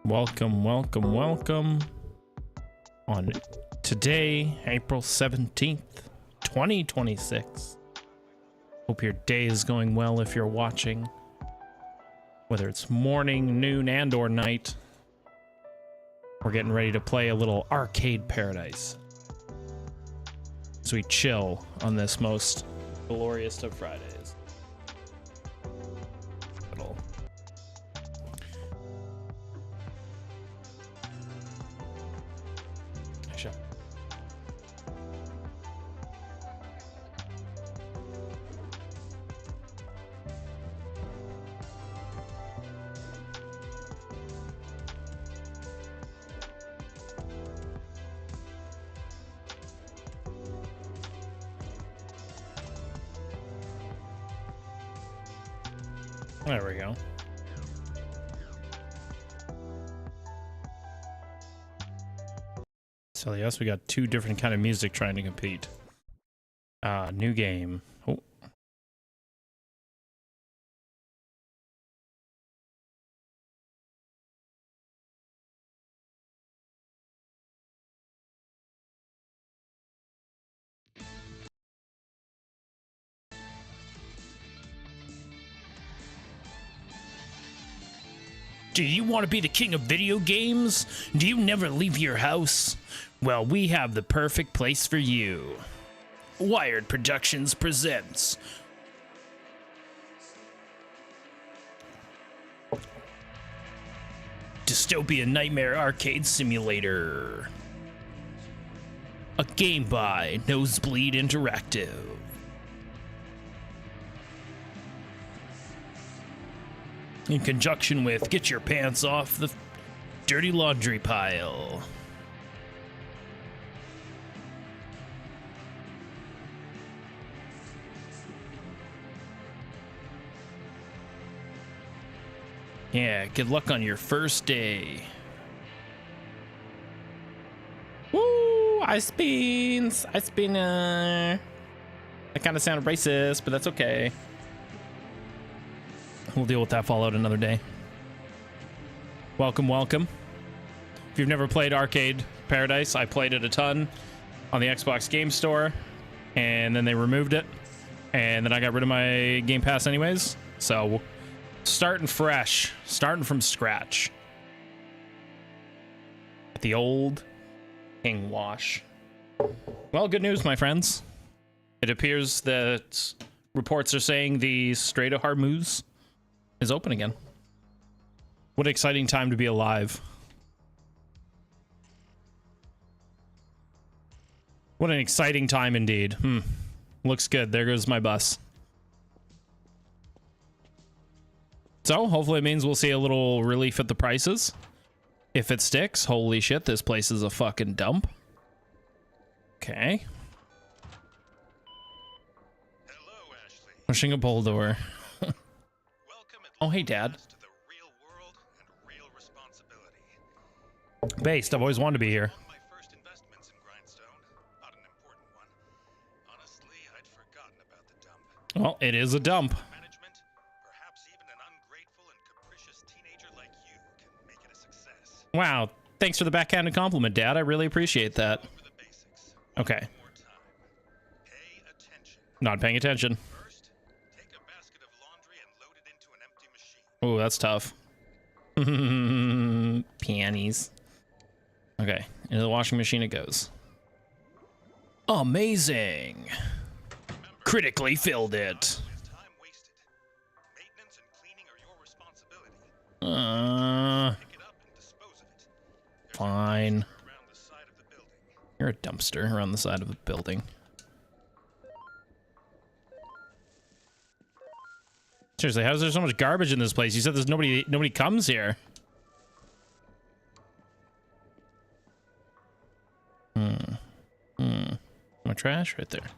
Welcome, welcome, welcome. On today, April 17th, 2026. Hope your day is going well if you're watching. Whether it's morning, noon, and or night. We're getting ready to play a little Arcade Paradise. As we chill on this most glorious of Fridays. There we go. So yes, we got two different kind of music trying to compete. New game. Oh. Do you want to be the king of video games? Do you never leave your house? Well, we have the perfect place for you. Wired Productions presents Dystopian Nightmare Arcade Simulator. A game by Nosebleed Interactive. In conjunction with Get Your Pants Off the Dirty Laundry Pile. Yeah, good luck on your first day. Woo! Ice beans! Ice beaner! That kind of sounded racist, but that's okay. We'll deal with that fallout another day. Welcome, welcome. If you've never played Arcade Paradise, I played it a ton on the Xbox Game Store, and then they removed it, and then I got rid of my Game Pass anyways. So, starting fresh, starting from scratch. The old King Wash. Well, good news, my friends. It appears that reports are saying the Strait of Hormuz is open again. What an exciting time to be alive. What an exciting time indeed. Looks good. There goes my bus. So hopefully it means we'll see a little relief at the prices. If it sticks, holy shit, this place is a fucking dump. Okay. Hello, Ashley. Pushing a bull door. Oh, hey, Dad. To the real world and real responsibility. Based, I've always wanted to be here. One of my first investments in Grindstone, not an important one. Honestly, I'd forgotten about the dump. Well, it is a dump. Management, perhaps even an ungrateful and capricious teenager like you can make it a success. Wow, thanks for the backhanded compliment, Dad. I really appreciate that. Over the basics. Okay. One more time. Pay attention. Not paying attention. First, take a basket of laundry and load it into an empty machine. Oh, that's tough. Peonies. Okay, into the washing machine it goes. Amazing. Remember, Critically filled it. is time wasted. Maintenance and cleaning are your responsibility. Pick it up and dispose of it. There's Fine. a dumpster around the side of the building. You're a dumpster around the side of the building. Seriously, how is there so much garbage in this place? You said there's nobody comes here. My trash right there. Can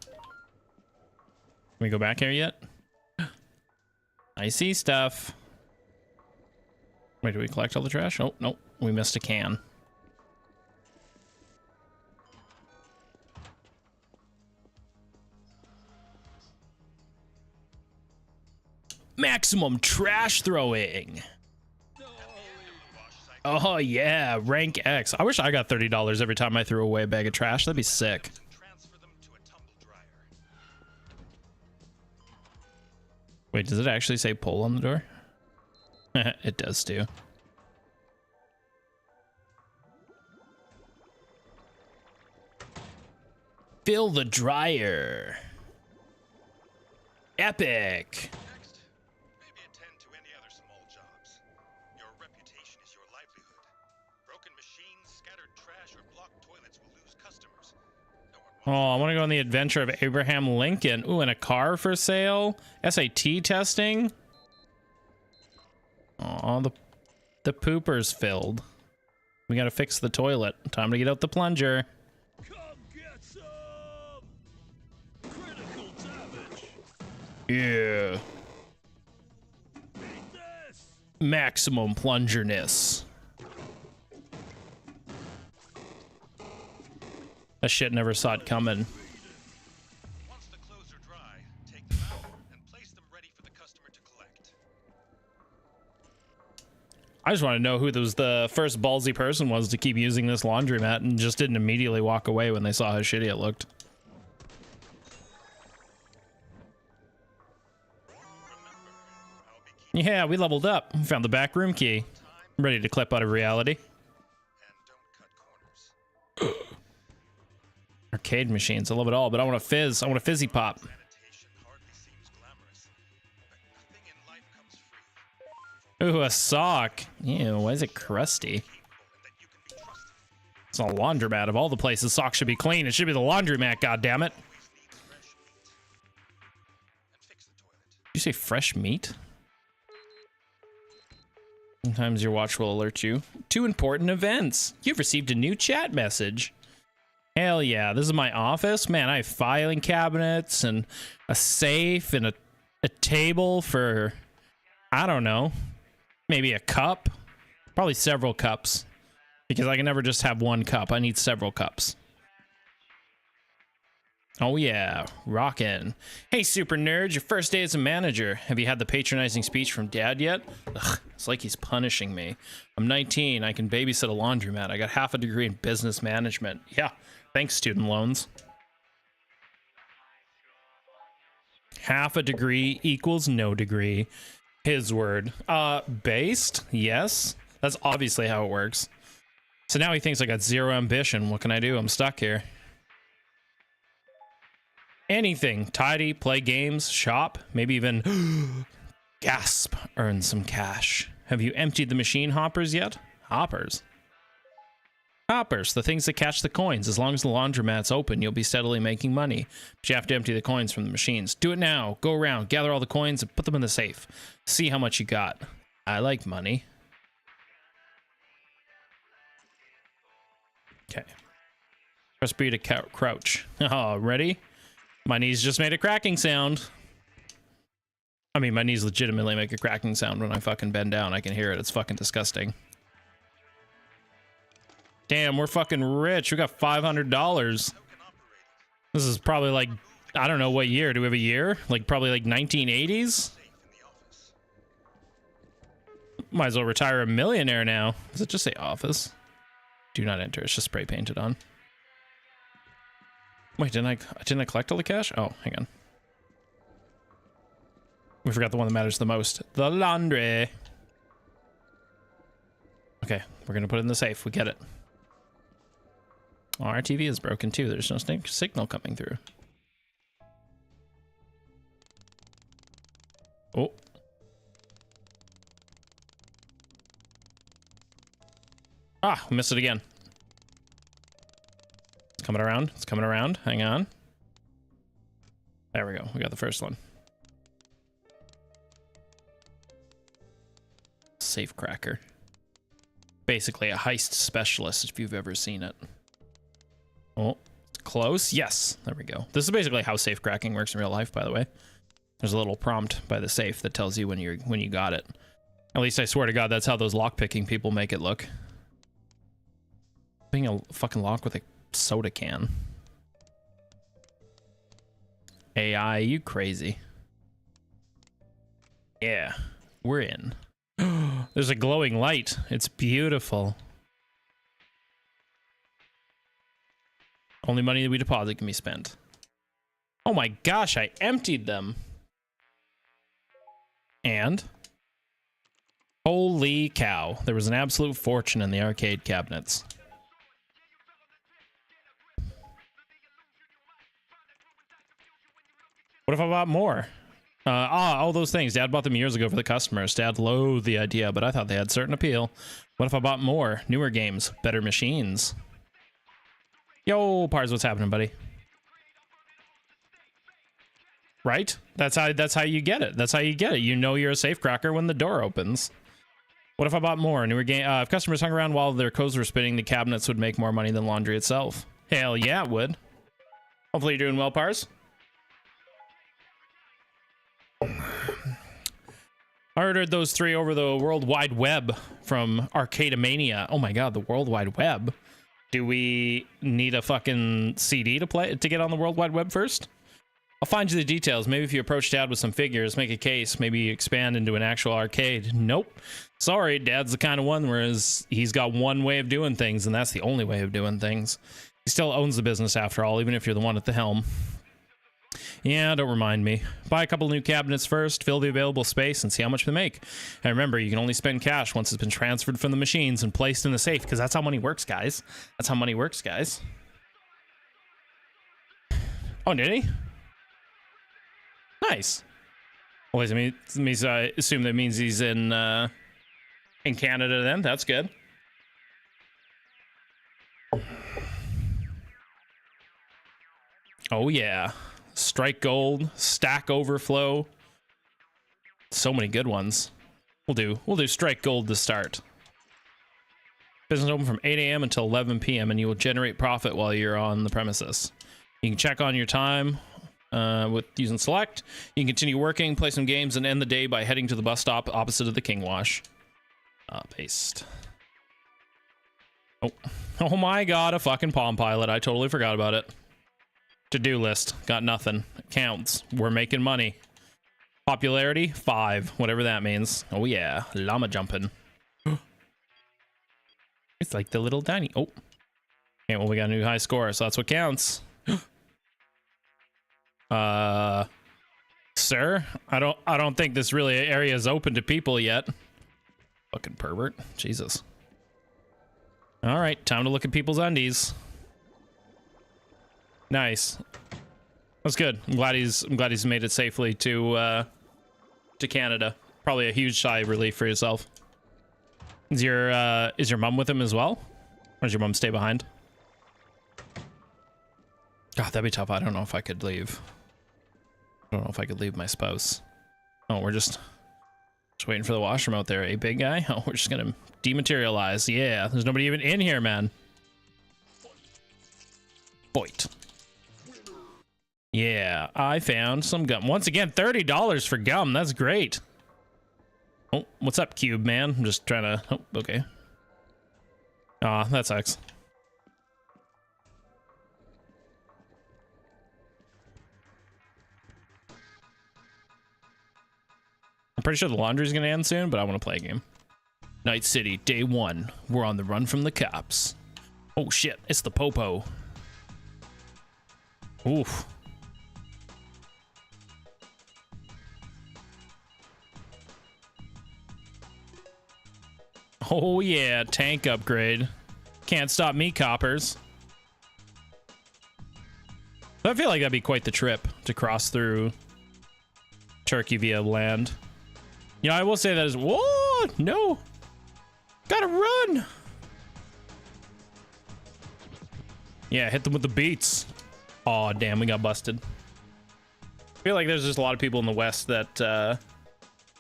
we go back here yet? I see stuff. Wait, did we collect all the trash? Oh, no, we missed a can. Maximum trash throwing. Oh yeah, rank X. I wish I got $30 every time I threw away a bag of trash. That'd be sick. Transfer them to a tumble dryer. Wait, does it actually say pull on the door? It does too. Fill the dryer. Epic. Next, maybe attend to any other small jobs. Your reputation is your livelihood. Broken machines, scattered trash, or blocked toilets will lose customers. No one Oh, wants I want to go on the adventure of Abraham Lincoln. Ooh, and a car for sale. SAT testing. Oh, the pooper's filled. We gotta fix the toilet. Time to get out the plunger. Come get some critical damage. Yeah. Beat this. Maximum plungerness. That shit never saw it coming. Once the I just want to know who was the first ballsy person was to keep using this laundromat and just didn't immediately walk away when they saw how shitty it looked. Yeah, we leveled up. We found the back room key. I'm ready to clip out of reality. Arcade machines. I love it all, but I want a fizz. I want a fizzy pop. Ooh, a sock. Ew, why is it crusty? It's a laundromat. Of all the places socks should be clean, it should be the laundromat, goddammit. Did you say fresh meat? Sometimes your watch will alert you. 2 important events. You've received a new chat message. Hell yeah, this is my office. Man, I have filing cabinets and a safe and a table for, I don't know, maybe a cup. Probably several cups. Because I can never just have one cup. I need several cups. Oh yeah, rockin'. Hey super nerds, your first day as a manager. Have you had the patronizing speech from dad yet? Ugh, it's like he's punishing me. I'm 19, I can babysit a laundromat. I got half a degree in business management. Yeah, thanks student loans. Half a degree equals no degree. His word. Based? Yes. That's obviously how it works. So now he thinks I got zero ambition. What can I do? I'm stuck here. Anything. Tidy, play games, shop, maybe even gasp, earn some cash. Have you emptied the machine hoppers yet? Hoppers? Hoppers, the things that catch the coins. As long as the laundromat's open, you'll be steadily making money. But you have to empty the coins from the machines. Do it now. Go around, gather all the coins, and put them in the safe. See how much you got. I like money. Okay. Press B to crouch. Oh, ready? My knees just made a cracking sound. I mean, my knees legitimately make a cracking sound when I fucking bend down. I can hear it. It's fucking disgusting. Damn, we're fucking rich. We got $500. This is probably like, I don't know what year. Do we have a year? Like probably like 1980s? Might as well retire a millionaire now. Does it just say office? Do not enter. It's just spray painted on. Wait, didn't I collect all the cash? Oh, hang on. We forgot the one that matters the most. The laundry. Okay, we're gonna put it in the safe. We get it. Oh, our TV is broken too. There's no signal coming through. Oh. Ah, we missed it again. It's coming around. It's coming around. Hang on. There we go. We got the first one. Safe cracker. Basically a heist specialist if you've ever seen it. Oh, it's close. Yes. There we go. This is basically how safe cracking works in real life, by the way. There's a little prompt by the safe that tells you when you got it. At least I swear to God, that's how those lockpicking people make it look. Being a fucking lock with a soda can. AI, you crazy. Yeah, we're in. There's a glowing light. It's beautiful. Only money that we deposit can be spent. Oh my gosh, I emptied them. And? Holy cow. There was an absolute fortune in the arcade cabinets. What if I bought more? All those things. Dad bought them years ago for the customers. Dad loathed the idea, but I thought they had certain appeal. What if I bought more? Newer games, better machines. Yo, Pars, what's happening, buddy? Right? That's how you get it. That's how you get it. You know you're a safe cracker when the door opens. What if I bought more? Newer game. If customers hung around while their clothes were spinning, the cabinets would make more money than laundry itself. Hell yeah, it would. Hopefully you're doing well, Pars. I ordered those 3 over the World Wide Web from Arcadeamania. Oh my god, the World Wide Web. Do we need a fucking CD to get on the World Wide Web first? I'll find you the details. Maybe if you approach Dad with some figures, make a case, maybe expand into an actual arcade. Nope. Sorry, Dad's the kind of one where he's got one way of doing things, and that's the only way of doing things. He still owns the business after all, even if you're the one at the helm. Yeah, don't remind me. Buy a couple new cabinets first, fill the available space, and see how much they make. And remember, you can only spend cash once it's been transferred from the machines and placed in the safe, because that's how money works, guys. That's how money works, guys. Oh, did he? Nice. Well, I assume that means he's in Canada then. That's good. Oh yeah. Strike Gold, Stack Overflow. So many good ones. We'll do Strike Gold to start. Business open from 8 a.m. until 11 p.m. and you will generate profit while you're on the premises. You can check on your time with using select. You can continue working, play some games, and end the day by heading to the bus stop opposite of the King Wash. Paste. Oh my god, a fucking Palm Pilot. I totally forgot about it. To-do list. Got nothing. Counts. We're making money. Popularity? 5. Whatever that means. Oh yeah. Llama jumping. It's like the little tiny... Oh. Okay, well, we got a new high score, so that's what counts. Sir? I don't think this really area is open to people yet. Fucking pervert. Jesus. Alright, time to look at people's undies. Nice. That's good. I'm glad he's made it safely to Canada. Probably a huge sigh of relief for yourself. Is your mom with him as well? Or does your mom stay behind? God, that'd be tough. I don't know if I could leave. I don't know if I could leave my spouse. Oh, we're just waiting for the washroom out there, eh, big guy? Oh, we're just gonna dematerialize. Yeah, there's nobody even in here, man. Boit. Yeah, I found some gum. Once again, $30 for gum. That's great. Oh, what's up, Cube Man? I'm just trying to... Oh, okay. Aw, that sucks. I'm pretty sure the laundry's gonna end soon, but I want to play a game. Night City, day 1. We're on the run from the cops. Oh shit, it's the Popo. Oof. Oh yeah, tank upgrade. Can't stop me, coppers. I feel like that'd be quite the trip to cross through Turkey via land. You know, I will say that is... Whoa! No! Gotta run! Yeah, hit them with the beats. Aw, damn, we got busted. I feel like there's just a lot of people in the West that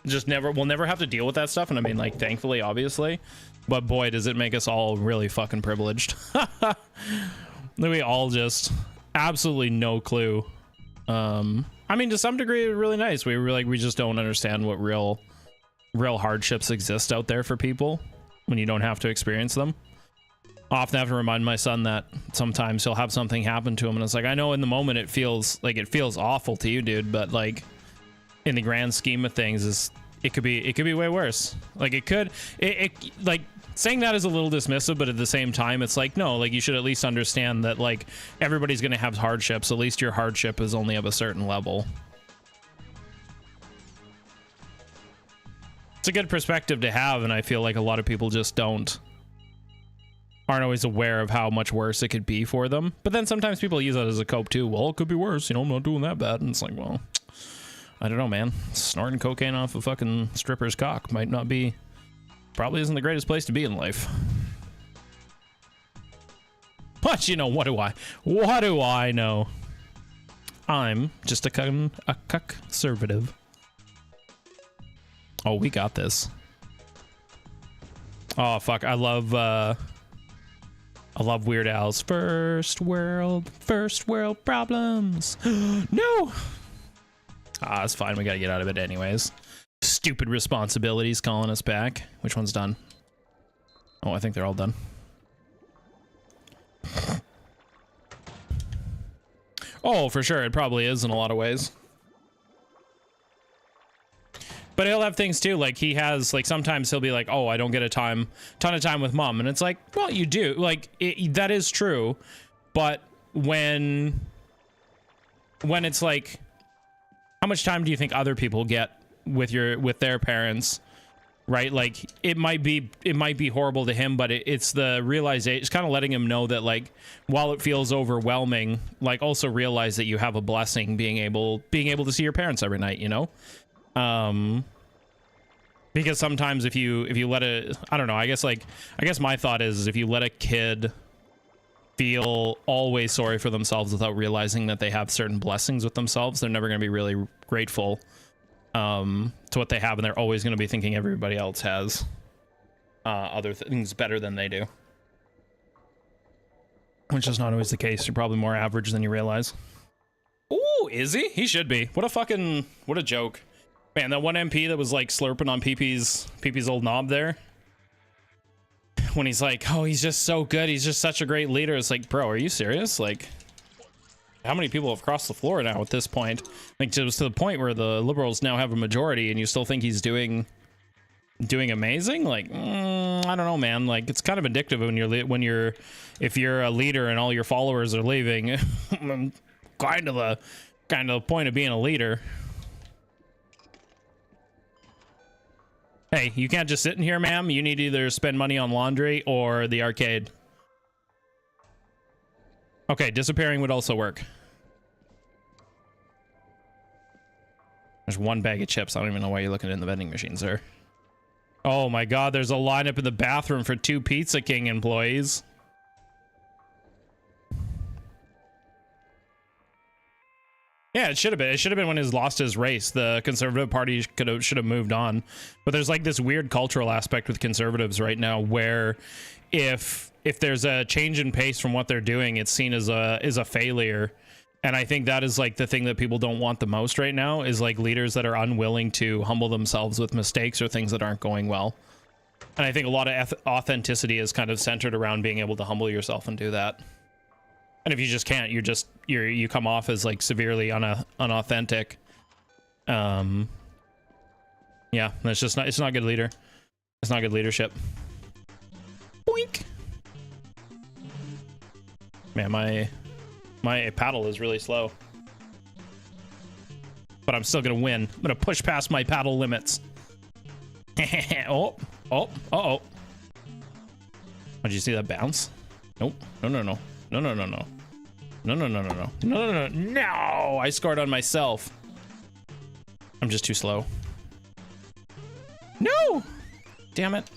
just will never have to deal with that stuff. And I mean, like, thankfully, obviously. But boy, does it make us all really fucking privileged. We all just... absolutely no clue. I mean, to some degree, it's really nice. We just don't understand what real hardships exist out there for people when you don't have to experience them. I often have to remind my son that sometimes he'll have something happen to him, and it's like, I know in the moment it feels awful to you, dude, but like in the grand scheme of things, it could be way worse. Like like saying that is a little dismissive, but at the same time, it's like, no, like you should at least understand that like everybody's gonna have hardships. At least your hardship is only of a certain level. It's a good perspective to have, and I feel like a lot of people just aren't always aware of how much worse it could be for them. But then sometimes people use that as a cope too. Well, it could be worse, you know, I'm not doing that bad. And it's like, well, I don't know, man. Snorting cocaine off a fucking stripper's cock might not be... probably isn't the greatest place to be in life. But, you know, what do I know? I'm just a conservative. Oh, we got this. Oh, fuck. I love Weird Al's first world problems. No! Ah, it's fine. We gotta get out of it anyways. Stupid responsibilities calling us back. Which one's done? Oh, I think they're all done. Oh, for sure. It probably is in a lot of ways. But he'll have things too, like he has, like sometimes he'll be like, oh, I don't get a ton of time with mom. And it's like, well, you do. Like, that is true. But when it's like, how much time do you think other people get with their parents? Right? Like, it might be horrible to him, but it's the realization, it's kind of letting him know that, like, while it feels overwhelming, like, also realize that you have a blessing being able to see your parents every night, you know? Because sometimes if you let I don't know, I guess my thought is if you let a kid feel always sorry for themselves without realizing that they have certain blessings with themselves, they're never going to be really grateful to what they have, and they're always going to be thinking everybody else has other things better than they do, which is not always the case. You're probably more average than you realize. Ooh, is he? He should be. What a joke. Man, that one MP that was like slurping on PP old knob there. When he's like, oh, he's just so good. He's just such a great leader. It's like, bro, are you serious? Like, how many people have crossed the floor now at this point? Like, it was to the point where the Liberals now have a majority and you still think he's doing amazing? Like, I don't know, man. Like, it's kind of addictive if you're a leader and all your followers are leaving. kind of the point of being a leader. Hey, you can't just sit in here, ma'am. You need to either spend money on laundry or the arcade. Okay, disappearing would also work. There's one bag of chips. I don't even know why you're looking in the vending machine, sir. Oh my god, there's a lineup in the bathroom for 2 Pizza King employees. Yeah, it should have been. It should have been when he's lost his race. The Conservative Party should have moved on. But there's like this weird cultural aspect with conservatives right now, where if there's a change in pace from what they're doing, it's seen as a failure. And I think that is like the thing that people don't want the most right now, is like leaders that are unwilling to humble themselves with mistakes or things that aren't going well. And I think a lot of authenticity is kind of centered around being able to humble yourself and do that. And if you just can't, you come off as like severely unauthentic. Yeah, that's just not. It's not good leader. It's not good leadership. Boink. Man, my paddle is really slow, but I'm still gonna win. I'm gonna push past my paddle limits. Oh. Did you see that bounce? Nope. No. No, I scored on myself. I'm just too slow. No! Damn it.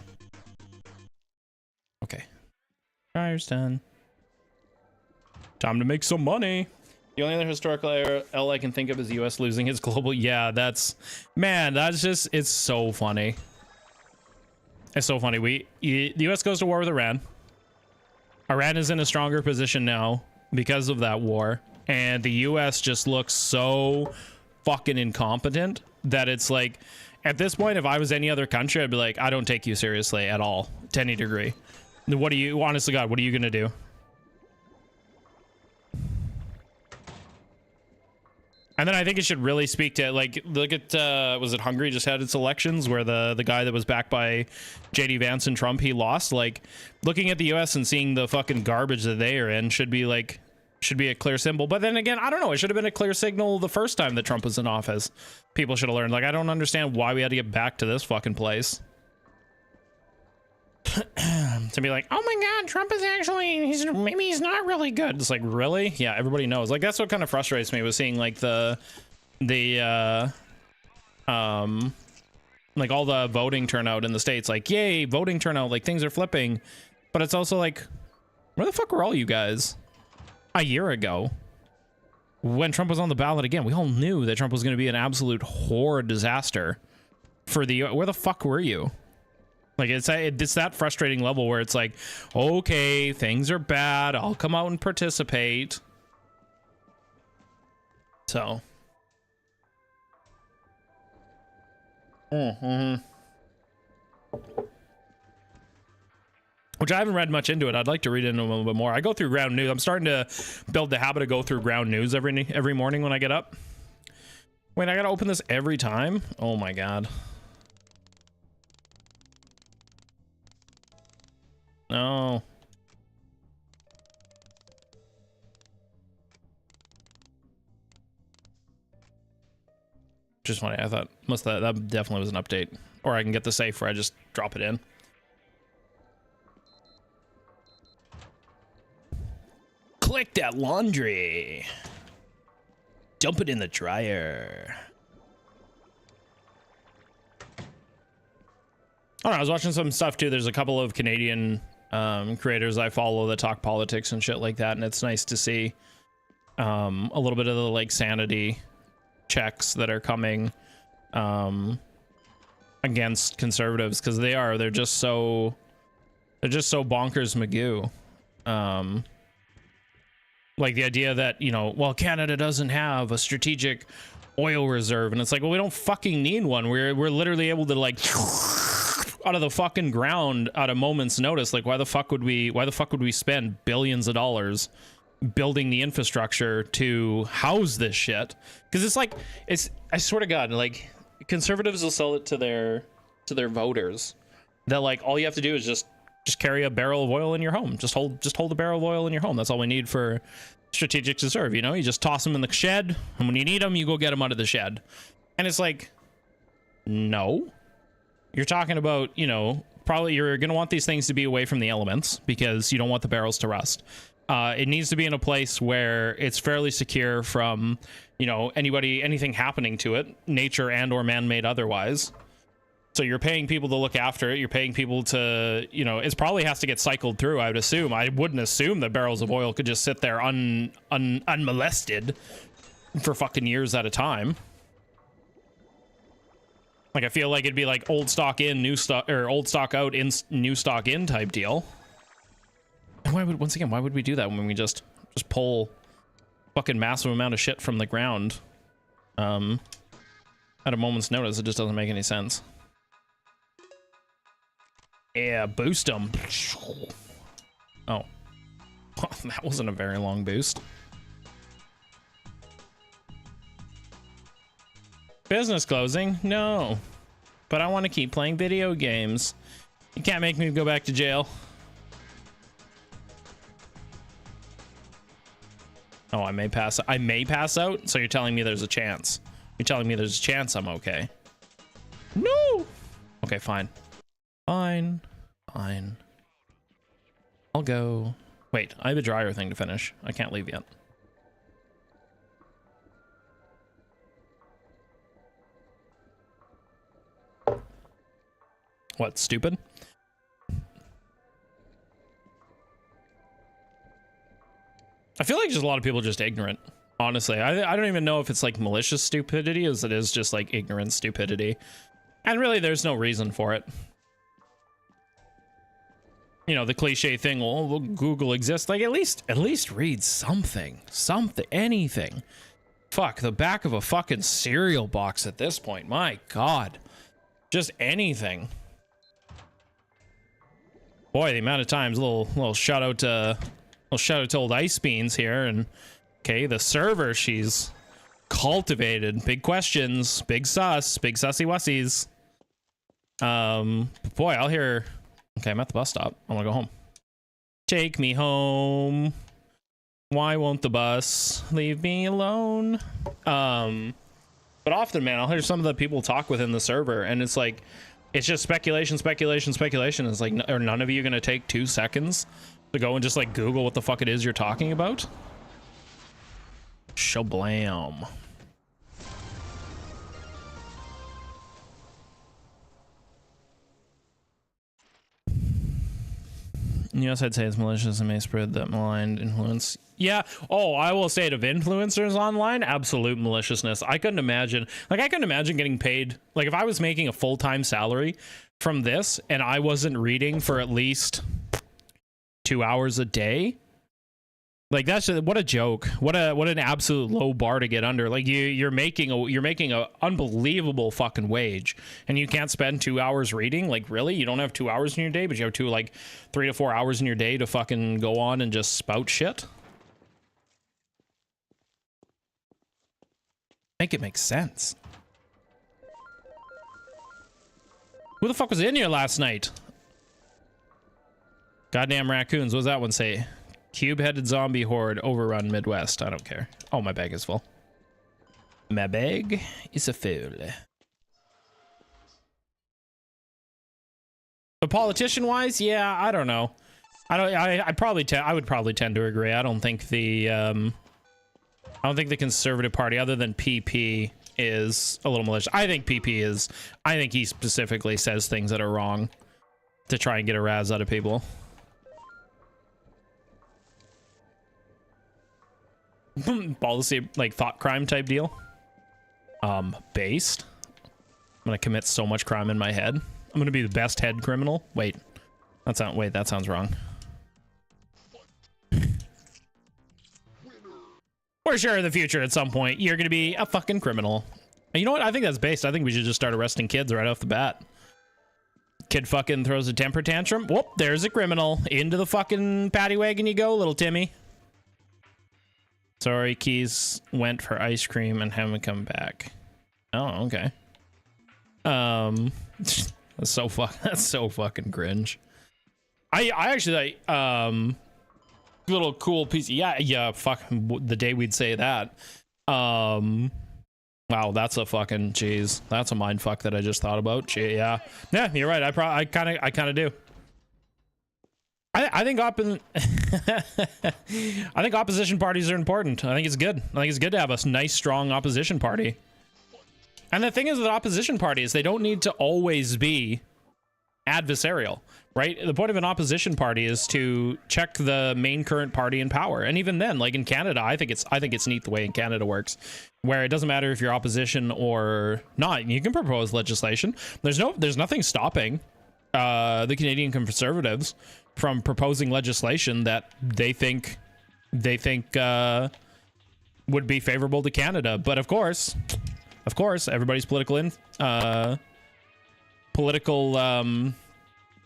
Okay. Fire's done. Time to make some money. The only other historical L I can think of is the US losing his global. Yeah, that's just, it's so funny. It's so funny. The US goes to war with Iran. Iran is in a stronger position now because of that war, and the US just looks so fucking incompetent that it's like, at this point, if I was any other country, I'd be like, I don't take you seriously at all, to any degree. What do you, honest to God, what are you gonna do? And then I think it should really speak to, like, look at, was it Hungary just had its elections where the guy that was backed by JD Vance and Trump, he lost? Like, looking at the US and seeing the fucking garbage that they are in should be a clear symbol. But then again, I don't know, it should have been a clear signal the first time that Trump was in office. People should have learned. Like, I don't understand why we had to get back to this fucking place. To be like, oh my god, Trump is actually, maybe he's not really good. It's like, really? Yeah, everybody knows. Like, that's what kind of frustrates me, was seeing like like all the voting turnout in the States. Like, yay, voting turnout, like things are flipping. But it's also like, where the fuck were all you guys a year ago when Trump was on the ballot again? We all knew that Trump was going to be an absolute horrid disaster for the, where the fuck were you? Like, it's that frustrating level where it's like, okay, things are bad, I'll come out and participate. So. which I haven't read much into it. I'd like to read into it a little bit more. I go through ground news. I'm starting to build the habit of go through ground news every morning when I get up. Wait, I gotta open this every time? Oh my god. No. Just funny. I thought that definitely was an update. Or I can get the safe where I just drop it in. Click that laundry. Dump it in the dryer. I don't know, I was watching some stuff too. There's a couple of Canadian creators I follow that talk politics and shit like that, and it's nice to see a little bit of the like sanity checks that are coming against conservatives, because they're just so bonkers magoo. Like the idea that, you know, well, Canada doesn't have a strategic oil reserve, and it's like, well, we don't fucking need one. We're literally able to like out of the fucking ground at a moment's notice. Like, why the fuck would we spend billions of dollars building the infrastructure to house this shit? Because it's like, I swear to God, like conservatives will sell it to their voters that like all you have to do is just carry a barrel of oil in your home. Just hold a barrel of oil in your home. That's all we need for strategic reserve. You know, you just toss them in the shed, and when you need them, you go get them out of the shed. And it's like, no, you're talking about, you know, probably you're going to want these things to be away from the elements because you don't want the barrels to rust. It needs to be in a place where it's fairly secure from, you know, anything happening to it, nature and or man-made otherwise. So you're paying people to look after it. You're paying people to, you know, it probably has to get cycled through, I would assume. I wouldn't assume that barrels of oil could just sit there unmolested for fucking years at a time. Like, I feel like it'd be like old stock in, new stock, or old stock out, in new stock in type deal. And why would we do that when we just pull fucking massive amount of shit from the ground at a moment's notice? It just doesn't make any sense. Yeah, boost them. Oh. That wasn't a very long boost. Business closing? No. But I want to keep playing video games. You can't make me go back to jail. Oh, I may pass out? So you're telling me there's a chance. You're telling me there's a chance I'm okay. No! Okay, fine. Fine. I'll go. Wait, I have a dryer thing to finish. I can't leave yet. What, stupid? I feel like just a lot of people are just ignorant. Honestly, I don't even know if it's like malicious stupidity as it is just like ignorant stupidity. And really, there's no reason for it. You know, the cliche thing, well, Google exists. Like, at least read something, anything. Fuck, the back of a fucking cereal box at this point. My God, just anything. Boy, the amount of times, little shout out to old Ice Beans here. And okay, the server she's cultivated. Big questions, big sus, big sussy wussies. Boy, I'll hear. Okay, I'm at the bus stop. I want to go home. Take me home. Why won't the bus leave me alone? But often, man, I'll hear some of the people talk within the server, and it's like, it's just speculation. It's like, are none of you going to take 2 seconds to go and just like Google what the fuck it is you're talking about? Shablam. Yes, I'd say it's malicious and may spread that maligned influence. Yeah. Oh, I will say it of influencers online, absolute maliciousness. I couldn't imagine getting paid. Like, if I was making a full-time salary from this and I wasn't reading for at least 2 hours a day, Like that's just, what a joke. What an absolute low bar to get under. Like you're making a unbelievable fucking wage, and you can't spend 2 hours reading. Like really, you don't have 2 hours in your day, but you have 3 to 4 hours in your day to fucking go on and just spout shit. Make it make sense. Who the fuck was in here last night? Goddamn raccoons. What does that one say? Cube-headed zombie horde overrun Midwest. I don't care. Oh, my bag is full. My bag is a full. But politician-wise, yeah, I don't know. I would probably tend to agree. I don't think the Conservative Party, other than PP, is a little malicious. I think PP is. I think he specifically says things that are wrong to try and get a razz out of people. Policy, like thought crime type deal. Based. I'm gonna commit so much crime in my head. I'm gonna be the best head criminal. Wait, that sounds wrong. For sure, in the future, at some point, you're gonna be a fucking criminal. And you know what? I think that's based. I think we should just start arresting kids right off the bat. Kid fucking throws a temper tantrum. Whoop, there's a criminal. Into the fucking paddy wagon you go, little Timmy. Sorry, Keys went for ice cream and haven't come back. Oh, okay. That's so fucking cringe. I actually like little cool piece. Yeah. Fuck the day we'd say that. Wow, that's a fucking jeez. That's a mind fuck that I just thought about. Gee, yeah, you're right. I kind of do. I think I think opposition parties are important. I think it's good. I think it's good to have a nice, strong opposition party. And the thing is with opposition parties, they don't need to always be adversarial, right? The point of an opposition party is to check the main current party in power. And even then, like in Canada, I think it's neat the way in Canada works, where it doesn't matter if you're opposition or not. You can propose legislation. There's nothing stopping the Canadian Conservatives from proposing legislation that they think would be favorable to Canada. But of course, everybody's political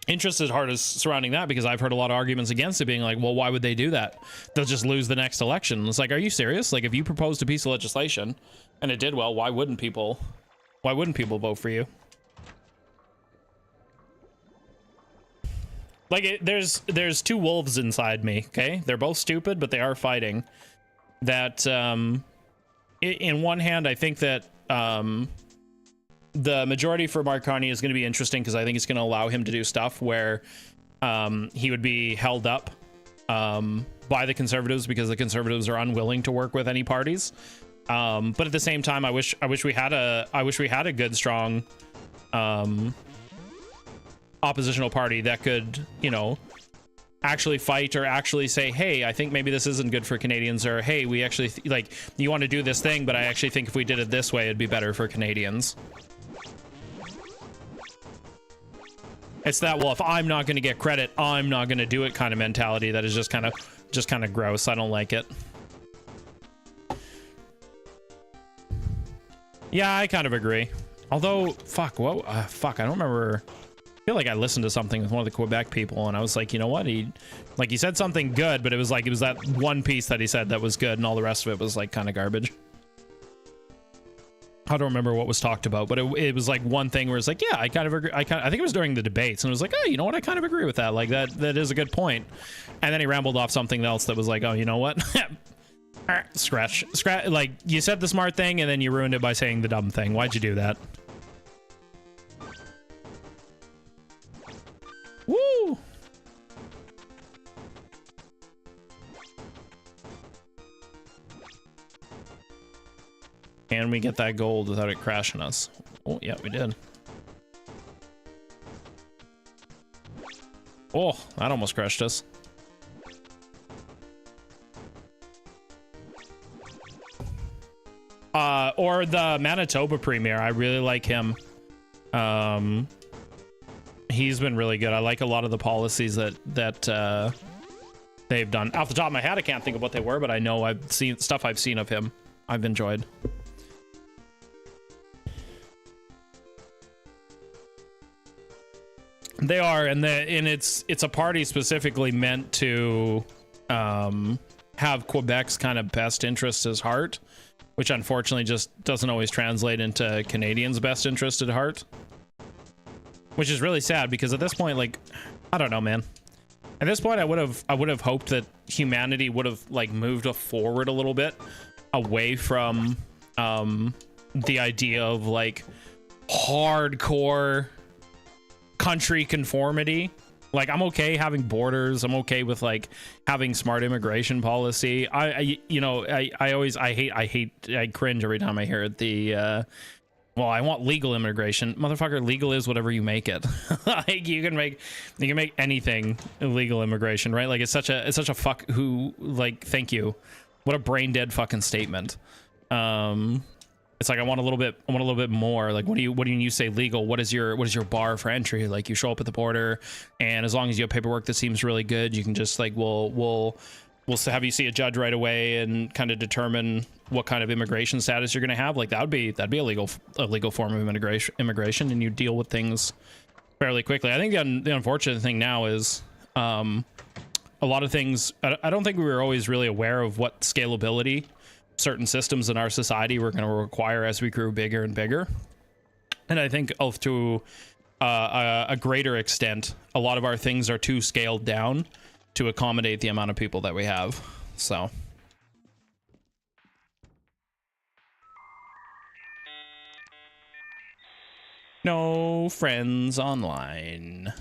interest is hard as surrounding that, because I've heard a lot of arguments against it, being like, well, why would they do that? They'll just lose the next election. It's like, are you serious? Like, if you proposed a piece of legislation and it did well, why wouldn't people vote for you? Like, there's two wolves inside me, okay? They're both stupid, but they are fighting. That, in one hand, I think that the majority for Mark Carney is going to be interesting, because I think it's going to allow him to do stuff where he would be held up by the Conservatives, because the Conservatives are unwilling to work with any parties. But at the same time, I wish we had a good, strong oppositional party that could, you know, actually fight, or actually say, hey, I think maybe this isn't good for Canadians, or hey, we actually like, you want to do this thing, but I actually think if we did it this way, it'd be better for Canadians. It's that, well, if I'm not going to get credit, I'm not going to do it kind of mentality that is just kind of gross. I don't like it. Yeah, I kind of agree. Although, fuck, I don't remember. I feel like I listened to something with one of the Quebec people, and I was like, you know what? He said something good, but it was that one piece that he said that was good, and all the rest of it was like kind of garbage. I don't remember what was talked about, but it was like one thing where it's like, yeah, I kind of agree. I think it was during the debates, and it was like, oh, you know what? I kind of agree with that. Like that is a good point. And then he rambled off something else that was like, oh, you know what? Scratch. Like, you said the smart thing, and then you ruined it by saying the dumb thing. Why'd you do that? Woo! Can we get that gold without it crashing us? Oh, yeah, we did. Oh, that almost crushed us. Or the Manitoba Premier. I really like him. He's been really good. I like a lot of the policies that they've done. Off the top of my head, I can't think of what they were, but I know I've seen stuff I've seen of him. I've enjoyed. They are, and it's a party specifically meant to have Quebec's kind of best interest at heart, which unfortunately just doesn't always translate into Canadians' best interest at heart, which is really sad because at this point, like, I don't know, man. At this point, I would have hoped that humanity would have like moved forward a little bit away from the idea of like hardcore country conformity. Like, I'm okay having borders. I'm okay with like having smart immigration policy. I cringe every time I hear the well, I want legal immigration. Motherfucker, legal is whatever you make it. Like, you can make anything illegal immigration, right? Like, it's such a fuck who, like, thank you. What a brain dead fucking statement. It's like, I want a little bit more. Like, what do you say legal? What is your bar for entry? Like, you show up at the border, and as long as you have paperwork that seems really good, you can just like, we'll have you see a judge right away and kind of determine what kind of immigration status you're going to have. Like, that'd be a legal form of immigration, and you deal with things fairly quickly. I think the unfortunate thing now is a lot of things. I don't think we were always really aware of what scalability certain systems in our society were going to require as we grew bigger and bigger. And I think to a greater extent, a lot of our things are too scaled down to accommodate the amount of people that we have. So no friends online.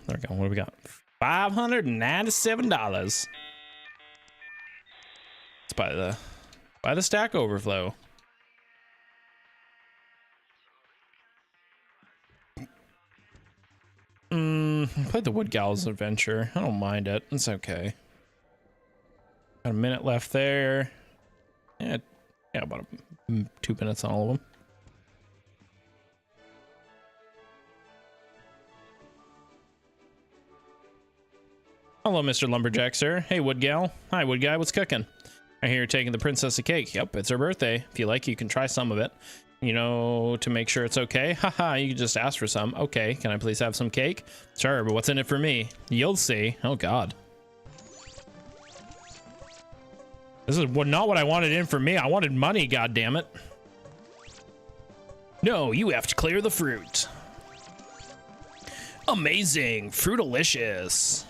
There we go. What do we got? $597. It's by the Stack Overflow. Played the Wood Gal's Adventure. I don't mind it. It's okay. Got a minute left there. Yeah, about 2 minutes on all of them. Hello, Mr. Lumberjack, sir. Hey, Wood Gal. Hi, Wood Guy. What's cooking? I hear you're taking the princess a cake. Yep, it's her birthday. If you like, you can try some of it. You know, to make sure it's okay. Haha, you can just ask for some. Okay, can I please have some cake? Sure, but what's in it for me? You'll see. Oh, God. This is not what I wanted in for me. I wanted money, goddammit. No, you have to clear the fruit. Amazing. Fruitalicious.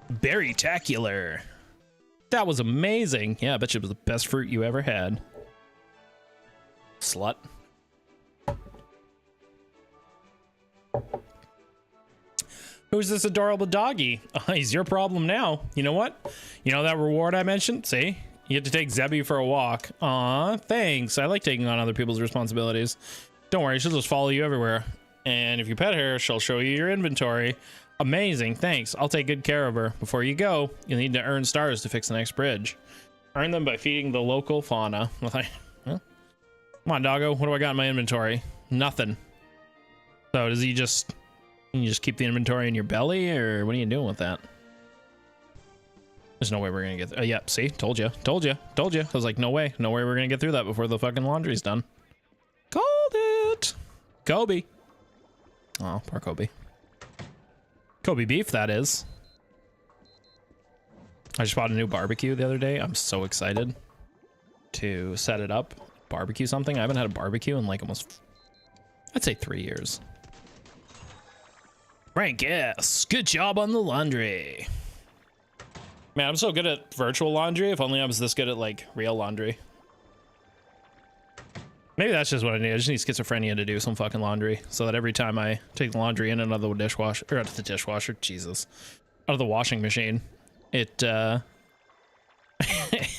Berry-tacular. That was amazing. Yeah, I bet you it was the best fruit you ever had. Slut. Who's this adorable doggy? He's your problem now. You know what? You know that reward I mentioned? See? You get to take Zebby for a walk. Aw, thanks. I like taking on other people's responsibilities. Don't worry, she'll just follow you everywhere. And if you pet her, she'll show you your inventory. Amazing, thanks. I'll take good care of her. Before you go, you'll need to earn stars to fix the next bridge. Earn them by feeding the local fauna. Huh? Come on, doggo. What do I got in my inventory? Nothing. So does you just keep the inventory in your belly, or what are you doing with that? There's no way we're gonna get yep, see? Told you. I was like, no way we're gonna get through that before the fucking laundry's done. Called it. Kobe. Oh, poor Kobe. Kobe beef, that is. I just bought a new barbecue the other day. I'm so excited to set it up. Barbecue something. I haven't had a barbecue in like almost, I'd say 3 years. Frank, yes. Good job on the laundry. Man, I'm so good at virtual laundry. If only I was this good at like real laundry. Maybe that's just what I need. I just need schizophrenia to do some fucking laundry so that every time I take the laundry in and out of the dishwasher, or out of the dishwasher, Jesus, out of the washing machine, it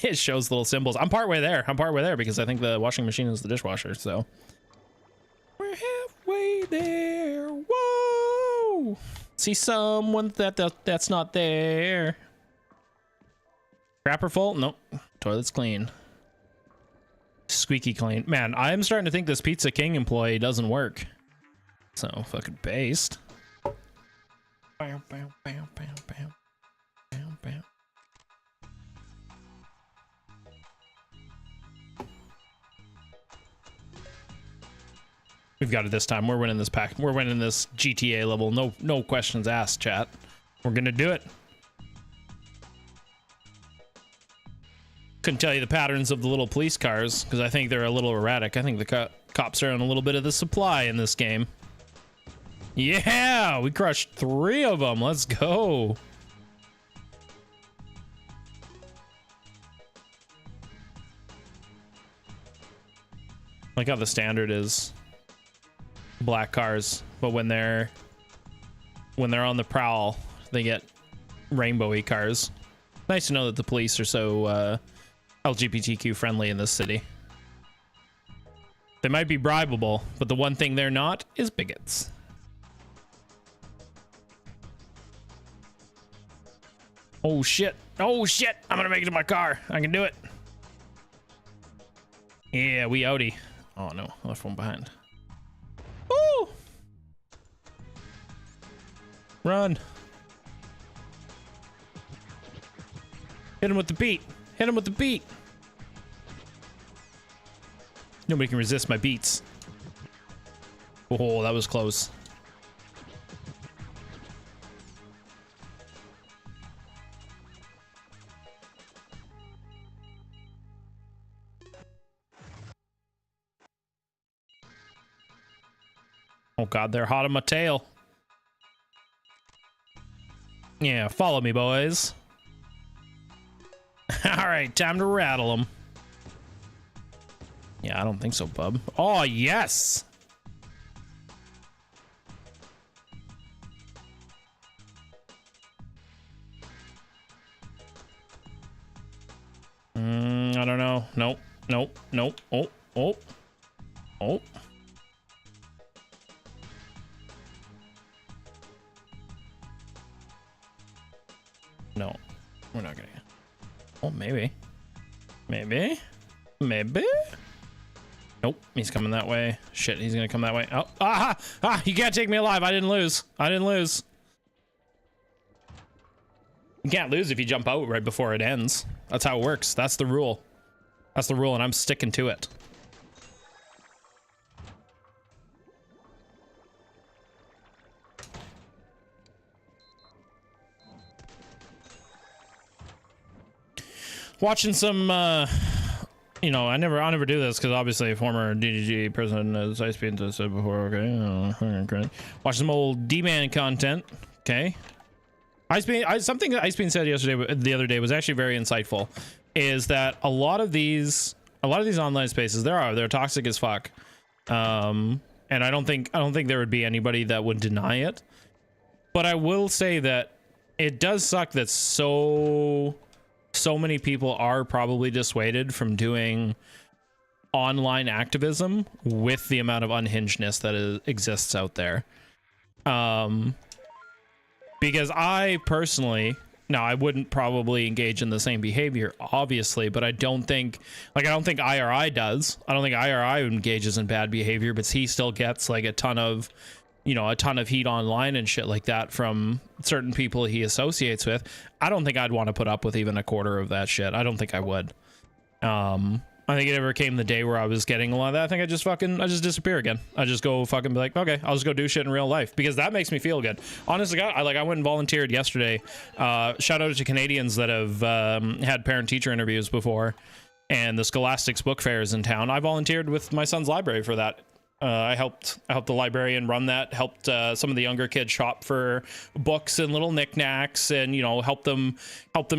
it shows little symbols. I'm partway there because I think the washing machine is the dishwasher, so we're halfway there. Whoa! Woo! See someone that's not there. Crapper full? Nope. Toilet's clean. Squeaky clean. Man, I'm starting to think this Pizza King employee doesn't work. So fucking based. Bam, bam, bam, bam, bam, bam, bam. We've got it this time. We're winning this pack. We're winning this GTA level. No questions asked, chat. We're gonna do it. Couldn't tell you the patterns of the little police cars because I think they're a little erratic. I think the cops are on a little bit of the supply in this game. Yeah, we crushed 3 of them. Let's go. Like how the standard is black cars, but when they're on the prowl, they get rainbowy cars. Nice to know that the police are so LGBTQ friendly in this city. They might be bribable, but the one thing they're not is bigots. Oh shit. Oh shit. I'm gonna make it to my car. I can do it. Yeah, we outie. Oh no, I left one behind. Woo! Run. Hit him with the beat. Hit him with the beat. Nobody can resist my beats. Oh, that was close. Oh god, they're hot on my tail. Yeah, follow me, boys. Alright, time to rattle them. Yeah, I don't think so, bub. Oh, yes! I don't know. Nope. Nope. Nope. Oh. Oh. Oh. No. We're not gonna. Oh, maybe. Maybe. Maybe. Nope. He's coming that way. Shit, he's gonna come that way. Oh. Ah! Ah! You can't take me alive. I didn't lose. I didn't lose. You can't lose if you jump out right before it ends. That's how it works. That's the rule. That's the rule, and I'm sticking to it. Watching some, you know, I never do this because obviously a former DDG person, as Ice Bean said before. Okay, watch some old D-Man content. Okay. Something that Ice Bean said the other day was actually very insightful. Is that a lot of these online spaces they're toxic as fuck, and I don't think there would be anybody that would deny it. But I will say that it does suck that so many people are probably dissuaded from doing online activism with the amount of unhingedness that exists out there. Because I personally, now I wouldn't probably engage in the same behavior, obviously, but I don't think IRI does. I don't think IRI engages in bad behavior, but he still gets like a ton of heat online and shit like that from certain people he associates with. I don't think I'd want to put up with even a quarter of that shit. I don't think I would. I think it ever came the day where I was getting a lot of that. I think I just disappear again. I just go fucking be like, okay, I'll just go do shit in real life because that makes me feel good. Honestly, God, I went and volunteered yesterday. Shout out to Canadians that have had parent-teacher interviews before, and the Scholastics book fair is in town. I volunteered with my son's library for that. I helped the librarian run that, helped some of the younger kids shop for books and little knickknacks, and help them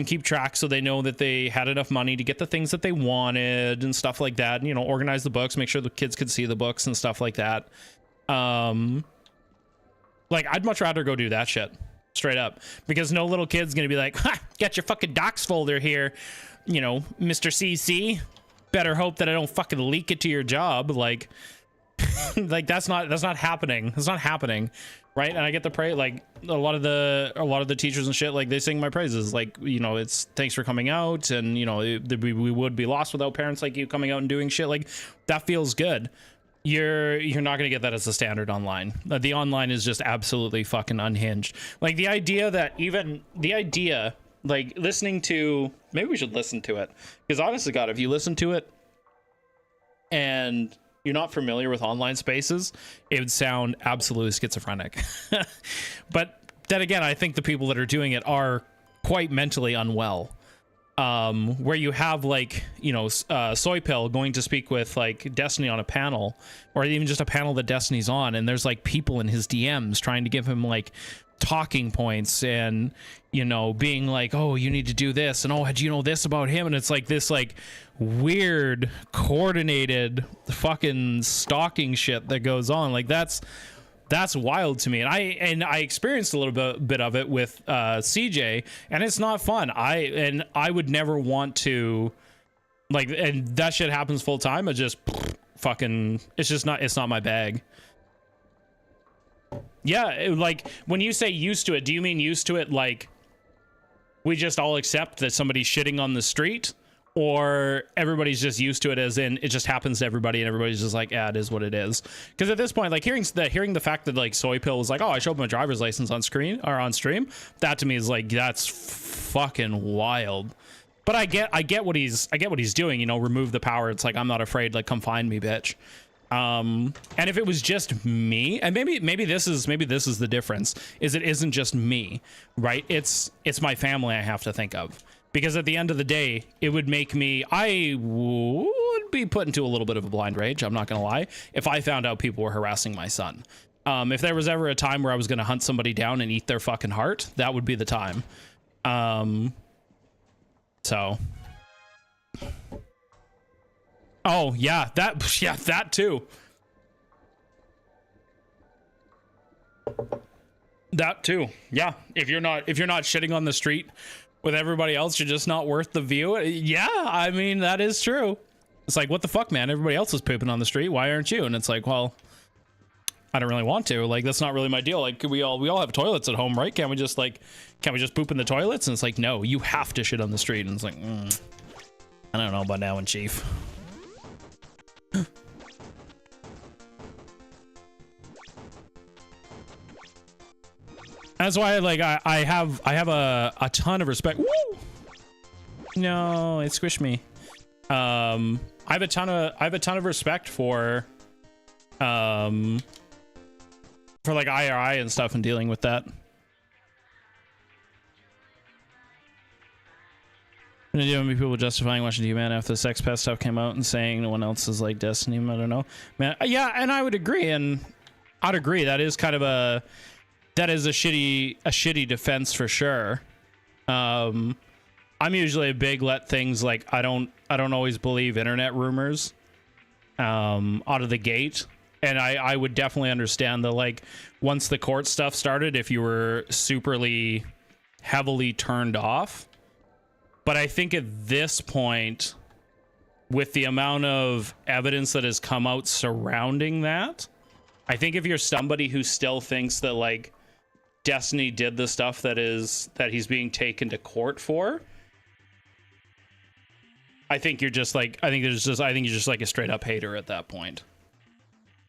keep track so they know that they had enough money to get the things that they wanted and stuff like that, and organize the books, make sure the kids could see the books and stuff like that. Like I'd much rather go do that shit straight up, because no little kid's gonna be like, ha, got your fucking docs folder here, Mr. CC, better hope that I don't fucking leak it to your job. Like, Like that's not happening. That's not happening, right? And I get the praise. Like a lot of the teachers and shit, like they sing my praises. Like, you know, it's thanks for coming out, and you know, we would be lost without parents like you coming out and doing shit. Like that feels good. You're not gonna get that as a standard online. The online is just absolutely fucking unhinged. Like the idea, like listening to, maybe we should listen to it, because honestly, God, if you listen to it and you're not familiar with online spaces, it would sound absolutely schizophrenic. But then again, I think the people that are doing it are quite mentally unwell. Where you have like, you know, Soy Pill going to speak with like Destiny on a panel, or even just a panel that Destiny's on, and there's like people in his DMs trying to give him like talking points, and you know, being like, oh, you need to do this, and oh, do you know this about him? And it's like this like weird coordinated fucking stalking shit that goes on. Like that's wild to me. And I experienced a little bit of it with CJ, and it's not fun. I would never want to, like, and that shit happens full time. It just fucking, it's not my bag. Yeah, like when you say used to it, do you mean used to it like we just all accept that somebody's shitting on the street? Or everybody's just used to it, as in it just happens to everybody, and everybody's just like, yeah, it is what it is. Because at this point, like hearing the fact that like Soy Pill was like, oh, I showed my driver's license on screen or on stream, that to me is like, that's fucking wild. But I get what he's doing. You know, remove the power. It's like, I'm not afraid. Like, come find me, bitch. And if it was just me, and maybe this is the difference, is it isn't just me, right? It's my family I have to think of. Because at the end of the day, it would make me, I would be put into a little bit of a blind rage, I'm not going to lie, if I found out people were harassing my son. If there was ever a time where I was going to hunt somebody down and eat their fucking heart, that would be the time. So. Oh, yeah, that too. That too. Yeah, if you're not shitting on the street with everybody else, you're just not worth the view. Yeah, I mean, that is true. It's like, what the fuck, man? Everybody else is pooping on the street. Why aren't you? And it's like, well, I don't really want to. Like, that's not really my deal. Like, we all have toilets at home, right? Can't we just poop in the toilets? And it's like, no, you have to shit on the street. And it's like, I don't know about now, in chief. That's why, like, I have a ton of respect. Woo! No, it squished me. I have a ton of respect for like IRI and stuff and dealing with that. And how many people justifying watching D-Man after the Sex Pest stuff came out and saying no one else is like Destiny? I don't know, man. Yeah, and I would agree, and I'd agree that is kind of a shitty defense for sure. I'm usually a big let things like I don't always believe internet rumors out of the gate, and I would definitely understand that, like, once the court stuff started, if you were superly heavily turned off. But I think at this point, with the amount of evidence that has come out surrounding that, I think if you're somebody who still thinks that, like, Destiny did the stuff that he's being taken to court for, I think you're just like, I think you're just like a straight up hater at that point.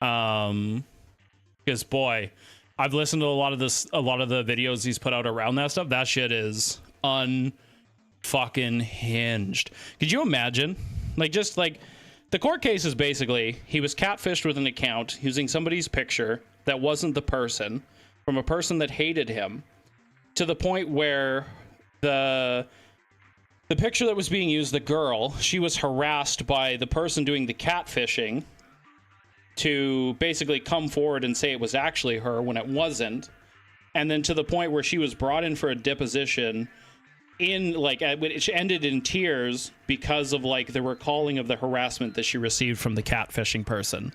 Because boy, I've listened to a lot of the videos he's put out around that stuff. That shit is fucking hinged. Could you imagine? Like, just like the court case is basically he was catfished with an account using somebody's picture that wasn't the person, from a person that hated him, to the point where the picture that was being used, the girl, she was harassed by the person doing the catfishing to basically come forward and say it was actually her when it wasn't. And then to the point where she was brought in for a deposition in, like, which ended in tears because of, like, the recalling of the harassment that she received from the catfishing person.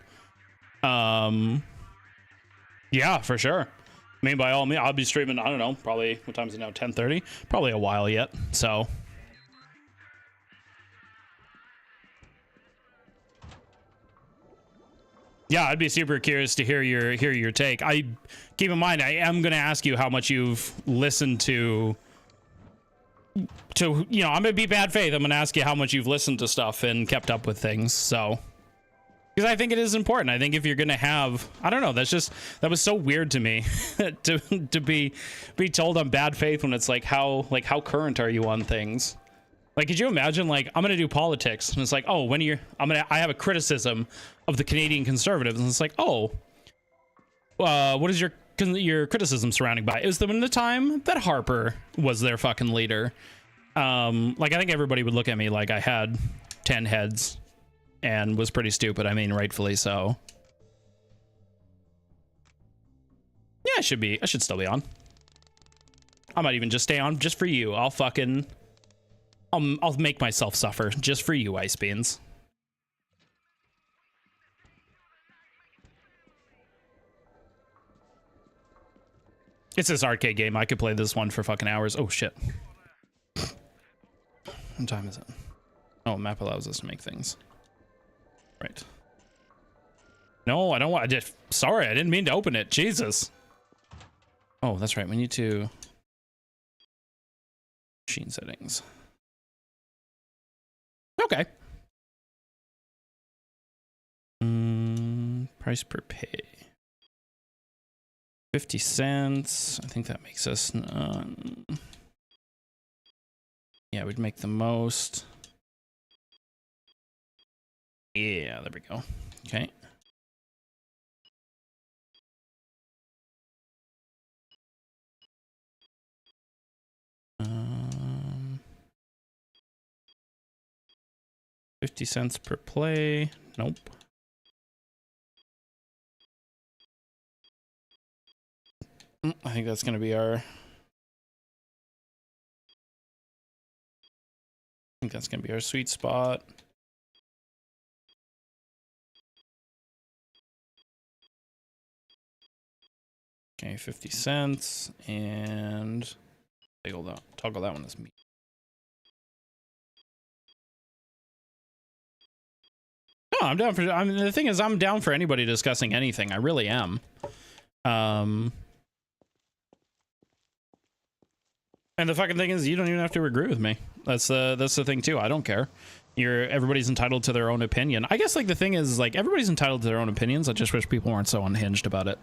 Yeah, for sure. I mean, by all means, I'll be streaming, I don't know, probably, what time is it now, 10:30? Probably a while yet, so. Yeah, I'd be super curious to hear your take. I keep in mind, I am going to ask you how much you've listened to, I'm going to be bad faith. I'm going to ask you how much you've listened to stuff and kept up with things. So, because I think it is important. I think if you're going to have, I don't know, that was so weird to me to be told I'm bad faith when it's like how current are you on things? Like, could you imagine, like, I'm going to do politics and it's like, oh, I have a criticism of the Canadian Conservatives, and it's like, oh, what is your criticism surrounding by? It was the time that Harper was their fucking leader. Like, I think everybody would look at me like I had 10 heads and was pretty stupid. I mean, rightfully so. Yeah, I should still be on. I might even just stay on just for you. I'll make myself suffer just for you, Ice Beans. It's this arcade game. I could play this one for fucking hours. Oh, shit. What time is it? Oh, map allows us to make things. Right. No, I don't want... Sorry, I didn't mean to open it. Jesus. Oh, that's right. We need to... Machine settings. Okay. Price per pay. 50 cents. I think that makes us... yeah, we'd make the most. Yeah, there we go. Okay. Um, 50 cents per play. Nope. I think that's going to be our... I think that's going to be our sweet spot. Okay, 50 cents, and toggle that one as me. No, I'm down for... I mean, the thing is, I'm down for anybody discussing anything. I really am. And the fucking thing is, you don't even have to agree with me. That's the thing too. I don't care. Everybody's entitled to their own opinion. I guess, like, the thing is, like, everybody's entitled to their own opinions. I just wish people weren't so unhinged about it.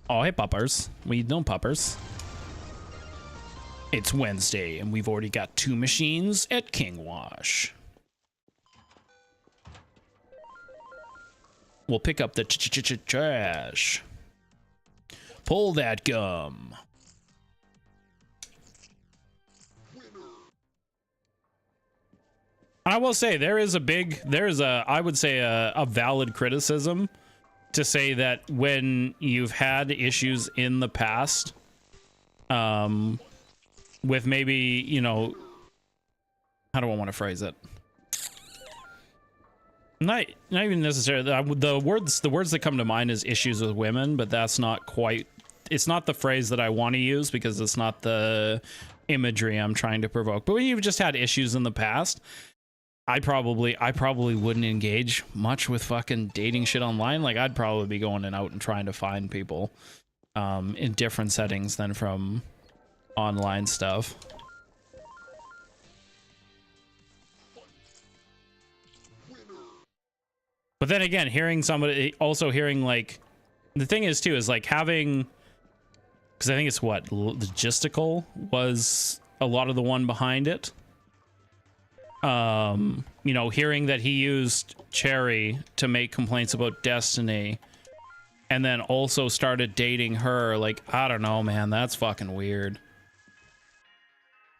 Oh, hey, puppers. What you doing, puppers? It's Wednesday, and we've already got 2 machines at King Wash. We'll pick up the trash. Pull that gum. I will say I would say a valid criticism to say that when you've had issues in the past, with maybe, how do I want to phrase it? Not even necessarily the words that come to mind is issues with women, but that's not quite, it's not the phrase that I want to use because it's not the imagery I'm trying to provoke. But when you've just had issues in the past, I probably wouldn't engage much with fucking dating shit online. Like, I'd probably be going out and trying to find people in different settings than from online stuff. But then again, hearing like, the thing is too, is like having, because I think it's what, Logistical was a lot of the one behind it. Hearing that he used Cherry to make complaints about Destiny and then also started dating her, like, I don't know, man, that's fucking weird.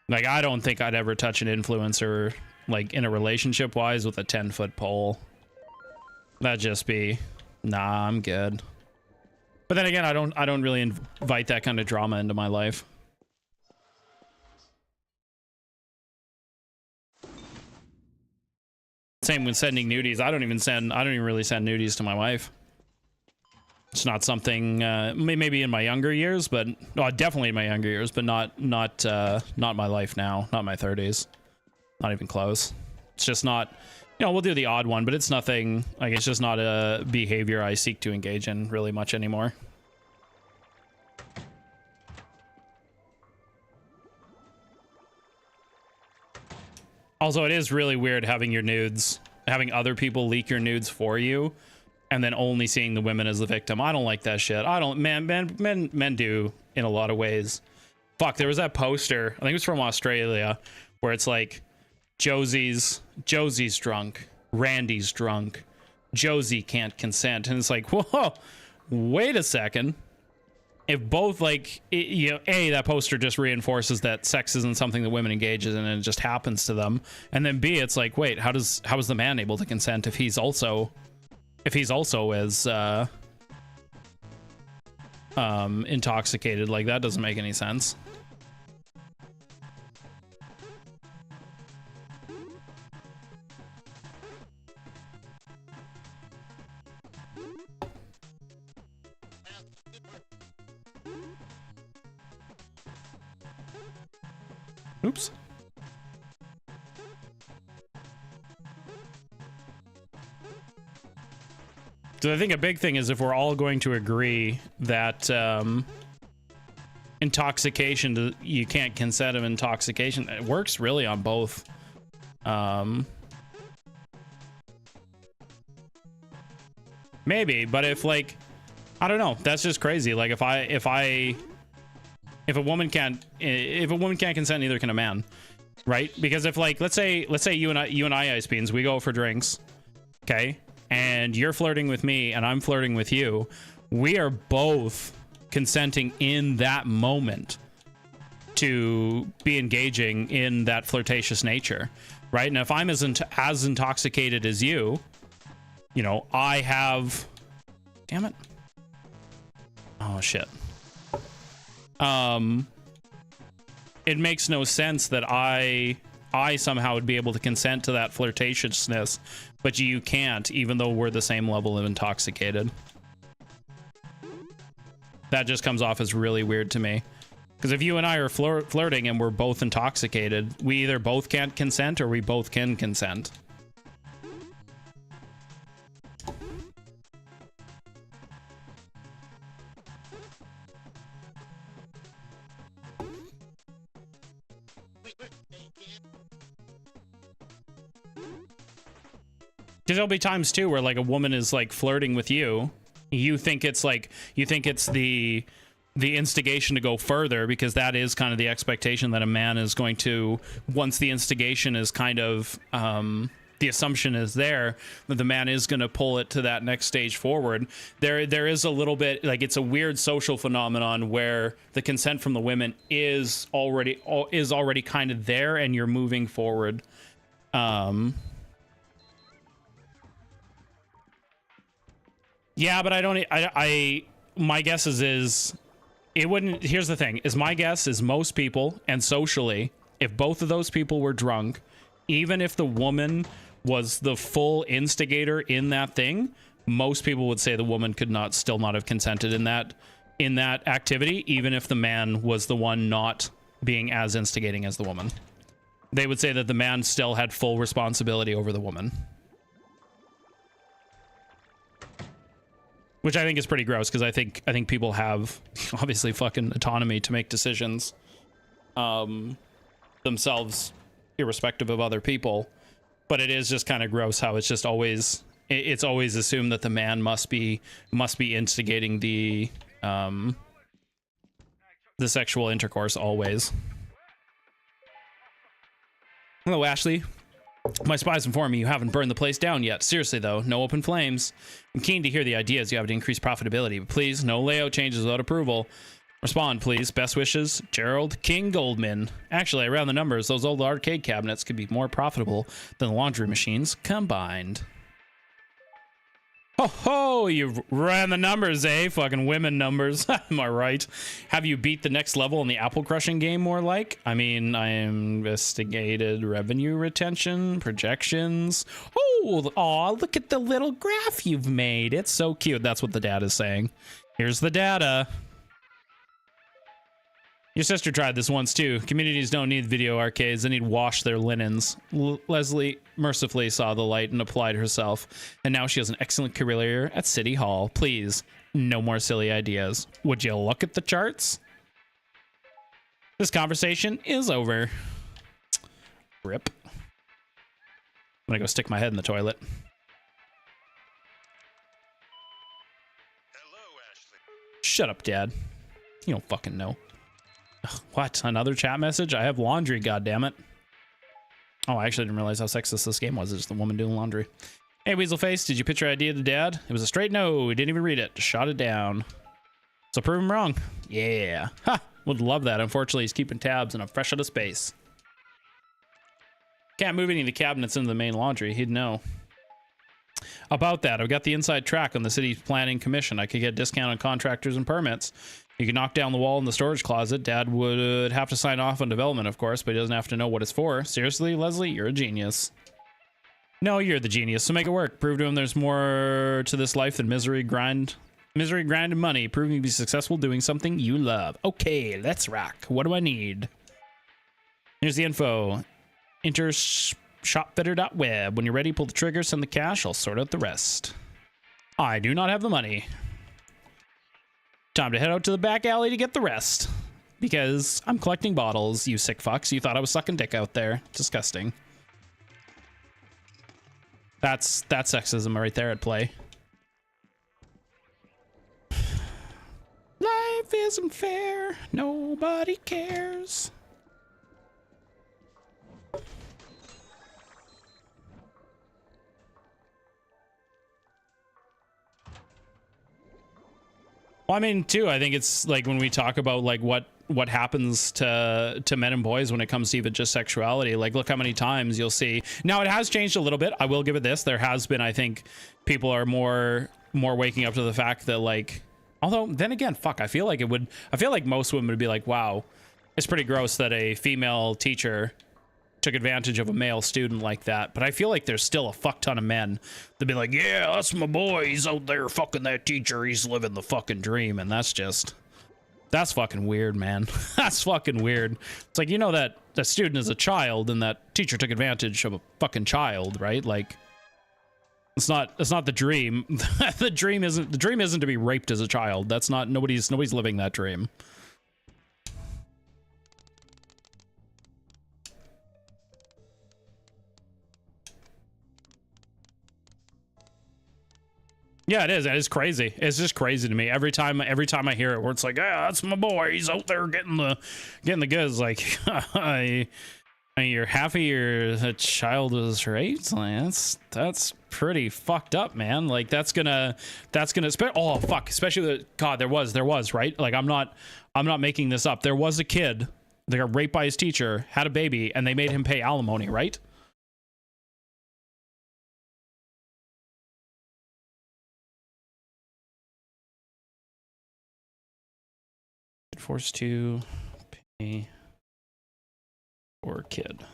Like, I don't think I'd ever touch an influencer, like, in a relationship wise with a 10-foot pole. That'd just be, nah, I'm good. But then again, I don't really invite that kind of drama into my life. Same with sending nudies. I don't even really send nudies to my wife. It's not something, maybe in my younger years, but no, definitely in my younger years, but not my life now, not my 30s, not even close. It's just not, You know, we'll do the odd one, but it's nothing, like, it's just not a behavior I seek to engage in really much anymore. Also, it is really weird having your nudes, having other people leak your nudes for you, and then only seeing the women as the victim. I don't like that shit. I don't, men do in a lot of ways. Fuck, there was that poster, I think it was from Australia, where it's like, Josie's drunk, Randy's drunk, Josie can't consent. And it's like, whoa, wait a second. If both, like, you know, A, that poster just reinforces that sex isn't something that women engage in and it just happens to them. And then B, it's like, wait, how is the man able to consent if he's also as intoxicated? Like, that doesn't make any sense. Oops. So I think a big thing is if we're all going to agree that intoxication, you can't consent of intoxication. It works really on both. Maybe, but if, like, I don't know, that's just crazy. Like, if a woman can't consent, neither can a man, right? Because if, like, let's say you and I Ice Beans, we go for drinks, okay, and you're flirting with me and I'm flirting with you, we are both consenting in that moment to be engaging in that flirtatious nature, right? And if I'm as intoxicated as you know, I have, damn it, oh shit. It makes no sense that I somehow would be able to consent to that flirtatiousness, but you can't, even though we're the same level of intoxicated. That just comes off as really weird to me. Because if you and I are flirting and we're both intoxicated, we either both can't consent or we both can consent. Because there'll be times too where, like, a woman is, like, flirting with you, you think it's the instigation to go further, because that is kind of the expectation that a man is going to, once the instigation is kind of the assumption is there that the man is going to pull it to that next stage forward. There is a little bit, like, it's a weird social phenomenon where the consent from the women is already kind of there and you're moving forward. Yeah, but my guess is it wouldn't, here's the thing, is my guess is most people, and socially, if both of those people were drunk, even if the woman was the full instigator in that thing, most people would say the woman could still not have consented in that activity, even if the man was the one not being as instigating as the woman. They would say that the man still had full responsibility over the woman. Which I think is pretty gross, because I think people have obviously fucking autonomy to make decisions themselves, irrespective of other people. But it is just kind of gross how it's just always assumed that the man must be instigating the sexual intercourse always. Hello, Ashley. My spies inform me you haven't burned the place down yet. Seriously, though, no open flames. I'm keen to hear the ideas you have to increase profitability, but please, no layout changes without approval. Respond, please. Best wishes, Gerald King Goldman. Actually, I ran the numbers. Those old arcade cabinets could be more profitable than the laundry machines combined. Ho ho, you ran the numbers, eh? Fucking women numbers. Am I right? Have you beat the next level in the apple crushing game more like? I mean, I investigated revenue retention, projections. Oh, aw, look at the little graph you've made. It's so cute. That's what the data's saying. Here's the data. Your sister tried this once too. Communities don't need video arcades. They need wash their linens. Leslie mercifully saw the light and applied herself. And now she has an excellent career at City Hall. Please, no more silly ideas. Would you look at the charts? This conversation is over. Rip. I'm gonna go stick my head in the toilet. Hello, Ashley. Shut up, Dad. You don't fucking know. Ugh, what? Another chat message? I have laundry, goddammit. Oh, I actually didn't realize how sexist this game was. It's just the woman doing laundry. Hey, Weaselface, did you pitch your idea to Dad? It was a straight no. He didn't even read it. Just shot it down. So prove him wrong. Yeah. Ha! Would love that. Unfortunately, he's keeping tabs and I'm fresh out of space. Can't move any of the cabinets into the main laundry. He'd know. About that, I've got the inside track on the city's planning commission. I could get a discount on contractors and permits. You can knock down the wall in the storage closet. Dad would have to sign off on development, of course, but he doesn't have to know what it's for. Seriously, Leslie, you're a genius. No, you're the genius, so make it work. Prove to him there's more to this life than misery, grind, and money. Prove you can be successful doing something you love. Okay, let's rock. What do I need? Here's the info. Enter shopfitter.web. When you're ready, pull the trigger, send the cash. I'll sort out the rest. I do not have the money. Time to head out to the back alley to get the rest. Because I'm collecting bottles, you sick fucks. You thought I was sucking dick out there. Disgusting. That's sexism right there at play. Life isn't fair. Nobody cares. Well, I mean, too, I think it's like when we talk about like what happens to men and boys when it comes to even just sexuality. Like, look how many times you'll see. Now, it has changed a little bit. I will give it this. There has been, I think, people are more waking up to the fact that, like, although then again, fuck, I feel like most women would be like, wow, it's pretty gross that a female teacher took advantage of a male student like that. But I feel like there's still a fuck ton of men that'd be like, yeah, that's my boy. He's out there fucking that teacher. He's living the fucking dream. And that's fucking weird, man. That's fucking weird. It's like, you know, that the student is a child and that teacher took advantage of a fucking child, right? Like, it's not the dream. the dream isn't to be raped as a child. That's not, nobody's living that dream. Yeah, it is. It is crazy. It's just crazy to me. Every time I hear it, where it's like, yeah, that's my boy. He's out there getting the goods. Like, you're happy your child was raped. Like, that's pretty fucked up, man. Like, that's gonna. Oh fuck. Especially the God. There was right. Like, I'm not making this up. There was a kid that got raped by his teacher, had a baby, and they made him pay alimony. Right. Forced to pay for kid.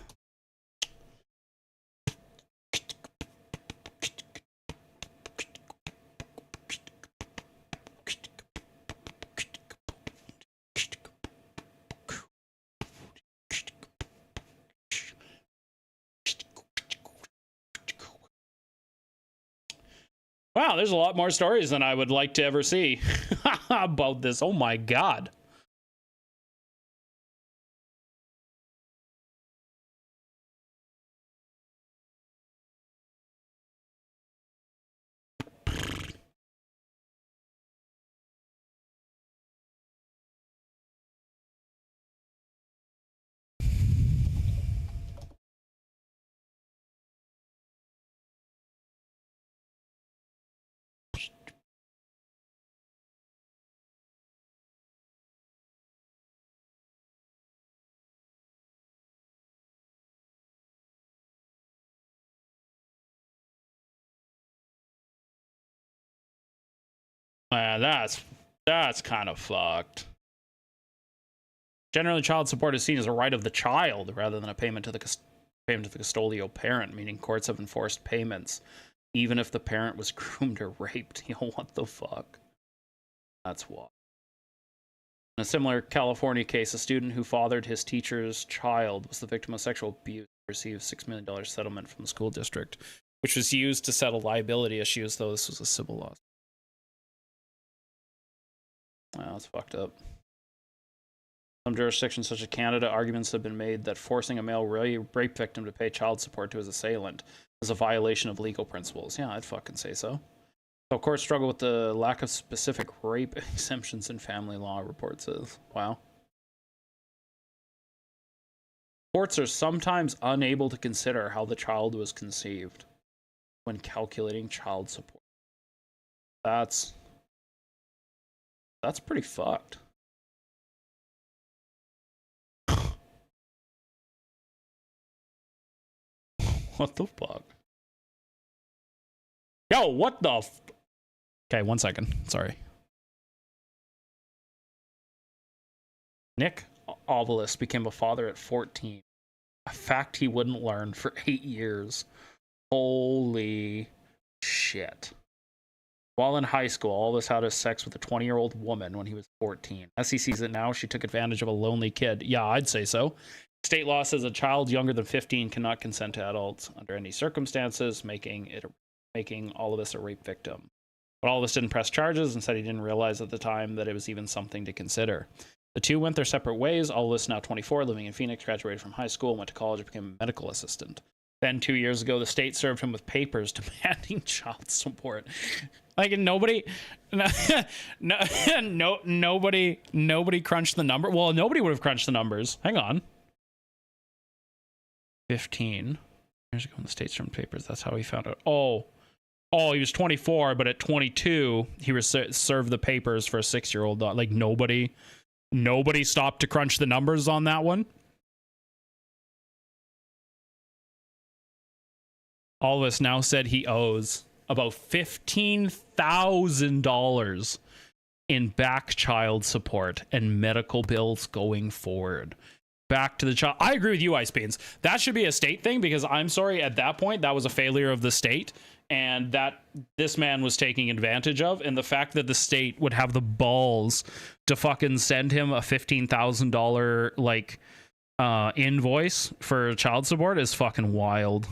Wow, there's a lot more stories than I would like to ever see about this. Oh my God. That's kind of fucked. Generally, child support is seen as a right of the child rather than a payment to the custodial parent, meaning courts have enforced payments even if the parent was groomed or raped. Yo, what the fuck? That's what. In a similar California case, a student who fathered his teacher's child was the victim of sexual abuse and received $6 million settlement from the school district, which was used to settle liability issues, though this was a civil lawsuit. Wow, that's fucked up. Some jurisdictions, such as Canada, arguments have been made that forcing a male rape victim to pay child support to his assailant is a violation of legal principles. Yeah, I'd fucking say so. So courts struggle with the lack of specific rape exemptions in family law, report says. Wow. Courts are sometimes unable to consider how the child was conceived when calculating child support. That's pretty fucked. What the fuck? Yo, what the Okay, 1 second. Sorry. Nick Ovalis became a father at 14. A fact he wouldn't learn for 8 years. Holy shit. While in high school, Ovalis had sex with a 20-year-old woman when he was 14. As he sees it now, she took advantage of a lonely kid. Yeah, I'd say so. State law says a child younger than 15 cannot consent to adults under any circumstances, making Ovalis a rape victim. But Ovalis didn't press charges and said he didn't realize at the time that it was even something to consider. The two went their separate ways. Ovalis, now 24, living in Phoenix, graduated from high school, went to college, and became a medical assistant. Then 2 years ago, the state served him with papers demanding child support. Like, nobody crunched the number. Well, nobody would have crunched the numbers. Hang on. 15 years ago in the state served papers. That's how he found out. Oh, he was 24, but at 22, he was served the papers for a 6-year-old. Like, nobody stopped to crunch the numbers on that one. All of us now said he owes about $15,000 in back child support and medical bills going forward. Back to the child. I agree with you, Ice Beans. That should be a state thing, because I'm sorry, at that point, that was a failure of the state, and that this man was taking advantage of. And the fact that the state would have the balls to fucking send him a $15,000 like invoice for child support is fucking wild.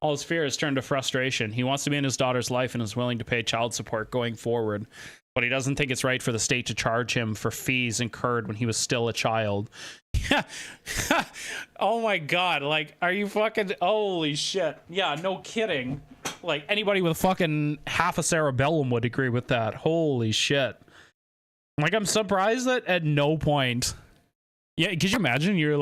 All his fear has turned to frustration. He wants to be in his daughter's life and is willing to pay child support going forward, but he doesn't think it's right for the state to charge him for fees incurred when he was still a child. Yeah. Oh my god, like, are you fucking, holy shit. Yeah, no kidding. Like, anybody with fucking half a cerebellum would agree with that. Holy shit. Like, I'm surprised that at no point. Yeah, could you imagine? You're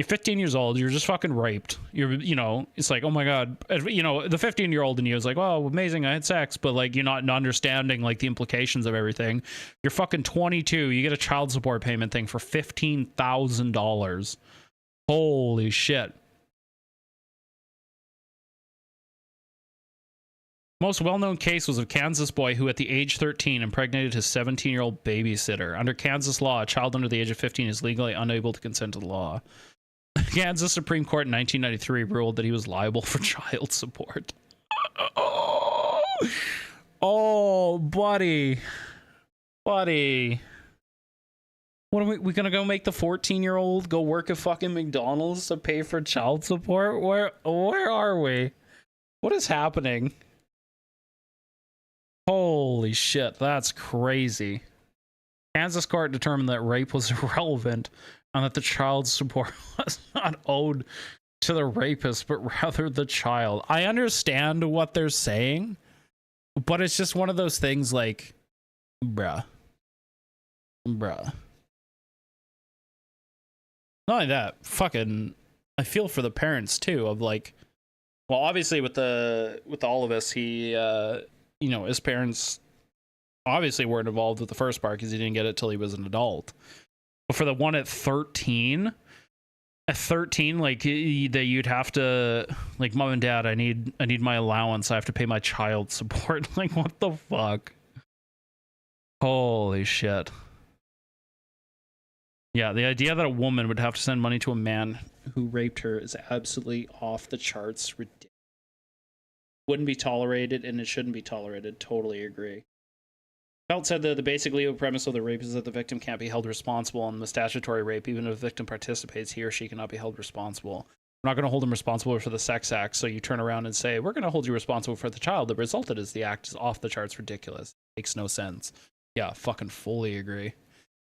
15 years old, you're just fucking raped. It's like, oh my god. The 15-year-old in you is like, oh, amazing, I had sex, but like, you're not understanding like the implications of everything. You're fucking 22, you get a child support payment thing for $15,000. Holy shit. Most well-known case was a Kansas boy who, at the age 13, impregnated his 17-year-old babysitter. Under Kansas law, a child under the age of 15 is legally unable to consent to the law. Kansas Supreme Court in 1993 ruled that he was liable for child support. Oh, buddy. What are we gonna go make the 14-year-old go work at fucking McDonald's to pay for child support? Where are we? What is happening? Holy shit, that's crazy. Kansas court determined that rape was irrelevant and that the child support was not owed to the rapist, but rather the child. I understand what they're saying, but it's just one of those things like, bruh. Not only that, fucking, I feel for the parents too, of like, well, obviously with all of us, he, his parents obviously weren't involved with the first part because he didn't get it till he was an adult. But for the one at 13, like, that you'd have to, like, mom and dad, I need my allowance. I have to pay my child support. Like, what the fuck? Holy shit. Yeah, the idea that a woman would have to send money to a man who raped her is absolutely off the charts ridiculous. wouldn't be tolerated, and it shouldn't be tolerated. Totally agree. Felt said that the basic legal premise of the rape is that the victim can't be held responsible, and the statutory rape, even if the victim participates, he or she cannot be held responsible. We're not going to hold him responsible for the sex act, so you turn around and say, we're going to hold you responsible for the child. The result is the act is off the charts ridiculous. Makes no sense. Yeah, fucking fully agree.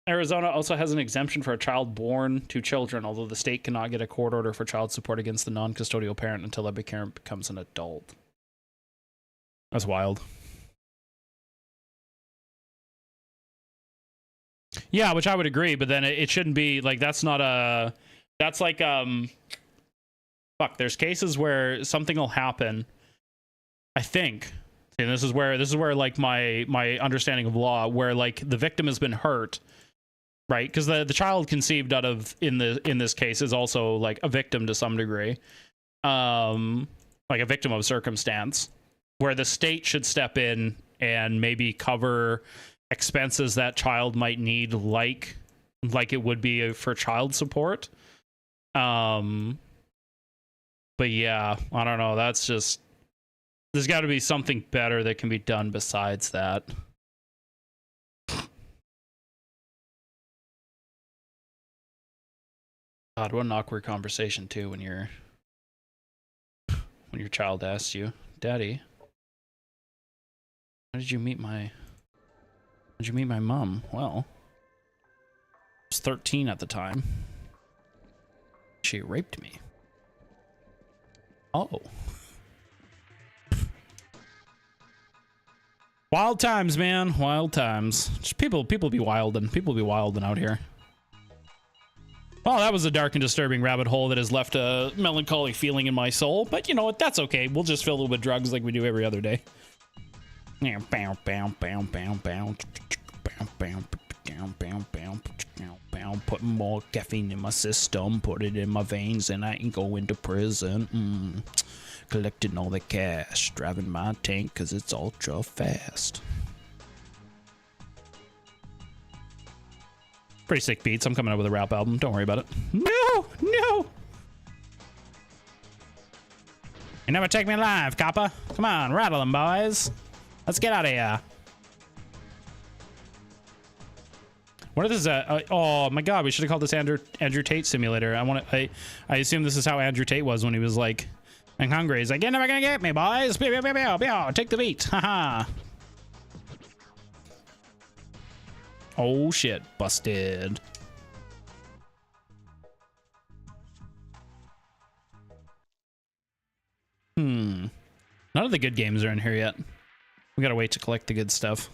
Arizona also has an exemption for a child born to children, although the state cannot get a court order for child support against the non-custodial parent until that parent becomes an adult. That's wild. Yeah, which I would agree, but then it shouldn't be like, that's not a, that's like, fuck, there's cases where something will happen, I think, and this is where like my understanding of law, where like the victim has been hurt, right? Because the child conceived out of in this case is also like a victim to some degree, like a victim of circumstance, where the state should step in and maybe cover expenses that child might need, like it would be for child support. But yeah, I don't know. That's just, there's got to be something better that can be done besides that. God, what an awkward conversation too when your child asks you, "Daddy, how did you meet my mom?" Well, I was 13 at the time. She raped me. Oh. Wild times, man. Wild times. Just people be wildin'. People be wildin' out here. Well, that was a dark and disturbing rabbit hole that has left a melancholy feeling in my soul. But you know what? That's okay. We'll just fill it with drugs like we do every other day. Putting more caffeine in my system, put it in my veins, and I ain't going to prison. Collecting all the cash, driving my tank cause it's ultra fast. Pretty sick beats. I'm coming up with a rap album. Don't worry about it. No! You're never take me alive, copper. Come on, rattle them, boys. Let's get out of here. What is this? Oh my god, we should have called this Andrew Tate simulator. I assume this is how Andrew Tate was when he was like, I'm hungry. He's like, you're never gonna get me, boys. Take the beat. Haha. Oh shit, busted. None of the good games are in here yet. We gotta wait to collect the good stuff.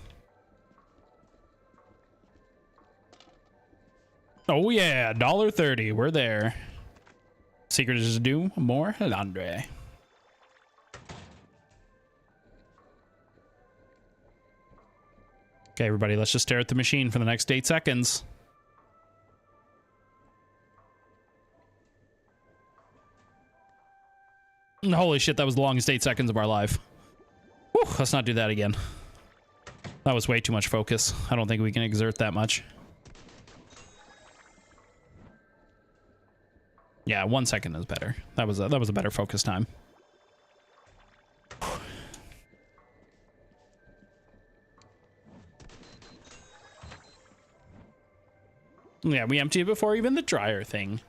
Oh yeah, $1.30. We're there. Secret is to do more laundry. Okay, everybody, let's just stare at the machine for the next 8 seconds. Holy shit, that was the longest 8 seconds of our life. Whew, let's not do that again. That was way too much focus. I don't think we can exert that much. Yeah, 1 second is better. That was a better focus time. Yeah, we emptied it before even the dryer thing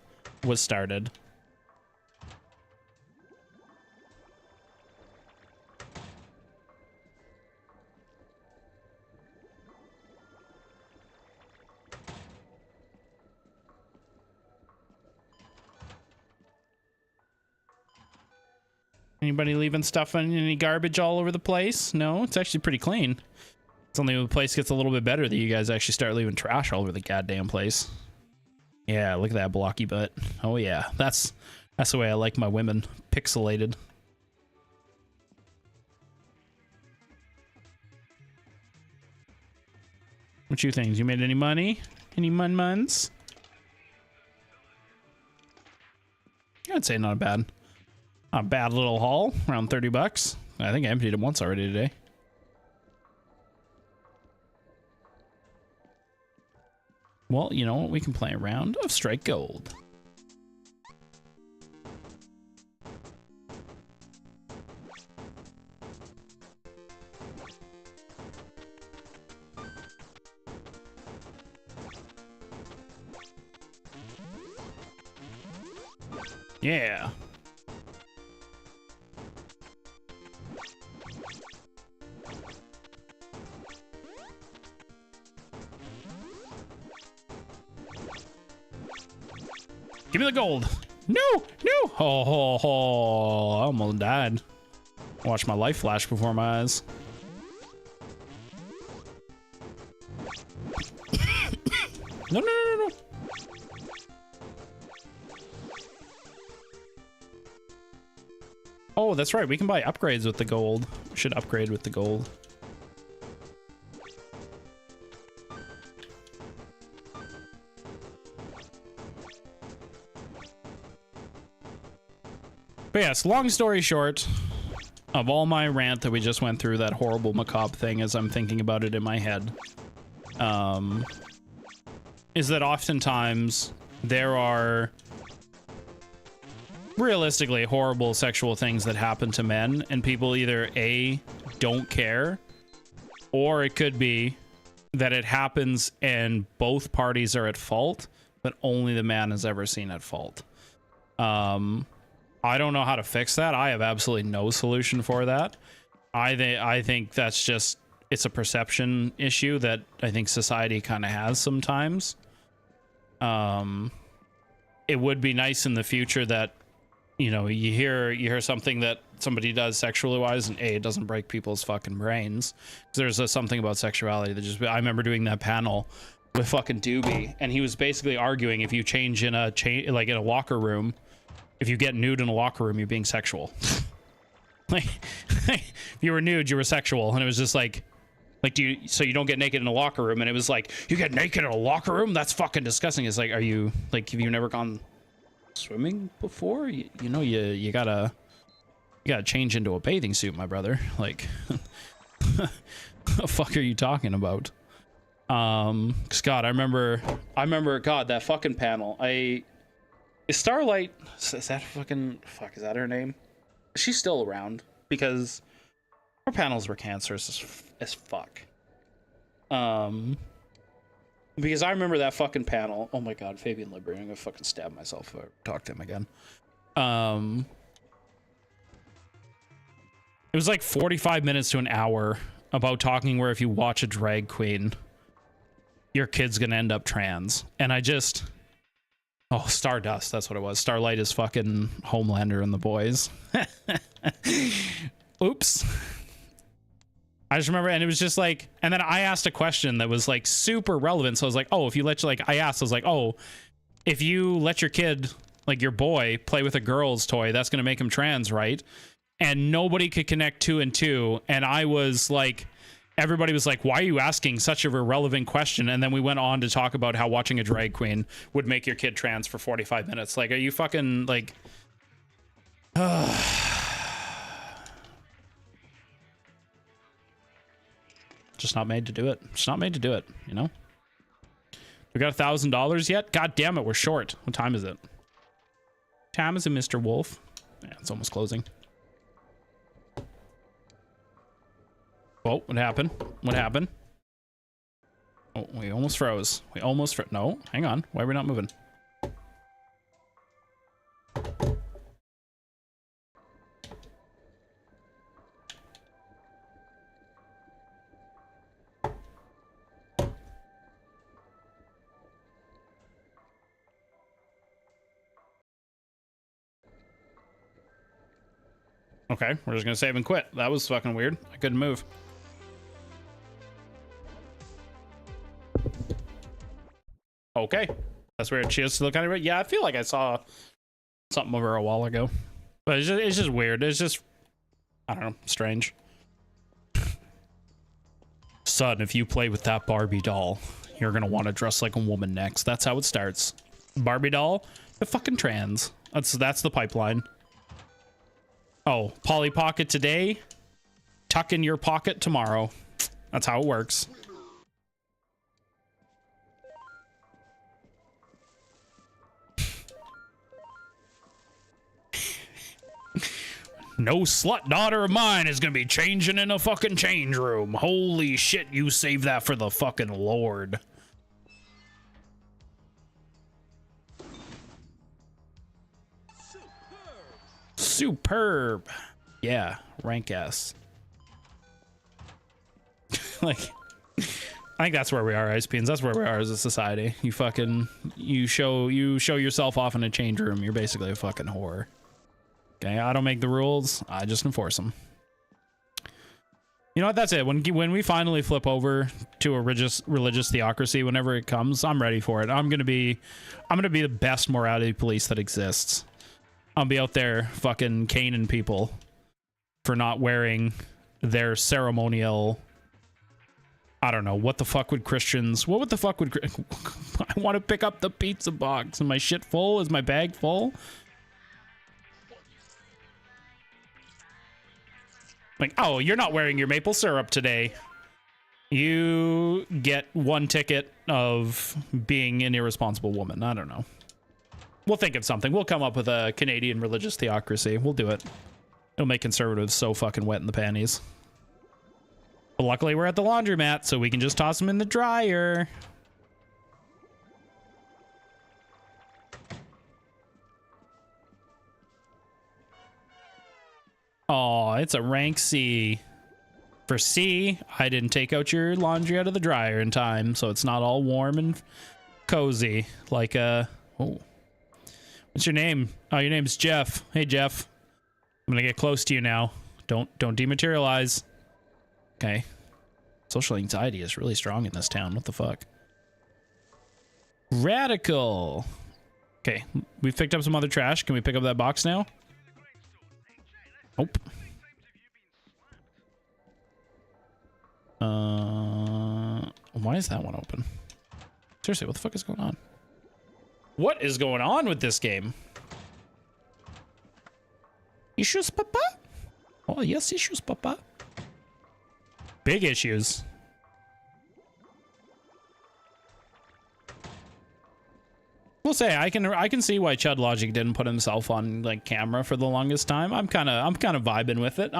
was started. Anybody leaving stuff in any garbage all over the place? No, it's actually pretty clean. It's only when the place gets a little bit better that you guys actually start leaving trash all over the goddamn place. Yeah, look at that blocky butt. Oh yeah, that's the way I like my women, pixelated. What you think? You made any money? Any muns? I'd say not bad. Not a bad little haul, around 30 bucks. I think I emptied it once already today. Well, you know what? We can play a round of Strike Gold. Yeah. Give me the gold. No, no. I almost died. Watch my life flash before my eyes. No, no, no, no, no. Oh, that's right. We can buy upgrades with the gold. We should upgrade with the gold. But yes, long story short, of all my rant that we just went through, that horrible macabre thing as I'm thinking about it in my head, is that oftentimes there are realistically horrible sexual things that happen to men, and people either A, don't care, or it could be that it happens and both parties are at fault, but only the man is ever seen at fault. I don't know how to fix that. I have absolutely no solution for that. I think that's just, it's a perception issue that I think society kind of has sometimes. It would be nice in the future that, you know, you hear something that somebody does sexually wise, and A, it doesn't break people's fucking brains. There's something about sexuality that just, I remember doing that panel with fucking Doobie, and he was basically arguing if you change in a like in a locker room, if you get nude in a locker room, you're being sexual. Like, if you were nude, you were sexual. And it was just like, so you don't get naked in a locker room. And it was like, you get naked in a locker room? That's fucking disgusting. It's like, are you, like, have you never gone swimming before? You know, you gotta change into a bathing suit, my brother. Like, what the fuck are you talking about? 'Cause God, I remember, God, that fucking panel. Is Starlight, is that fucking, fuck, is that her name? She's still around, because her panels were cancerous as fuck. Because I remember that fucking panel. Oh my God, Fabian Liberty, I'm gonna fucking stab myself if I talk to him again. It was like 45 minutes to an hour about talking where if you watch a drag queen, your kid's gonna end up trans. And I just... Oh, Stardust, that's what it was. Starlight is fucking Homelander and the boys. Oops. I just remember, and it was just like, and then I asked a question that was like super relevant. So I was like, oh, if you let, like, I was like, oh, if you let your kid, like your boy, play with a girl's toy, that's going to make him trans, right? And nobody could connect 2 and 2. And I was like, everybody was like, why are you asking such a irrelevant question? And then we went on to talk about how watching a drag queen would make your kid trans for 45 minutes. Like, are you fucking like... Just not made to do it. Just not made to do it, you know? We got $1,000 yet? God damn it, we're short. What time is it? Time is it, Mr. Wolf? Yeah, it's almost closing. Oh, what happened? What happened? Oh, we almost froze. We almost froze. No, hang on. Why are we not moving? Okay, we're just gonna save and quit. That was fucking weird. I couldn't move. Okay, that's weird. She is still kind of... Yeah, I feel like I saw something over a while ago, but it's just weird. It's just, I don't know, strange. Son, if you play with that Barbie doll, you're gonna want to dress like a woman next. That's how it starts. Barbie doll, the fucking trans. That's the pipeline. Oh, Polly Pocket today, tuck in your pocket tomorrow. That's how it works. No slut daughter of mine is gonna be changing in a fucking change room. Holy shit, you save that for the fucking Lord. Superb. Yeah, rank S. Like, I think that's where we are, Ice Beans. That's where we are as a society. You show yourself off in a change room. You're basically a fucking whore. Okay, I don't make the rules. I just enforce them. You know what? That's it. When we finally flip over to a religious theocracy, whenever it comes, I'm ready for it. I'm gonna be the best morality police that exists. I'll be out there fucking caning people for not wearing their ceremonial. I don't know. What the fuck would Christians... I want to pick up the pizza box. Is my shit full? Is my bag full? Like, oh, you're not wearing your maple syrup today. You get 1 ticket of being an irresponsible woman. I don't know. We'll think of something. We'll come up with a Canadian religious theocracy. We'll do it. It'll make conservatives so fucking wet in the panties. But luckily we're at the laundromat, so we can just toss them in the dryer. Oh, it's a rank C. For C, I didn't take out your laundry out of the dryer in time, so it's not all warm and cozy. Like, oh. What's your name? Oh, your name's Jeff. Hey, Jeff. I'm gonna get close to you now. Don't dematerialize. Okay. Social anxiety is really strong in this town. What the fuck? Radical. Okay, we've picked up some other trash. Can we pick up that box now? Nope. Why is that one open? Seriously, what the fuck is going on? What is going on with this game? Issues, papa? Oh, yes, issues, papa. Big issues. We'll say I can see why Chud Logic didn't put himself on like camera for the longest time. I'm kind of vibing with it.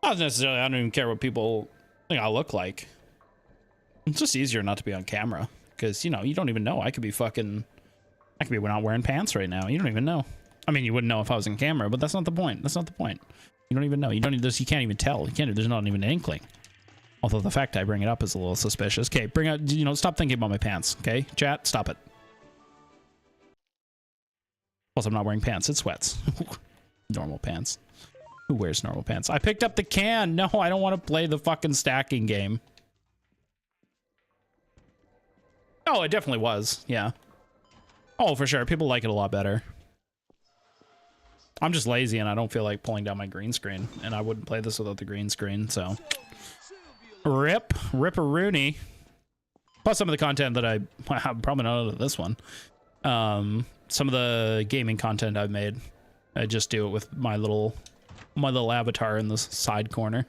Not necessarily. I don't even care what people think I look like. It's just easier not to be on camera because you don't even know. I could be not wearing pants right now. You don't even know. I mean, you wouldn't know if I was in camera, but that's not the point. You don't even know. You can't even tell. There's not even an inkling. Although the fact I bring it up is a little suspicious. Okay, stop thinking about my pants. Okay, chat, stop it. Plus, I'm not wearing pants. It sweats. Normal pants. Who wears normal pants? I picked up the can. No, I don't want to play the fucking stacking game. Oh, it definitely was. Yeah. Oh, for sure. People like it a lot better. I'm just lazy and I don't feel like pulling down my green screen. And I wouldn't play this without the green screen, so... Rip-a-rooney. Plus some of the content that I have probably not out of this one. Some of the gaming content I've made, I just do it with my little avatar in the side corner.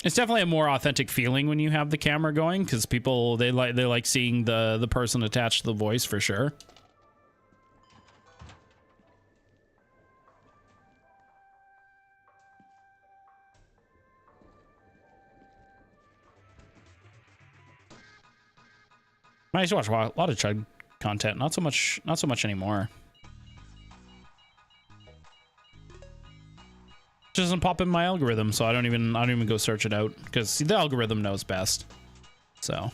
It's definitely a more authentic feeling when you have the camera going because people they like seeing the person attached to the voice for sure. I used to watch a lot of Chud content, not so much anymore. It doesn't pop in my algorithm, so I don't even go search it out because the algorithm knows best. So,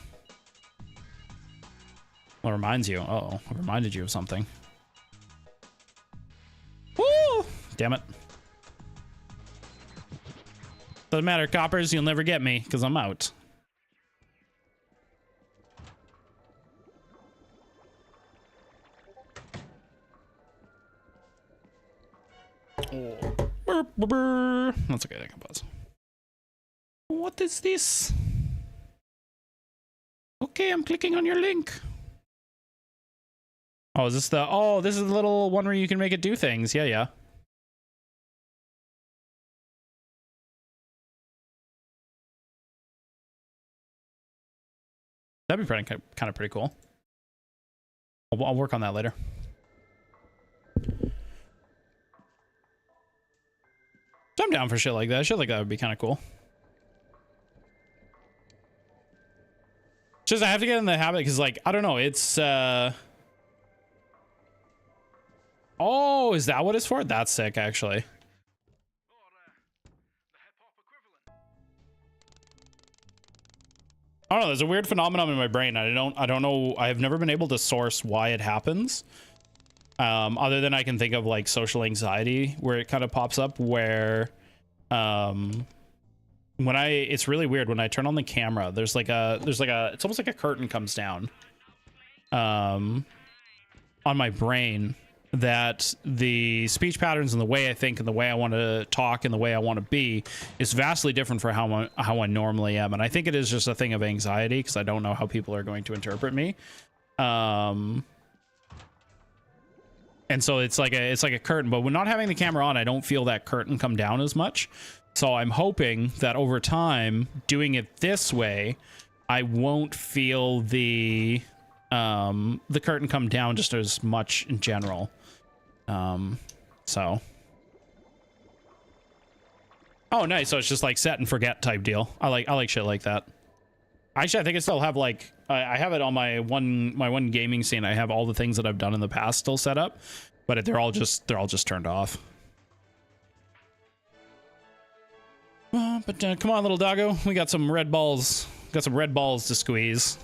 well, it reminds you. Uh-oh, it reminded you of something. Woo! Damn it. Doesn't matter, coppers. You'll never get me because I'm out. That's okay, I can pause. What is this? Okay, I'm clicking on your link. Oh, is this the... Oh, this is the little one where you can make it do things. Yeah, yeah. That'd be kind of pretty cool. I'll work on that later. So I'm down for shit like that. Shit like that would be kind of cool. Just I have to get in the habit because, like, I don't know. It's oh, is that what it's for? That's sick, actually. I don't know. There's a weird phenomenon in my brain. I don't know. I have never been able to source why it happens. Other than I can think of like social anxiety, where it kind of pops up, where it's really weird when I turn on the camera. It's almost like a curtain comes down on my brain, that the speech patterns and the way I think and the way I want to talk and the way I want to be is vastly different for how I normally am. And I think it is just a thing of anxiety because I don't know how people are going to interpret me. And so it's like a curtain, but when not having the camera on, I don't feel that curtain come down as much. So I'm hoping that over time, doing it this way, I won't feel the curtain come down just as much in general. So. Oh, nice. So it's just like set and forget type deal. I like shit like that. Actually, I think I still have like, I have it on my one gaming scene. I have all the things that I've done in the past still set up, but they're all just turned off. But come on, little doggo. We got some red balls. Got some red balls to squeeze.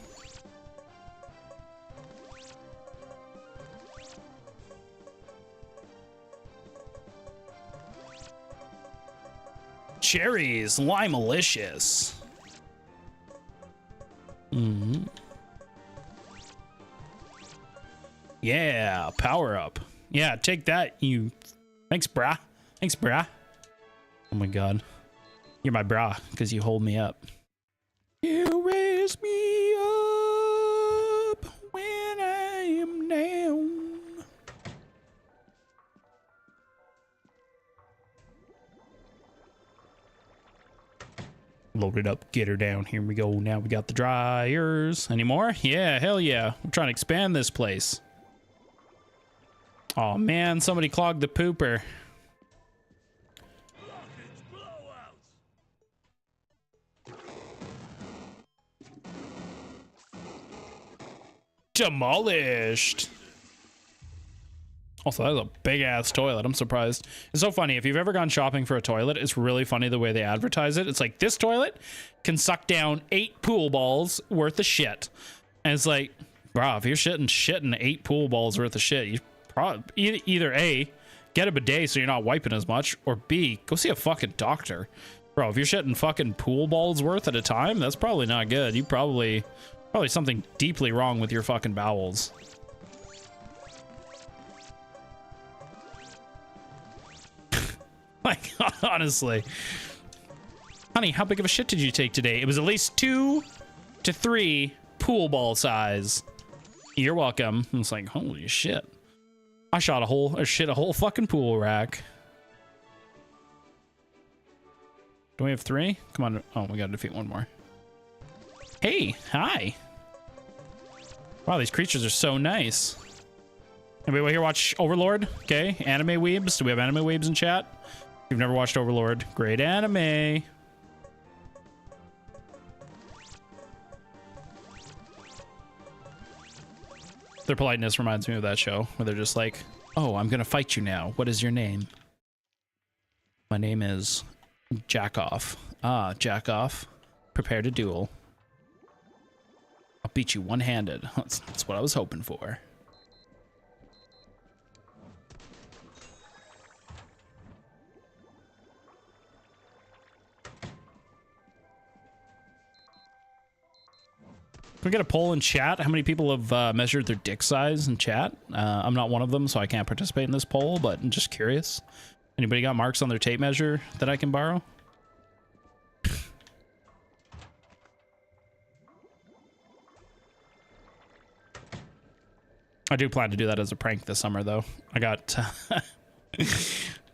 Cherries, lime-alicious. Yeah, power up. Yeah, take that, you. Thanks, brah. Thanks, brah. Oh my god. You're my brah, because you hold me up. You raise me up when I am down. Load it up, get her down. Here we go. Now we got the dryers. Any more? Yeah, hell yeah. We're trying to expand this place. Oh man, somebody clogged the pooper. Demolished. Also, that is a big ass toilet. I'm surprised. It's so funny. If you've ever gone shopping for a toilet, it's really funny the way they advertise it. It's like, this toilet can suck down 8 pool balls worth of shit. And it's like, bro, if you're shitting 8 pool balls worth of shit, you probably either A, get a bidet so you're not wiping as much, or B, go see a fucking doctor. Bro, if you're shitting fucking pool balls worth at a time, that's probably not good. You probably something deeply wrong with your fucking bowels. Like, honestly. Honey, how big of a shit did you take today? It was at least 2 to 3 pool ball size. You're welcome. It's like, holy shit. I shot a whole fucking pool rack. Do we have 3? Come on. Oh, we gotta defeat one more. Hey, hi. Wow, these creatures are so nice. Anybody here watch Overlord? Okay, anime weebs. Do we have anime weebs in chat? If you've never watched Overlord, great anime. Their politeness reminds me of that show where they're just like, oh, I'm gonna fight you now. What is your name? My name is Jackoff. Ah, Jackoff. Prepare to duel. I'll beat you one-handed. That's what I was hoping for. Can we get a poll in chat? How many people have measured their dick size in chat? I'm not one of them, so I can't participate in this poll, but I'm just curious. Anybody got marks on their tape measure that I can borrow? I do plan to do that as a prank this summer, though. I got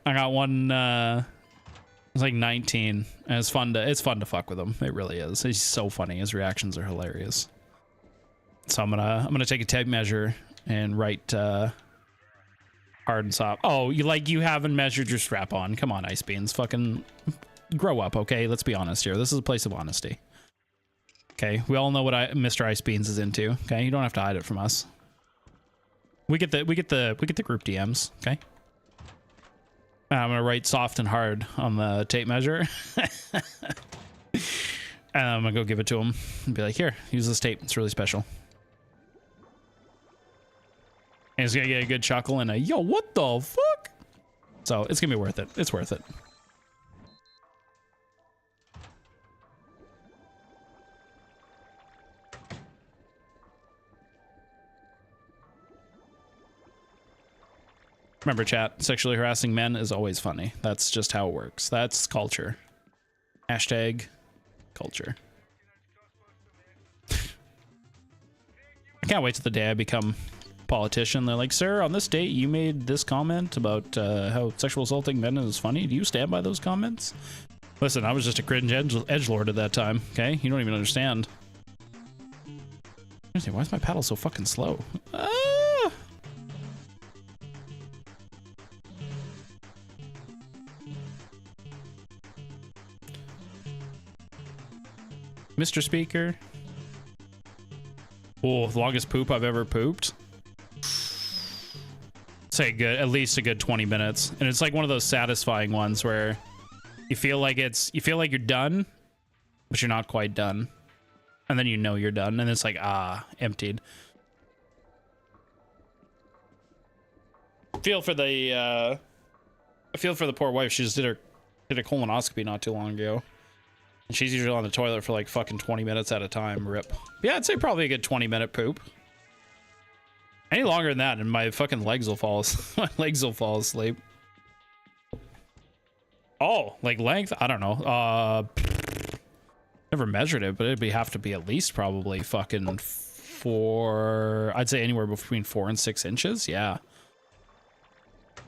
one. It's like 19, and it's fun to fuck with him. It really is. He's so funny. His reactions are hilarious. So I'm gonna take a tape measure and write hard and soft. Oh, you haven't measured your strap on? Come on, Ice Beans, fucking grow up, okay? Let's be honest here. This is a place of honesty. Okay, we all know what Mr. Ice Beans is into. Okay, you don't have to hide it from us. We get the group DMs. Okay. I'm gonna write soft and hard on the tape measure. And I'm gonna go give it to him and be like, here, use this tape. It's really special. And he's gonna get a good chuckle and a, yo, what the fuck? So it's gonna be worth it. It's worth it. Remember, chat, sexually harassing men is always funny. That's just how it works. That's culture. Hashtag culture. I can't wait till the day I become a politician. They're like, sir, on this date, you made this comment about how sexual assaulting men is funny. Do you stand by those comments? Listen, I was just a cringe edgelord at that time, okay? You don't even understand. Why is my paddle so fucking slow? Ah! Mr. Speaker. Oh, the longest poop I've ever pooped. Say good, at least a good 20 minutes. And it's like one of those satisfying ones where you feel like you're done, but you're not quite done. And then you know you're done, and it's like, emptied. I feel for the poor wife. She just did a colonoscopy not too long ago. And she's usually on the toilet for like fucking 20 minutes at a time. Rip. Yeah, I'd say probably a good 20-minute poop. Any longer than that, and my fucking legs will fall. My legs will fall asleep. Oh, like length? I don't know. Never measured it, but it'd have to be at least probably fucking 4. I'd say anywhere between 4 and 6 inches. Yeah.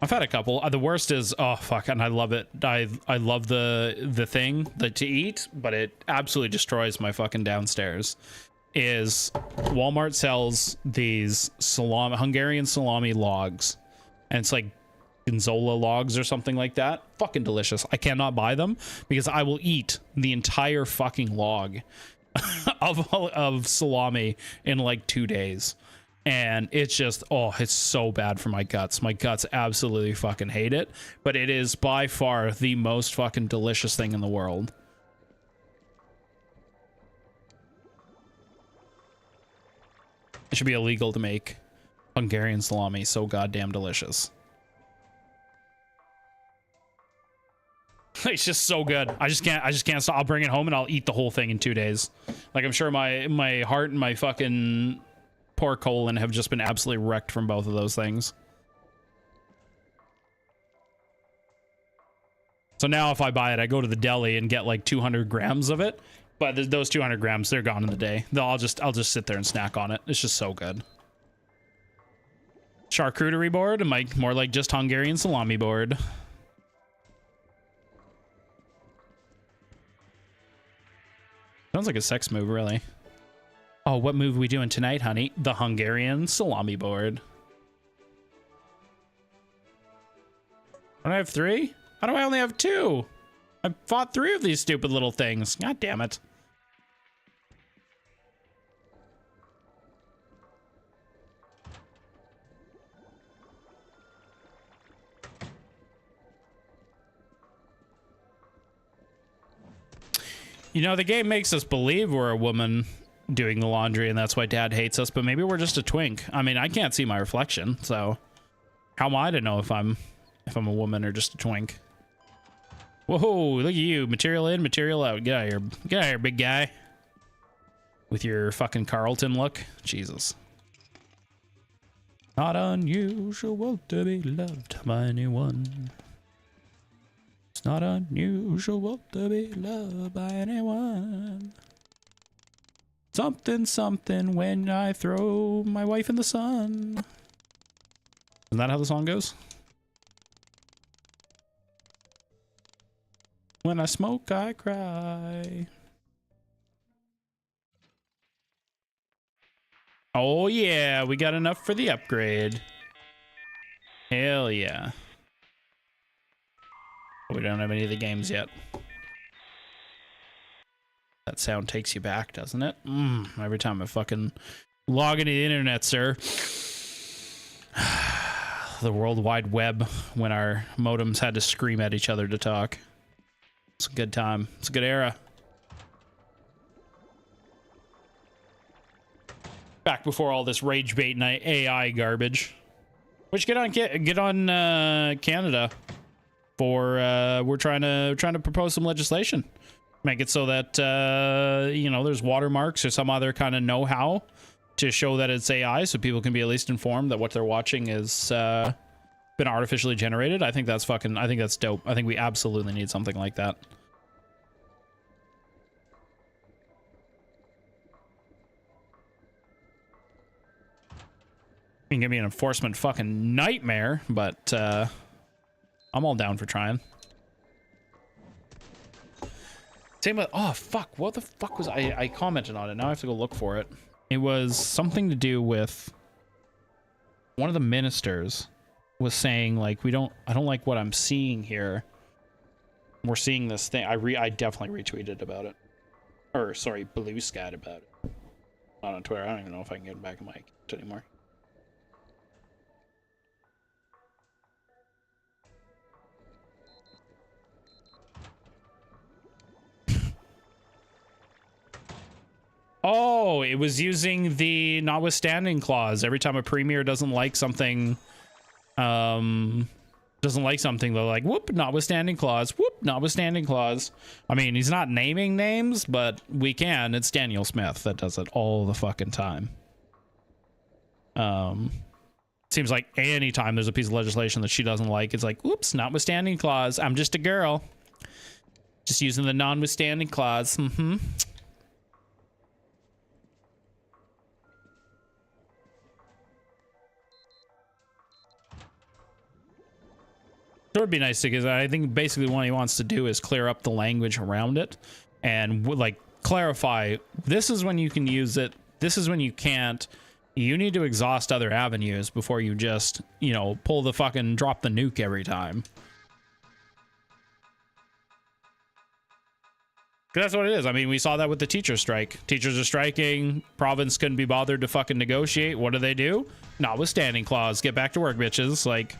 I've had a couple. The worst is, oh fuck, and I love it. I love the thing to eat, but it absolutely destroys my fucking downstairs. Is Walmart sells these Hungarian salami logs, and it's like Gonzola logs or something like that. Fucking delicious. I cannot buy them because I will eat the entire fucking log of salami in like 2 days. And it's just, oh, it's so bad for my guts. My guts absolutely fucking hate it. But it is by far the most fucking delicious thing in the world. It should be illegal to make Hungarian salami so goddamn delicious. It's just so good. I just can't stop. I'll bring it home and I'll eat the whole thing in 2 days. Like, I'm sure my heart and my fucking poor colon have just been absolutely wrecked from both of those things. So now if I buy it, I go to the deli and get like 200 grams of it. But those 200 grams, they're gone in the day. I'll just sit there and snack on it. It's just so good. Charcuterie board, more like just Hungarian salami board. Sounds like a sex move, really. Oh, what move are we doing tonight, honey? The Hungarian salami board. Don't I have 3? How do I only have 2? I fought 3 of these stupid little things. God damn it. You know, the game makes us believe we're a woman doing the laundry, and that's why Dad hates us, but maybe we're just a twink. I mean, I can't see my reflection, so how am I to know if I'm a woman or just a twink? Whoa, look at you. Material in, material out. Get out of here. Get out of here, big guy. With your fucking Carlton look. Jesus. Not unusual to be loved by anyone. It's not unusual to be loved by anyone. Something, something when I throw my wife in the sun. Isn't that how the song goes? When I smoke, I cry. Oh yeah, we got enough for the upgrade. Hell yeah. We don't have any of the games yet. That sound takes you back, doesn't it? Every time I fucking log into the internet, sir. The World Wide Web, when our modems had to scream at each other to talk. It's a good time. It's a good era. Back before all this rage bait and AI garbage. Which get on Canada for we're trying to propose some legislation. Make it so that you know, there's watermarks or some other kind of know-how to show that it's AI, so people can be at least informed that what they're watching is been artificially generated. I think that's dope. I think we absolutely need something like that. It can give me an enforcement fucking nightmare, but I'm all down for trying. Same with, oh fuck, what the fuck was I commented on it. Now I have to go look for it. It was something to do with one of the ministers was saying, like, I don't like what I'm seeing here. We're seeing this thing. I definitely retweeted about it. Or sorry, blue scat about it. Not on Twitter. I don't even know if I can get back in my account anymore. Oh, it was using the notwithstanding clause. Every time a premier doesn't like something, they're like, whoop, notwithstanding clause, whoop, notwithstanding clause. I mean, he's not naming names, but we can. It's Daniel Smith that does it all the fucking time. Seems like any time there's a piece of legislation that she doesn't like, it's like, whoops, notwithstanding clause. I'm just a girl. Just using the notwithstanding clause. It would be nice because I think basically what he wants to do is clear up the language around it and like clarify, this is when you can use it, this is when you can't. You need to exhaust other avenues before you just, you know, pull the fucking drop the nuke every time. That's what it is. I mean, we saw that with the teacher strike. Teachers are striking. Province couldn't be bothered to fucking negotiate. What do? Notwithstanding clause. Get back to work, bitches. Like,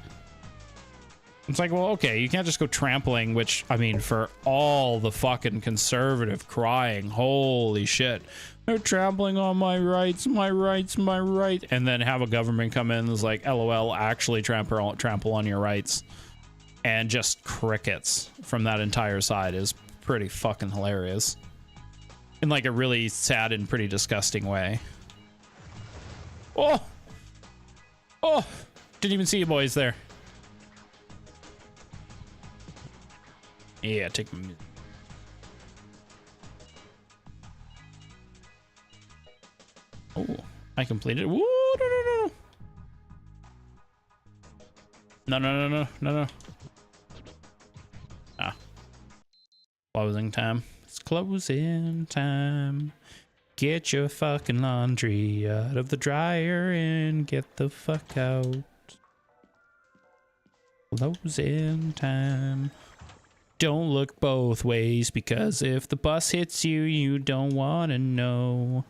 it's like, well, okay, you can't just go trampling, which, I mean, for all the fucking conservative crying, holy shit, they're trampling on my rights, my rights, my right, and then have a government come in and is like, LOL, actually trample on your rights, and just crickets from that entire side is pretty fucking hilarious. In like a really sad and pretty disgusting way. Oh! Oh! Didn't even see you boys there. Yeah, take me. Oh, I completed. Woo, no. Ah. Closing time. It's closing time. Get your fucking laundry out of the dryer and get the fuck out. Closing time. Don't look both ways, because if the bus hits you, you don't want to know.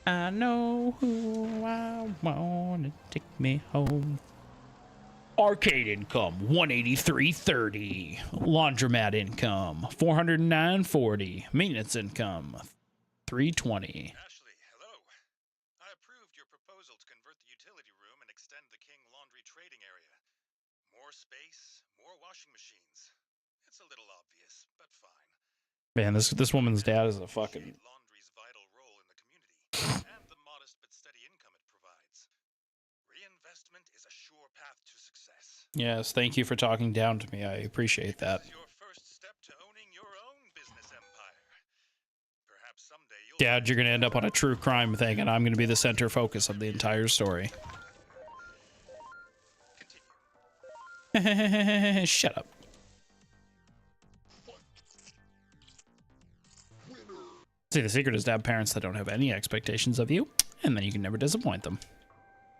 I know who I want to take me home. Arcade income, $183.30. Laundromat income, $409.40. Maintenance income, $320. Ashley, hello. I approved your proposal to convert the utility room and extend the King Laundry trading area. More space, more washing machines. It's a little obvious, but fine. Man, this woman's dad is a fucking... Laundry's vital role in the community and the modest but steady income it provides. Reinvestment is a sure path to success. Yes, thank you for talking down to me. I appreciate that. This is your first step to owning your own business empire. Perhaps someday you'll... Dad, you're gonna end up on a true crime thing, and I'm gonna be the center focus of the entire story. Shut up. See, the secret is to have parents that don't have any expectations of you, and then you can never disappoint them.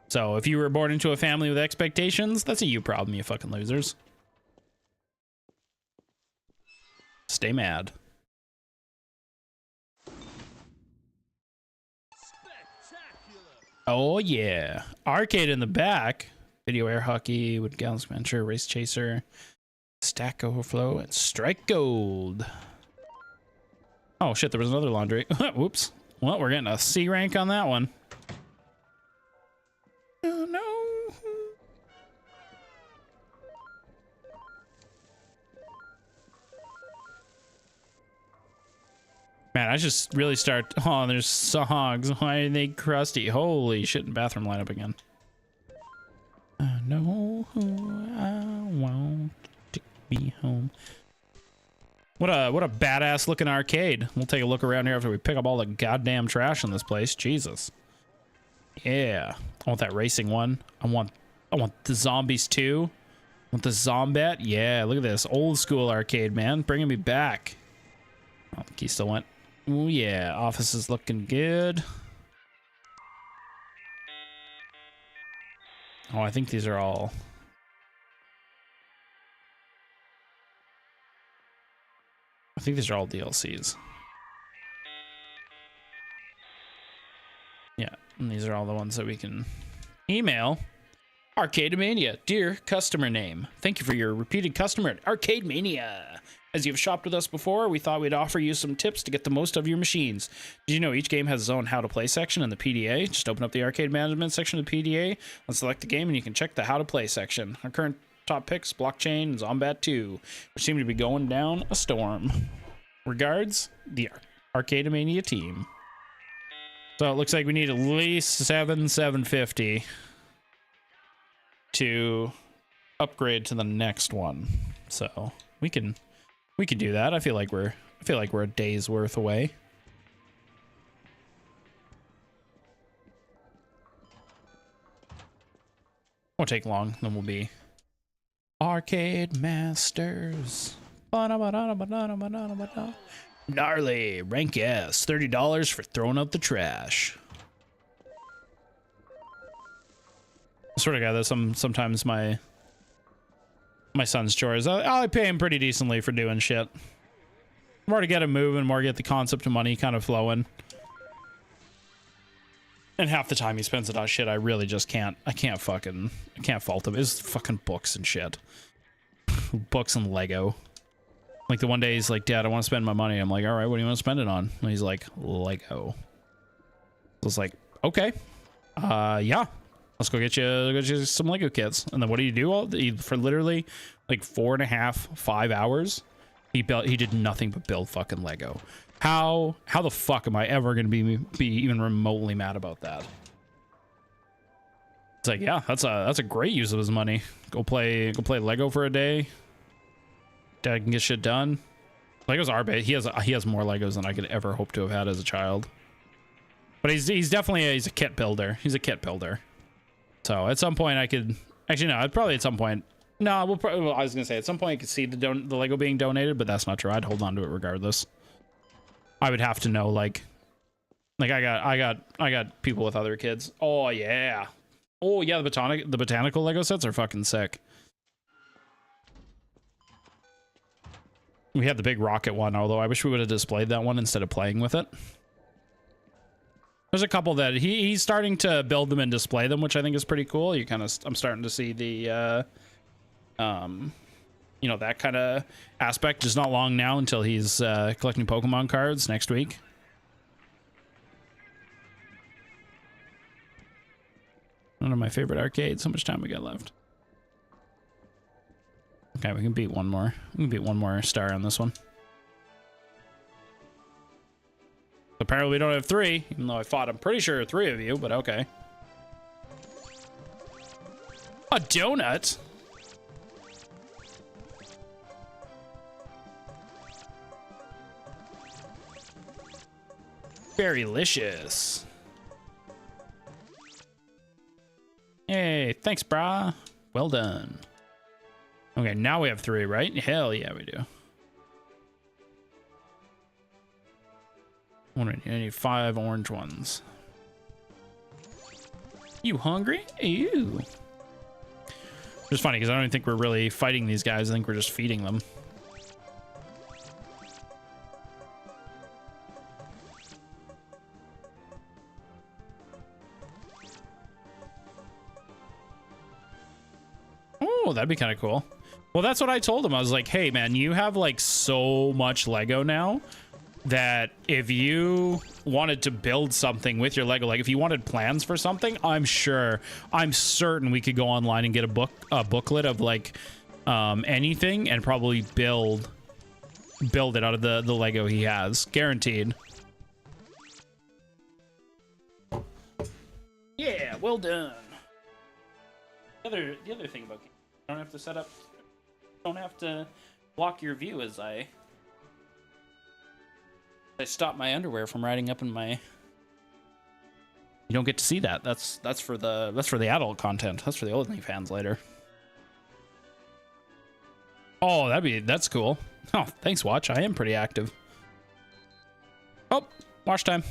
So if you were born into a family with expectations, that's a you problem, you fucking losers. Stay mad. Oh yeah, arcade in the back. Video air hockey with Gallons Adventure, Race Chaser, Stack Overflow, and Strike Gold. Oh shit, there was another laundry. Whoops. Well, we're getting a C rank on that one. Oh no. Man, I just really start. Oh, there's songs. Why are they crusty? Holy shit! In bathroom lineup again. I know who I want to be home. What a badass looking arcade. We'll take a look around here after we pick up all the goddamn trash in this place. Jesus. Yeah, I want that racing one. I want the zombies too. I want the Zombat. Yeah, look at this old school arcade, man, bringing me back. Oh, the key still went. Oh yeah, office is looking good. Oh, I think these are all. I think these are all DLCs. Yeah, and these are all the ones that we can email. Arcade Mania, dear customer name. Thank you for your repeated customer at Arcade Mania. As you've shopped with us before, we thought we'd offer you some tips to get the most of your machines. Did you know each game has its own how to play section in the PDA? Just open up the arcade management section of the PDA and select the game and you can check the how to play section. Our current top picks, Blockchain and Zombat 2, which seem to be going down a storm. Regards, the Arcade Mania team. So it looks like we need at least 750 to upgrade to the next one. So we can do that. I feel like we're a day's worth away. Won't take long, then we'll be Arcade Masters. Gnarly, rank S, $30 for throwing out the trash. Sort of guy that sometimes my son's chores, I pay him pretty decently for doing shit. More to get him moving, more to get the concept of money kind of flowing. And half the time he spends it on shit I really just can't. I can't fault him. It's fucking books and shit. Books and Lego. Like the one day he's like, Dad, I want to spend my money. I'm like, all right, what do you want to spend it on? And he's like, Lego. I was like, okay. Yeah. Let's go get you some Lego kits. And then what do you do? For literally like 4.5, 5 hours, he did nothing but build fucking Lego. How the fuck am I ever gonna be even remotely mad about that? It's like, yeah, that's a great use of his money. Go play Lego for a day. Dad can get shit done. Legos are big. He has more Legos than I could ever hope to have had as a child. But he's definitely he's a kit builder. He's a kit builder. So at some point I could actually no, I'd probably at some point. No, well, I was gonna say at some point I could see the Lego being donated, but that's not true. I'd hold on to it regardless. I would have to know like I got people with other kids. Oh yeah, the botanical Lego sets are fucking sick. We had the big rocket one, although I wish we would have displayed that one instead of playing with it. There's a couple that he's starting to build them and display them, which I think is pretty cool. I'm starting to see the you know, that kind of aspect. It's not long now until he's collecting Pokemon cards next week. One of my favorite arcades. How much time we got left? Okay, we can beat one more. We can beat one more star on this one. Apparently we don't have 3, even though I fought, I'm pretty sure 3 of you, but okay. A donut? Very delicious. Hey, thanks, brah. Well done. Okay, now we have 3, right? Hell yeah, we do. I need 5 orange ones. You hungry? Ew. It's funny because I don't even think we're really fighting these guys. I think we're just feeding them. Oh, that'd be kind of cool. Well, that's what I told him. I was like, hey, man, you have like so much Lego now that if you wanted to build something with your Lego, like if you wanted plans for something, I'm certain we could go online and get a booklet of like anything and probably build it out of the Lego he has. Guaranteed. Yeah, well done. The other thing about games, you don't have to set up, don't have to block your view as I stop my underwear from riding up in my. You don't get to see that. That's for the adult content. That's for the OnlyFans later. Oh, that's cool. Oh, thanks, Watch. I am pretty active. Oh, watch time.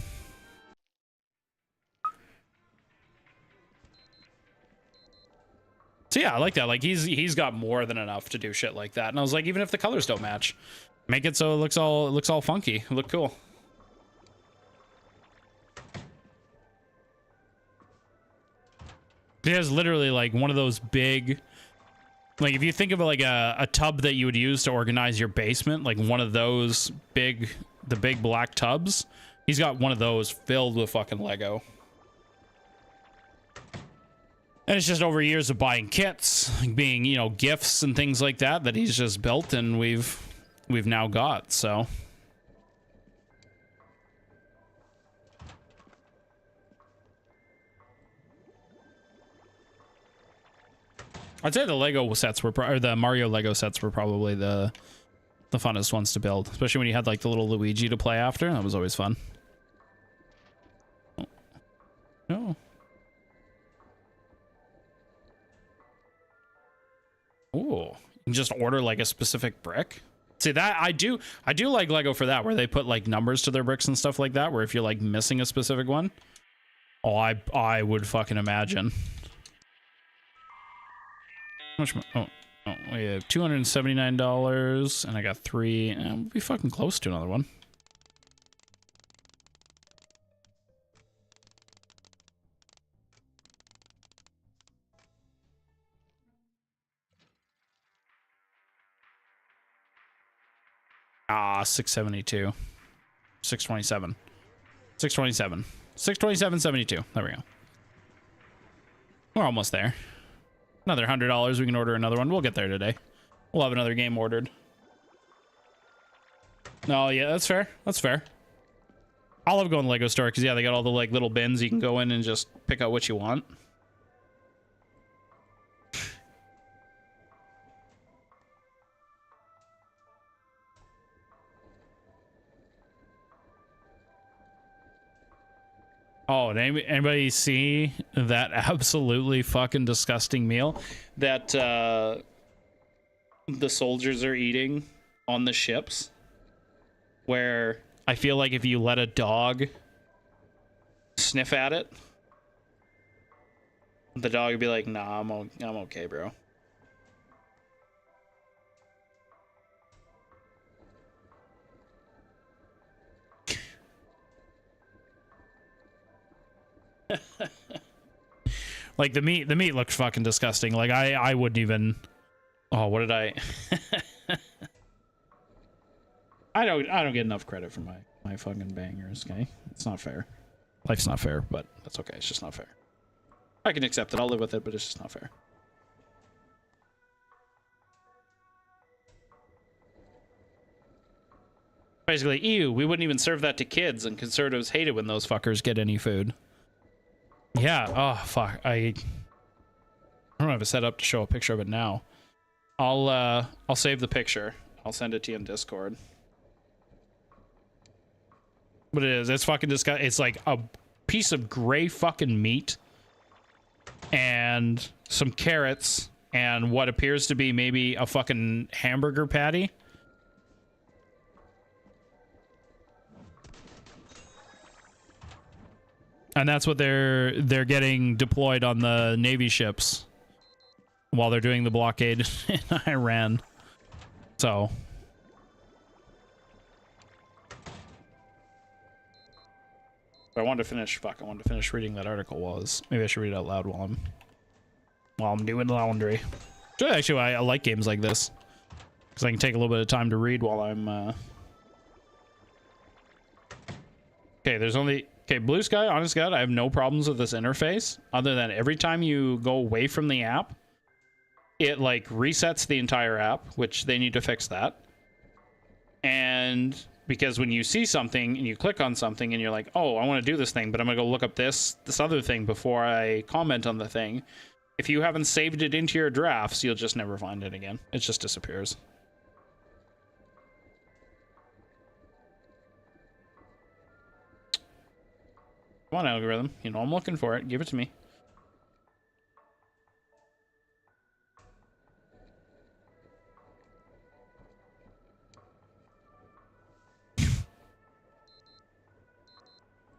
So yeah, I like that. Like he's got more than enough to do shit like that. And I was like, even if the colors don't match, make it so it looks all funky. Look cool. He has literally like one of those big, like if you think of it like a tub that you would use to organize your basement, like one of those the big black tubs. He's got one of those filled with fucking Lego. And it's just over years of buying kits, being, you know, gifts and things like that he's just built and we've now got, so. I'd say the Lego sets were, or the Mario Lego sets were probably the funnest ones to build, especially when you had like the little Luigi to play after. That was always fun. Oh. Ooh, you can just order like a specific brick. See that I do like Lego for that, where they put like numbers to their bricks and stuff like that, where if you're like missing a specific one. Oh, I would fucking imagine. How much? Oh, we have $279 and I got 3. We'll be fucking close to another one. Ah, 672. 627. 627. 627.72. There we go. We're almost there. Another $100. We can order another one. We'll get there today. We'll have another game ordered. Oh, yeah, that's fair. That's fair. I love going to Lego store because, yeah, they got all the like little bins. You can go in and just pick out what you want. Oh, did anybody see that absolutely fucking disgusting meal that the soldiers are eating on the ships? Where I feel like if you let a dog sniff at it, the dog would be like, "Nah, I'm okay, bro." Like the meat looks fucking disgusting. Like I wouldn't even. Oh, what did I? I don't get enough credit for my fucking bangers. Okay, it's not fair. Life's not fair, but that's okay. It's just not fair. I can accept it. I'll live with it, but it's just not fair. Basically, ew, we wouldn't even serve that to kids, and conservatives hate it when those fuckers get any food. Yeah, oh, fuck. I don't have it set up to show a picture of it now. I'll save the picture. I'll send it to you in Discord. But it's fucking disgusting. It's like a piece of gray fucking meat and some carrots and what appears to be maybe a fucking hamburger patty. And that's what they're getting deployed on the Navy ships while they're doing the blockade in Iran. So I wanted to finish reading that article. Maybe I should read it out loud while I'm doing laundry. So actually, why I like games like this, because I can take a little bit of time to read while I'm. Okay, there's only. Okay, Blue Sky, honest God, I have no problems with this interface, other than every time you go away from the app, it like resets the entire app, which they need to fix that. And because when you see something and you click on something and you're like, oh, I want to do this thing, but I'm gonna go look up this other thing before I comment on the thing. If you haven't saved it into your drafts, you'll just never find it again. It just disappears. Come on, algorithm. You know I'm looking for it. Give it to me.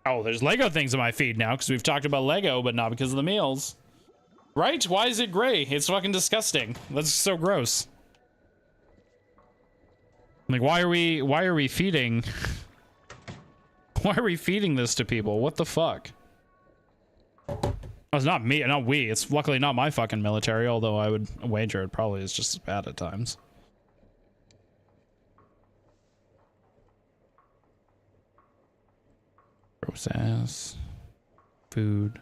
Oh, there's Lego things in my feed now because we've talked about Lego, but not because of the meals. Right? Why is it gray? It's fucking disgusting. That's so gross. Like, why are we feeding... Why are we feeding this to people? What the fuck? Oh, it's not me, not we. It's luckily not my fucking military, although I would wager it probably is just as bad at times. Process. Food.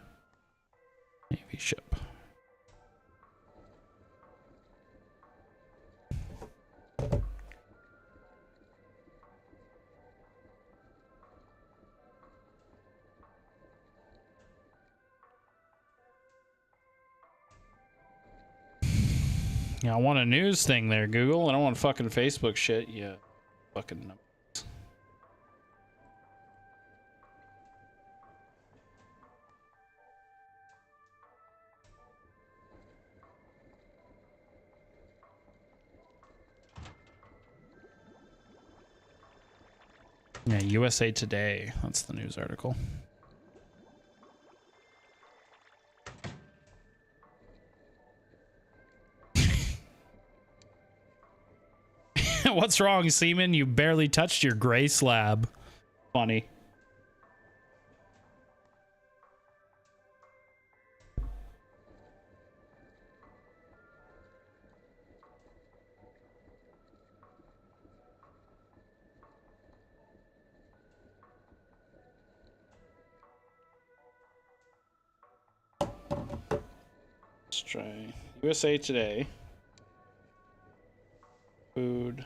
Navy ship. Yeah, I want a news thing there, Google. I don't want fucking Facebook shit. Yeah, fucking numbers. Yeah, USA Today. That's the news article. What's wrong, Seaman? You barely touched your gray slab. Funny. Let's try USA Today. Food.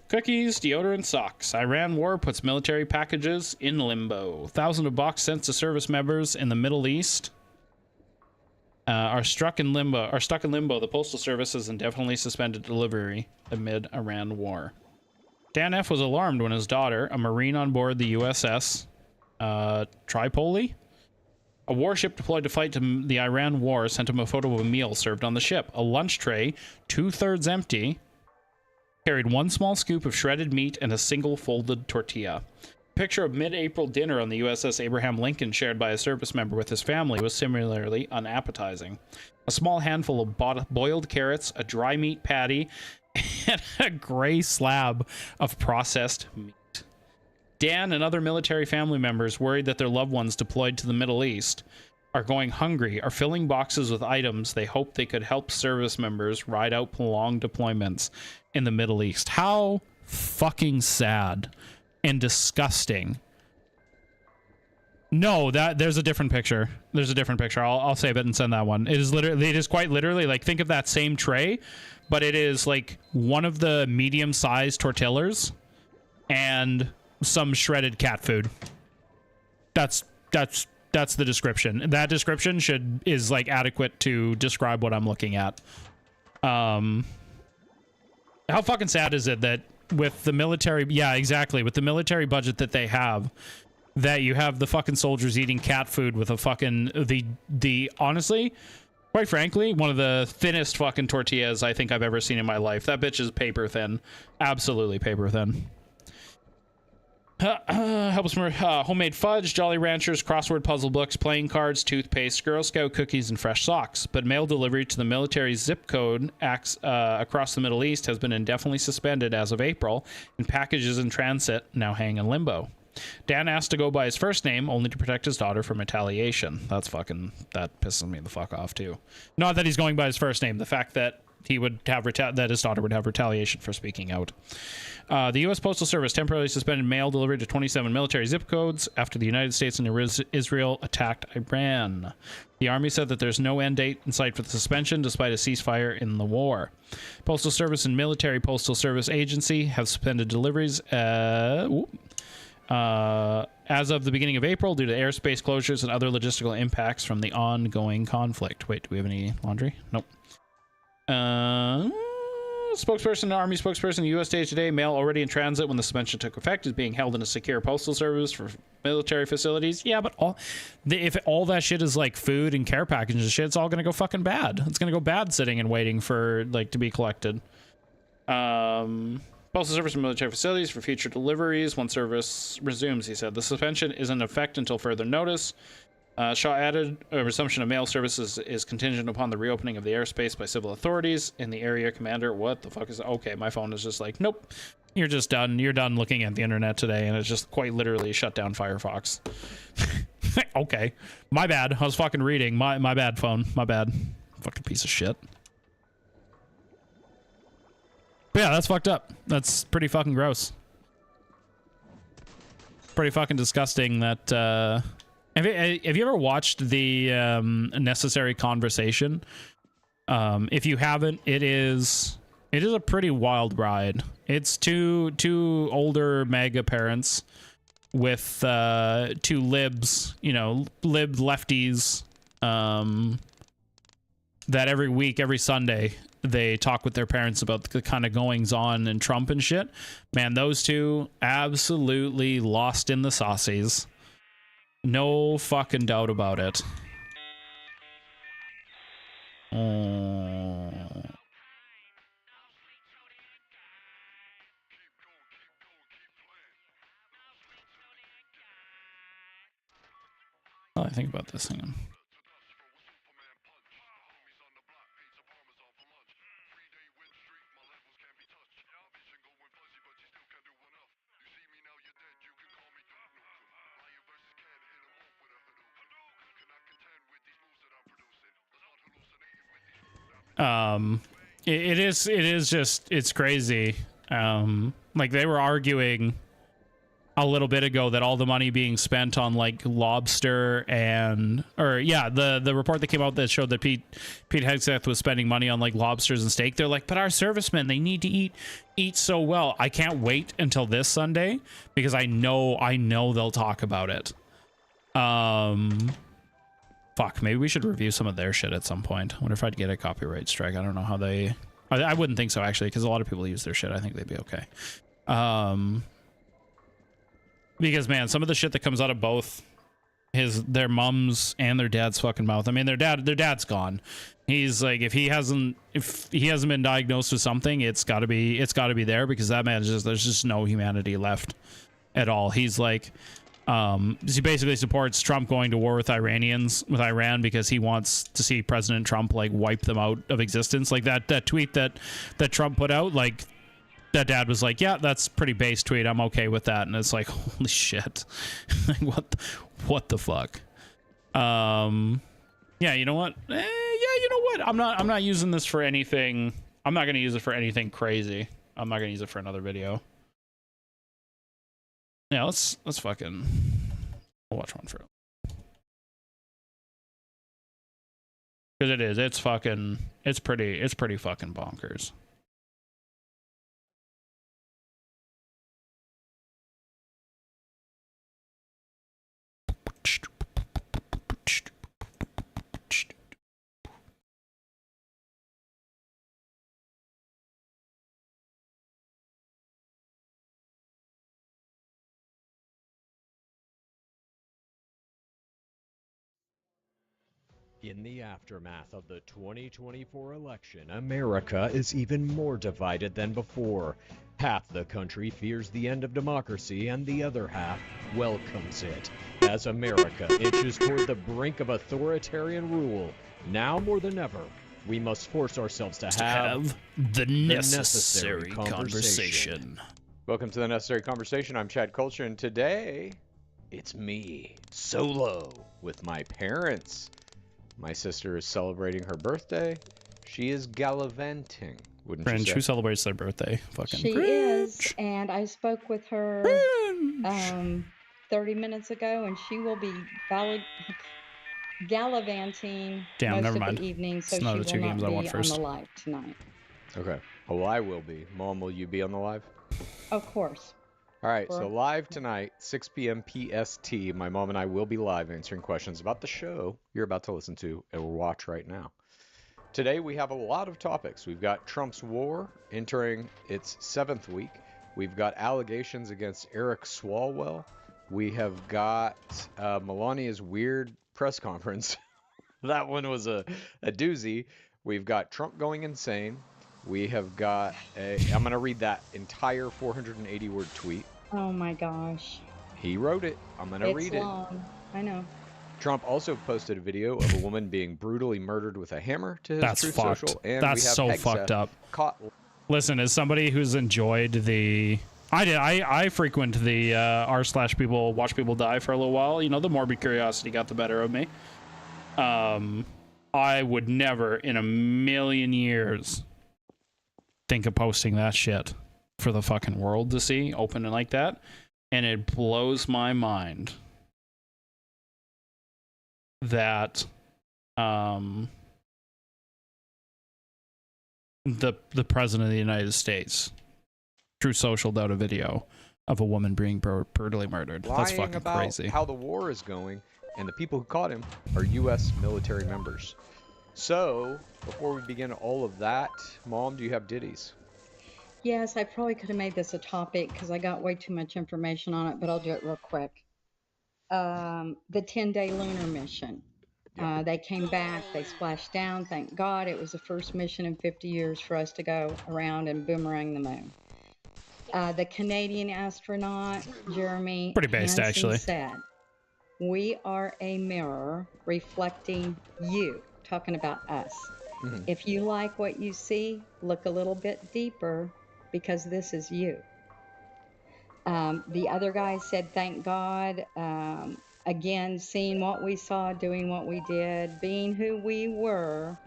Cookies, deodorant, socks. Iran war puts military packages in limbo. Thousands of boxes sent to service members in the Middle East are stuck in limbo. The Postal Service has indefinitely suspended delivery amid Iran war. Dan F. was alarmed when his daughter, a Marine on board the USS Tripoli, a warship deployed to fight the Iran war, sent him a photo of a meal served on the ship. A lunch tray, 2/3 empty, carried one small scoop of shredded meat and a single folded tortilla. A picture of mid-April dinner on the USS Abraham Lincoln shared by a service member with his family was similarly unappetizing. A small handful of boiled carrots, a dry meat patty, and a gray slab of processed meat. Dan and other military family members, worried that their loved ones deployed to the Middle East are going hungry, are filling boxes with items they hope they could help service members ride out prolonged deployments in the Middle East. How fucking sad and disgusting. No, there's a different picture. There's a different picture. I'll save it and send that one. It is quite literally like, think of that same tray, but it is like one of the medium-sized tortillas and some shredded cat food. That's the description. That description is like adequate to describe what I'm looking at. How fucking sad is it that with the military, yeah, exactly, with the military budget that they have, that you have the fucking soldiers eating cat food with a fucking the honestly, quite frankly, one of the thinnest fucking tortillas I think I've ever seen in my life. That bitch is paper thin. Absolutely paper thin. Helps me. Homemade fudge, Jolly Ranchers, crossword puzzle books, playing cards, toothpaste, Girl Scout cookies, and fresh socks. But mail delivery to the military zip code across the Middle East has been indefinitely suspended as of April, and packages in transit now hang in limbo. Dan asked to go by his first name only to protect his daughter from retaliation. That pisses me the fuck off too. Not that he's going by his first name, the fact that he would have that his daughter would have retaliation for speaking out. The U.S. Postal Service temporarily suspended mail delivery to 27 military zip codes after the United States and Israel attacked Iran. The Army said that there's no end date in sight for the suspension, despite a ceasefire in the war. Postal Service and Military Postal Service Agency have suspended deliveries as of the beginning of April due to airspace closures and other logistical impacts from the ongoing conflict. Wait, do we have any laundry? Nope. Spokesperson, Army spokesperson, U.S. Day Today, mail already in transit when the suspension took effect is being held in a secure postal service for military facilities. Yeah, but if all that shit is like food and care packages and shit, it's all gonna go fucking bad. It's gonna go bad sitting and waiting for like to be collected. Postal service and military facilities for future deliveries once service resumes, he said. The suspension is in effect until further notice. Shaw added, a resumption of mail services is contingent upon the reopening of the airspace by civil authorities in the area. Commander, what the fuck is... Okay, my phone is just like, nope, you're just done. You're done looking at the internet today, and it's just quite literally shut down Firefox. Okay, my bad. I was fucking reading. My bad, phone. My bad. Fucking piece of shit. But yeah, that's fucked up. That's pretty fucking gross. Pretty fucking disgusting that... Have you ever watched the Necessary Conversation? If you haven't, it is a pretty wild ride. It's two older MAGA parents with two libs, lib lefties, that every week, every Sunday, they talk with their parents about the kind of goings on in Trump and shit. Man, those two absolutely lost in the saucies. No fucking doubt about it. Oh, I think about this. Hang on. It is just, it's crazy. Like they were arguing a little bit ago that all the money being spent on like lobster the report that came out that showed that Pete Hegseth was spending money on like lobsters and steak. They're like, but our servicemen, they need to eat so well. I can't wait until this Sunday because I know they'll talk about it. Fuck, maybe we should review some of their shit at some point. I wonder if I'd get a copyright strike. I don't know how they... I wouldn't think so, actually, because a lot of people use their shit. I think they'd be okay. Because, man, some of the shit that comes out of both their mums and their dad's fucking mouth. I mean, their dad's gone. He's like, if he hasn't been diagnosed with something, it's got to be there, because that man there's just no humanity left at all. He's like... he basically supports Trump going to war with Iran because he wants to see President Trump like wipe them out of existence. Like that tweet that Trump put out, like that dad was like, yeah, that's pretty base tweet. I'm okay with that. And it's like, holy shit. what the fuck? Yeah, you know what? Yeah, you know what? I'm not using this for anything. I'm not going to use it for anything crazy. I'm not going to use it for another video. Yeah, let's fucking watch one for it. Because it's pretty fucking bonkers. In the aftermath of the 2024 election, America is even more divided than before. Half the country fears the end of democracy, and the other half welcomes it. As America inches toward the brink of authoritarian rule, now more than ever, we must force ourselves to have the necessary conversation. Welcome to the Necessary Conversation. I'm Chad Culture, and today it's me, solo, with my parents. My sister is celebrating her birthday. She is gallivanting, wouldn't you Fringe, say? who celebrates their birthday? Fucking She Fringe. is, and I spoke with her Fringe. 30 minutes ago, and she will be gallivanting Damn, most never of mind. the evening, so It's not she the two will games not I want be on first. the live tonight. Okay. Well, I will be. Mom, will you be on the live? Of course. All right, so For- live tonight, 6 p.m. PST. My mom and I will be live answering questions about the show you're about to listen to or watch right now. Today we have a lot of topics. We've got Trump's war entering its 7th week. We've got allegations against Eric Swalwell. We have got Melania's weird press conference. That one was a doozy. We've got Trump going insane. We have got I'm going to read that entire 480-word tweet. Oh my gosh. He wrote it. I'm going to read It's long. I know. it. Trump also posted a video of a woman being brutally murdered with a hammer to his That's Truth fucked. Social. And That's we have so Hegseth fucked up. Caught. Listen, as somebody who's enjoyed the, I frequent the r/people watch people die for a little while. You know, the morbid curiosity got the better of me. I would never in a million years think of posting that shit for the fucking world to see, open it like that, and it blows my mind that the president of the United States, through social, out a video of a woman being brutally murdered. That's lying fucking about crazy. how the war is going, and the people who caught him are U.S. military members. So, before we begin all of that, Mom, do you have ditties? Yes, I probably could have made this a topic because I got way too much information on it, but I'll do it real quick. The 10-day lunar mission. They came back, they splashed down. Thank God it was the first mission in 50 years for us to go around and boomerang the moon. The Canadian astronaut, Jeremy Pretty based, Hansen, actually. said, "We are a mirror reflecting you," talking about us. Mhm. If you like what you see, look a little bit deeper because this is you. The other guy said, "Thank God." Again, seeing what we saw, doing what we did, being who we were,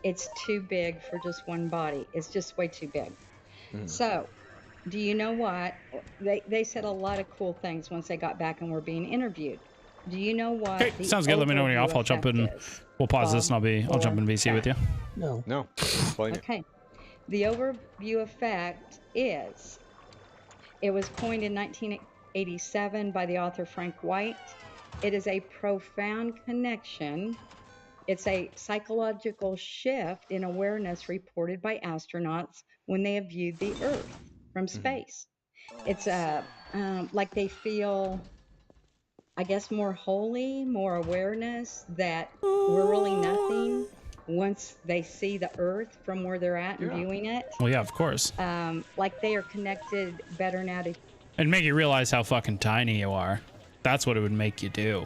it's too big for just one body. It's just way too big. Mhm. So, do you know what? They said a lot of cool things once they got back and were being interviewed. Do you know what? Okay, sounds good. Let me know when you're off. I'll jump in. We'll pause this and I'll jump in VC with you. No, explain it. Okay. The overview effect is, it was coined in 1987 by the author Frank White. It is a profound connection. It's a psychological shift in awareness reported by astronauts when they have viewed the Earth from space. It's like they feel, I guess, more holy, more awareness that we're really nothing once they see the Earth from where they're at and Yeah. viewing it. Well, yeah, of course. Like they are connected better now to. And make you realize how fucking tiny you are. That's what it would make you do.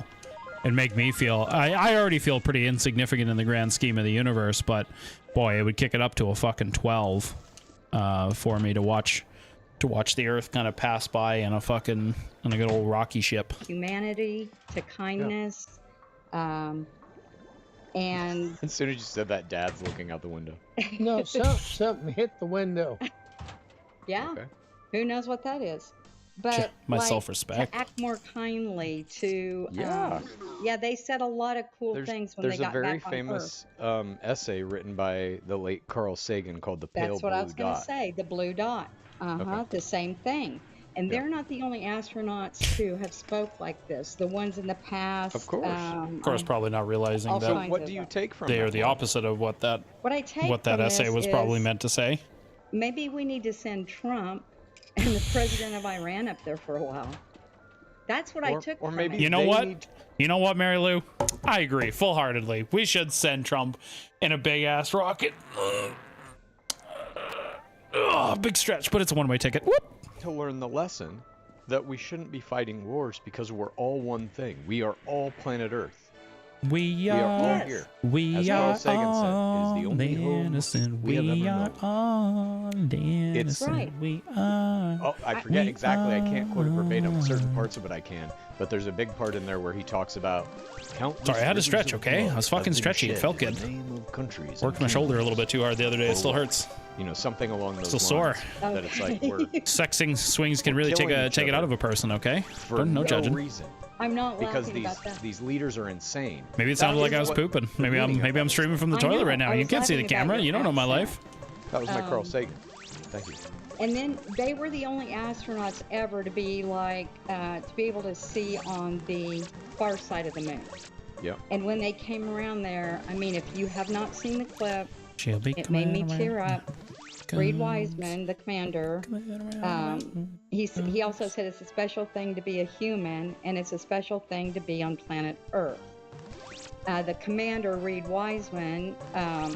It'd make me feel, I already feel pretty insignificant in the grand scheme of the universe, but boy, it would kick it up to a fucking 12 for me to watch the Earth kind of pass by in a good old rocky ship. Humanity, to kindness, and As soon as you said that, Dad's looking out the window. No, something hit the window. yeah, Okay. who knows what that is? But My like, self-respect. to act more kindly, to Yeah. yeah, they said a lot of cool things when they There's got a very back on Earth. famous essay written by the late Carl Sagan called "The Pale That's what Blue I was going to Dot." say. The blue dot. Okay. The same thing. And Yeah. they're not the only astronauts who have spoke like this. The ones in the past. Of course. Of course, probably not realizing Also- So, that what do you take from they that? are the Mom? opposite of what that what I take what that from essay this was probably is meant to say. Maybe we need to send Trump and the president of Iran up there for a while. That's what I took or from maybe it. You know they what? need- You know what, Mary Lou? I agree full-heartedly. We should send Trump in a big-ass rocket. Big stretch, but it's a one-way ticket. Whoop. to learn the lesson that we shouldn't be fighting wars because we're all one thing. We are all planet Earth. We are all are. Yes. here. We As Carl are Sagan said, all is the only home innocent. we have We ever are known. all innocent. Right. We are. Oh, I forget We exactly. I can't quote it verbatim. Certain are. parts of it I can, but there's a big part in there where he talks about countless Sorry, I had to rivers stretch, of okay? blood I was have fucking been stretchy. It shed felt in good. the name of countries Worked and my shoulder a kingdoms. little bit too hard the other day. It still For hurts. You know, something along those Still lines. sore. That it's like we're Sexing swings can We're really take killing a each take it out other of a person, okay? for No no judging. reason. I'm not Because laughing about that. these leaders are insane. Maybe it That sounded like is I was what pooping. the Maybe meaning of I'm it streaming from the I toilet know. right now. I You was can't see the laughing about camera. your You don't know my life. accent. That was my Carl Sagan. Thank you. And then they were the only astronauts ever to be like, to be able to see on the far side of the moon. Yep. And when they came around there, I mean, if you have not seen the clip, She'll be it made me coming tear around. up. Reed Wiseman, the commander, he also said it's a special thing to be a human, and it's a special thing to be on planet Earth. The commander, Reed Wiseman, I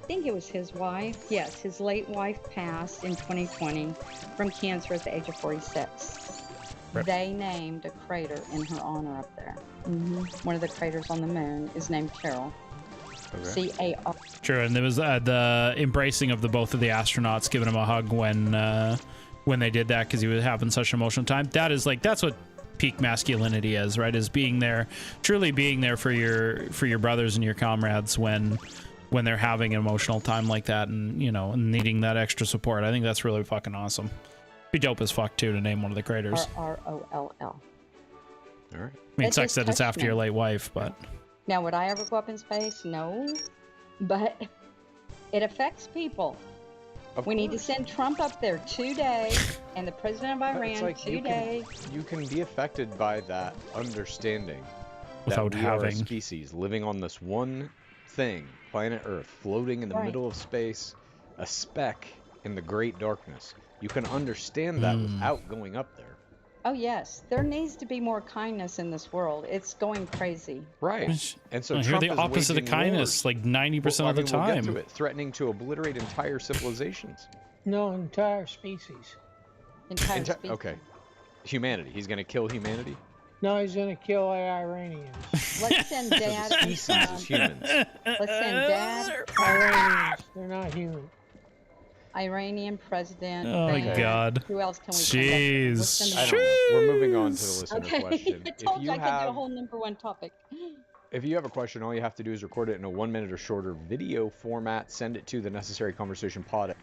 think it was his wife. Yes, his late wife passed in 2020 from cancer at the age of 46. Rip. They named a crater in her honor up there. One of the craters on the moon is named Carol. Okay. C-A-R. True, and there was the embracing of the both of the astronauts, giving him a hug when they did that because he was having such an emotional time. That's what peak masculinity is, right? Is being there, truly being there for your brothers and your comrades when they're having an emotional time like that, and needing that extra support. I think that's really fucking awesome. Be dope as fuck too to name one of the craters. R-R-O-L-L. All right. I mean, That it sucks just that it's touched after me. your late wife, but Now, would I ever go up in space? No. But it affects people. Of We need to course. send Trump up there today, and the president of But Iran it's like today. you can be affected by that understanding without that we are a having. species living on this one thing, planet Earth, floating in the Right. middle of space, a speck in the great darkness. You can understand that without going up there. Oh, yes. There needs to be more kindness in this world. It's going crazy. Right. Which- And so I hear Trump the is opposite of waging kindness, wars. like 90% of the We'll get to time. it, threatening to obliterate entire civilizations. No, entire species. Entire species. Okay. Humanity. He's going to kill humanity? No, he's gonna kill the Iranians. Let's send Dad. and Species is humans. Let's send Dad, Iranians, they're not human. Iranian president. Oh my thing. god. Who else can we Jeez. Let's send I them don't know. We're moving on to the out. listener Okay. question. I told If you I could do a have- whole number one topic. If you have a question, all you have to do is record it in a 1 minute or shorter video format. Send it to the Necessary Conversation Pod.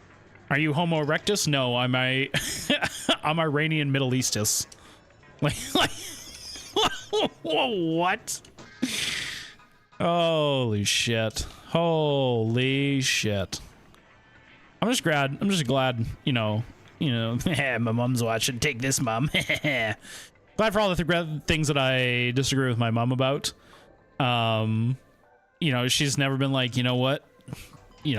Are you Homo erectus? No, I'm I'm Iranian Middle Eastus. Like what? Holy shit. Holy shit. I'm just glad, my mom's watching. Take this, mom. Glad for all the things that I disagree with my mom about. She's never been like, you know what?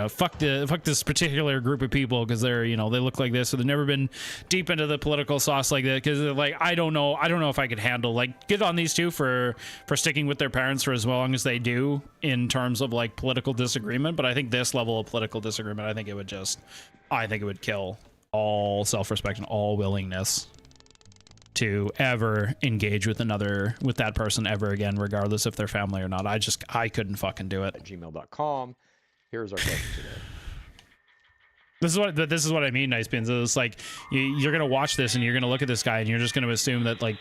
Fuck this particular group of people because they're, they look like this. So they've never been deep into the political sauce like that because like, I don't know if I could handle, like, get on these two for sticking with their parents for as long as they do in terms of like political disagreement. But I think this level of political disagreement, I think it would kill all self-respect and all willingness to ever engage with that person ever again, regardless if they're family or not. I couldn't fucking do it. @gmail.com. Here's our question today. This is what I mean, Nice Pins. It's like you're gonna watch this and you're gonna look at this guy and you're just gonna assume that like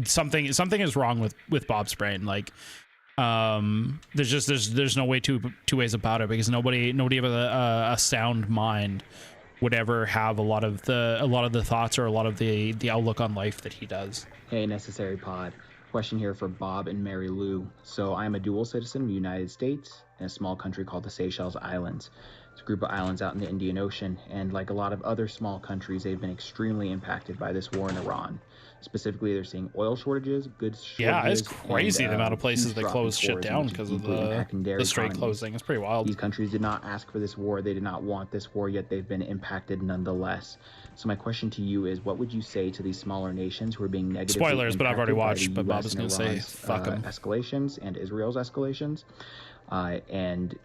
something is wrong with Bob's brain. Like there's no way two ways about it because nobody with a sound mind would ever have a lot of the thoughts or a lot of the outlook on life that he does. Hey, Necessary Pod. Question here for Bob and Mary Lou. So I'm a dual citizen of the United States in a small country called the Seychelles Islands. It's a group of islands out in the Indian Ocean, and like a lot of other small countries, they've been extremely impacted by this war in Iran. Specifically, they're seeing oil shortages, goods shortages. Yeah, it's crazy and, the amount of places huge that drop close in shit tourism, down which is because of deeply impacting their the straight economies. closing. It's pretty wild. These countries did not ask for this war. They did not want this war, yet they've been impacted nonetheless. So my question to you is, what would you say to these smaller nations who are being negatively Spoilers, but I've already impacted by watched, the but Bob US is and gonna say, Iran's, fuck 'em. escalations and Israel's escalations? And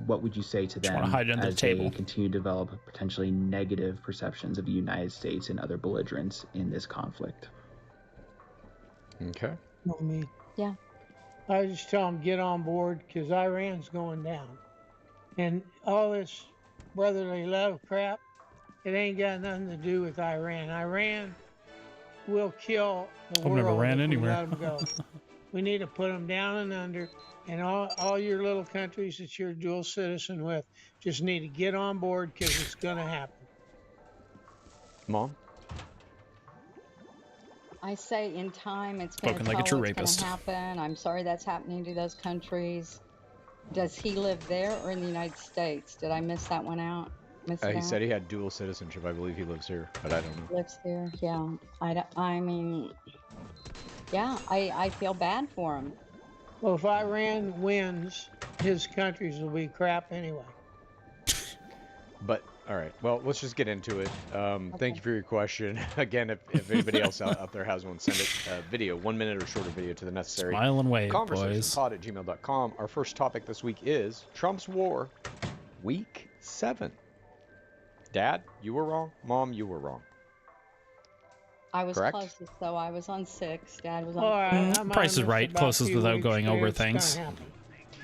what would you say to them wanna hide under the as table. they continue to develop potentially negative perceptions of the United States and other belligerents in this conflict? Okay. Not me. Yeah. I just tell them get on board because Iran's going down. And all this brotherly love crap, it ain't got nothing to do with Iran. Iran will kill the I've never world ran if we anywhere. let them go. We need to put them down and under. And all your little countries that you're dual citizen with just need to get on board because it's going to happen. Mom? I say in time it's going to Spoken like a tell true what's going rapist. to happen. I'm sorry that's happening to those countries. Does he live there or in the United States? Did I miss that one out? He said he had dual citizenship. I believe he lives here, but I don't know. Lives there, yeah. I mean, yeah, I feel bad for him. Well, if Iran wins, his countries will be crap anyway. But all right, well, let's just get into it. Thank you for your question. Again, if anybody else out there has one, send it video, 1 minute or shorter video to the necessary Smile and wave, conversations boys. pod@gmail.com. Our first topic this week is Trump's war, week 7. Dad, you were wrong. Mom, you were wrong. I was Correct? closest, though. I was on 6. Dad was on All right, 4. I'm Price is honest right, about closest few without weeks going here, over it's gonna things. happen.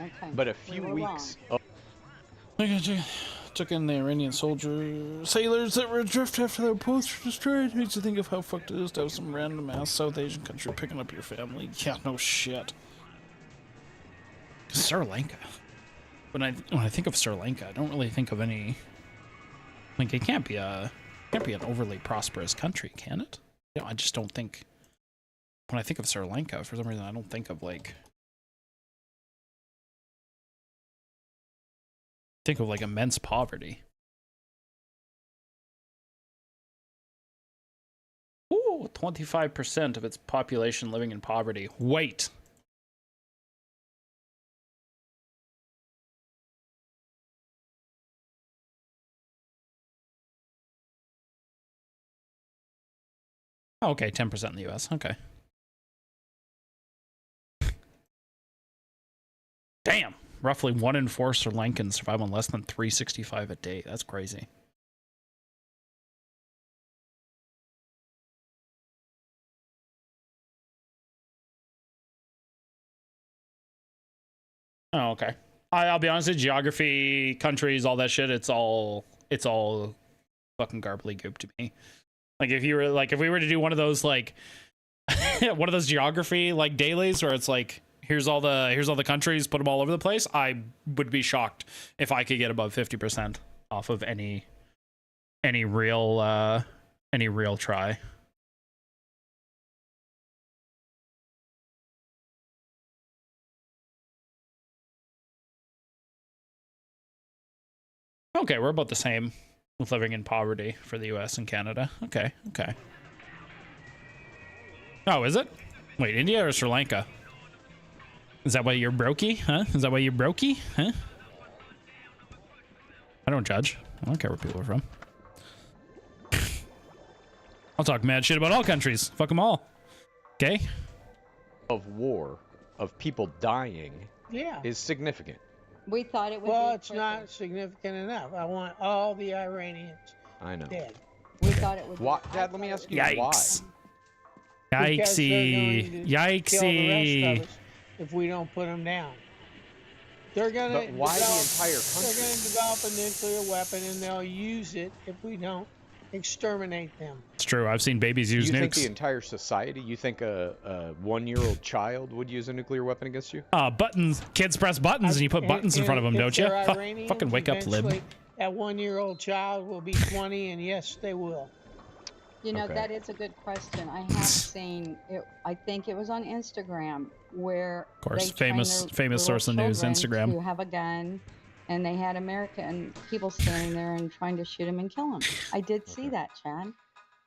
Okay. But a we few were weeks. Took in the Iranian sailors that were adrift after their posts were destroyed. Makes you think of how fucked it is to have some random ass South Asian country picking up your family. Yeah, no shit. Sri Lanka. When I think of Sri Lanka, I don't really think of any. Like, it can't be an overly prosperous country, can it? You know, I just don't think. When I think of Sri Lanka, for some reason, I don't think of like. Think of like immense poverty. Ooh, 25% of its population living in poverty. Wait. Oh, okay, 10% in the US. Okay. Damn. Roughly 1 in 4 Sri Lankans survive on less than $3.65 a day. That's crazy. Oh, okay. I'll be honest with you, geography, countries, all that shit, it's all fucking garbly goop to me. Like if we were to do one of those like one of those geography like dailies where it's like here's all the countries, put them all over the place, I would be shocked if I could get above 50% off of any real try. Okay, we're about the same with living in poverty for the US and Canada. Okay. Oh, is it? Wait, India or Sri Lanka? Is that why you're brokey? Huh? Is that why you're brokey? Huh? I don't judge. I don't care where people are from. I'll talk mad shit about all countries. Fuck them all. Okay? Of war, of people dying, Yeah. is significant. We thought it would Well, be it's quicker. not significant enough. I want all the Iranians I know. dead. We thought it would be. Why, I Dad, let me thought ask it you would be- Yikes. Because they're Yikesy. going to kill the rest Yikesy. of us if we don't put them down. They're going to But why the entire They're country? going to develop a nuclear weapon, and they'll use it if we don't exterminate them. It's true. I've seen babies use You think the nukes. entire society, you think a 1-year-old child would use a nuclear weapon against you? Buttons. Kids press buttons and you put buttons in front of them, don't you? Fucking wake up, Lib. Eventually, that 1-year-old child will be 20, and yes, they will. You know, Okay. that is a good question. I have seen it. I think it was on Instagram where Of course, they train famous their little source of news, children Instagram. to have a gun, and they had American people standing there and trying to shoot him and kill him. I did see that, Chad.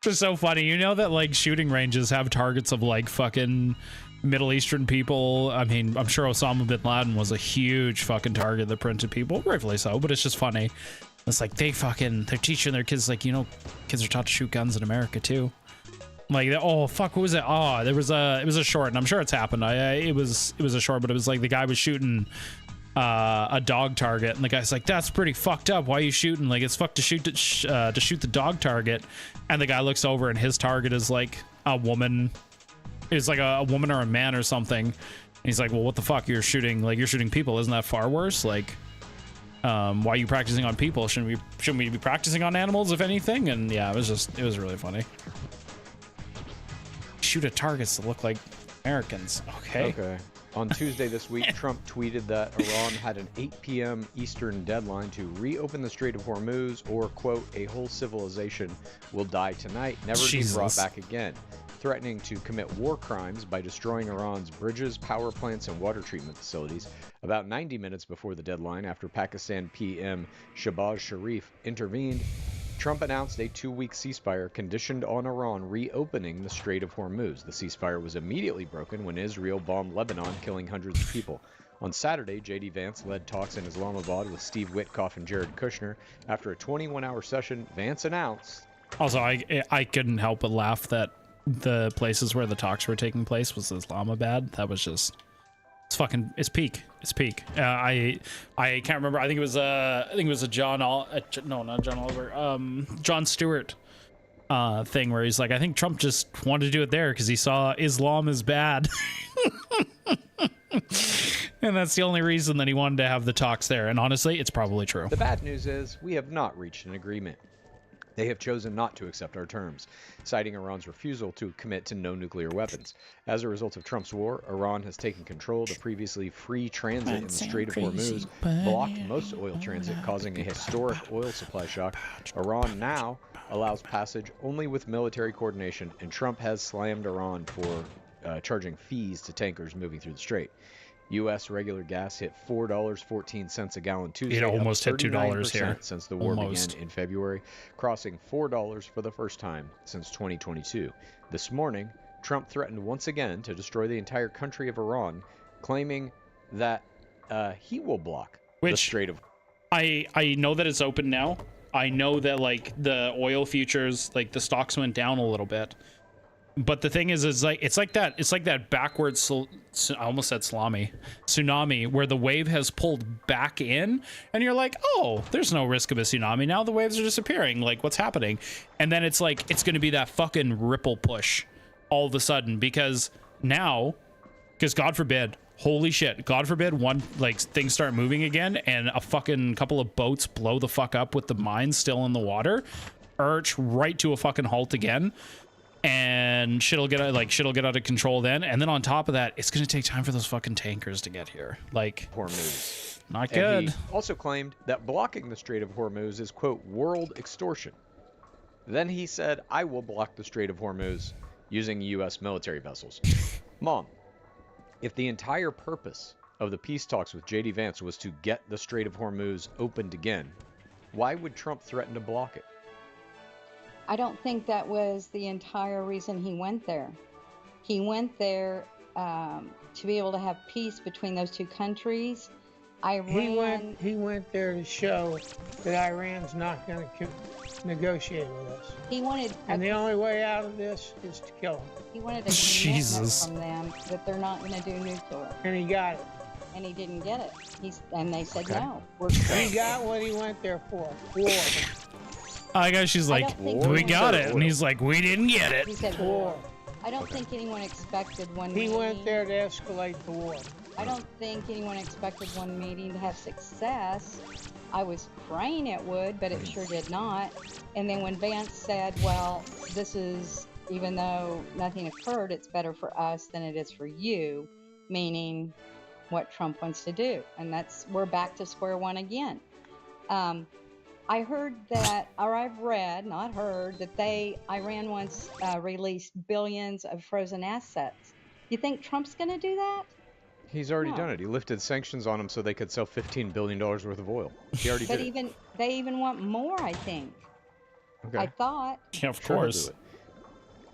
Which is so funny. You know that like shooting ranges have targets of like fucking Middle Eastern people. I mean, I'm sure Osama bin Laden was a huge fucking target that printed people, rightfully so, but it's just funny. It's like they're teaching their kids, like, you know, kids are taught to shoot guns in America too. Like, oh fuck, who was it? Oh, it was a short, and I'm sure it's happened. It was a short, but it was like the guy was shooting a dog target, and the guy's like, that's pretty fucked up. Why are you shooting? Like, it's fucked to shoot the dog target. And the guy looks over, and his target is like a woman. It's like a woman or a man or something. He's like, well, what the fuck? You're shooting people. Isn't that far worse? Like, why are you practicing on people? Shouldn't we be practicing on animals, if anything? And yeah, it was really funny. Shoot at targets that look like Americans. Okay. On Tuesday this week, Trump tweeted that Iran had an 8 p.m. Eastern deadline to reopen the Strait of Hormuz, or, quote, a whole civilization will die tonight, never to be brought back again, threatening to commit war crimes by destroying Iran's bridges, power plants, and water treatment facilities. About 90 minutes before the deadline, after Pakistan PM Shehbaz Sharif intervened, Trump announced a 2-week ceasefire conditioned on Iran reopening the Strait of Hormuz. The ceasefire was immediately broken when Israel bombed Lebanon, killing hundreds of people. On Saturday, J.D. Vance led talks in Islamabad with Steve Witkoff and Jared Kushner. After a 21-hour session, Vance announced... Also, I couldn't help but laugh that the places where the talks were taking place was Islamabad. That was just... It's peak. It's peak. I can't remember. I think it was a John Stewart thing where he's like, I think Trump just wanted to do it there because he saw Islam is bad. And that's the only reason that he wanted to have the talks there. And honestly, it's probably true. The bad news is we have not reached an agreement. They have chosen not to accept our terms, citing Iran's refusal to commit to no nuclear weapons. As a result of Trump's war, Iran has taken control of the previously free transit in the Strait of Hormuz, blocked most oil transit, causing a historic oil supply shock. Iran now allows passage only with military coordination, and Trump has slammed Iran for charging fees to tankers moving through the strait. U.S. regular gas hit $4.14 a gallon Tuesday. It almost hit $2 here. Since the war began in February, crossing $4 for the first time since 2022. This morning, Trump threatened once again to destroy the entire country of Iran, claiming that he will block the Strait of... I know that it's open now. I know that like the oil futures, like the stocks went down a little bit. But the thing is it's like that backwards, I almost said tsunami, where the wave has pulled back in, and you're like, oh, there's no risk of a tsunami now. The waves are disappearing. Like, what's happening? And then it's like it's going to be that fucking ripple push all of a sudden, because God forbid, holy shit, God forbid, things start moving again, and a fucking couple of boats blow the fuck up with the mines still in the water, arch right to a fucking halt again. And shit'll get out of control then. And then on top of that, it's gonna take time for those fucking tankers to get here. Like, Hormuz. Not good. And he also claimed that blocking the Strait of Hormuz is, quote, world extortion. Then he said, I will block the Strait of Hormuz using U.S. military vessels. Mom, if the entire purpose of the peace talks with J.D. Vance was to get the Strait of Hormuz opened again, why would Trump threaten to block it? I don't think that was the entire reason he went there. He went there to be able to have peace between those two countries. He went there to show that Iran's not going to negotiate with us. He wanted, and the only way out of this is to kill them. He wanted a commitment from them that they're not going to do nuclear. And he got it. And he didn't get it. And they said no. He got what he went there for. War. I guess she's like, we got it. And he's like, we didn't get it. He said war. I don't think anyone expected one meeting. He went there to escalate the war. I don't think anyone expected one meeting to have success. I was praying it would, but it sure did not. And then when Vance said, well, this is, even though nothing occurred, it's better for us than it is for you, meaning what Trump wants to do. And we're back to square one again. I heard that, or I've read, not heard, that Iran once released billions of frozen assets. You think Trump's going to do that? He's already done it. He lifted sanctions on them so they could sell $15 billion worth of oil. He already did it. They even want more, I think. Okay. I thought. Yeah, of course.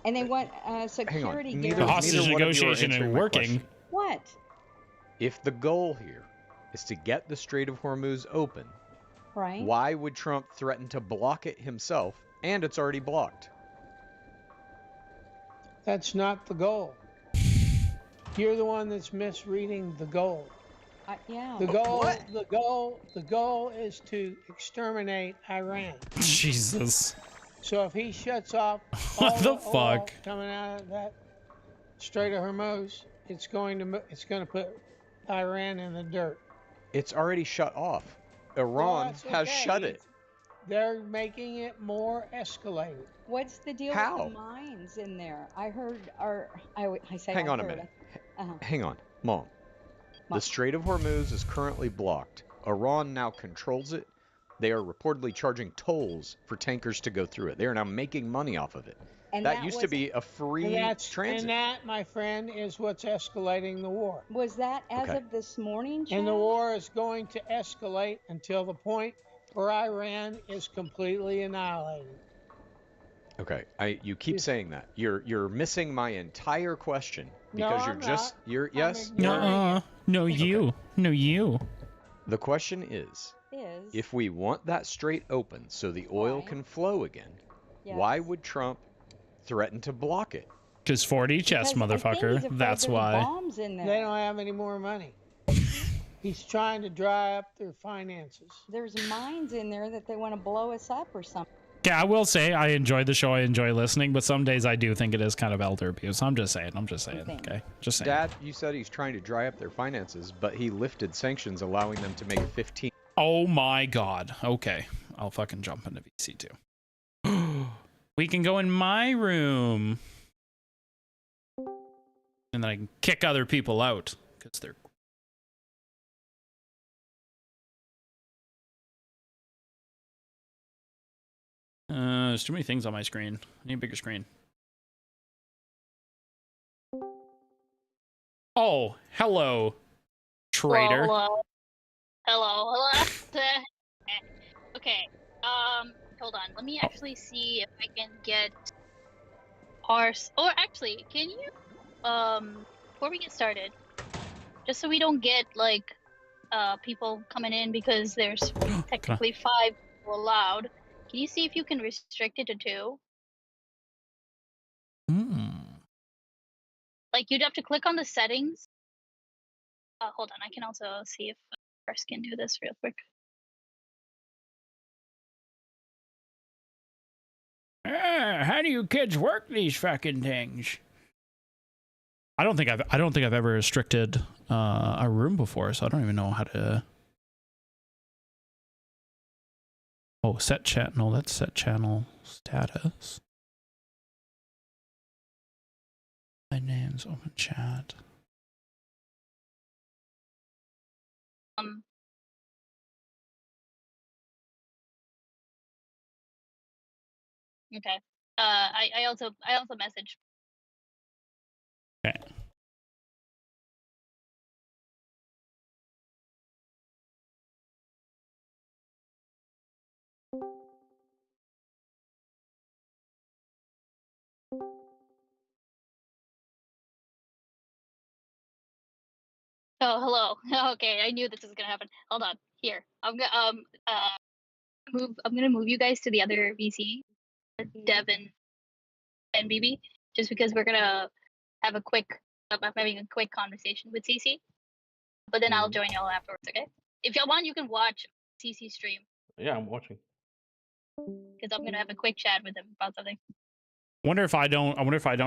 And they want security guarantees. The hostage negotiation ain't working. What? If the goal here is to get the Strait of Hormuz open, right, why would Trump threaten to block it himself, and it's already blocked? That's not the goal. You're the one that's misreading the goal. Yeah. The goal is to exterminate Iran. Jesus. So if he shuts off what the fuck oil coming out of that Strait of Hormuz, it's going to put Iran in the dirt. It's already shut off. Well, Iran that's has okay. shut it. They're making it more escalated. What's the deal How? with the mines in there? I heard, I say Hang I on a heard. minute. Uh-huh. Hang on, Mom. The Strait of Hormuz is currently blocked. Iran now controls it. They are reportedly charging tolls for tankers to go through it. They are now making money off of it. And That used to be a free transit. And that, my friend, is what's escalating the war. Was that as Okay. of this morning, Chad? And the war is going to escalate until the point where Iran is completely annihilated. Okay, you keep saying that. You're missing my entire question because No, I'm not. yes. No, you. No, you. The question is, if we want that strait open so the oil Right. can flow again, Yes. why would Trump threaten to block it? Just 4D chess, Because I think he's motherfucker. afraid That's there's why. bombs in there. They don't have any more money. He's trying to dry up their finances. There's mines in there that they want to blow us up or something. Yeah, I will say I enjoy the show. I enjoy listening, but some days I do think it is kind of elder abuse. I'm just saying. Okay, just saying. Dad, you said he's trying to dry up their finances, but he lifted sanctions allowing them to make 15. Oh my God. Okay, I'll fucking jump into VC2. We can go in my room, and then I can kick other people out because they're. There's too many things on my screen. I need a bigger screen. Oh, hello, traitor. Hello. Okay. Hold on. Let me actually see if I can get parse. Or actually, can you? Before we get started, just so we don't get like people coming in because there's technically 5 people allowed. Can you see if you can restrict it to 2? Like, you'd have to click on the settings. Hold on, I can also see if Parse can do this real quick. How do you kids work these fucking things? I don't think I've ever restricted a room before, so I don't even know how to. Oh, set chat. No, that's set channel status. My name's open chat. Okay. I also messaged. Okay. Oh, hello. Okay, I knew this was gonna happen. Hold on. Here, I'm gonna move you guys to the other VC, Devin and BB, just because we're gonna have a quick. I'm having a quick conversation with CC, but then I'll join y'all afterwards. Okay? If y'all want, you can watch CC stream Yeah, I'm watching. because I'm gonna have a quick chat with him about something. I wonder if I don't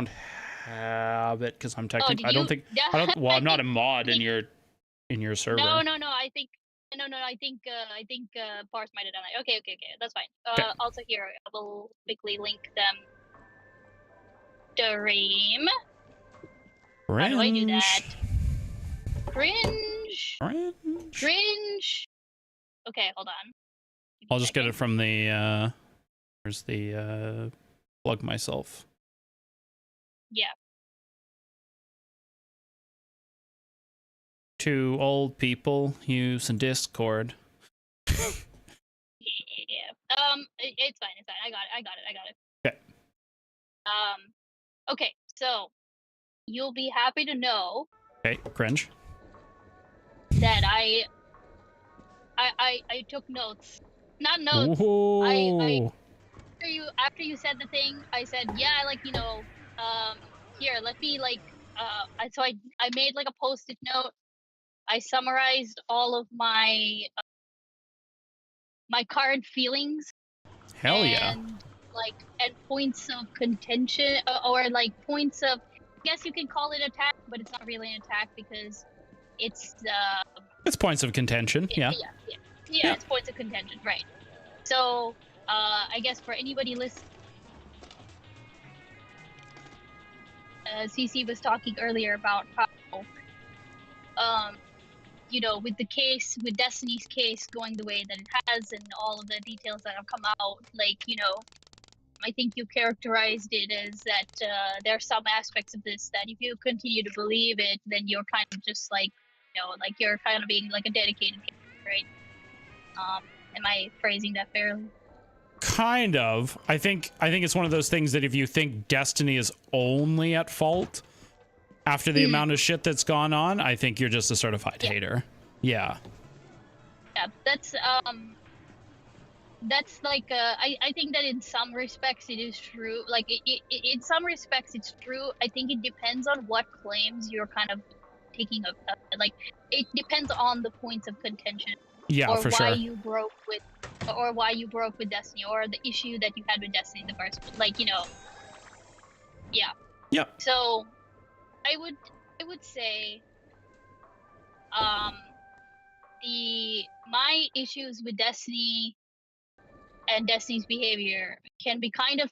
have it because I'm technically. Well, I'm not a mod in your server. No. I think Bars might have done it. Okay. That's fine. Also here, I will quickly link them. Stream. How do I do that? Cringe. Okay, hold on. I'll just get it from the. There's the plug myself. Yeah. 2 old people using Discord. Yeah. It's fine. I got it. Okay. Okay. So you'll be happy to know. Okay. Cringe. That I took notes. Not notes. Ooh. After you said the thing, I said, yeah, like, here, let me so I made like a post-it note. I summarized all of my my current feelings. Hell yeah. And points of contention or like points of, I guess you can call it attack. but it's not really an attack because it's It's points of contention. Yeah. Yeah, it's points of contention, right? So I guess for anybody listening, CC was talking earlier about how you know, with Destiny's case going the way that it has and all of the details that have come out, like, you know, I think you characterized it as that there are some aspects of this that if you continue to believe it, then you're kind of just like, you know, like you're kind of being like a dedicated character, right? Am I phrasing that fairly? Kind of. I think it's one of those things that if you think Destiny is only at fault after the amount of shit that's gone on, I think you're just a certified hater. Yeah. Yeah, that's like I think that in some respects it is true. Like in some respects it's true. I think it depends on what claims you're kind of taking up. Like it depends on the points of contention. Yeah, or for why sure. you broke with Destiny, or the issue that you had with Destiny in the first place. Like, you know. Yeah. Yep. So I would say my issues with Destiny and Destiny's behavior can be kind of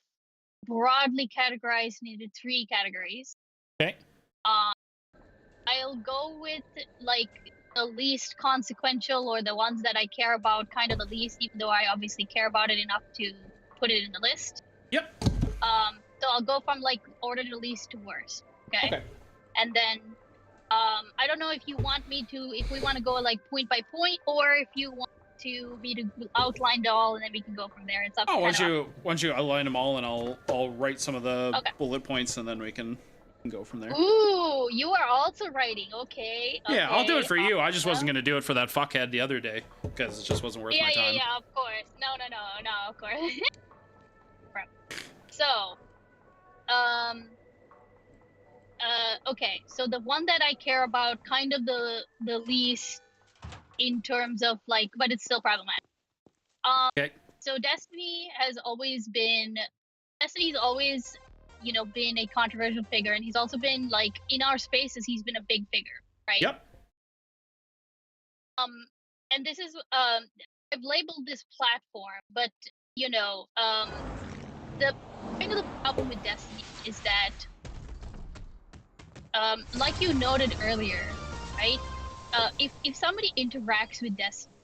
broadly categorized into 3 categories. Okay. I'll go with like the least consequential, or the ones that I care about kind of the least, even though I obviously care about it enough to put it in the list. Yep. So I'll go from like order to least to worst. Okay. And then I don't know if we want to go like point by point, or if you want me to outline it all and then we can go from there. It's up. Once you outline them all, and I'll write some of the bullet points, and then we can go from there. Ooh, you are also writing. Okay. Yeah, I'll do it for you. I just wasn't gonna do it for that fuckhead the other day because it just wasn't worth my time. Yeah, of course. No, of course. So, okay. So the one that I care about, kind of the least in terms of like, but it's still problematic. Okay. So Destiny's always, you know, been a controversial figure, and he's also been like in our spaces. He's been a big figure, right? Yep. And this is I've labeled this platform, but you know, the problem with Destiny is that, like you noted earlier, right? If somebody interacts with Destiny,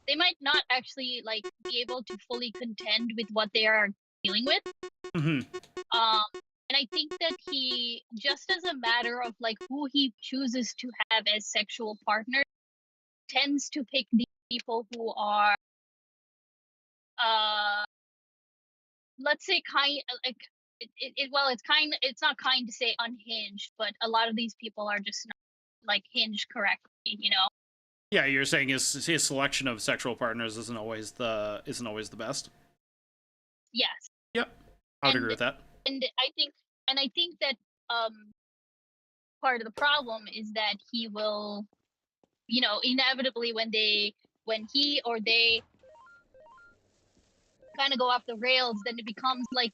they might not actually like be able to fully contend with what they are dealing with. And I think that he, just as a matter of like who he chooses to have as sexual partners, tends to pick the people who are, let's say, kind like it's not kind to say unhinged, but a lot of these people are just not like hinged correctly, you know. Yeah, you're saying his selection of sexual partners isn't always the best. Yes. Yep, I would agree with that. And I think that part of the problem is that he will, you know, inevitably when he or they kind of go off the rails, then it becomes like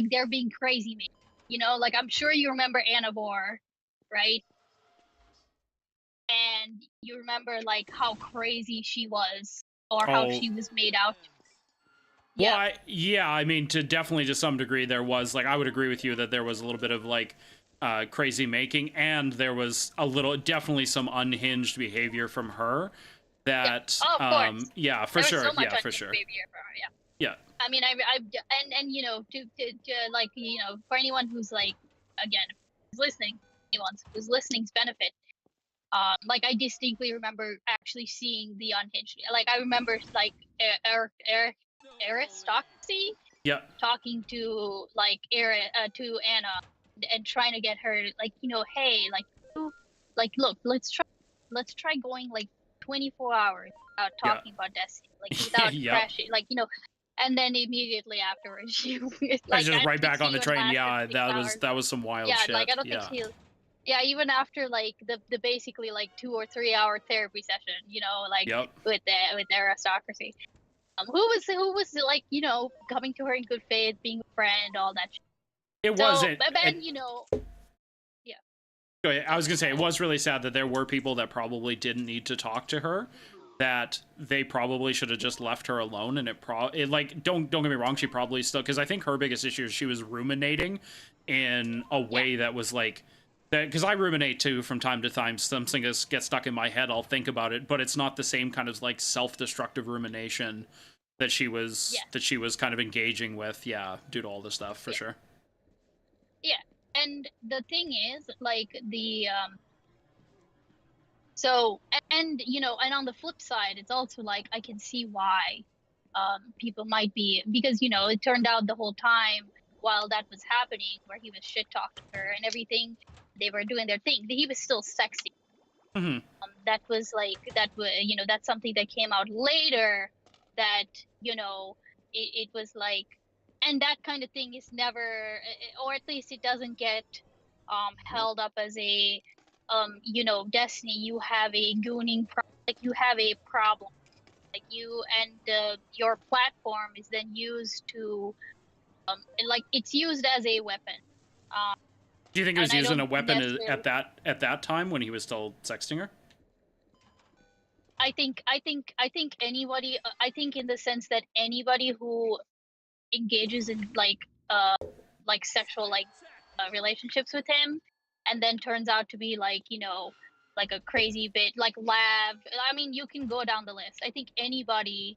they're being crazy, man. You know, like I'm sure you remember Anna Vor, right? And you remember like how crazy she was, or how she was made out. Well, I mean, to some degree, there was like, I would agree with you that there was a little bit of like crazy making, and there was definitely some unhinged behavior from her. That yeah, for sure, yeah, for sure. Yeah. I mean, and you know, to like, you know, for anyone who's like, again, who's listening's benefit. Like I distinctly remember actually seeing the unhinged. Like I remember like Aristocracy. Yeah. Talking to like to Anna and trying to get her like, you know, hey, like look, let's try going like 24 hours without talking about Destiny, like without crashing, like, you know. And then immediately afterwards, she like just right back on the train. Yeah, that was some wild shit. Like I don't think she. Yeah, even after like the basically like 2 or 3 hour therapy session, you know, like with the Aristocracy, who was like, you know, coming to her in good faith, being a friend, all that shit. It wasn't. But then, you know, yeah. I was gonna say, it was really sad that there were people that probably didn't need to talk to her, that they probably should have just left her alone. And it like, don't get me wrong, she probably still, because I think her biggest issue is she was ruminating in a way that was like that, because I ruminate too from time to time. Something gets stuck in my head, I'll think about it, but it's not the same kind of like self-destructive rumination that she was kind of engaging with, due to all this stuff, for sure. Yeah, and the thing is, like, the so, and you know, and on the flip side, it's also like, I can see why people might be, because, you know, it turned out the whole time while that was happening, where he was shit talking her and everything, they were doing their thing, he was still sexy. That was like, that was, you know, that's something that came out later, that, you know, it was like, and that kind of thing is never, or at least it doesn't get held up as a you know, Destiny, you have a gooning like, you have a problem, like, you, and your platform is then used to like, it's used as a weapon. Do you think he was using a weapon at that time when he was still sexting her? I think anybody, I think in the sense that anybody who engages in like sexual relationships with him, and then turns out to be like, you know, like a crazy bit, like Lav, I mean, you can go down the list. I think anybody,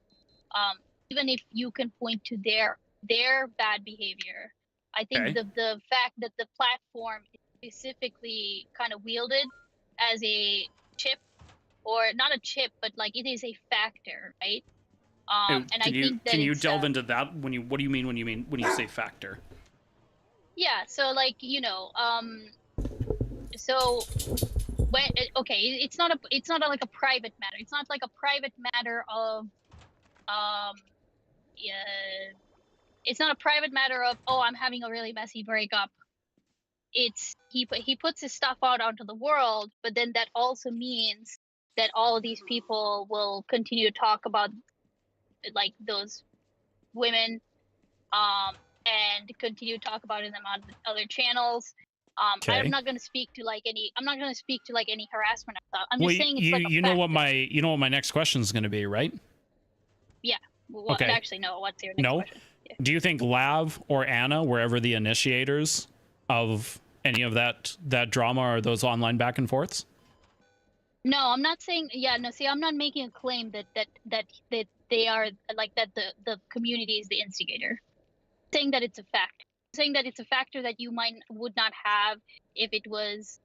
even if you can point to their bad behavior, I think the fact that the platform is specifically kind of wielded as a chip, or not a chip, but like, it is a factor, right? And I think that, can you delve into that? What do you mean when you say factor? Yeah, so like, you know, so when it's not like a private matter. It's not like a private matter of it's not a private matter of, oh, I'm having a really messy breakup. It's he puts his stuff out onto the world, but then that also means that all of these people will continue to talk about like those women, and continue to talk about them on other channels. I'm not going to speak to like any. I'm not going to speak to like any harassment or stuff. I'm just saying it's like a you know what my next question is going to be, right? Yeah. Well, okay. Actually, no. What's your next question? Yeah. Do you think Lav or Anna were ever the initiators of any of that drama or those online back and forths? No, I'm not saying. Yeah, no. See, I'm not making a claim that they are like that. The community is the instigator. I'm saying that it's a fact. I'm saying that it's a factor that you would not have if it was,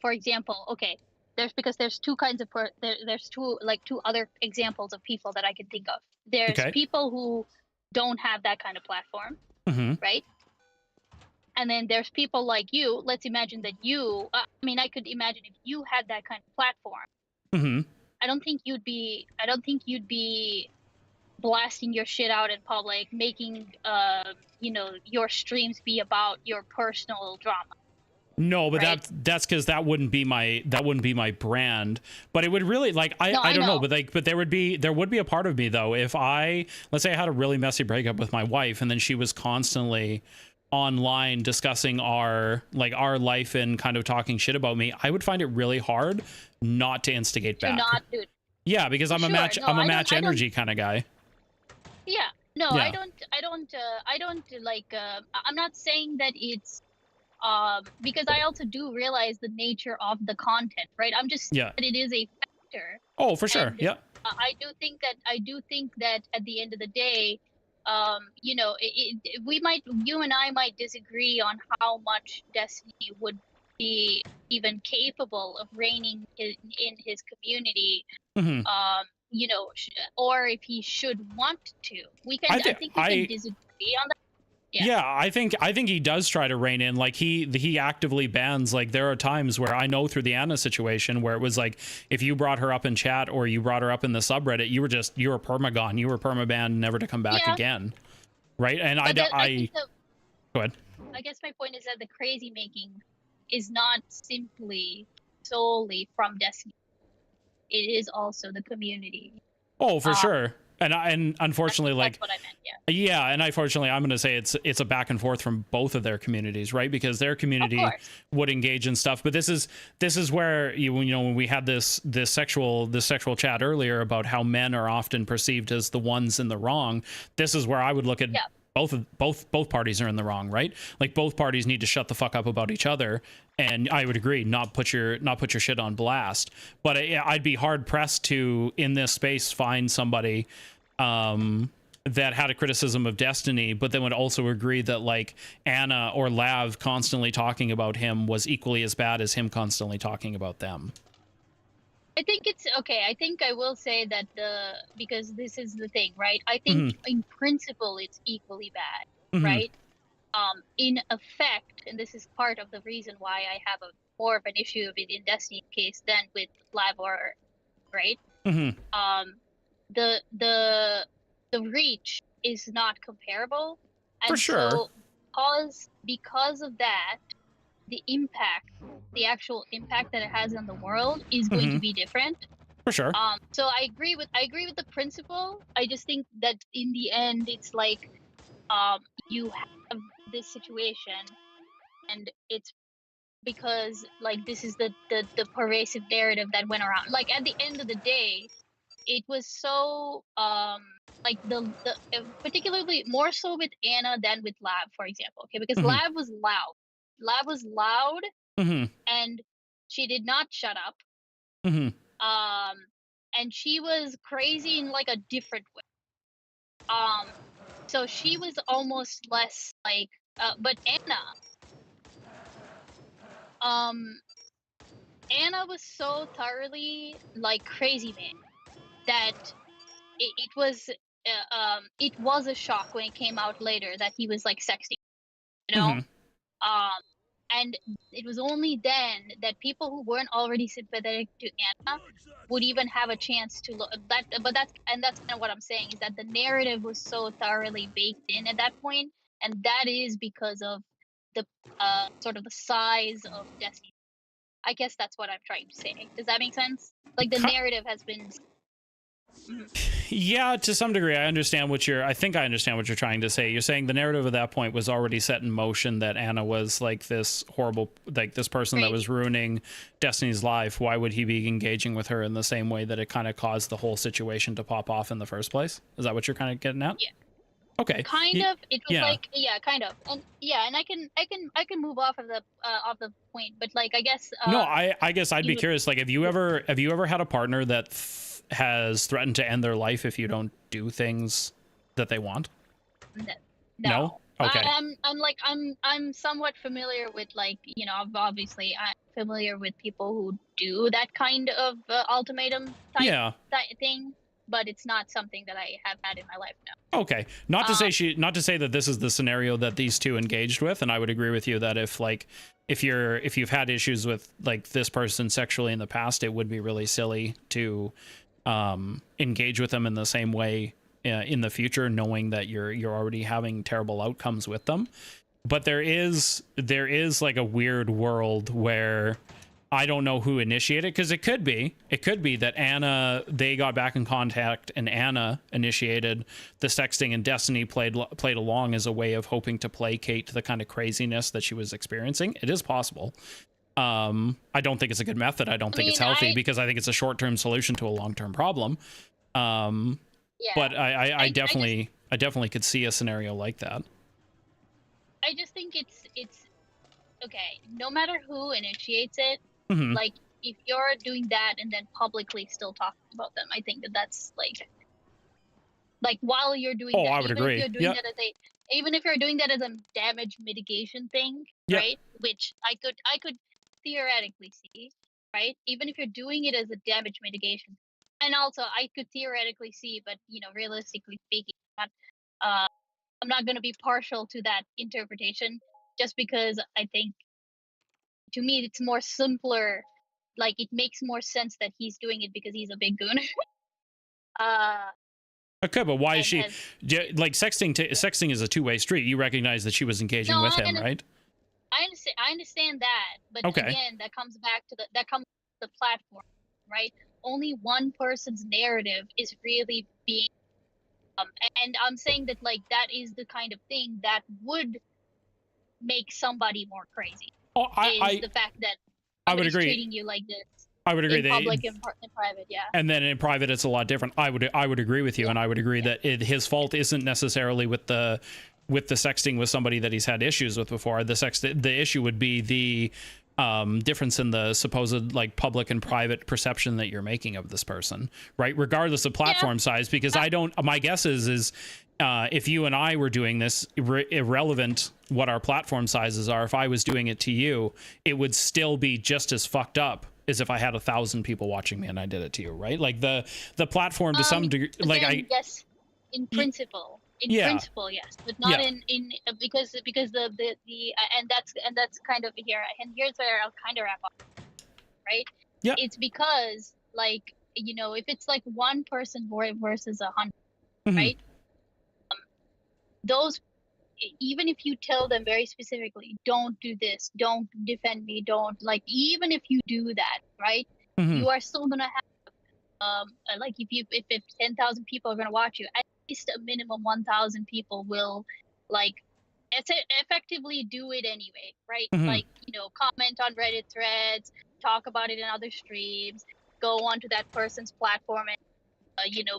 for example, okay. There's two kinds of there's two other examples of people that I can think of. There's people who don't have that kind of platform, right? And then there's people like you. Let's imagine that you. I mean, I could imagine if you had that kind of platform. I don't think you'd be blasting your shit out in public, making you know, your streams be about your personal drama. No, but right? that's because that wouldn't be my brand. But it would really, like, I don't know, but there would be a part of me though, if let's say I had a really messy breakup with my wife, and then she was constantly online discussing our life and kind of talking shit about me, I would find it really hard not to instigate back. Yeah, because I'm a match energy kind of guy. Yeah, no, yeah. I don't like, I'm not saying that it's, because I also do realize the nature of the content, right? I'm just saying that it is a factor. Oh, for sure. Yeah. I do think that at the end of the day, you know, you and I might disagree on how much Destiny would be even capable of reigning in his community. You know, or if he should want to. I think we can disagree on that. Yeah, I think he does try to rein in. Like, he actively bans. Like, there are times where I know through the Anna situation where it was like, if you brought her up in chat or you brought her up in the subreddit, you were perma-gone, you were perma-banned, never to come back again, right? And go ahead. I guess my point is that the crazy making is not simply solely from Destiny. It is also the community. Oh, for sure. And unfortunately, That's what I meant. Yeah. yeah, and unfortunately, I'm going to say it's a back and forth from both of their communities, right? Because their community would engage in stuff, but this is where when we had this sexual chat earlier about how men are often perceived as the ones in the wrong. This is where I would look at both parties are in the wrong, right? Like both parties need to shut the fuck up about each other, and I would agree, not put your shit on blast. But I'd be hard pressed to in this space find somebody that had a criticism of Destiny, but then would also agree that like Anna or Lav constantly talking about him was equally as bad as him constantly talking about them. I think it's okay. I think I will say that because this is the thing, right? I think in principle it's equally bad, right? In effect, and this is part of the reason why I have more of an issue with in Destiny's case than with Lavor, right? The reach is not comparable, and For sure. so because of that, the actual impact that it has on the world is going to be different. For sure. So I agree with the principle. I just think that in the end, it's like you have this situation, and it's because like this is the pervasive narrative that went around. Like at the end of the day, it was so like the particularly more so with Anna than with Lab, for example. Okay, because Lab was loud, and she did not shut up. And she was crazy in like a different way. So she was almost less like, but Anna was so thoroughly like crazy man that it was a shock when it came out later that he was like sexting, you know. And it was only then that people who weren't already sympathetic to Anna would even have a chance to look that. But that's kind of what I'm saying, is that the narrative was so thoroughly baked in at that point, and that is because of the sort of the size of Destiny. I guess that's what I'm trying to say. Does that make sense? Like the narrative has been. Yeah, to some degree, I understand I think I understand what you're trying to say. You're saying the narrative at that point was already set in motion, that Anna was like this horrible, like this person that was ruining Destiny's life. Why would he be engaging with her in the same way that it kind of caused the whole situation to pop off in the first place? Is that what you're kind of getting at? Yeah. Okay. Kind of. It was like kind of, and and I can move off of the point, but like I guess. No, I guess I'd be curious. Like, have you ever had a partner that has threatened to end their life if you don't do things that they want? No? Okay. I'm somewhat familiar with, like, obviously I'm familiar with people who do that kind of ultimatum type thing, but it's not something that I have had in my life now. Okay. Not to say that this is the scenario that these two engaged with, and I would agree with you that if you've had issues with like this person sexually in the past, it would be really silly to engage with them in the same way in the future, knowing that you're already having terrible outcomes with them. But there is like a weird world where I don't know who initiated, because it could be that they got back in contact and Anna initiated the sexting, and Destiny played along as a way of hoping to placate the kind of craziness that she was experiencing. It is possible. I don't think it's a good method. I don't think it's healthy, because I think it's a short-term solution to a long-term problem. But I definitely could see a scenario like that. I just think it's okay. No matter who initiates it, like if you're doing that and then publicly still talking about them, I think that's like while you're doing that, I would agree. Even if you're doing that as a damage mitigation thing, right? Which I could theoretically see, right? Even if you're doing it as a damage mitigation, and also I could theoretically see, but realistically speaking, I'm not going to be partial to that interpretation, just because I think, to me, it's more simpler. Like, it makes more sense that he's doing it because he's a big gooner. Okay, but why is she like sexting is a two-way street? You recognize that she was engaging with him, right? I understand that, but again, that comes back to the platform, right? Only one person's narrative is really being And I'm saying that like that is the kind of thing that would make somebody more crazy. Oh, The fact that I would somebody's agree. treating you like this. I would agree. In public and in private, yeah. And then in private, it's a lot different. I would agree with you, and I would agree that his fault isn't necessarily with the sexting with somebody that he's had issues with before. The issue would be the difference in the supposed like public and private perception that you're making of this person, right? Regardless of platform size, because my guess is if you and I were doing this, irrelevant what our platform sizes are, if I was doing it to you, it would still be just as fucked up as if I had 1,000 people watching me and I did it to you, right? Like the platform to some degree, like yes, in principle. Principle, yes, but not in because the and that's kind of here, and here's where I'll kind of wrap up, right? Yeah, it's because like if it's like one person versus 100, right? Those, even if you tell them very specifically, don't do this, don't defend me, don't, like, even if you do that, right? You are still gonna have like if 10,000 people are gonna watch you, at least a minimum 1,000 people will like effectively do it anyway, right? Like comment on Reddit threads, talk about it in other streams, go onto that person's platform and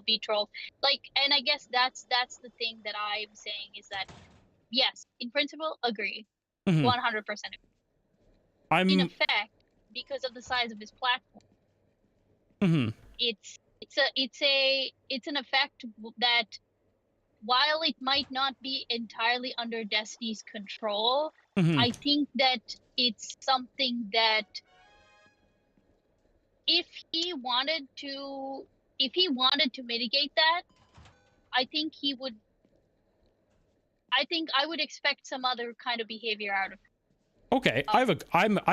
be trolled, like. And I guess that's the thing that I'm saying is that yes, in principle, agree, 100% agree. In effect, because of the size of his platform, it's an effect that, while it might not be entirely under Destiny's control, I think that it's something that if he wanted to mitigate that, I think I would expect some other kind of behavior out of him. Okay, I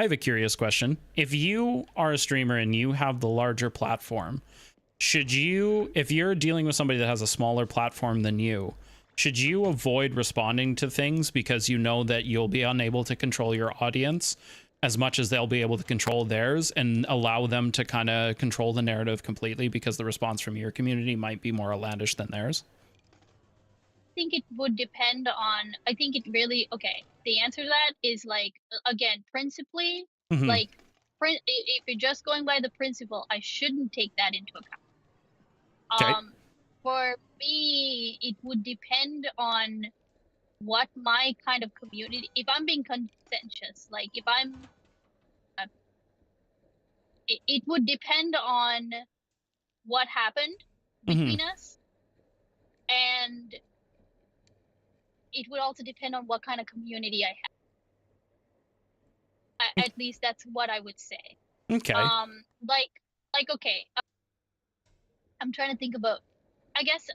have a curious question. If you are a streamer and you have the larger platform, should you, if you're dealing with somebody that has a smaller platform than you, should you avoid responding to things because you know that you'll be unable to control your audience as much as they'll be able to control theirs, and allow them to kind of control the narrative completely because the response from your community might be more outlandish than theirs? I think it would depend on, I think it really, okay, the answer to that is like, again, principally, like, if you're just going by the principle, I shouldn't take that into account. For me, it would depend on what my kind of community, if I'm being contentious, like if I'm, it would depend on what happened between us, and it would also depend on what kind of community I have. At least that's what I would say. Okay. Like okay, I'm trying to think about. I guess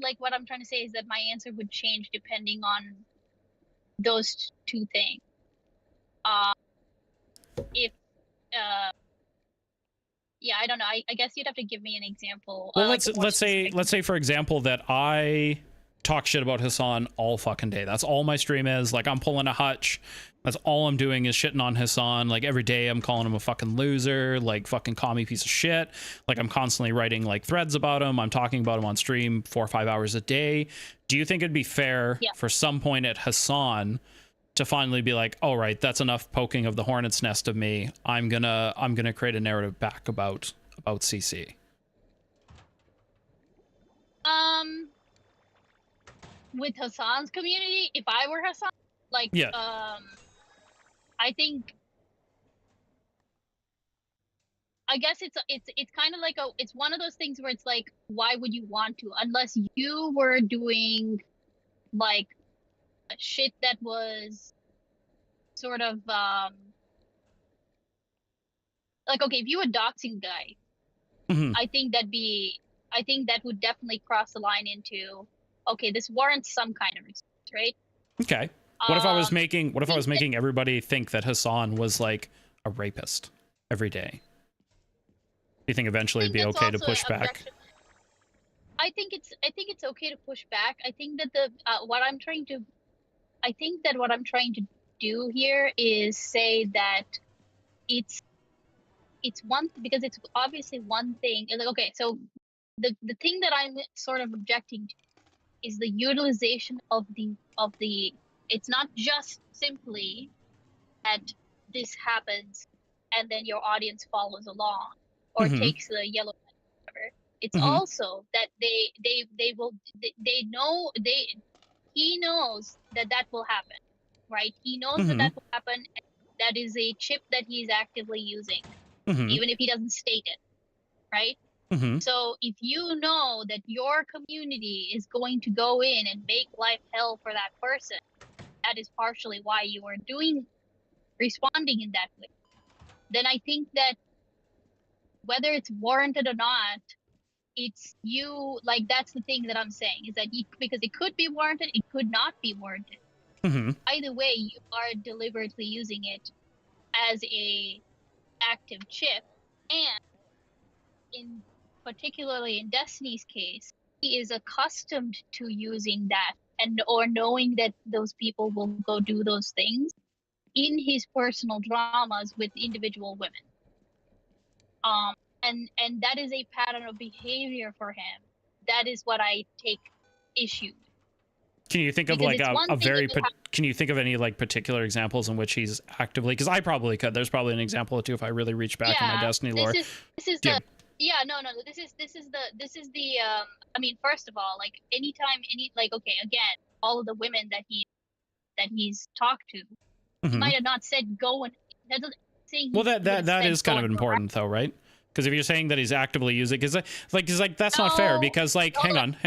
like what I'm trying to say is that my answer would change depending on those two things. If yeah, I don't know. I guess you'd have to give me an example. Well, like let's say for example that I talk shit about Hassan all fucking day. That's all my stream is. Like, I'm pulling a Hutch. That's all I'm doing is shitting on Hassan. Like, every day I'm calling him a fucking loser, like fucking commie piece of shit. Like, I'm constantly writing like threads about him. I'm talking about him on stream 4 or 5 hours a day. Do you think it'd be fair for some point at Hassan to finally be like, all right, that's enough poking of the hornet's nest of me. I'm gonna create a narrative back about CC? With Hassan's community, if I were Hassan, like, I think, I guess it's kind of like it's one of those things where it's like, why would you want to, unless you were doing like shit that was sort of like, okay, if you were doxing guy, I think that would definitely cross the line into, okay, this warrants some kind of response, right? Okay. What if I was making everybody think that Hassan was like a rapist every day? Do you think eventually it'd be okay to push back? I think it's okay to push back. I think that what I'm trying to do here is say that it's one, because it's obviously one thing. Like, okay, so the thing that I'm sort of objecting to is the utilization of the. It's not just simply that this happens and then your audience follows along or takes the yellow whatever. It's also that they will they know he knows that will happen, right? He knows that will happen. And that is a chip that he's actively using, even if he doesn't state it, right? So if you know that your community is going to go in and make life hell for that person, that is partially why you are responding in that way. Then I think that whether it's warranted or not, it's you, like, that's the thing that I'm saying, is that because it could be warranted, it could not be warranted. Either way, you are deliberately using it as a active chip, and particularly in Destiny's case, he is accustomed to using that or knowing that those people will go do those things in his personal dramas with individual women. And that is a pattern of behavior for him. That is what I take issue with. Can you think of like can you think of any like particular examples in which he's actively, because I probably could, there's probably an example or two if I really reach back in my Destiny lore. This is the I mean, first of all, like okay, again, all of the women that he's talked to, he might have not said go, and that doesn't saying well that is kind of important though, right? Because if you're saying that he's actively using, because that's not fair, because like hang on,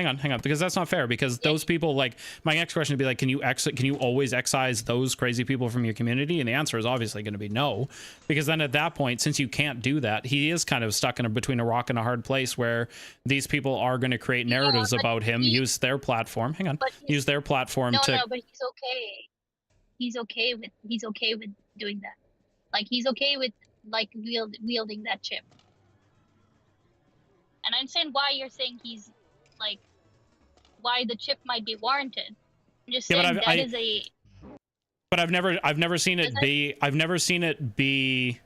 because that's not fair, because those people, like, my next question would be like, can you always excise those crazy people from your community? And the answer is obviously going to be no, because then at that point, since you can't do that, he is kind of stuck between a rock and a hard place where these people are going to create narratives about him, use their platform. Use their platform to. No, but he's okay. He's okay with doing that. Like, he's okay with like wielding that chip. And I understand why you're saying he's like, why the chip might be warranted. I'm just saying But I've never seen it be. I've never seen it be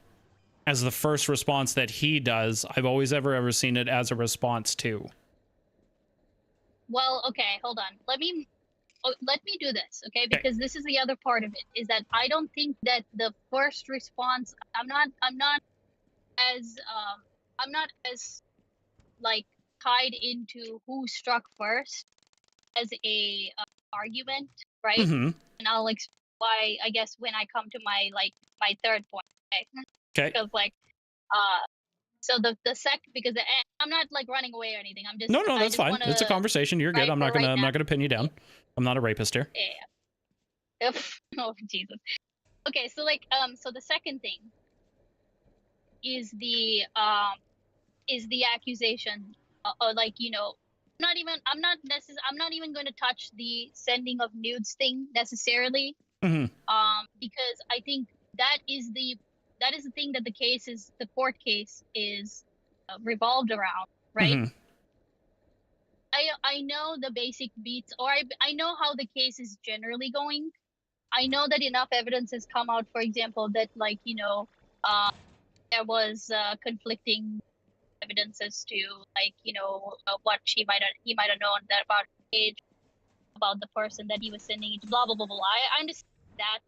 as the first response that he does. I've always ever seen it as a response to. Well, okay, hold on. Let me do this, okay? Because this is the other part of it, is that I don't think that the first response. I'm not as like tied into who struck first as a argument, right? And I'll explain why, I guess, when I come to my third point. Okay. Because like so the second, because I'm not like running away or anything. I'm just no, that's fine. It's a conversation. You're good. I'm not gonna pin you down. I'm not a rapist here. Yeah. Oh Jesus. Okay, so like so the second thing is the accusation, like, you know, I'm not even going to touch the sending of nudes thing necessarily, because I think that is the thing that the court case is revolved around, right? I know the basic beats, or I know how the case is generally going. I know that enough evidence has come out, for example, that, like, you know, there was conflicting evidence as to, like, you know, what he might have known that about age, about the person that he was sending it to, blah blah blah blah. I understand that,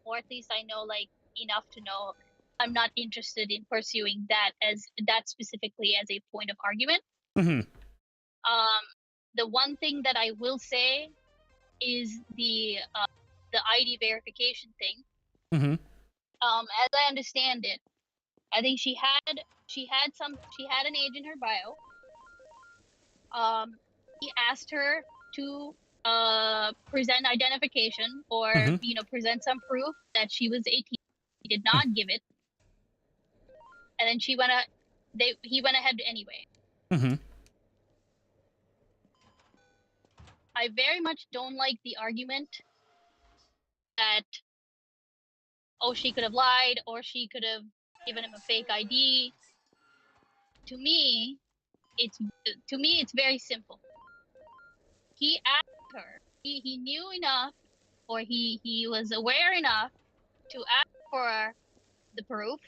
or at least I know like enough to know I'm not interested in pursuing that specifically as a point of argument. The one thing that I will say is the ID verification thing. As I understand it, I think she had an age in her bio. He asked her to present identification, or you know, present some proof that she was 18. He did not give it, and then he went ahead anyway. I very much don't like the argument that, oh, she could have lied, or she could have given him a fake ID. To me, it's very simple. He asked her. He knew enough, or he was aware enough to ask for the proof.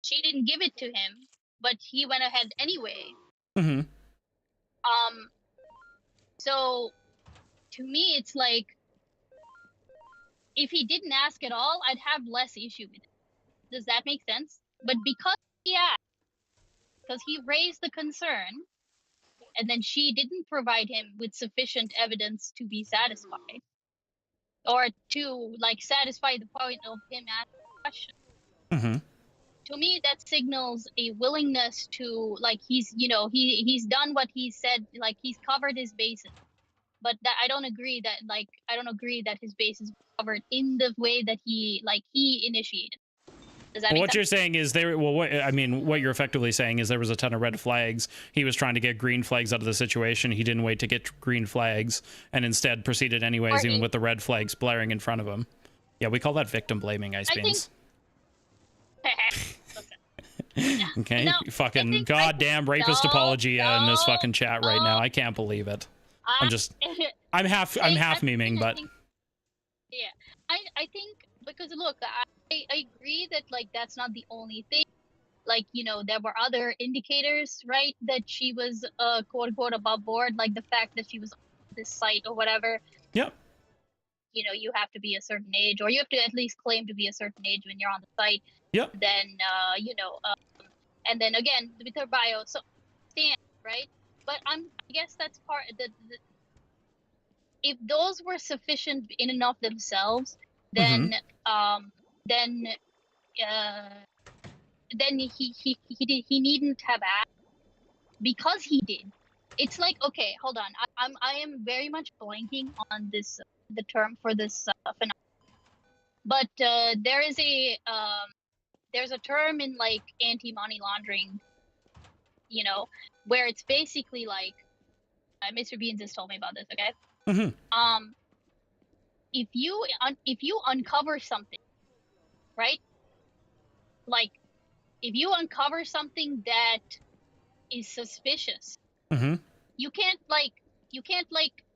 She didn't give it to him, but he went ahead anyway. So to me, it's like, if he didn't ask at all, I'd have less issue with it. Does that make sense? But because he asked, because he raised the concern, and then she didn't provide him with sufficient evidence to be satisfied, or to like satisfy the point of him asking the question. Mm-hmm. To me, that signals a willingness to, like, he's, you know, he's done what he said, like he's covered his bases. But that I don't agree that his bases were covered in the way that he initiated. Does that Well, make what sense? you're saying is what you're effectively saying is there was a ton of red flags. He was trying to get green flags out of the situation. He didn't wait to get green flags and instead proceeded anyways, even with the red flags blaring in front of him. Yeah, we call that victim blaming, Ice Beans. Okay, No, fucking goddamn rapist apology in this fucking chat right now. I can't believe it. I'm half memeing, but yeah, I think, because look, I agree that like that's not the only thing. Like, you know, there were other indicators, right, that she was quote unquote above board, like the fact that she was on this site or whatever. Yep. You know, you have to be a certain age, or you have to at least claim to be a certain age when you're on the site. Yep. Then and then again with her bio, so stand, right? But I guess that's part the if those were sufficient in and of themselves, then then he needn't have asked, because he did. It's like, okay, hold on, I am very much blanking on this the term for this phenomenon, but there is there's a term in like anti-money laundering, you know, where it's basically like, Mr. Beans has told me about this, okay? If you uncover something, right? Like, if you uncover something that is suspicious, you can't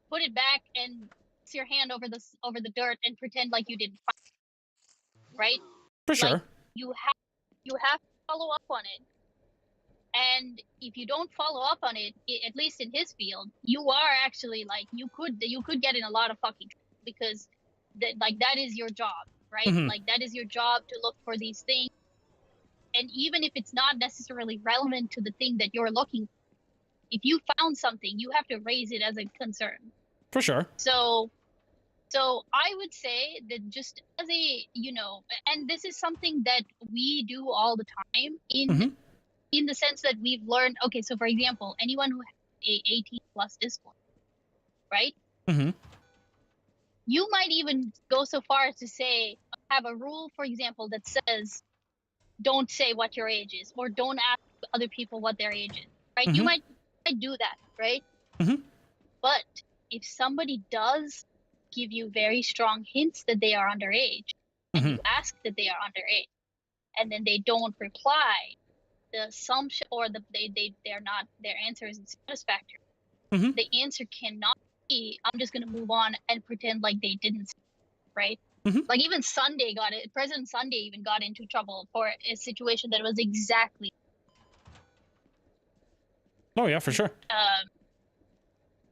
put it back and place your hand over the dirt and pretend like you didn't find it, right? For sure. Like, you have to follow up on it. And if you don't follow up on it, at least in his field, you are actually like, you could get in a lot of fucking trouble, because that is your job, right? Like, that is your job to look for these things. And even if it's not necessarily relevant to the thing that you're looking for, if you found something, you have to raise it as a concern. For sure. So I would say that, just as a, you know, and this is something that we do all the time in the sense that we've learned, okay, so for example, anyone who has a 18 plus discipline, right? You might even go so far as to say, have a rule, for example, that says, don't say what your age is, or don't ask other people what their age is, right? You might do that, right? But if somebody does give you very strong hints that they are underage, and you ask that they are underage, and then they don't reply, the assumption, or they're not, their answer isn't satisfactory. The answer cannot be, I'm just going to move on and pretend like they didn't, right? Like, even President Sunday even got into trouble for a situation that was exactly. Oh yeah, for sure.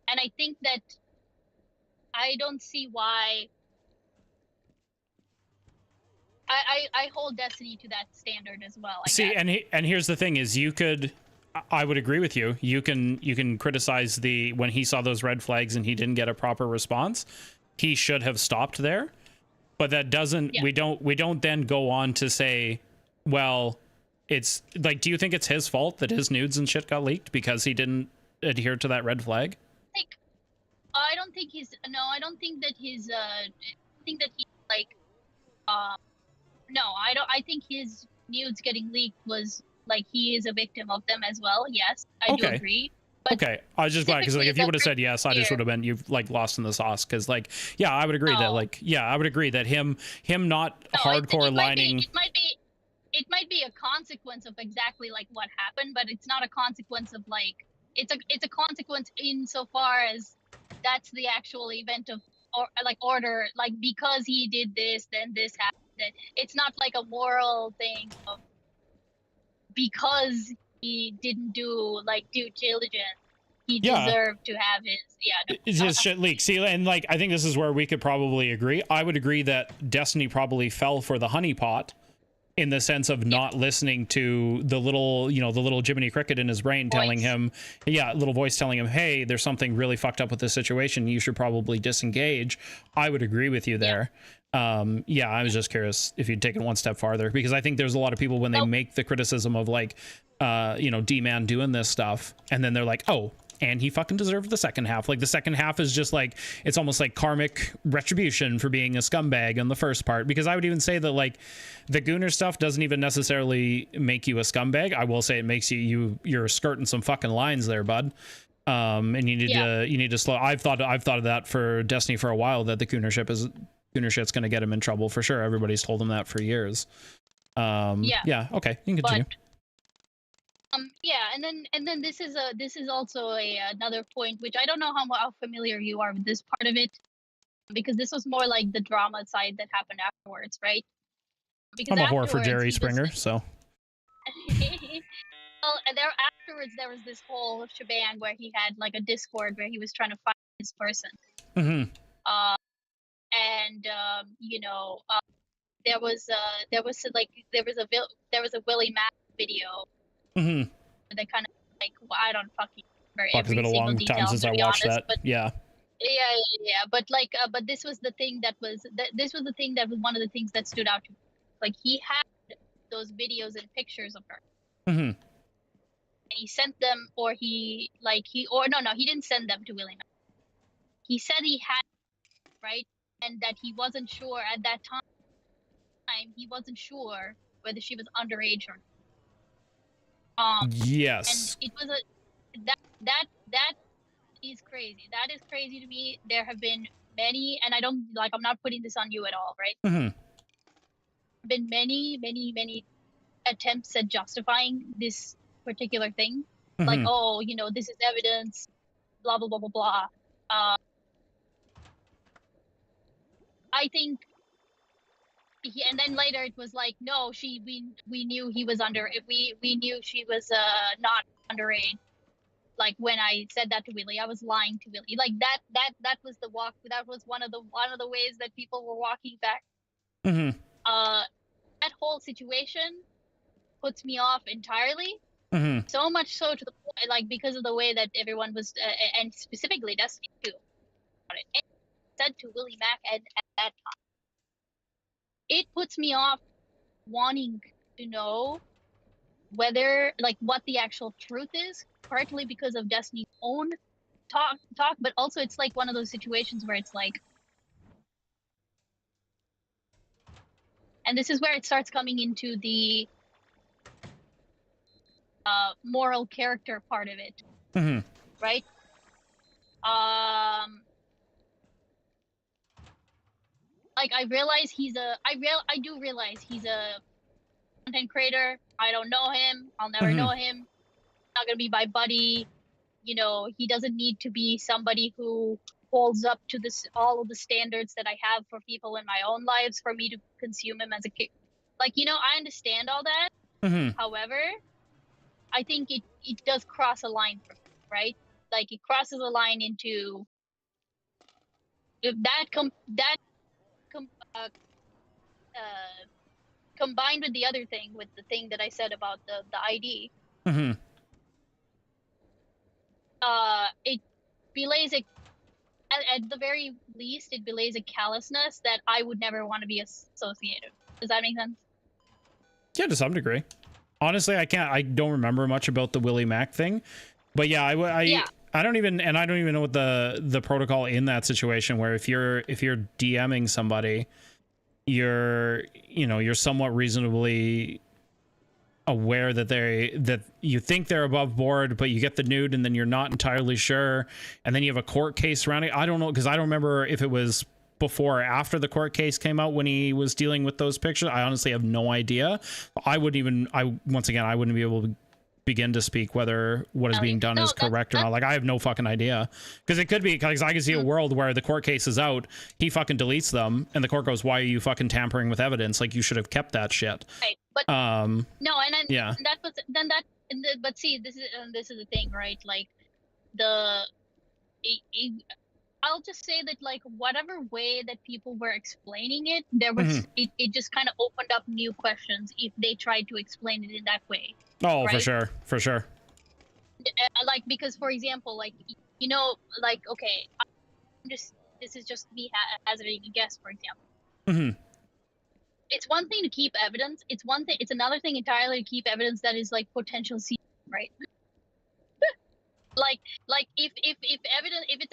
And I think that I don't see why. I hold Destiny to that standard as well. See, and here's the thing: is I would agree with you. You can criticize when he saw those red flags and he didn't get a proper response. He should have stopped there, but that doesn't. Yeah. We don't then go on to say, well, it's like, do you think it's his fault that his nudes and shit got leaked because he didn't adhere to that red flag? I don't think he's. No, I don't think that he's. I think that he's like. No, I don't. I think his nudes getting leaked was like, he is a victim of them as well. Yes, I do agree. But okay, I was just glad, because like, if you would have said yes, I just would have been, you've like lost in the sauce. Because like, yeah, I would agree that like, yeah, I would agree that him not hardcore lining. It might be a consequence of exactly like what happened, but it's not a consequence of like, it's a consequence insofar as that's the actual event of, or like, order, like, because he did this, then this happened. It's not like a moral thing of, because he didn't do like due diligence, he Yeah. deserved to have his shit leaked. See, and like I think this is where we could probably agree. I would agree that Destiny probably fell for the honeypot in the sense of not listening to the little, the little Jiminy Cricket in his brain telling him, little voice telling him, hey, there's something really fucked up with this situation. You should probably disengage. I would agree with you there. I was just curious if you'd taken one step farther, because I think there's a lot of people when they make the criticism of like, D-Man doing this stuff, and then they're like, oh, and he fucking deserved the second half. Like the second half is just like, it's almost like karmic retribution for being a scumbag in the first part. Because I would even say that like the Gooner stuff doesn't even necessarily make you a scumbag. I will say it makes you're skirting some fucking lines there, bud. And you need to slow. I've thought of that for Destiny for a while, that the Gooner shit's going to get him in trouble for sure. Everybody's told him that for years. Okay, you can continue. And then this is also another point, which I don't know how familiar you are with this part of it, because this was more like the drama side that happened afterwards, right? Because I'm a whore for Jerry Springer, so. Well, and afterwards there was this whole shebang where he had like a Discord where he was trying to find this person. There was a Willie Mack video. That kind of like, well, I don't fucking remember every It's been a long time since I watched that. But yeah. But like, but this was the thing that was one of the things that stood out to me. Like he had those videos and pictures of her. And he sent them, he didn't send them to Willie Mack. He said he had, right, and that he wasn't sure at that time. He wasn't sure whether she was underage or not. Yes. And it was that is crazy. That is crazy to me. There have been many, and I'm not putting this on you at all, right? Been many attempts at justifying this particular thing, like, oh, this is evidence, blah blah blah blah blah. I think. And then later it was like, no, we knew he was we knew she was not underage. Like when I said that to Willie, I was lying to Willie. Like that was the walk. That was one of the ways that people were walking back. That whole situation puts me off entirely. So much so to the point, like, because of the way that everyone was, and specifically Destiny too, about it. And said to Willie Mack at that time. It puts me off wanting to know whether, like, what the actual truth is, partly because of Destiny's own talk, but also it's like one of those situations where it's like, and this is where it starts coming into the moral character part of it, right? Like I do realize he's a content creator. I don't know him. I'll never know him. Not gonna be my buddy. He doesn't need to be somebody who holds up to all of the standards that I have for people in my own lives for me to consume him as a kid. Like, I understand all that. However, I think it does cross a line for me, right? Like it crosses a line into combined with the other thing, with the thing that I said about the ID, it belays at the very least, it belays a callousness that I would never want to be associated. Does that make sense? Yeah, to some degree. Honestly, I don't remember much about the Willie Mack thing, but yeah, I don't even know what the protocol in that situation, where if you're DMing somebody, you're somewhat reasonably aware that you think they're above board, but you get the nude and then you're not entirely sure, and then you have a court case surrounding it. I don't know, because I don't remember if it was before or after the court case came out when he was dealing with those pictures. I honestly have no idea. I wouldn't be able to begin to speak whether what is being done is correct or not. Like, I have no fucking idea, because it could be, because I can see a world where the court case is out, he fucking deletes them, and the court goes, why are you fucking tampering with evidence? Like, you should have kept that shit. Right, but but see, this is the thing, right? Like, the I'll just say that like whatever way that people were explaining it, there was it just kind of opened up new questions if they tried to explain it in that way. Oh, right? for sure. Like because for example, like you know, like okay, this is just me hazarding a guess, for example. It's one thing to keep evidence. It's another thing entirely to keep evidence that is like potential secret, right? like if it's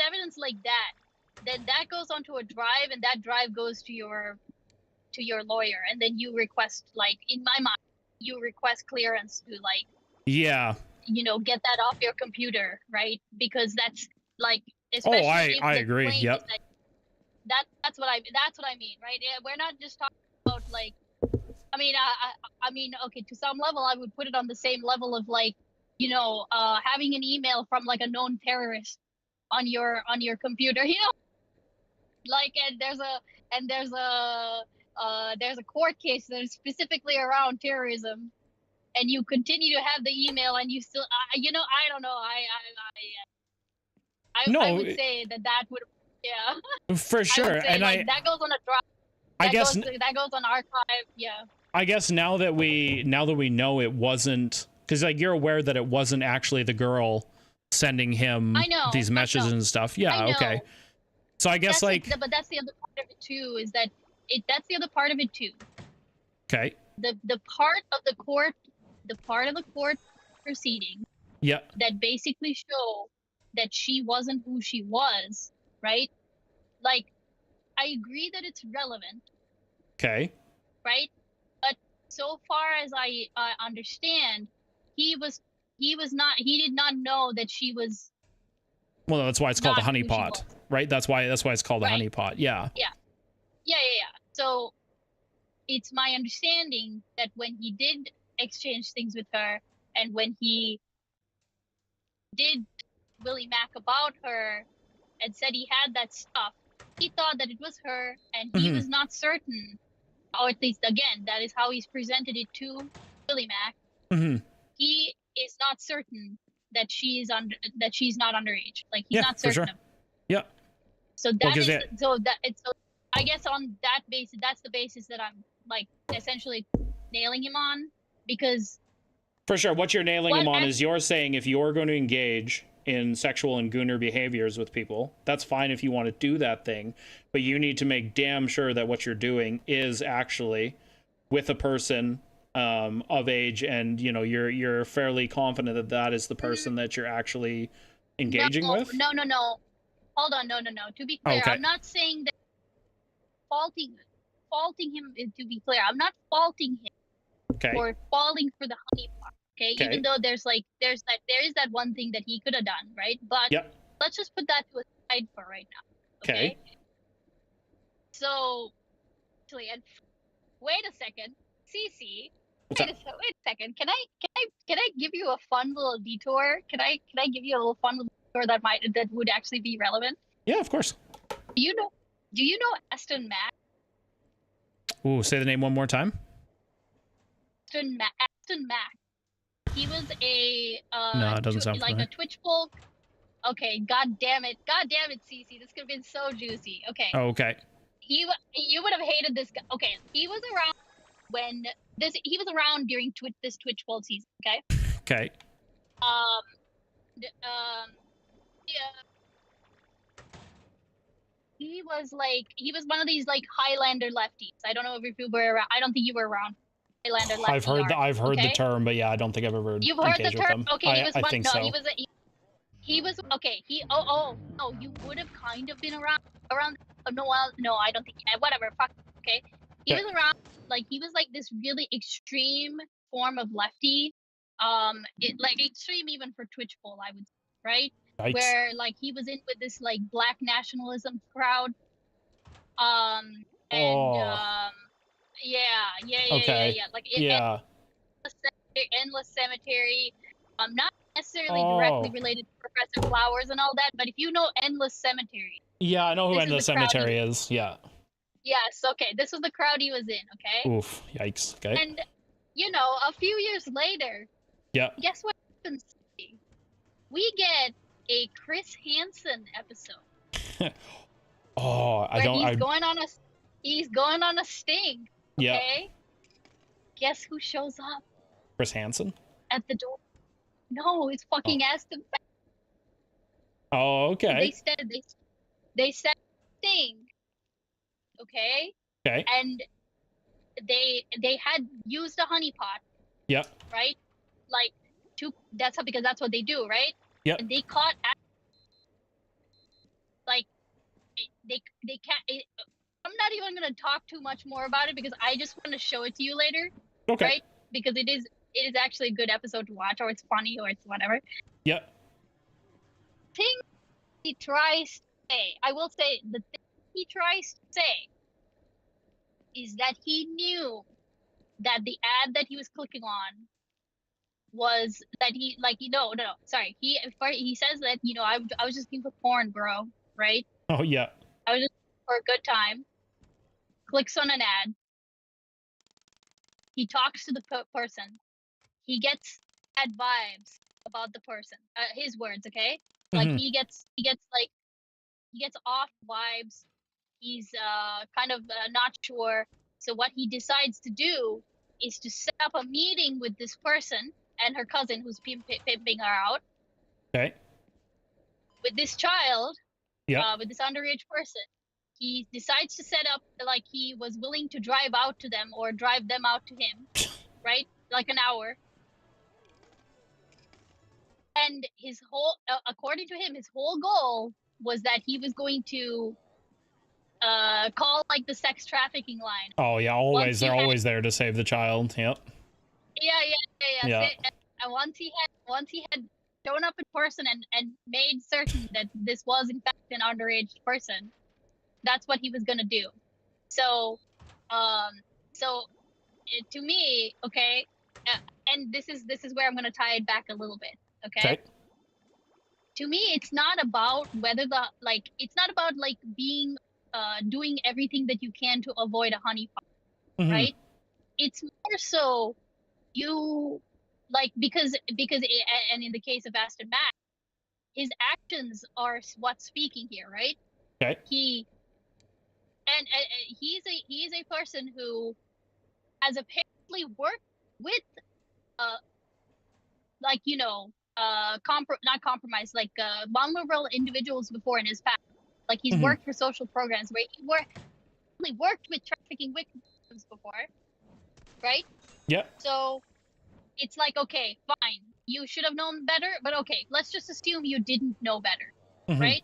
evidence like that, then that goes onto a drive, and that drive goes to your lawyer, and then you request, like in my mind, you request clearance to like get that off your computer, right? Because that's like, especially I agree. Yep. That's what I mean, right? Yeah, we're not just talking about like, I mean, okay, to some level, I would put it on the same level of like, having an email from like a known terrorist on your computer, like, and there's a court case that is specifically around terrorism, and you continue to have the email, and you still, I don't know, I would say that would, yeah, for sure, say, and like, that goes on a drive. I guess that goes on archive, yeah. I guess now that we know it wasn't, because like you're aware that it wasn't actually the girl sending him these messages and stuff. Yeah, okay. So I guess but that's the other part of it too. Is that that's the other part of it too. Okay. The part of the court proceeding. Yeah. That basically show that she wasn't who she was, right? Like, I agree that it's relevant. Okay. Right? But so far as I understand, he did not know that she was. Well, that's why it's called a honeypot, right? That's why it's called a honeypot. Yeah. Yeah. So it's my understanding that when he did exchange things with her, and when he did Willie Mac about her and said he had that stuff, he thought that it was her, and he was not certain, or at least again, that is how he's presented it to Willie Mac. He is not certain that she's not underage. Like, he's not certain. For sure. Yeah. So I guess on that basis, that's the basis that I'm like essentially nailing him on, because for sure, what you're nailing him on is you're saying if you're going to engage in sexual and gooner behaviors with people, that's fine if you want to do that thing, but you need to make damn sure that what you're doing is actually with a person of age, and you're fairly confident that that is the person that you're actually engaging with. No. Hold on, no. To be clear, I'm not saying that faulting him. To be clear, I'm not faulting him for falling for the honeypot. Okay, even though there is that one thing that he could have done, right? But let's just put that to a side for right now. Okay. So, actually, and wait a second, Cece. Wait a second. Can I give you a fun little detour? Can I give you a little fun little detour that would actually be relevant? Yeah, of course. Do you know Aston Mack? Ooh, say the name one more time. Aston Mack. He was a no, it doesn't sound like familiar. a Twitch folk. Okay, god damn it, Cece, this could have been so juicy. Okay. Oh, okay. You would have hated this guy. Okay, he was around during this Twitch World season. Okay. Okay. He was one of these like Highlander lefties. I don't know if you were around. I don't think you were around. Highlander lefty. I've heard the term, but yeah, I don't think I've ever. You've heard the term. Okay, I think so. He was okay. No, you would have kind of been around. No, I don't think. Whatever. Fuck. Okay. He was around. Like, he was like this really extreme form of lefty. Like extreme even for Twitch poll, I would say, right? Yikes. Where like he was in with this like black nationalism crowd. Like Endless Cemetery. Not necessarily directly related to Professor Flowers and all that, but if you know Endless Cemetery. Yeah, I know who Endless Cemetery is. Yeah. Yes, okay. This was the crowd he was in, okay? Oof, yikes. Okay. And a few years later, guess what happens? We get a Chris Hansen episode. Oh, I where don't. he's going on a sting. Yeah. Okay. Guess who shows up Chris Hansen. at the door? No, it's fucking Aston. Oh, okay. They said Sting. Okay. Okay. And they had used a honeypot. Yep. Right. Like because that's what they do, right? Yep. And they caught. Like they can't. I'm not even gonna talk too much more about it because I just want to show it to you later. Okay. Right? Because it is actually a good episode to watch, or it's funny, or it's whatever. Yep. Thing he tries to say, I will say, the thing he tries to say is that he knew that the ad that he was clicking on was that he sorry. He says that I was just looking for porn, bro. Right? Oh yeah. I was just for a good time. Clicks on an ad. He talks to the person. He gets bad vibes about the person. His words, okay? Like he gets off vibes. He's kind of not sure. So what he decides to do is to set up a meeting with this person and her cousin who's pimping her out. Okay. With this child. Yeah. With this underage person. He decides to set up, like, he was willing to drive out to them or drive them out to him, right? Like an hour. And his whole, according to him, his whole goal was that he was going to call, like, the sex trafficking line. Oh, yeah, always. They're always there to save the child. Yep. Yeah. And once he had shown up in person and made certain that this was, in fact, an underage person, that's what he was gonna do. So, to me, okay, and this is where I'm gonna tie it back a little bit, okay? To me, it's not about it's not about being doing everything that you can to avoid a honeypot, right? It's more so you because and in the case of Aston Matt, his actions are what's speaking here, right? Okay. He's a person who has apparently worked with not compromised, vulnerable individuals before in his past. Like he's worked for social programs where he worked with trafficking victims before, right? Yep. So it's like, okay, fine, you should have known better, but okay, let's just assume you didn't know better, right?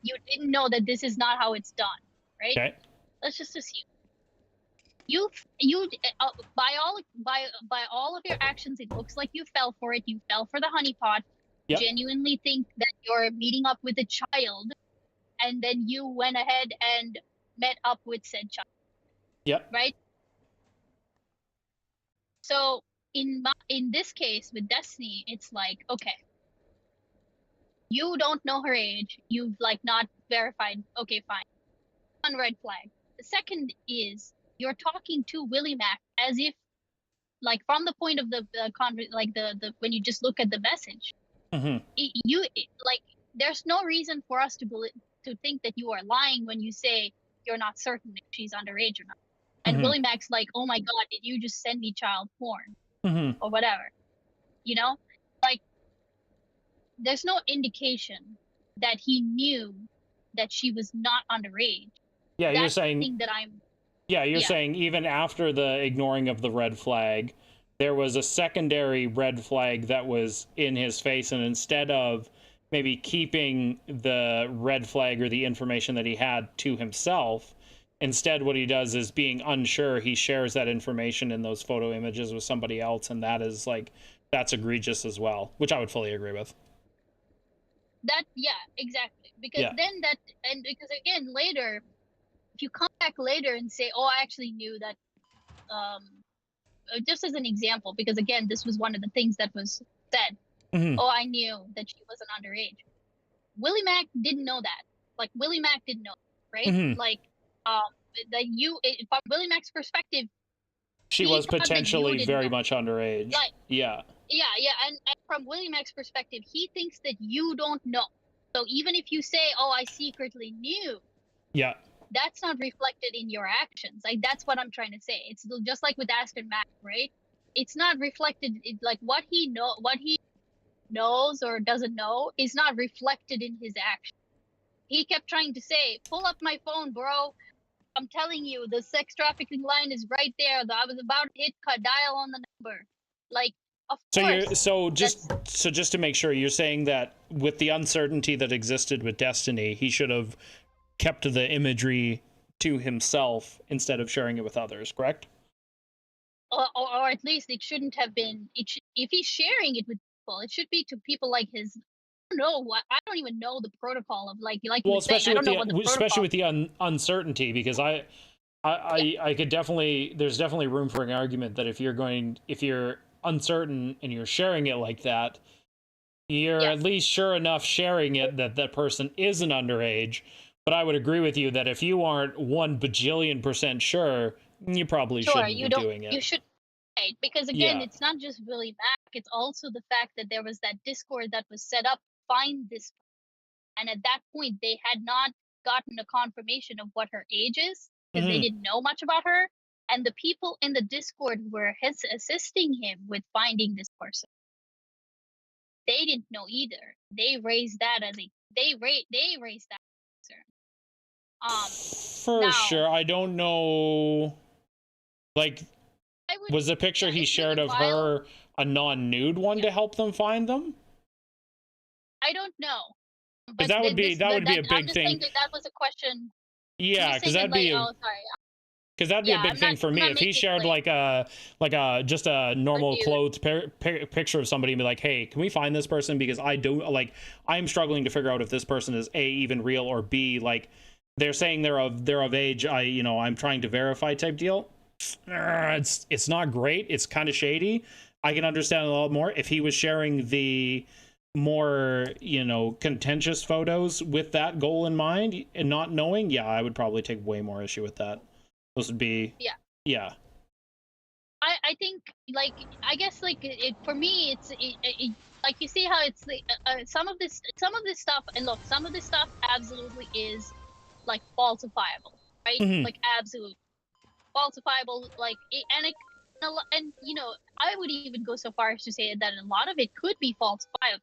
You didn't know that this is not how it's done, right? Okay. Let's just assume you by all of your actions, it looks like you fell for it. You fell for the honeypot. Yep. Genuinely think that you're meeting up with a child, and then you went ahead and met up with said child. Yep. Right. So in this case with Destiny, it's like, okay, you don't know her age. You've not verified. Okay, fine. One red flag. The second is you're talking to Willie Mack as if, from the point of the when you just look at the message, there's no reason for us to think that you are lying when you say you're not certain if she's underage or not. And Willie Mack's like, oh my God, did you just send me child porn or whatever? There's no indication that he knew that she was not underage. Yeah, That's you're saying the thing that I'm. Yeah, you're saying even after the ignoring of the red flag, there was a secondary red flag that was in his face, and instead of maybe keeping the red flag or the information that he had to himself, instead what he does is, being unsure, he shares that information in those photo images with somebody else, and that is that's egregious as well, which I would fully agree with. Exactly. Because because again, later, if you come back later and say, oh, I actually knew that, just as an example, because again, this was one of the things that was said. Oh, I knew that she wasn't underage. Willie Mack didn't know that. Willie Mack didn't know, right? From Willie Mack's perspective, she was potentially very much underage. Yeah, and from William X's perspective, he thinks that you don't know. So even if you say, "Oh, I secretly knew," Yeah. that's not reflected in your actions. Like that's what I'm trying to say. It's just like with Aston Mac, right? It's not reflected. Like what he knows or doesn't know is not reflected in his actions. He kept trying to say, "Pull up my phone, bro. I'm telling you, the sex trafficking line is right there. I was about to hit dial on the number." Like, of course. So just to make sure, you're saying that with the uncertainty that existed with Destiny, he should have kept the imagery to himself instead of sharing it with others, correct? Or at least it shouldn't have been. If he's sharing it with people, it should be to people like his. I don't know what. I don't even know the protocol of like Well, was saying. I don't know what the protocol. Especially with the uncertainty, because I could definitely, there's definitely room for an argument that if you're uncertain and you're sharing it like that, you're at least sure enough sharing it that that person isn't underage. But I would agree with you that if you aren't 1 bajillion% sure, you probably shouldn't be doing it. You should, right? Because again, it's not just Willie Mack. It's also the fact that there was that Discord that was set up to find this, and at that point, they had not gotten a confirmation of what her age is because they didn't know much about her. And the people in the Discord who were assisting him with finding this person, they didn't know either. They raised that as they raised that concern. For sure, I don't know. Like, was the picture he shared of her a non-nude one to help them find them? I don't know. But that would be a big thing. That was a question. Yeah, because that'd be. Because that'd be a big thing for me if he shared like a just a normal clothed picture of somebody and be like, hey, can we find this person, because I'm struggling to figure out if this person is A, even real, or B, like they're saying they're of age, I'm trying to verify type deal. It's not great. It's kind of shady. I can understand a lot more if he was sharing the more contentious photos with that goal in mind and not knowing. Yeah, I would probably take way more issue with that. Those would be yeah. I think I guess for me it's like you see how it's some of this stuff, and look, some of this stuff absolutely is like falsifiable, right? Like absolutely falsifiable, and I would even go so far as to say that a lot of it could be falsifiable.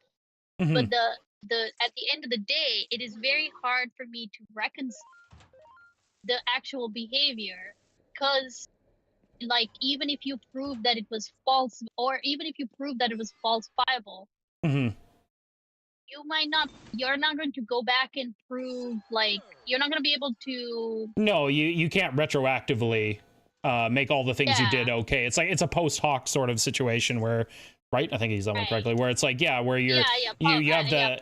But at the end of the day, it is very hard for me to reconcile the actual behavior, because even if you prove that it was false, or even if you prove that it was falsifiable, you're not going to go back and prove, you're not going to be able to. No, you can't retroactively make all the things you did okay. It's like it's a post hoc sort of situation where, right? I think he's done it correctly. Where it's like, where you have the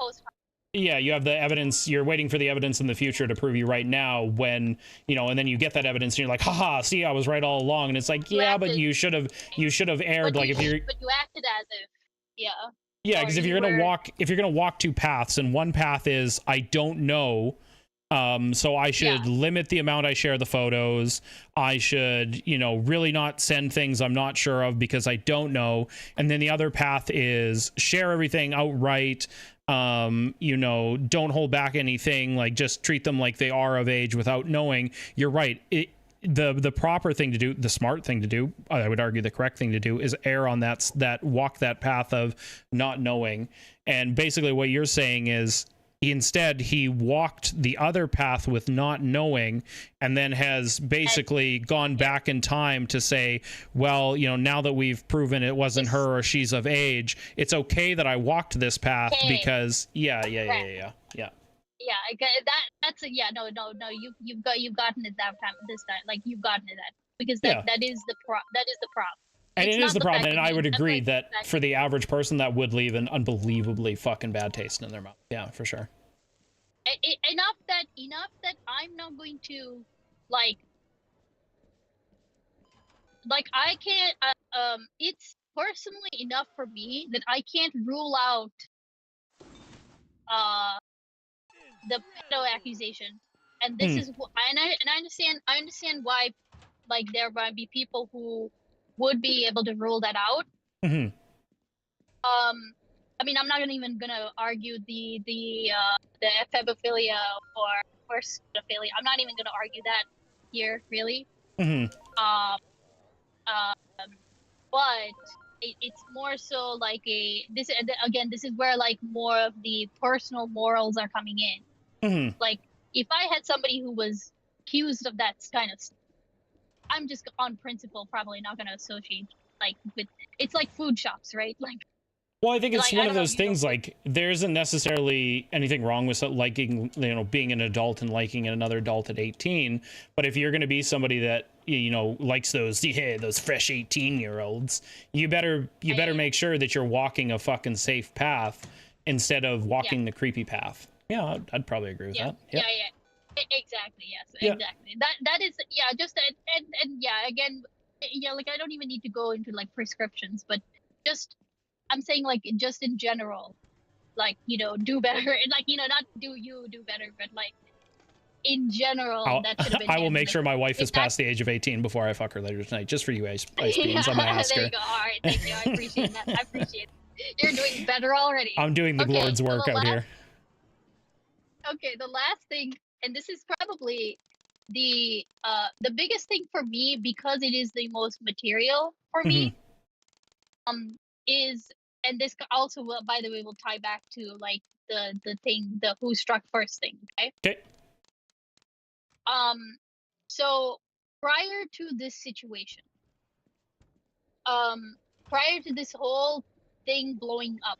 you have the evidence. You're waiting for the evidence in the future to prove you right now. When and then you get that evidence, and you're like, haha, see, I was right all along. And it's like, but you should have aired. But you acted as if, yeah, because if you're gonna walk two paths, and one path is I don't know. So I should limit the amount I share the photos. I should, really not send things I'm not sure of because I don't know. And then the other path is share everything outright. Don't hold back anything, like just treat them like they are of age without knowing. You're right. The proper thing to do, the smart thing to do, I would argue the correct thing to do, is err on that walk that path of not knowing. And basically what you're saying is, instead, he walked the other path with not knowing, and then has basically gone back in time to say, well, now that we've proven it wasn't her or she's of age, it's okay that I walked this path because Yeah, no, you've gotten it that time, this time, you've gotten it that, because that is the problem. And it is the problem, and I would agree that for the average person, that would leave an unbelievably fucking bad taste in their mouth. Yeah, for sure. Enough that I'm not going to I can't. It's personally enough for me that I can't rule out the pedo accusation, and this is and I understand why there might be people who would be able to rule that out. mean, I'm not even gonna argue the ephebophilia or pedophilia. I'm not even gonna argue that here, really. Hmm. Um, but it's more so like this again. This is where like more of the personal morals are coming in. Hmm. Like, if I had somebody who was accused of that kind of stuff, I'm just on principle probably not gonna associate like with. It's like food shops, right? Well, I think it's Like one I of don't know if those you know things, like, there isn't necessarily anything wrong with liking, being an adult and liking another adult at 18. But if you're going to be somebody that, likes those fresh 18-year-olds, you better make sure that you're walking a fucking safe path instead of walking the creepy path. Yeah, I'd probably agree with that. Yeah. Exactly. Yes. Yeah. Exactly. That is just and yeah, again, like I don't even need to go into like prescriptions, but just I'm saying like just in general, like do better and like not do better, but like in general that should have been I will done. make Like, sure my wife is if that- past the age of 18 before I fuck her later tonight, just for you, Ice Beans. Yeah, I'm gonna ask there her. you go. All right, thank you. I appreciate that. I appreciate it. You're doing better already. I'm doing the Lord's so work out here. Okay, the last thing, and this is probably the biggest thing for me because it is the most material for me. Is, and this also will, by the way, will tie back to like the thing, the who struck first thing. Okay. So prior to this situation, prior to this whole thing blowing up,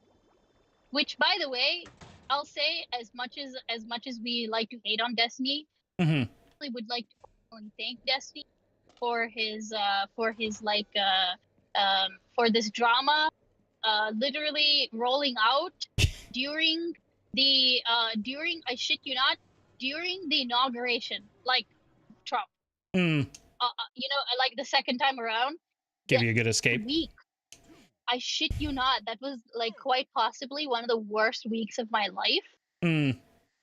which by the way, I'll say as much as we like to hate on Destiny, I really would like to thank Destiny for his like for this drama literally rolling out during the I shit you not, during the inauguration, like Trump. Like the second time around. Give you a good escape. Week. I shit you not, that was like quite possibly one of the worst weeks of my life. And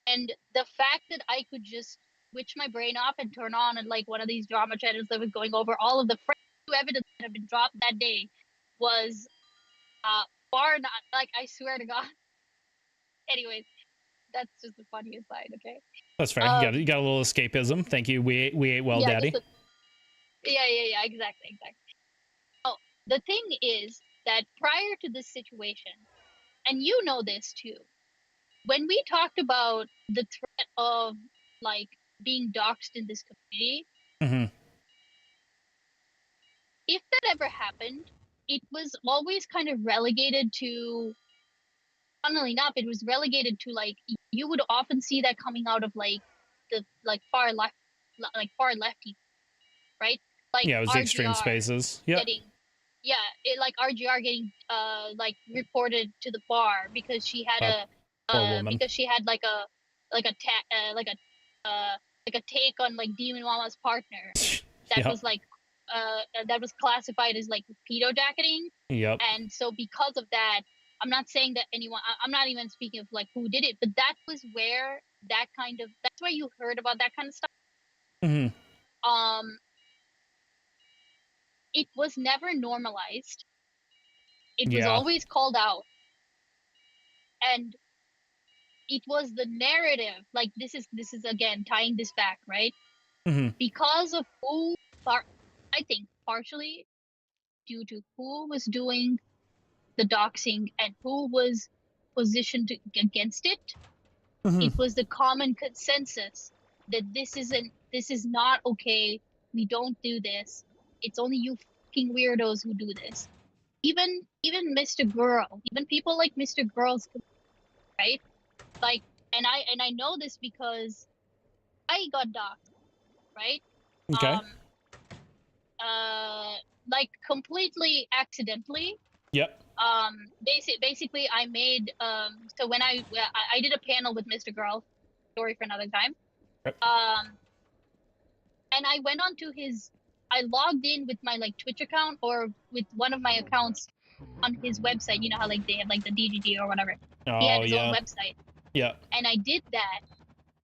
the fact that I could just switch my brain off and turn on and like one of these drama channels that was going over all of the new evidence that had been dropped that day was far not, like, I swear to God. Anyways, that's just the funniest side. Okay, that's fair. You got a little escapism. Thank you. We ate well, Daddy. Yeah, exactly. Oh, the thing is that prior to this situation, and you know this too, when we talked about the threat of like being doxxed in this community, if that ever happened, it was always kind of relegated to, funnily enough, it was relegated to like, you would often see that coming out of like the far lefty, right? Like, yeah, it was RGR the extreme spaces. Yeah. Like RGR getting like reported to the bar because she had because she had like a take on like Demon Mama's partner that was like that was classified as like pedo jacketing. Yep. And so because of that, I'm not saying that I'm not even speaking of like who did it, but that was where that's where you heard about that kind of stuff. It was never normalized. It was always called out. And it was the narrative, like this is again tying this back, right? Because of I think partially due to who was doing the doxing and who was positioned against it, it was the common consensus that this is not okay. We don't do this. It's only you fucking weirdos who do this. Even Mr. Girl, even people like Mr. Girl's, right? Like, and I know this because I got doxxed, right? Okay. Like completely accidentally. Yep. Basically I made so when I did a panel with Mr. Girl, story for another time. Yep. And I went on to I logged in with my like Twitch account or with one of my accounts on his website. You know how like they have like the DGD or whatever. He had his own website. Yeah. And I did that,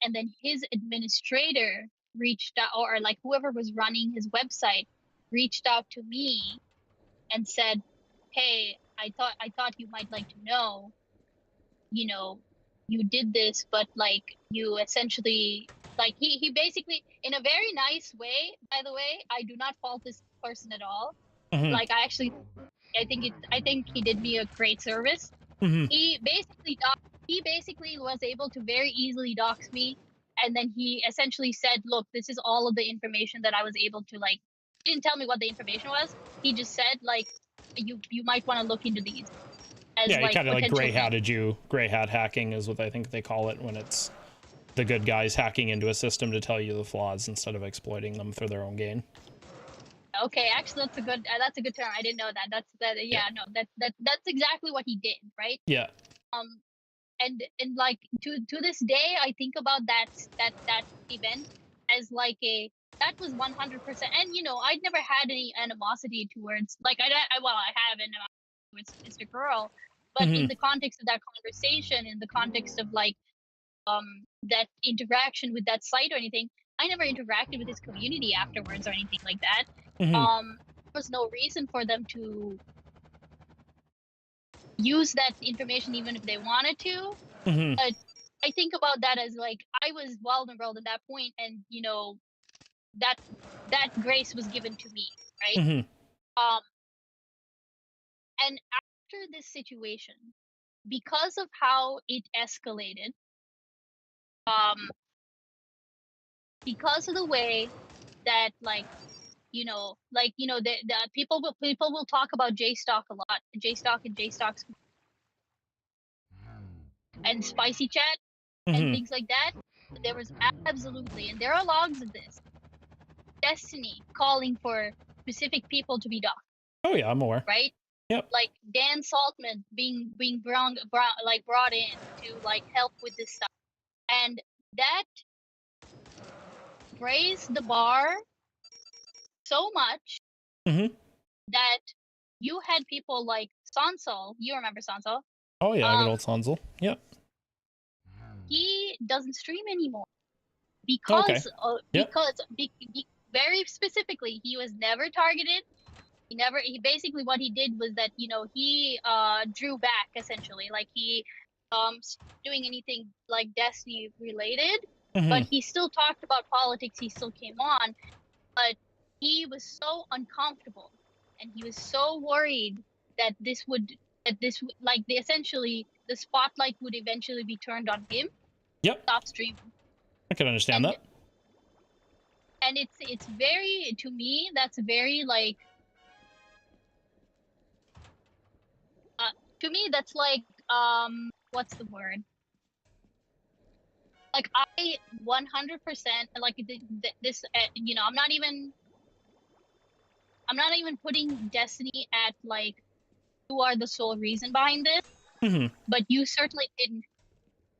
and then his administrator reached out, or like whoever was running his website reached out to me and said, hey, I thought you might like to know, you know, you did this, but like you essentially like he basically in a very nice way, by the way, I do not fault this person at all. Mhm. Like I think he did me a great service. Mhm. He basically was able to very easily dox me, and then he essentially said, look, this is all of the information that I was able to like. He didn't tell me what the information was. He just said like you might want to look into these as Yeah, he like kind of like potential gray hat hacking is what I think they call it when it's the good guys hacking into a system to tell you the flaws instead of exploiting them for their own gain. Okay, actually, that's a good term. I didn't know that. Yeah, no, that's exactly what he did, right? Yeah. Um, and like to this day, I think about that event as like that was 100%. And you know, I'd never had any animosity towards like I have animosity towards Mr. Girl, but in Mhm. the context of that conversation, in the context of like that interaction with that site or anything, I never interacted with his community afterwards or anything like that. Mhm. There was no reason for them to use that information even if they wanted to. Mhm. But I think about that as like I was vulnerable at that point, and you know that grace was given to me, right? Mhm. Um, and after this situation, because of how it escalated, um, because of the way that like the people will talk about JStock a lot, JStock and JStock's and spicy chat and Mhm. things like that. There was absolutely, and there are logs of this, Destiny calling for specific people to be docked, Oh yeah, I'm aware. right? Yep. Like Dan Saltman being brought in to like help with this stuff, and that raised the bar so much Mhm. that you had people like Sansol. You remember Sansol? Oh yeah, good old Sanzel. Yep. He doesn't stream anymore Okay. because Yep. very specifically he was never targeted. He basically what he did was that he drew back essentially, like he stopped doing anything like Destiny related, but Mhm. he still talked about politics, he still came on, but he was so uncomfortable and he was so worried that like essentially the spotlight would eventually be turned on him. Yep. Stop streaming. I can understand and that. and it's very, to me, that's very like to me that's like what's the word, like I 100% like this I'm not even putting Destiny at like you are the sole reason behind this, Mhm. but you certainly didn't.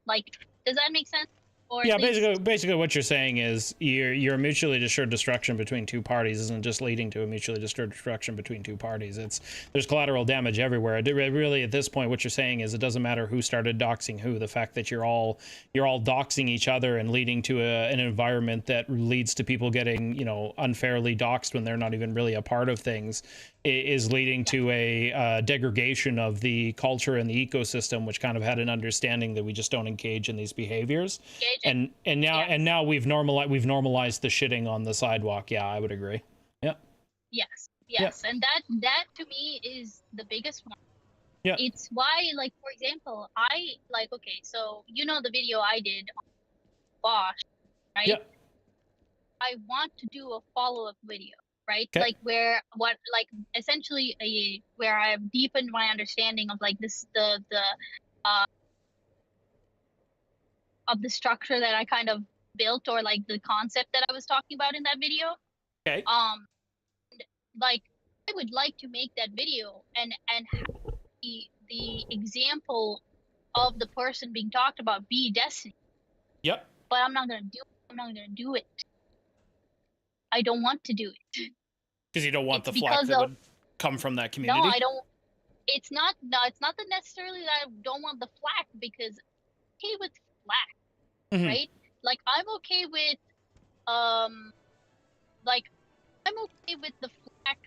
Like, does that make sense? Or at Yeah, least basically what you're saying is your mutually assured destruction between two parties isn't just leading to a mutually assured destruction between two parties. There's collateral damage everywhere. Really, at this point, what you're saying is it doesn't matter who started doxing who. The fact that you're all doxing each other and leading to an environment that leads to people getting unfairly doxed when they're not even really a part of things is leading to a degradation of the culture and the ecosystem, which kind of had an understanding that we just don't engage in these behaviors. Now we've normalized the shitting on the sidewalk. Yeah, I would agree. Yeah. yes, Yeah. and that to me is the biggest one. Yeah. It's why, like, for example, I like, okay, so the video I did on Bosch, right? Yeah. I want to do a follow-up video, right? Okay. Like essentially where I've deepened my understanding of like this uh of the structure that I kind of built, or like the concept that I was talking about in that video. Okay. Like I would like to make that video and have the example of the person being talked about be Destiny. Yep. But I'm not gonna do it. I don't want to do it. Because you don't want It's the flack because that of would come from that community. no, I don't. It's not. No, it's not that necessarily that I don't want the flack, because I'm okay with flack, Mhm. right? Like I'm okay with like I'm okay with the flack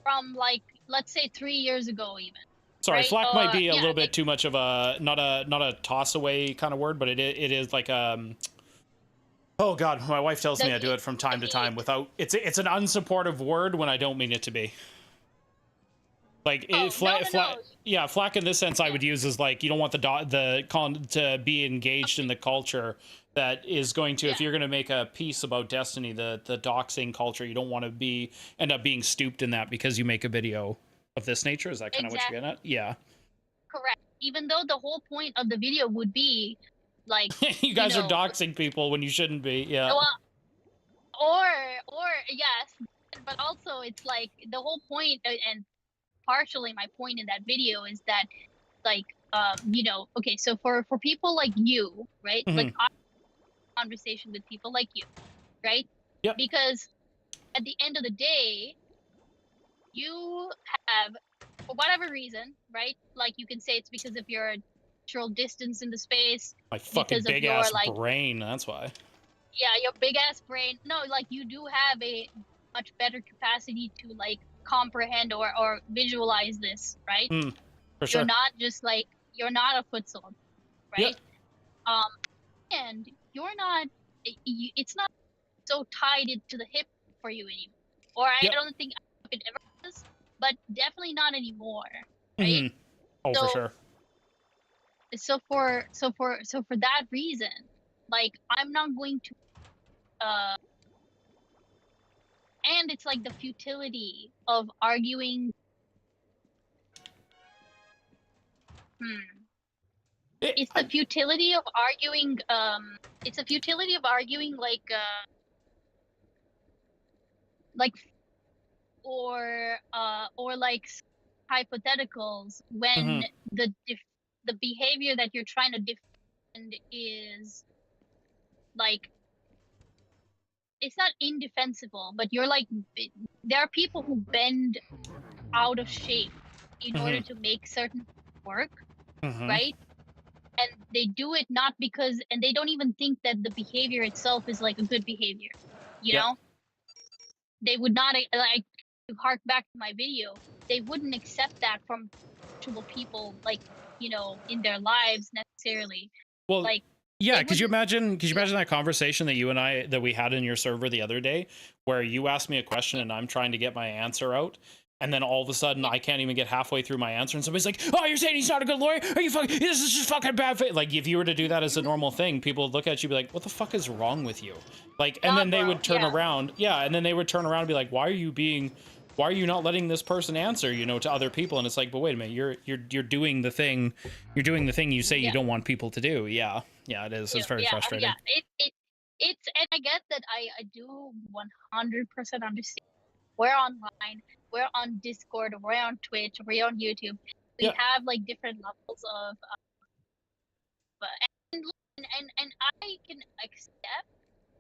from like let's say 3 years ago even. Sorry, right? flack might be a Yeah, little bit too much of a not a toss away kind of word, but it is like oh god, my wife tells me I do it from time to time without it's an unsupportive word when I don't mean it to be. Like yeah, flack in this sense I would use is like you don't want the to be engaged in the culture that is going to if you're going to make a piece about Destiny, the doxing culture, you don't want to end up being stooped in that because you make a video of this nature. Is that kind of what you're getting at? Yeah. Correct. Even though the whole point of the video would be like you guys are doxing people when you shouldn't be. Yeah. Well, or yes, but also it's like the whole point and partially my point in that video is that like okay, so for people like you, right? Like I have a conversation with people like you, right? Yeah. Because at the end of the day, you have, for whatever reason, right? Like you can say it's because of your natural distance in the space. My fucking big ass brain, that's why. Yeah, your big ass brain. No, like you do have a much better capacity to like comprehend or visualize this, right? For sure. You're not just like you're not a foot soldier, right? Yep. And you're not. It's not so tied into the hip for you anymore. Or I don't think it ever was, but definitely not anymore, right? Oh, for sure. So for that reason, like I'm not going to and it's like the futility of arguing. It's the futility of arguing. It's a futility of arguing like or like hypotheticals when the behavior that you're trying to defend is like it's not indefensible, but you're like there are people who bend out of shape in order to make certain work, right? And they do it not because, and they don't even think that the behavior itself is like a good behavior, you know? They would not, like, to hark back to my video, they wouldn't accept that from actual people, like, you know, in their lives necessarily. Well, like, yeah, could you imagine that conversation that we had in your server the other day where you asked me a question and I'm trying to get my answer out, and then all of a sudden I can't even get halfway through my answer and somebody's like, oh, you're saying he's not a good lawyer? Are you fucking, this is just fucking bad faith. Like, if you were to do that as a normal thing, people would look at you and be like, what the fuck is wrong with you? Like, and then they would turn around. Yeah, and then they would turn around and be like, why are you not letting this person answer, you know, to other people? And it's like, but wait a minute, you're doing the thing you say you don't want people to do. Yeah, it is. It's very frustrating. Yeah, it's, and I get that I do 100% understand. We're online, we're on Discord, we're on Twitch, we're on YouTube. We have like different levels of, and I can accept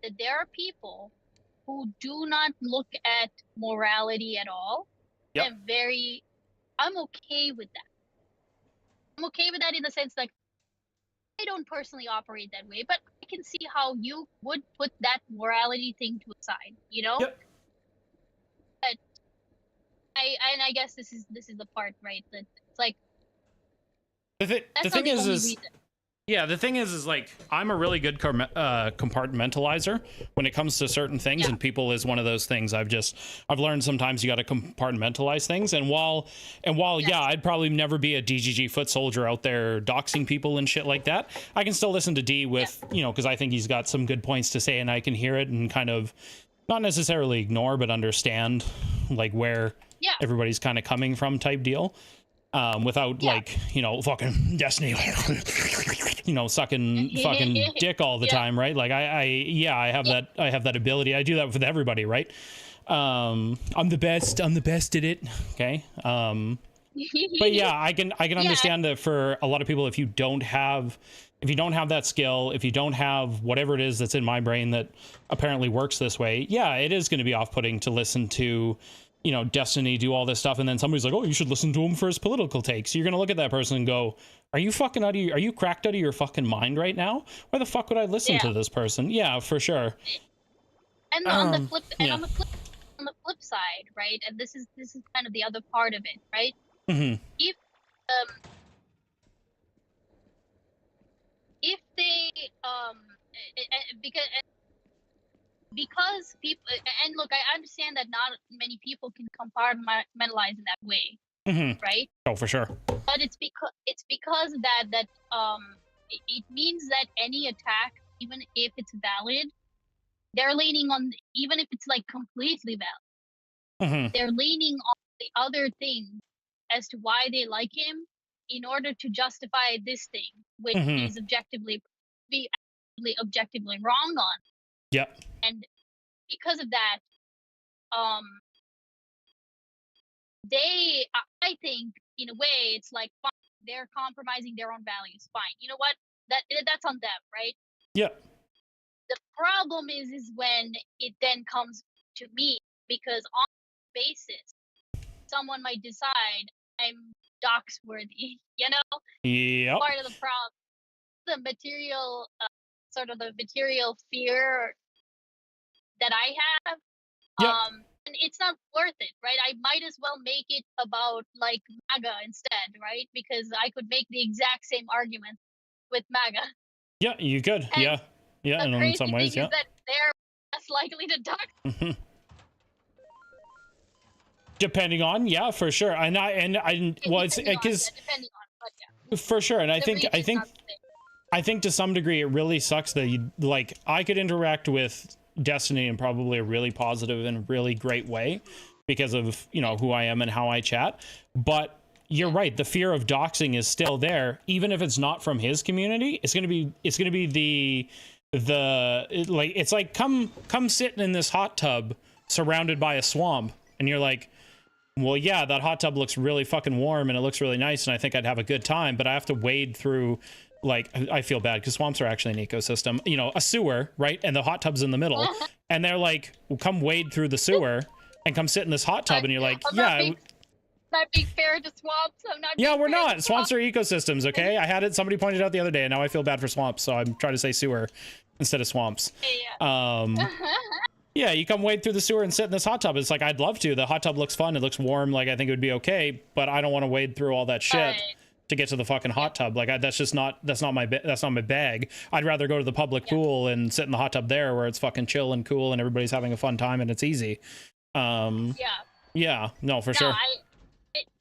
that there are people who do not look at morality at all. I'm okay with that. I'm okay with that in the sense like I don't personally operate that way, but I can see how you would put that morality thing to a side, you know? But I guess this is the part, right, that it's like the thing is yeah, the thing is like I'm a really good compartmentalizer when it comes to certain things, and people is one of those things. I've learned sometimes you got to compartmentalize things, and while I'd probably never be a DGG foot soldier out there doxing people and shit like that, I can still listen to D with you know, because I think he's got some good points to say, and I can hear it and kind of not necessarily ignore but understand like where everybody's kind of coming from type deal. Without like, you know, fucking Destiny, you know, sucking fucking dick all the time, right? Like I have that ability. I do that with everybody, right? I'm the best at it. Okay. But yeah, I can understand that for a lot of people, if you don't have that skill, if you don't have whatever it is that's in my brain that apparently works this way, yeah, it is going to be off-putting to listen to, you know, Destiny do all this stuff, and then somebody's like, oh, you should listen to him for his political takes. You're gonna look at that person and go, are you cracked out of your fucking mind right now? Why the fuck would I listen to this person? Yeah, for sure. And on the flip on the flip side, right? And this is kind of the other part of it, right? Mm-hmm. Um, if they because people, and look, I understand that not many people can compartmentalize in that way, Mm-hmm. right? Oh, for sure. But it's because that it means that any attack, even if it's valid, they're leaning on, even if it's like completely valid, Mm-hmm. they're leaning on the other thing as to why they like him in order to justify this thing, which Mm-hmm. is objectively wrong on. Yep. And because of that, I think in a way it's like, fine, they're compromising their own values. Fine, you know what? That's on them, right? Yep. The problem is when it then comes to me, because on basis, someone might decide I'm dox worthy. You know, Yep. part of the problem, the material, sort of the material fear that I have. Yep. And it's not worth it, right? I might as well make it about like MAGA instead, right? Because I could make the exact same argument with MAGA. Yeah, you could. And Yeah. Yeah, the and in crazy some ways, thing yeah. is that they're less likely to dox. Mm-hmm. Depending on, yeah, for sure. And well, it's because Depending on, but yeah. for sure. And I The think reach is not the same. I think to some degree it really sucks that you, like, I could interact with Destiny in probably a really positive and really great way because of, you know, who I am and how I chat. But you're right, the fear of doxing is still there, even if it's not from his community. It's gonna be it's like come sitting in this hot tub surrounded by a swamp, and you're like, well, yeah, that hot tub looks really fucking warm and it looks really nice, and I think I'd have a good time, but I have to wade through, like, I feel bad because swamps are actually an ecosystem, you know, a sewer, right? And the hot tub's in the middle, and they're like, well, come wade through the sewer and come sit in this hot tub, and you're like, yeah. Not being fair to swamps. I'm not. Yeah, we're not. Swamps are ecosystems, okay? I had it. Somebody pointed out the other day, and now I feel bad for swamps, so I'm trying to say sewer instead of swamps. Yeah. Yeah, you come wade through the sewer and sit in this hot tub. It's like, I'd love to. The hot tub looks fun. It looks warm. Like, I think it would be okay, but I don't want to wade through all that shit to get to the fucking hot tub. Like, that's not my bag. I'd rather go to the public pool and sit in the hot tub there where it's fucking chill and cool and everybody's having a fun time and it's easy. Yeah, no, for sure.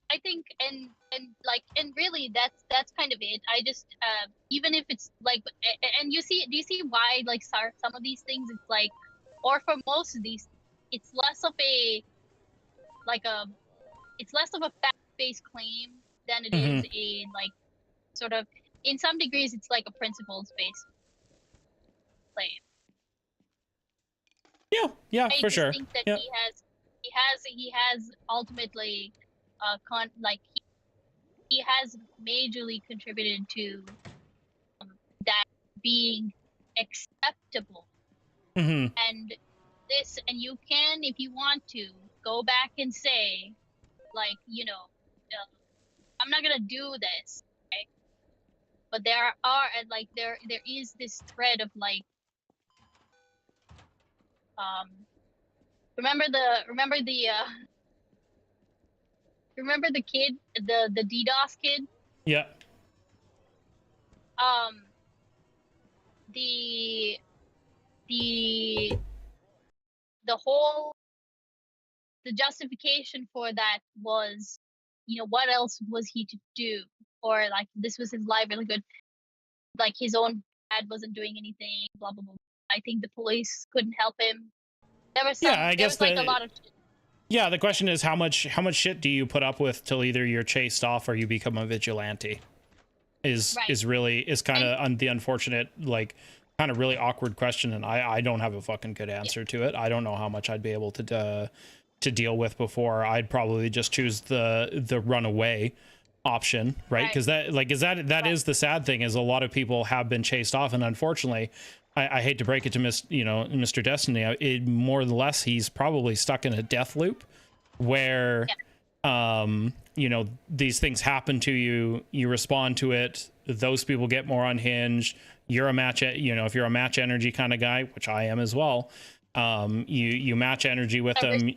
I think, and really that's kind of it. I just even if it's like, and do you see why, like, some of these things, it's like, or for most of these, it's less of a fact-based claim than it is a, like, sort of, in some degrees it's like a principles-based claim. Yeah, for sure. I think that he has ultimately he has majorly contributed to that being acceptable. And you can, if you want to, go back and say, like, you know, I'm not gonna do this, okay? But there is this thread of, like, remember the kid, the DDoS kid? Yeah. The justification for that was, you know, what else was he to do? Or, like, this was his livelihood. Like, his own dad wasn't doing anything, blah, blah, blah. I think the police couldn't help him. There was a lot of shit. Yeah, the question is, how much shit do you put up with till either you're chased off or you become a vigilante? Is kind of the unfortunate, like, kind of really awkward question, and I don't have a fucking good answer to it. I don't know how much I'd be able to deal with before I'd probably just choose the runaway option, right? Because that is the sad thing, is a lot of people have been chased off, and unfortunately, I hate to break it to Mr. Destiny, more or less he's probably stuck in a death loop where you know, these things happen to you, you respond to it, those people get more unhinged, you're a match, you know, if you're a match energy kind of guy, which I am as well, You match energy with them.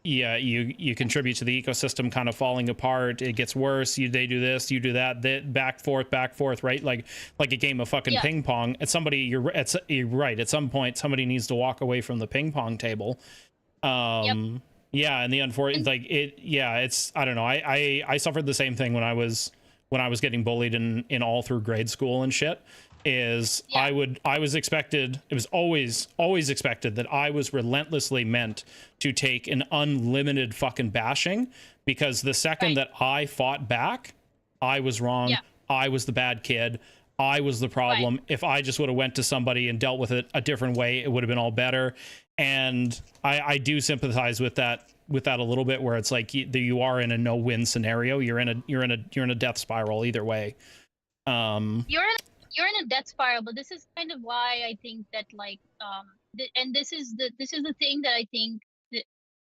Yeah, you contribute to the ecosystem kind of falling apart. It gets worse. They do this, you do that, back forth, right? Like a game of fucking ping pong. You're right. At some point, somebody needs to walk away from the ping pong table. Yeah, and the unfortunate, like it. Yeah, it's, I don't know. I suffered the same thing when I was getting bullied in all through grade school and shit. I was expected, it was always expected that I was relentlessly meant to take an unlimited fucking bashing, because the second that I fought back, I was wrong. I was the bad kid. I was the problem. If I just would have went to somebody and dealt with it a different way, it would have been all better. And I do sympathize with that a little bit, where it's like you are in a no-win scenario. You're in a death spiral either way. You're in a death spiral, but this is kind of why I think that, like, and this is the thing that I think that,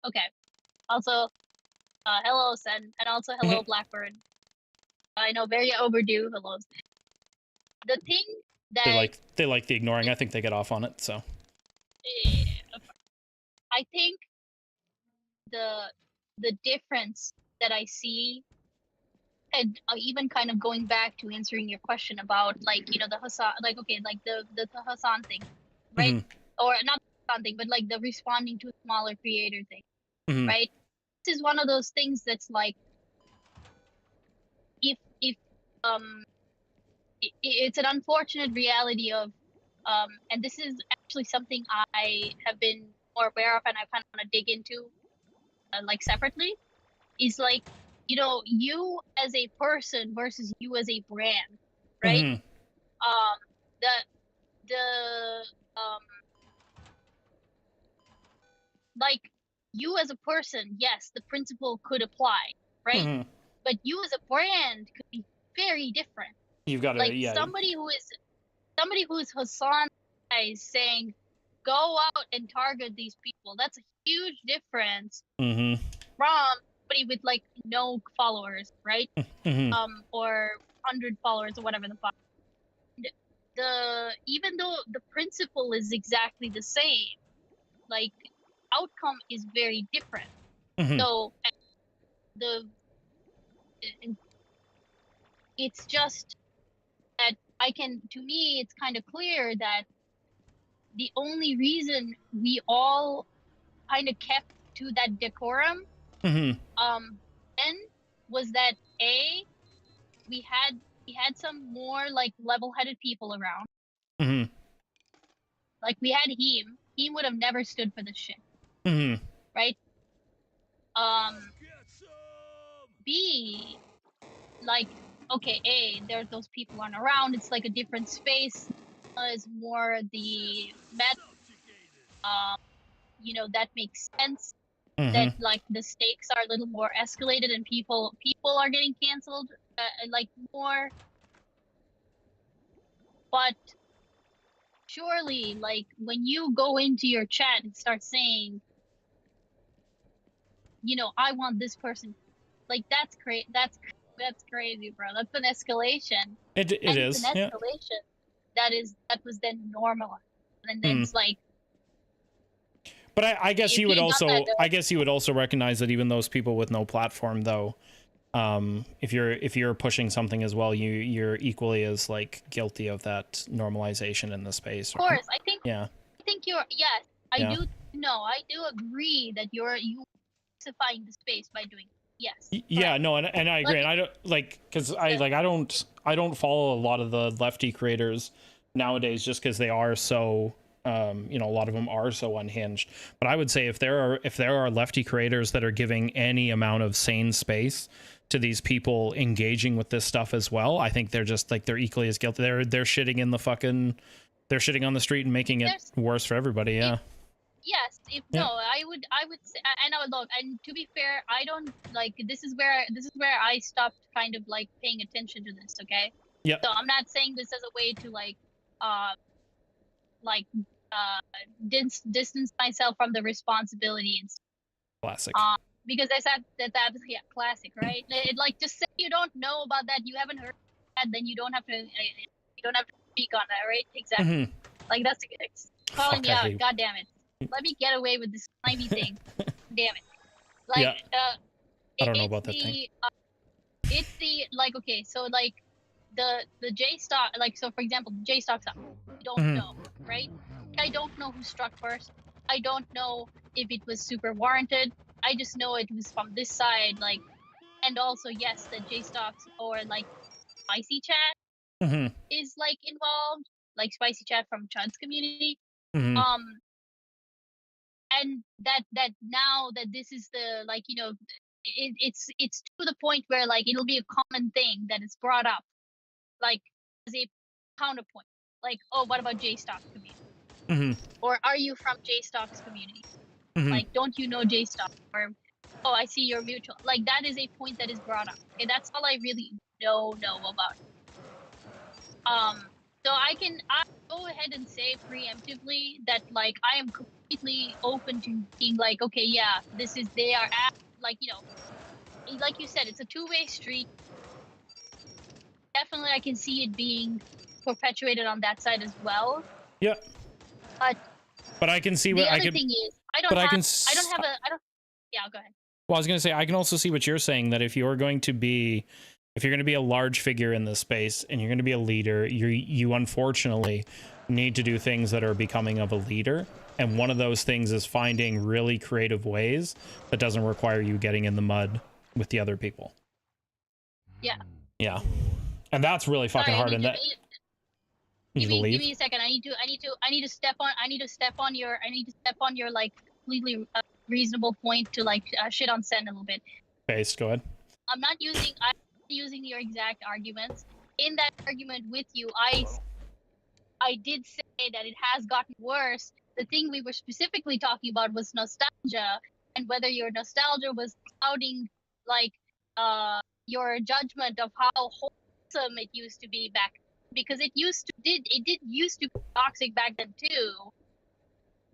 okay. Also, hello Sen, and also hello Blackbird. I know, very overdue hellos. The thing that they like the ignoring. I think they get off on it. So I think the difference that I see, and even kind of going back to answering your question about, like, you know, the Hassan, like, okay, like the Hassan thing, right? Or not the Hassan thing, but like the responding to a smaller creator thing, right? This is one of those things that's like, if it's an unfortunate reality of, and this is actually something I have been more aware of, and I kind of want to dig into, like, separately, is like, you know, you as a person versus you as a brand, right? Like, you as a person, yes, the principle could apply, right? But you as a brand could be very different. You've got to, like, somebody who is Hassan is saying, go out and target these people. That's a huge difference from somebody with, like, no followers, right? Or 100 followers or whatever the fuck. Even though the principle is exactly the same, like, outcome is very different. So it's just that to me, it's kind of clear that the only reason we all kind of kept to that decorum then was that we had some more, like, level-headed people around. Like, we had Heem would have never stood for this shit. Right? B, like, okay, there's those people aren't around, it's like a different space, is more the you know, that makes sense. That, like, the stakes are a little more escalated and people are getting canceled, like, more. But surely, like, when you go into your chat and start saying, you know, I want this person, like, that's crazy, bro. That's an escalation. It is an escalation that was then normalized, and then it's like. But I guess you would also recognize that even those people with no platform, though, if you're pushing something as well, you're equally as, like, guilty of that normalization in the space. Of course, I think. Yeah. I think you're. Yes, I do. No, I do agree that you specifying the space by doing. Yes. Yeah. No, and I agree, and I don't like, because I don't follow a lot of the lefty creators nowadays, just because they are so. You know, a lot of them are so unhinged. But I would say if there are lefty creators that are giving any amount of sane space to these people engaging with this stuff as well, I think they're just, like, they're equally as guilty. They're shitting on the street and making it worse for everybody. Yeah. No, I would say, and I would look, and to be fair, I don't, like, this is where I stopped kind of, like, paying attention to this. Okay. Yeah. So I'm not saying this as a way to, like, distance myself from the responsibility and stuff. Classic. Because I said that's classic, right? Like, just say you don't know about that, you haven't heard that, then you don't have to speak on that, right? Exactly. Like, that's calling me out. God damn it. let me get away with this slimy thing. Damn it. Like, Yeah. I don't know it's about that thing. it's the, like, okay, so, like, the J stock, like, so for example, the J stock stuff, I don't Mhm. know, right? I don't know who struck first. I don't know if it was super warranted. I just know it was from this side, like, and also, yes, the J stocks or, like, spicy chat Mhm. is, like, involved, like spicy chat from Chud's community. Mhm. And that now that this is the, like, you know, it's to the point where, like, it'll be a common thing that is brought up, like, as a counterpoint, like, oh, what about J Stock community, Mhm. or are you from J Stock's community, Mhm. like, don't you know J Stock, or oh, I see you're mutual, like, that is a point that is brought up. Okay, that's all I really know about it. So I go ahead and say preemptively that, like, I am completely open to being like, okay, yeah, they are at, like, you know, like you said, it's a two-way street. Definitely, I can see it being perpetuated on that side as well. Yeah. But I can see the what I other could. thing is, I But don't. Yeah, go ahead. Well, I was going to say, I can also see what you're saying, that if you're going to be a large figure in this space and you're going to be a leader, you unfortunately need to do things that are becoming of a leader. And one of those things is finding really creative ways that doesn't require you getting in the mud with the other people. Yeah. Yeah. And that's really fucking hard. And that give me a second. I need to step on your like completely reasonable point to, like, shit on Sen a little bit. Based, go ahead. I'm not using your exact arguments. In that argument with you, I did say that it has gotten worse. The thing we were specifically talking about was nostalgia, and whether your nostalgia was clouding, like, your judgment of how wholesome it used to be back, because it did used to be toxic back then too.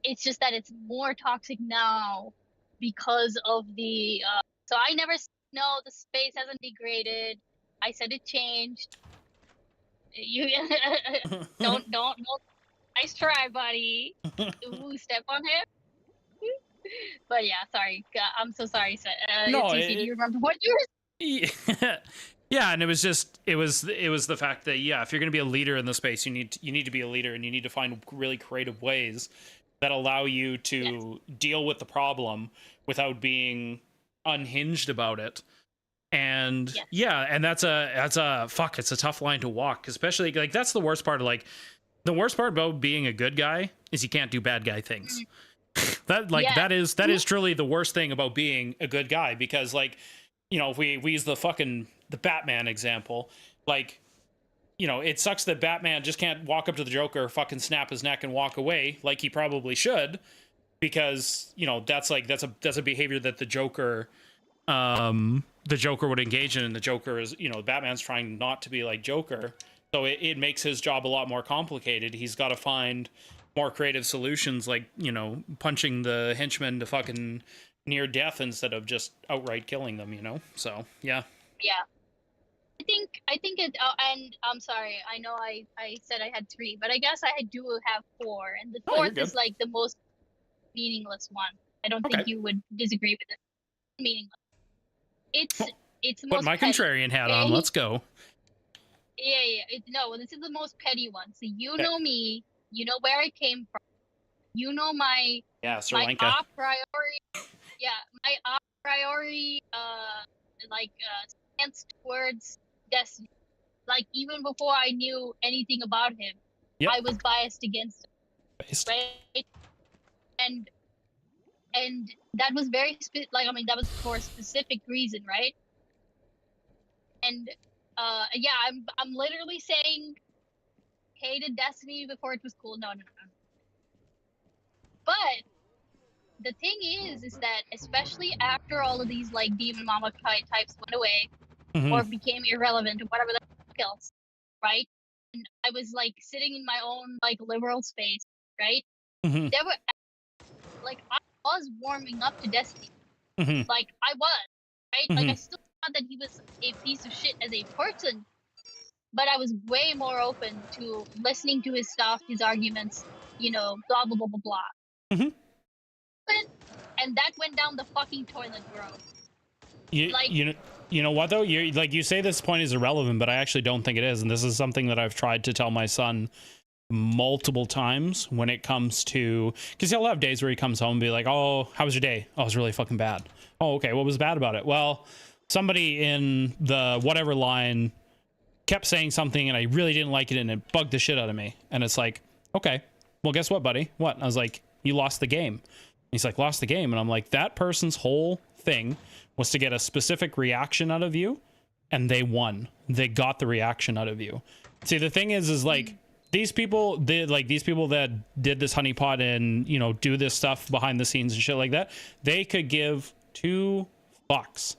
It's just that it's more toxic now because of the so I never said, no, the space hasn't degraded. I said it changed. You don't nice try, buddy. Ooh, step on him. But yeah, sorry. I'm so sorry. No, it's easy. Do you remember what you were? Yeah, and it was the fact that, yeah, if you're going to be a leader in the space, you need to be a leader, and you need to find really creative ways that allow you to deal with the problem without being unhinged about it. And yeah, and that's a fuck, it's a tough line to walk, especially, like, that's the worst part of, like, the worst part about being a good guy is you can't do bad guy things. That, like, that is truly the worst thing about being a good guy, because, like, you know, if we use the Batman example, like, you know, it sucks that Batman just can't walk up to the Joker, fucking snap his neck and walk away like he probably should, because, you know, that's a behavior that the Joker would engage in, and the Joker is, you know, Batman's trying not to be like Joker, so it makes his job a lot more complicated. He's got to find more creative solutions, like, you know, punching the henchmen to fucking near death instead of just outright killing them, you know? So, yeah. Yeah. I think it, and I'm sorry, I know I said I had 3, but I guess I do have 4, and the 4th is, like, the most meaningless one. I don't think you would disagree with it. Meaningless. It's the most Put my petty. contrarian hat on, let's go. Yeah. No, this is the most petty one. So you know me, you know where I came from, you know my Sri Lanka. a priori, my a priori stance towards Destiny. Like, even before I knew anything about him, I was biased against him, right? And that was very that was for a specific reason, right? And I'm literally saying hated Destiny before it was cool. No. But the thing is that especially after all of these, like, Demon Mama types went away, or became irrelevant, or whatever the fuck else, right? And I was, like, sitting in my own, like, liberal space, right? There were, like, I was warming up to Destiny. Like, I was, right? Like, I still thought that he was a piece of shit as a person, but I was way more open to listening to his stuff, his arguments, you know, blah blah blah blah blah. and that went down the fucking toilet, bro. Like- You know what though? You say this point is irrelevant, but I actually don't think it is, and this is something that I've tried to tell my son multiple times when it comes to, because he'll have days where he comes home and be like, "Oh, how was your day?" "Oh, it was really fucking bad." "Oh, okay, what was bad about it?" "Well, somebody in the whatever line kept saying something and I really didn't like it and it bugged the shit out of me." And it's like, okay, well, guess what, buddy? What? I was like, "You lost the game." He's like, "Lost the game?" And I'm like, that person's whole thing was to get a specific reaction out of you, and they won. They got the reaction out of you. See, the thing is like, these people that did this honeypot and, you know, do this stuff behind the scenes and shit like that, they could give 2 fucks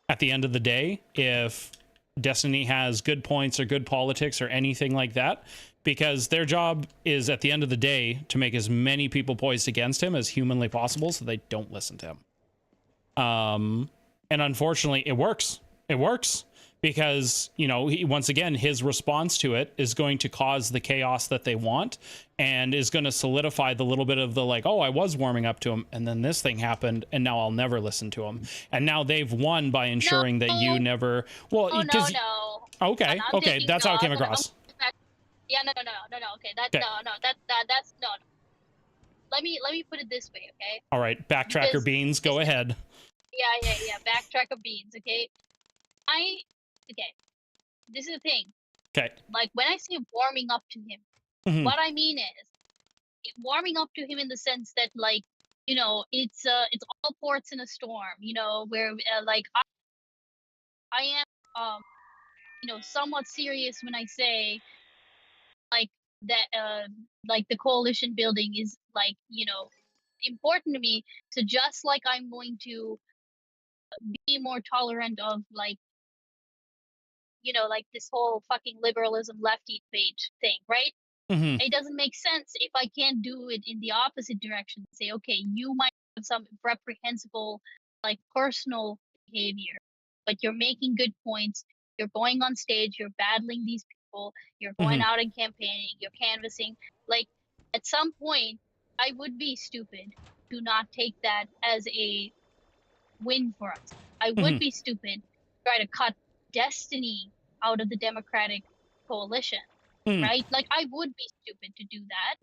at the end of the day if Destiny has good points or good politics or anything like that, because their job is at the end of the day to make as many people poised against him as humanly possible so they don't listen to him. And unfortunately it works. It works because, you know, once again, his response to it is going to cause the chaos that they want and is going to solidify the little bit of the like, "Oh, I was warming up to him and then this thing happened and now I'll never listen to him." And now they've won by ensuring that you never, well, Oh, because no. okay, I'm okay, taking- that's no, how it came I'm gonna- across. Yeah, no. Okay, that's no. Let me put it this way, okay? All right, backtracker Because- beans, go ahead. Yeah. Backtrack of beans, okay? Okay. This is the thing. Okay. Like when I say warming up to him, Mhm. what I mean is warming up to him in the sense that, like, you know, it's all ports in a storm, you know, where like I am you know, somewhat serious when I say like that like the coalition building is, like, you know, important to me. So just like I'm going to be more tolerant of, like, you know, like this whole fucking liberalism lefty page thing, right? Mhm. It doesn't make sense if I can't do it in the opposite direction. Say, okay, you might have some reprehensible, like, personal behavior, but you're making good points. You're going on stage, you're battling these people, you're going out and campaigning, you're canvassing. Like, at some point, I would be stupid to not take that as a win for us. I would be stupid to try to cut Destiny out of the Democratic coalition. Right? Like, I would be stupid to do that.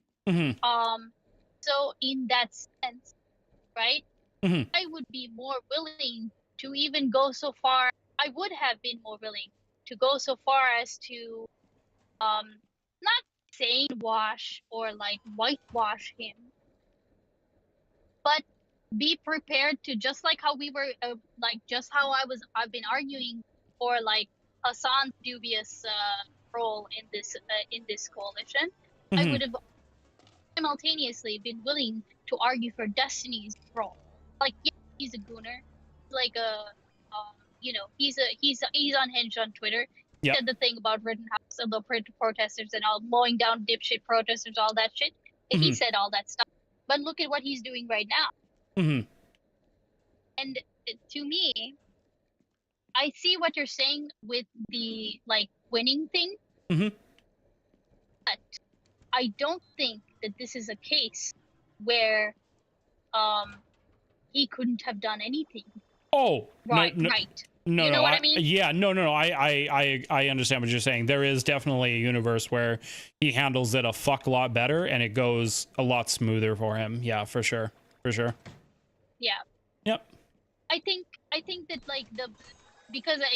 So in that sense, right, I would be more willing to even go so far. I would have been more willing to go so far as to not saying wash or like whitewash him, but be prepared to, just like how we were like just how I've been arguing for, like, Hassan's dubious role in this coalition. I would have simultaneously been willing to argue for Destiny's role. Like, yeah, he's a gooner, like you know, he's unhinged on Twitter. He Yep. said the thing about Rittenhouse and the protesters and all, mowing down dipshit protesters, all that shit. And he said all that stuff. But look at what he's doing right now. And to me, I see what you're saying with the, like, winning thing. But I don't think that this is a case where he couldn't have done anything. Oh, Right. no, Right. No, You know no, what I mean? Yeah, no. I understand what you're saying. There is definitely a universe where he handles it a fuck lot better and it goes a lot smoother for him. Yeah, for sure. Yeah. Yep. I think that, like, because at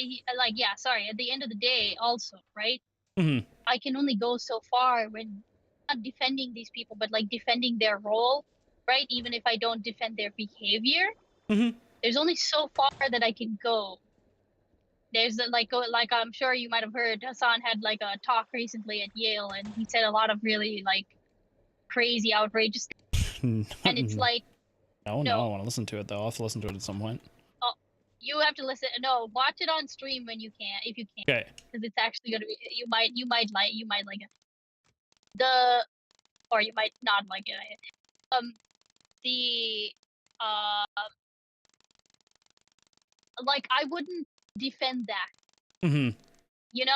the end of the day also, right? I can only go so far when not defending these people, but, like, defending their role, right? Even if I don't defend their behavior, there's only so far that I can go. There's like I'm sure you might have heard, Hassan had like a talk recently at Yale, and he said a lot of really, like, crazy, outrageous things. And it's like, No, I want to listen to it though. I'll have to listen to it at some point. oh, you have to listen. No, watch it on stream when you can, if you can. Okay. Because it's actually gonna be, you might like it. Or you might not like it. Like, I wouldn't defend that. You know,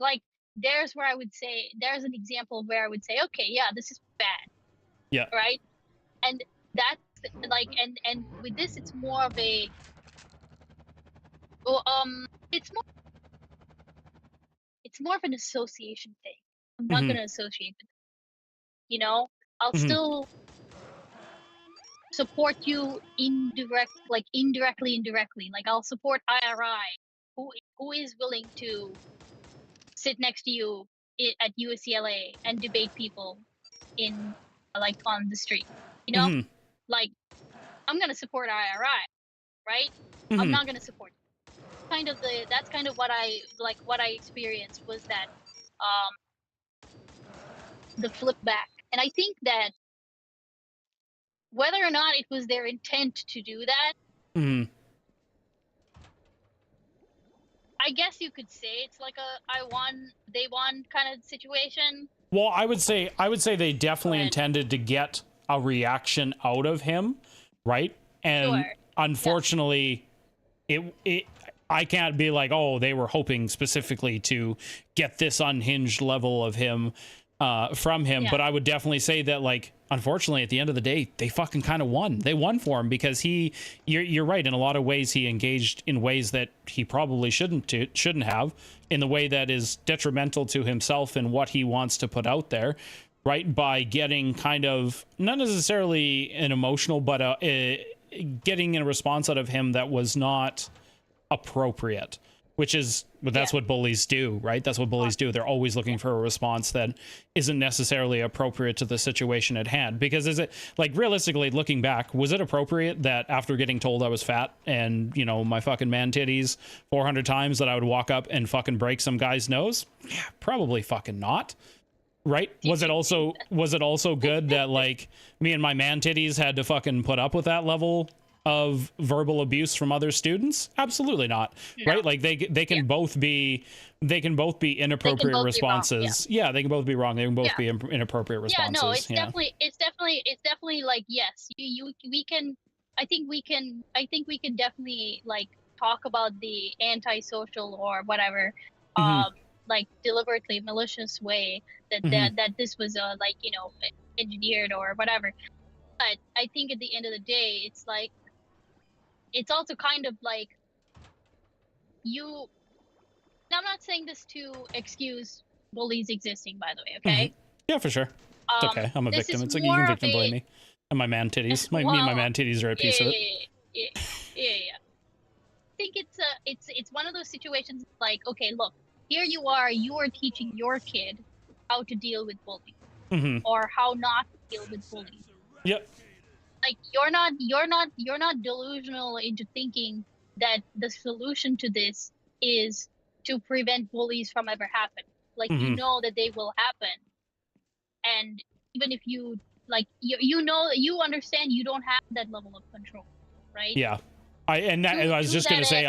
like, there's an example where I would say, okay, yeah, this is bad. Yeah. Right. And that's like, and with this, it's more of a, well, it's more of an association thing. I'm not Mhm. gonna associate with, you know, I'll Mhm. still support you indirectly. Like I'll support IRI, who is willing to sit next to you at UCLA and debate people in, like, on the street. You know, Mhm. like, I'm gonna support IRI, right? I'm Mhm. not gonna support you. That's kind of what I experienced was that, um the flip back. And I think that whether or not it was their intent to do that, Mhm. I guess you could say it's like a I won, they won kind of situation. Well, I would say they definitely But intended to get a reaction out of him, right? And sure, unfortunately, it I can't be like, oh, they were hoping specifically to get this unhinged level of him from him. yeah, But I would definitely say that, like, unfortunately, at the end of the day, they fucking kind of won. They won for him because you're right, in a lot of ways he engaged in ways that he probably shouldn't have, in the way that is detrimental to himself and what he wants to put out there, right? By getting kind of not necessarily an emotional, but getting a response out of him that was not appropriate, which is, but that's yeah, what bullies do, right? That's what bullies do. They're always looking for a response that isn't necessarily appropriate to the situation at hand. Because is it, like, realistically looking back, was it appropriate that after getting told I was fat and, you know, my fucking man titties 400 times, that I would walk up and fucking break some guy's nose? Yeah, probably fucking not. Right? Was it also good that, like, me and my man titties had to fucking put up with that level of verbal abuse from other students? Absolutely not. no, Right? Like, they can yeah, both be they can inappropriate both be wrong. Yeah, responses. Yeah, they can both be wrong. They can both yeah, be inappropriate yeah. No, responses. Yeah. it's definitely like, yes, we can. I think we can definitely, like, talk about the antisocial or whatever, Hmm. like, deliberately malicious way Hmm. that this was, like, engineered or whatever. But I think at the end of the day, it's like, it's also kind of like, you. Now, I'm not saying this to excuse bullies existing, by the way. Hmm. Okay. Yeah, for sure. It's okay. I'm a This victim. is It's like, you can more of victim blame a, me. And my man titties. Me and my well, man titties are a yeah, piece of it. yeah, yeah. I think it's one of those situations like, okay, look, here you are teaching your kid how to deal with bullying Hmm. or how not to deal with bullying. Yep. Like, you're not delusional into thinking that the solution to this is to prevent bullies from ever happening. Like, you Hmm. know that they will happen, and even if you, like, you know, you understand you don't have that level of control, right? Yeah. I was To just that gonna say, end,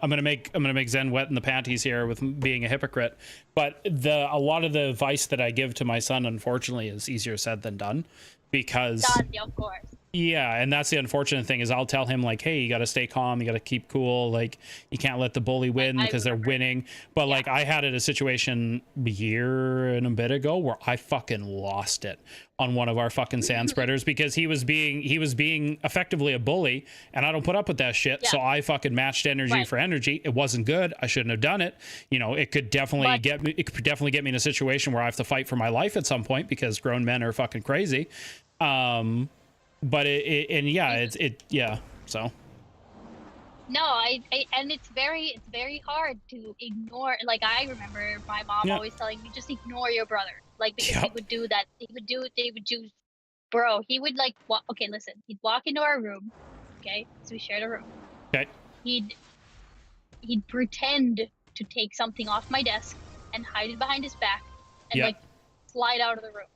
I'm gonna make Zen wet in the panties here with being a hypocrite, but a lot of the advice that I give to my son, unfortunately, is easier said than done, because done, of course. yeah, and that's the unfortunate thing, is I'll tell him, like, hey, you got to stay calm, you got to keep cool, like, you can't let the bully win I because they're remember. winning. But Yeah. like, I had a situation a year and a bit ago where I fucking lost it on one of our fucking sand spreaders because he was being effectively a bully, and I don't put up with that shit. Yeah. So I fucking matched energy Right. for energy. It wasn't good. I shouldn't have done it. You know, it could definitely But get me in a situation where I have to fight for my life at some point because grown men are fucking crazy. But so no, I and it's very hard to ignore. Like, I remember my mom yeah. always telling me, just ignore your brother, like, because he Yep. would do that. They would do, bro. He would, like, okay, listen. He'd walk into our room. Okay, so we shared a room. Okay. He'd pretend to take something off my desk and hide it behind his back and, Yep. like, slide out of the room.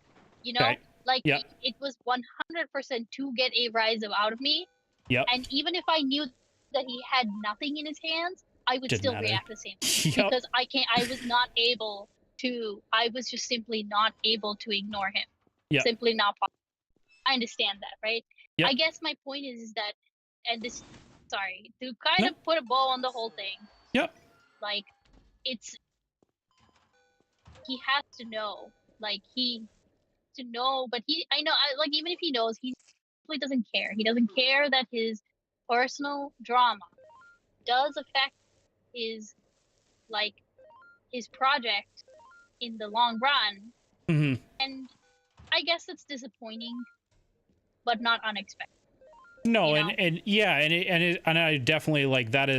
You know, Okay. like, Yep. it was 100% to get a rise out of me. Yep. And even if I knew that he had nothing in his hands, I would Didn't still matter. react the same way Yep. because I was not able to. I was just simply not able to ignore him. Yep. Simply not possible. I understand that, right? Yep. I guess my point is that, and this, sorry, to kind Yep. of put a bow on the whole thing. Yep. Like, it's, he has to know, like, he to know, but I know, like, even if he knows, he's really doesn't care. He doesn't care that his personal drama does affect his like his project in the long run. Mm-hmm. And I guess it's disappointing, but not unexpected. No, you know? and yeah, and I definitely that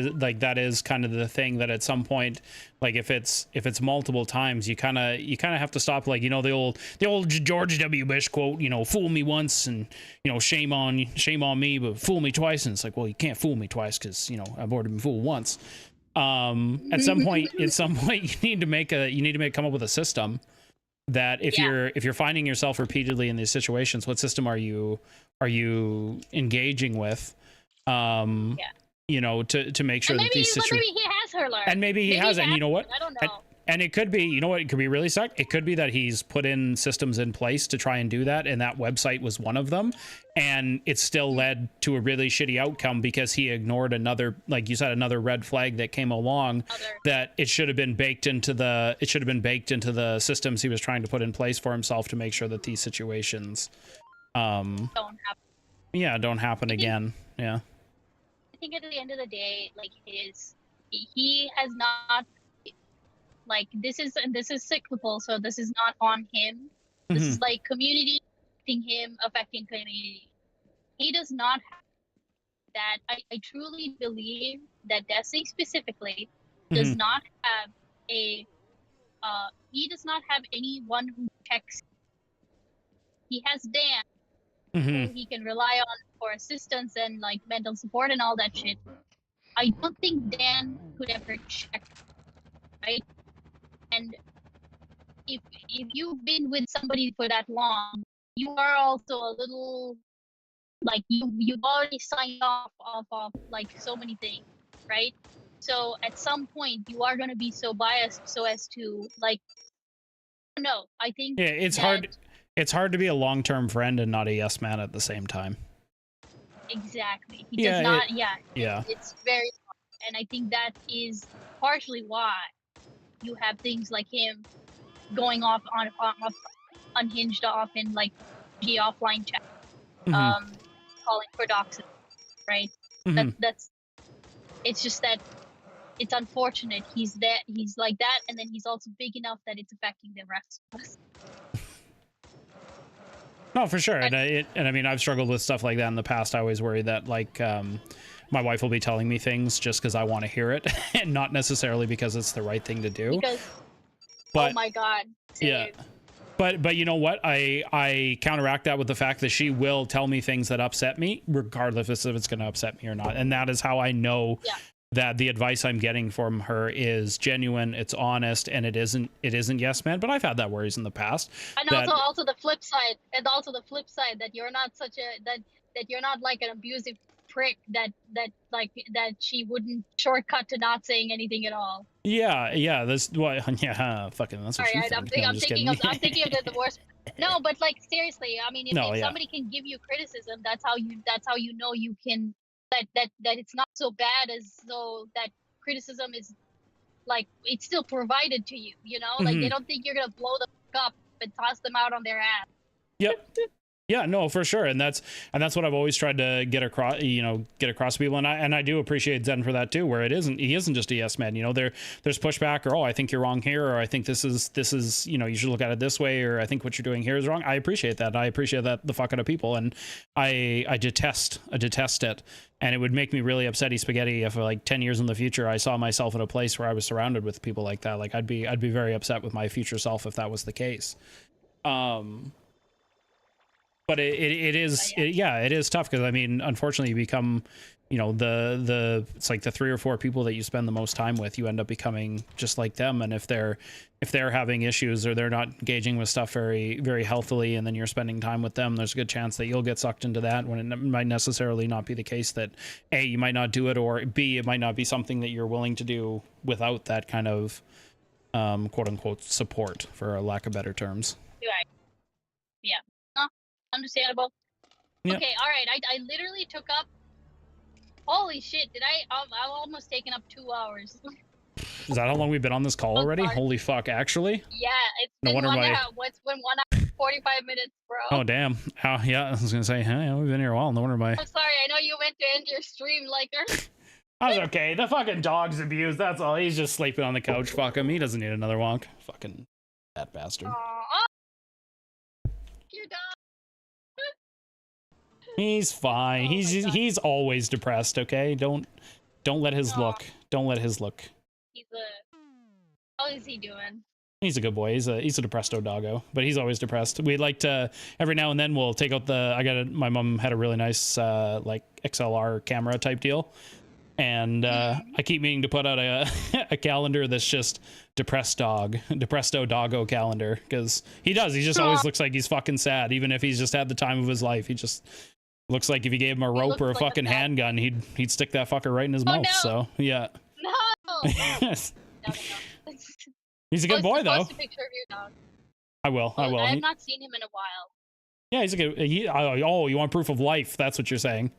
is kind of the thing that at some point, like if it's multiple times, you kind of have to stop, like, the old George W. Bush quote, fool me once and shame on me, but fool me twice, and it's like, well, you can't fool me twice because I've already been fooled once. At some point you need to come up with a system that if you're finding yourself repeatedly in these situations, what system are you engaging with, to make sure that these situations, maybe he has her learn, and maybe he has, and you know what, I don't know. and it could be, it could be really sucked. It could be that he's put in systems in place to try and do that, and that website was one of them, and it still led to a really shitty outcome because he ignored another, like you said, another red flag that came along that it should have been baked into the systems he was trying to put in place for himself to make sure that these situations don't happen again. Yeah. I think at the end of the day, like he has not, like, this is cyclical, so this is not on him. This is like community affecting community. He does not have that. I truly believe that Destiny specifically does not have he does not have anyone who checks. He has Dan, who he can rely on for assistance and like mental support and all that shit. I don't think Dan could ever check, right? And if you've been with somebody for that long, you are also a little like you've already signed off like so many things, right? So at some point you are going to be so biased so as to like, no, I think it's hard to be a long-term friend and not a yes man at the same time. Exactly. He does not. It's very hard. And I think that is partially why you have things like him going off on unhinged off in like the offline chat, calling for doxing, right? That's it's just that it's unfortunate he's like that, and then he's also big enough that it's affecting the rest of us. No, for sure. And I mean, I've struggled with stuff like that in the past. I always worry that like my wife will be telling me things just because I want to hear it and not necessarily because it's the right thing to do. But, oh my God. Same. Yeah. But you know what? I counteract that with the fact that she will tell me things that upset me, regardless if it's going to upset me or not. And that is how I know that the advice I'm getting from her is genuine, it's honest, and it isn't yes man. But I've had that worries in the past. And also the flip side, that you're not that you're not like an abusive prick that she wouldn't shortcut to not saying anything at all. Yeah. That's what. Yeah, fucking. That's what Sorry, she thinks. I'm thinking of the worst. No, but like seriously, I mean, if somebody can give you criticism, that's how you know you can that it's not so bad as though that criticism is like it's still provided to you. Like they don't think you're gonna blow the fuck up and toss them out on their ass. Yep. Yeah, no, for sure, and that's what I've always tried to get across to people, and I do appreciate Zen for that too, where he isn't just a yes man. There's pushback, or I think you're wrong here, or I think this is you should look at it this way, or I think what you're doing here is wrong. I appreciate that. I appreciate that the fuck out of people, and I detest it, and it would make me really upsetty spaghetti if like 10 years in the future I saw myself in a place where I was surrounded with people like that. Like I'd be very upset with my future self if that was the case. But it is tough because I mean, unfortunately, you become, it's like the 3 or 4 people that you spend the most time with, you end up becoming just like them. And if they're having issues or they're not engaging with stuff very, very healthily, and then you're spending time with them, there's a good chance that you'll get sucked into that when it might necessarily not be the case that A, you might not do it, or B, it might not be something that you're willing to do without that kind of quote unquote support, for a lack of better terms. Right. Yeah. Understandable. Yeah. Okay, all right. I literally took up. Holy shit! I've almost taken up 2 hours. Is that how long we've been on this call already? Holy fuck! Actually. Yeah, it's been 1 hour. What's been 1 hour? 45 minutes, bro. Oh damn. Oh yeah, I was gonna say, hey, we've been here a while. No wonder why. I'm sorry. I know you meant to end your stream like I was okay. The fucking dog's abused. That's all. He's just sleeping on the couch. Fuck him. He doesn't need another walk. Fucking that bastard. Oh, your dog. He's fine. Oh my God. He's always depressed. Okay, don't let his look. Don't let his look. He's a. How is he doing? He's a good boy. He's a depresto doggo, but he's always depressed. We like to every now and then we'll take out the. My mom had a really nice like XLR camera type deal, and I keep meaning to put out a calendar that's just depresto doggo calendar, because he just always looks like he's fucking sad, even if he's just had the time of his life. He just looks like if you gave him a rope or a fucking handgun, he'd stick that fucker right in his mouth. No. So yeah. No. No. He's a good boy though. Post a picture of your dog. I will. I have not seen him in a while. Yeah, he's a good. Oh, you want proof of life? That's what you're saying.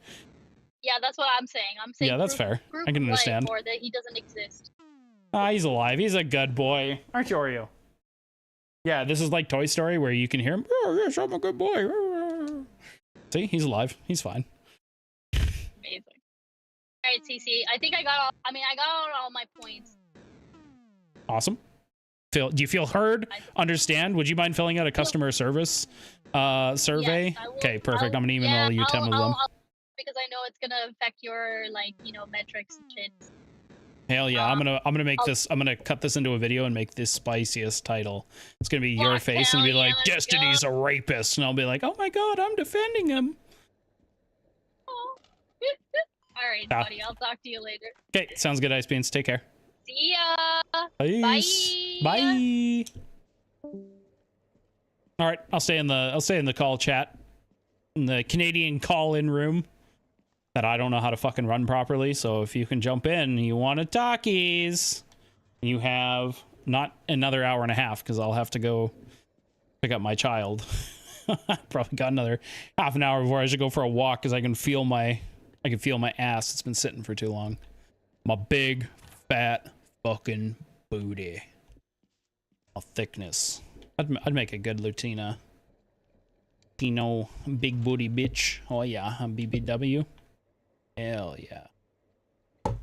Yeah, that's what I'm saying. I'm saying. Yeah, that's fair. I can understand. Or that he doesn't exist. He's alive. He's a good boy. Aren't you, Oreo? Yeah, this is like Toy Story where you can hear him. Oh, yes, I'm a good boy. See, he's alive. He's fine. Amazing. All right, CC. I think I got all. I got all my points. Awesome. Do you feel heard? Understand? Would you mind filling out a customer service survey? Yes, Okay, perfect. I'm gonna email you 10 of them. Because I know it's gonna affect your metrics and shit. Hell yeah! I'm gonna make this. I'm gonna cut this into a video and make this spiciest title. It's gonna be your face and be like, "Destiny's a rapist," and I'll be like, "Oh my god, I'm defending him." Oh. All right, buddy. I'll talk to you later. Okay, sounds good, Ice Beans. Take care. See ya. Peace. Bye. All right, I'll stay in the call chat, in the Canadian call-in room that I don't know how to fucking run properly. So if you can jump in, you want to talkies, you have not another hour and a half, because I'll have to go pick up my child. Probably got another half an hour before I should go for a walk, because I can feel my ass. It's been sitting for too long. My big fat fucking booty. A thickness. I'd make a good Latina. Latino big booty bitch. Oh yeah, I'm BBW. Hell yeah.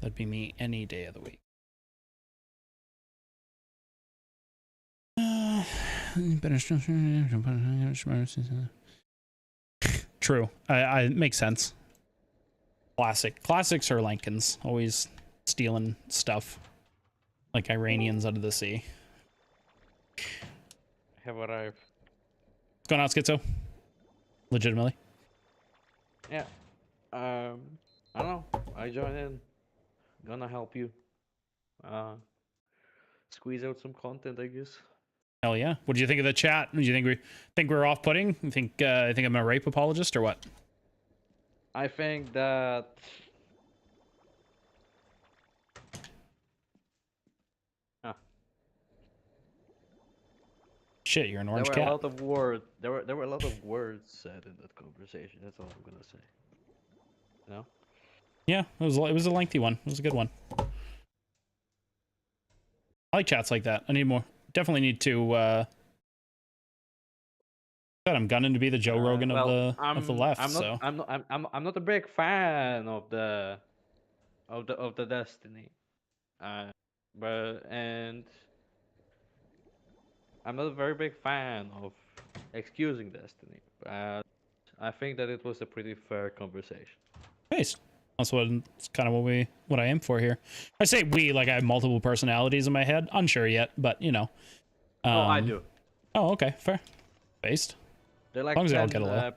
That'd be me any day of the week. True. I makes sense. Classics are Lincolns. Always stealing stuff. Like Iranians out of the sea. Have arrived. What's going on, Schizo? Legitimately. Yeah. I don't know. I joined in. Gonna help you. Squeeze out some content, I guess. Hell yeah. What do you think of the chat? Do you think we're off-putting? You think I'm a rape apologist or what? I think that shit, you're an orange cat. There were a lot of words. There were a lot of words said in that conversation. That's all I'm gonna say. No. Yeah, it was a lengthy one. It was a good one. I like chats like that. I need more. Definitely need to. I'm gunning to be the Joe Rogan of the left. I'm not a big fan of the Destiny, and I'm not a very big fan of excusing Destiny. But I think that it was a pretty fair conversation. Nice. That's kind of what I aim for here. I say we, like I have multiple personalities in my head. Unsure yet, but you know. I do. Oh, okay, fair. Based. They're like as long as they all 10, get along.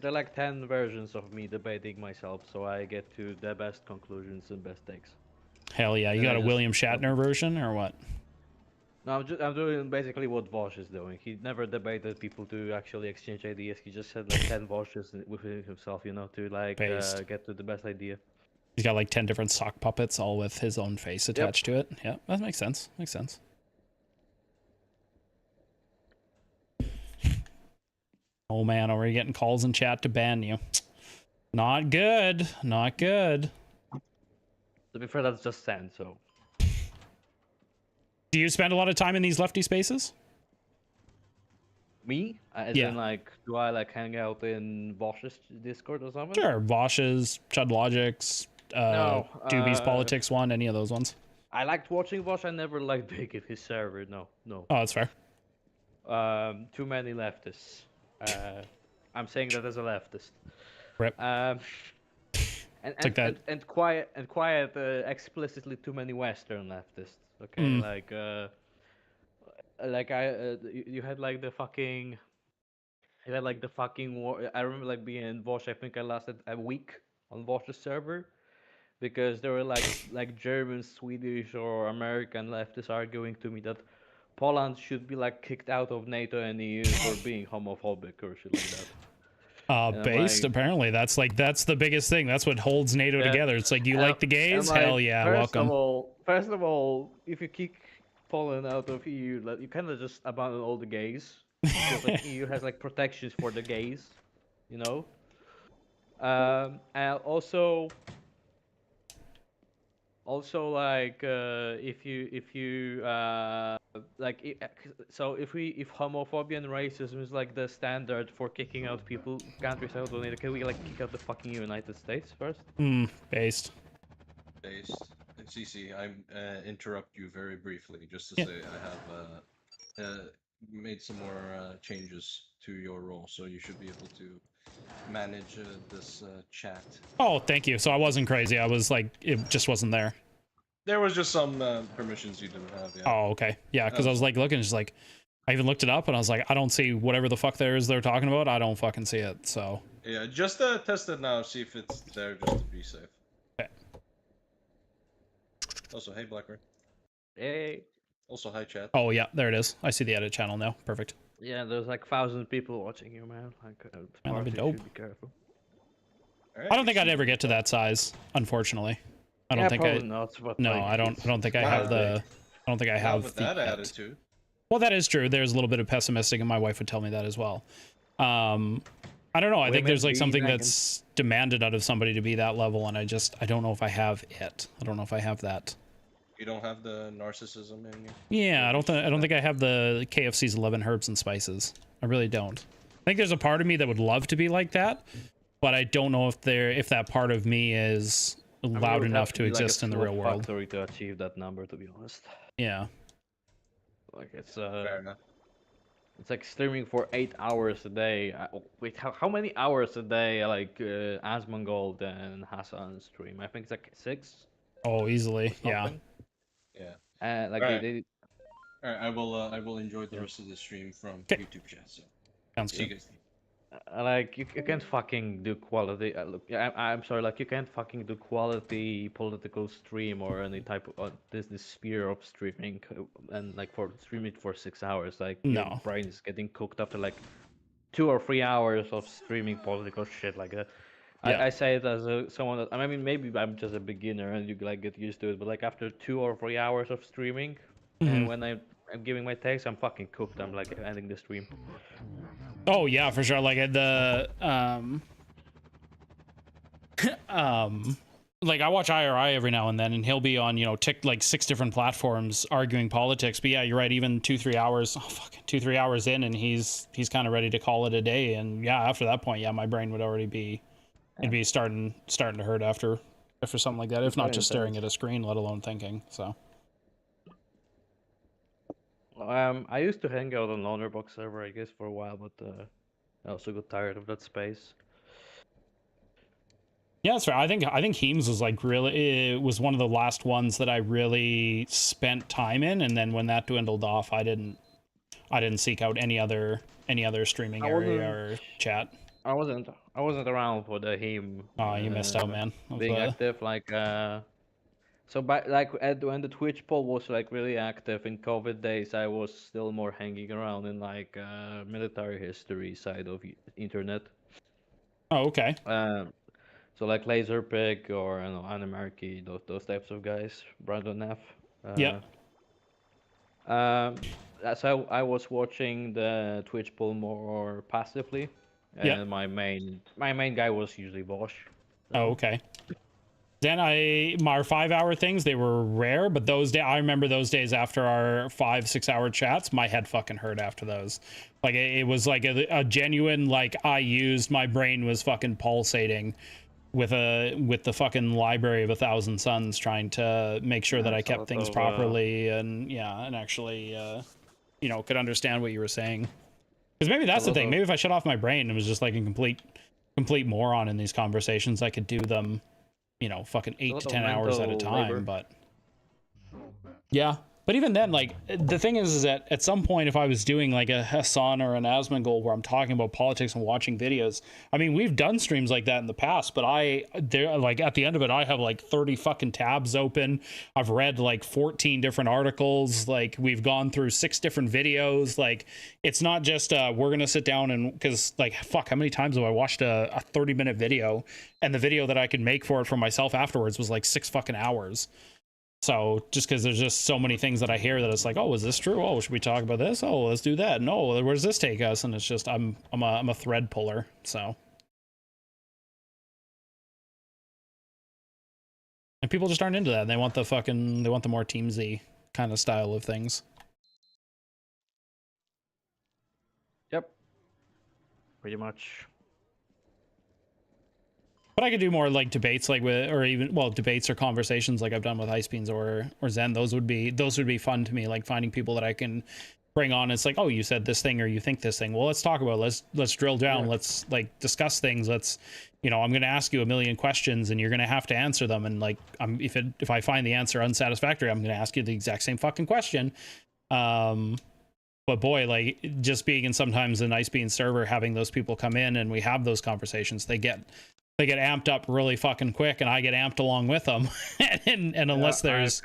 They're like 10 versions of me debating myself, so I get to the best conclusions and best takes. Hell yeah! You got a William Shatner version or what? No, I'm doing basically what Vosh is doing. He never debated people to actually exchange ideas. He just had like 10 Voshes within himself, you know, to like get to the best idea. He's got like 10 different sock puppets, all with his own face attached to it. Yeah, that makes sense. Makes sense. Oh man, are we getting calls in chat to ban you? Not good. Not good. To be fair, that's just sand, so. Do you spend a lot of time in these lefty spaces? Me? As Yeah. in, like, do I like hang out in Vosh's Discord or something? Sure, Vosh's, Chud Logic's, No. Doobie's Politics one, any of those ones. I liked watching Vosh. I never liked being in his server. No. Oh, that's fair. Too many leftists. I'm saying that as a leftist. Rip. And that. and quiet explicitly too many Western leftists. Okay, you had like the fucking. You had like the fucking war. I remember like being in Vosh. I think I lasted a week on Vosh's server because there were like German, Swedish, or American leftists arguing to me that Poland should be like kicked out of NATO and EU for being homophobic or shit like that. Based like, apparently that's the biggest thing. That's what holds NATO together. It's like, you like the gays? like, Hell yeah, welcome. First of all, if you kick Poland out of EU, like, you kind of just abandon all the gays. Because like, EU has like protections for the gays, you know. And also like if you so if homophobia and racism is like the standard for kicking out countries out of NATO, can we like kick out the fucking United States first? Based. CC, I interrupt you very briefly just to say I have made some more changes to your role, so you should be able to manage this chat. Oh, thank you. So I wasn't crazy. I was like, it just wasn't there. There was just some permissions you didn't have. Yeah. Oh, okay. Yeah, because I was like looking, just like, I even looked it up and I was like, I don't see whatever the fuck there is they're talking about. I don't fucking see it. So yeah, just test it now, see if it's there, just to be safe. Okay. Also, hey Blackbird. Hey. Also, hi chat. Oh yeah, there it is. I see the edit channel now. Perfect. Yeah, there's like 1,000 people watching you, man. Like, that'd be dope. Be careful. I don't think I'd ever get to that size, unfortunately. I don't think I. Not, but no, like, I don't think I have the. I don't think I have with the that attitude. Well, that is true. There's a little bit of pessimistic, and my wife would tell me that as well. I don't know. I think there's like something that's demanded out of somebody to be that level, and I don't know if I have it. I don't know if I have that. You don't have the narcissism in you? Yeah, I don't think I have the KFC's 11 herbs and spices. I really don't. I think there's a part of me that would love to be like that, but I don't know if that part of me is loud enough to exist in the real world. To achieve that number, to be honest. Yeah. Like it's fair enough. It's like streaming for 8 hours a day. Wait, how many hours a day? Like Asmongold and Hassan stream? I think it's like 6. Oh, easily. Yeah. Yeah. Like All they. All right, I will enjoy the rest of the stream from YouTube chat. So. Sounds See you good. guys. Like you can't fucking do quality. Look, I'm sorry. Like you can't fucking do quality political stream or any type of this sphere of streaming, and like for streaming for 6 hours. Like your brain is getting cooked after like 2 or 3 hours of streaming political shit like that. Yeah. I say it as someone that, I mean, maybe I'm just a beginner and you like get used to it, but like after 2 or 3 hours of streaming, and when I'm giving my takes, I'm fucking cooked. I'm like ending the stream. Oh yeah, for sure. Like the like I watch IRI every now and then, and he'll be on, like 6 different platforms arguing politics. But yeah, you're right. Even 2-3 hours, 2-3 hours in, and he's kind of ready to call it a day. And yeah, after that point, yeah, my brain would already be, it'd be starting to hurt after something like that. If not just staring at a screen, let alone thinking. So. I used to hang out on Lonerbox server, I guess, for a while, but I also got tired of that space. Yeah, that's fair. I think Heems was like really, it was one of the last ones that I really spent time in, and then when that dwindled off, I didn't seek out any other streaming area or chat. I wasn't around for the Heem. Oh, you missed out, man. Being active, like so when the Twitch poll was like really active in COVID days, I was still more hanging around in like military history side of internet. Oh, okay. So like Laserpig or Animarchy, those types of guys, Brandon F. Yeah. That's how I was watching the Twitch poll more passively, and my main guy was usually Bosch. So. Oh, okay. Then our 5-hour things, they were rare, but those days, I remember those days after our 5-6 hour chats, my head fucking hurt after those. Like it was like a genuine, like my brain was fucking pulsating with the fucking library of 1,000 suns, trying to make sure that I It's a kept lot things of, properly and actually, could understand what you were saying. Because maybe that's the thing. Maybe if I shut off my brain and was just like a complete moron in these conversations, I could do them, fucking 8 to 10 hours at a time. labor. But yeah. But even then, like, the thing is that at some point, if I was doing like a Hassan or an Asmongold where I'm talking about politics and watching videos, I mean, we've done streams like that in the past, but like at the end of it, I have like 30 fucking tabs open. I've read like 14 different articles. Like we've gone through 6 different videos. Like it's not just, we're going to sit down and, cause like, fuck, how many times have I watched a 30-minute video, and the video that I could make for it for myself afterwards was like 6 fucking hours. So just because there's just so many things that I hear that it's like, oh, is this true? Oh, should we talk about this? Oh, let's do that. No, where does this take us? And it's just I'm a thread puller. So, and people just aren't into that. They want the more teamsy kind of style of things. Yep. Pretty much. But I could do more like debates, like debates or conversations like I've done with Ice Beans or Zen. Those would be fun to me, like finding people that I can bring on. It's like, oh, you said this thing or you think this thing. Well, let's talk about it. Let's drill down. Yeah. Let's like discuss things. Let's, I'm going to ask you a million questions and you're going to have to answer them. And like, if I find the answer unsatisfactory, I'm going to ask you the exact same fucking question. But boy, like just being in sometimes an Ice Beans server, having those people come in and we have those conversations, they get amped up really fucking quick, and I get amped along with them. and unless there's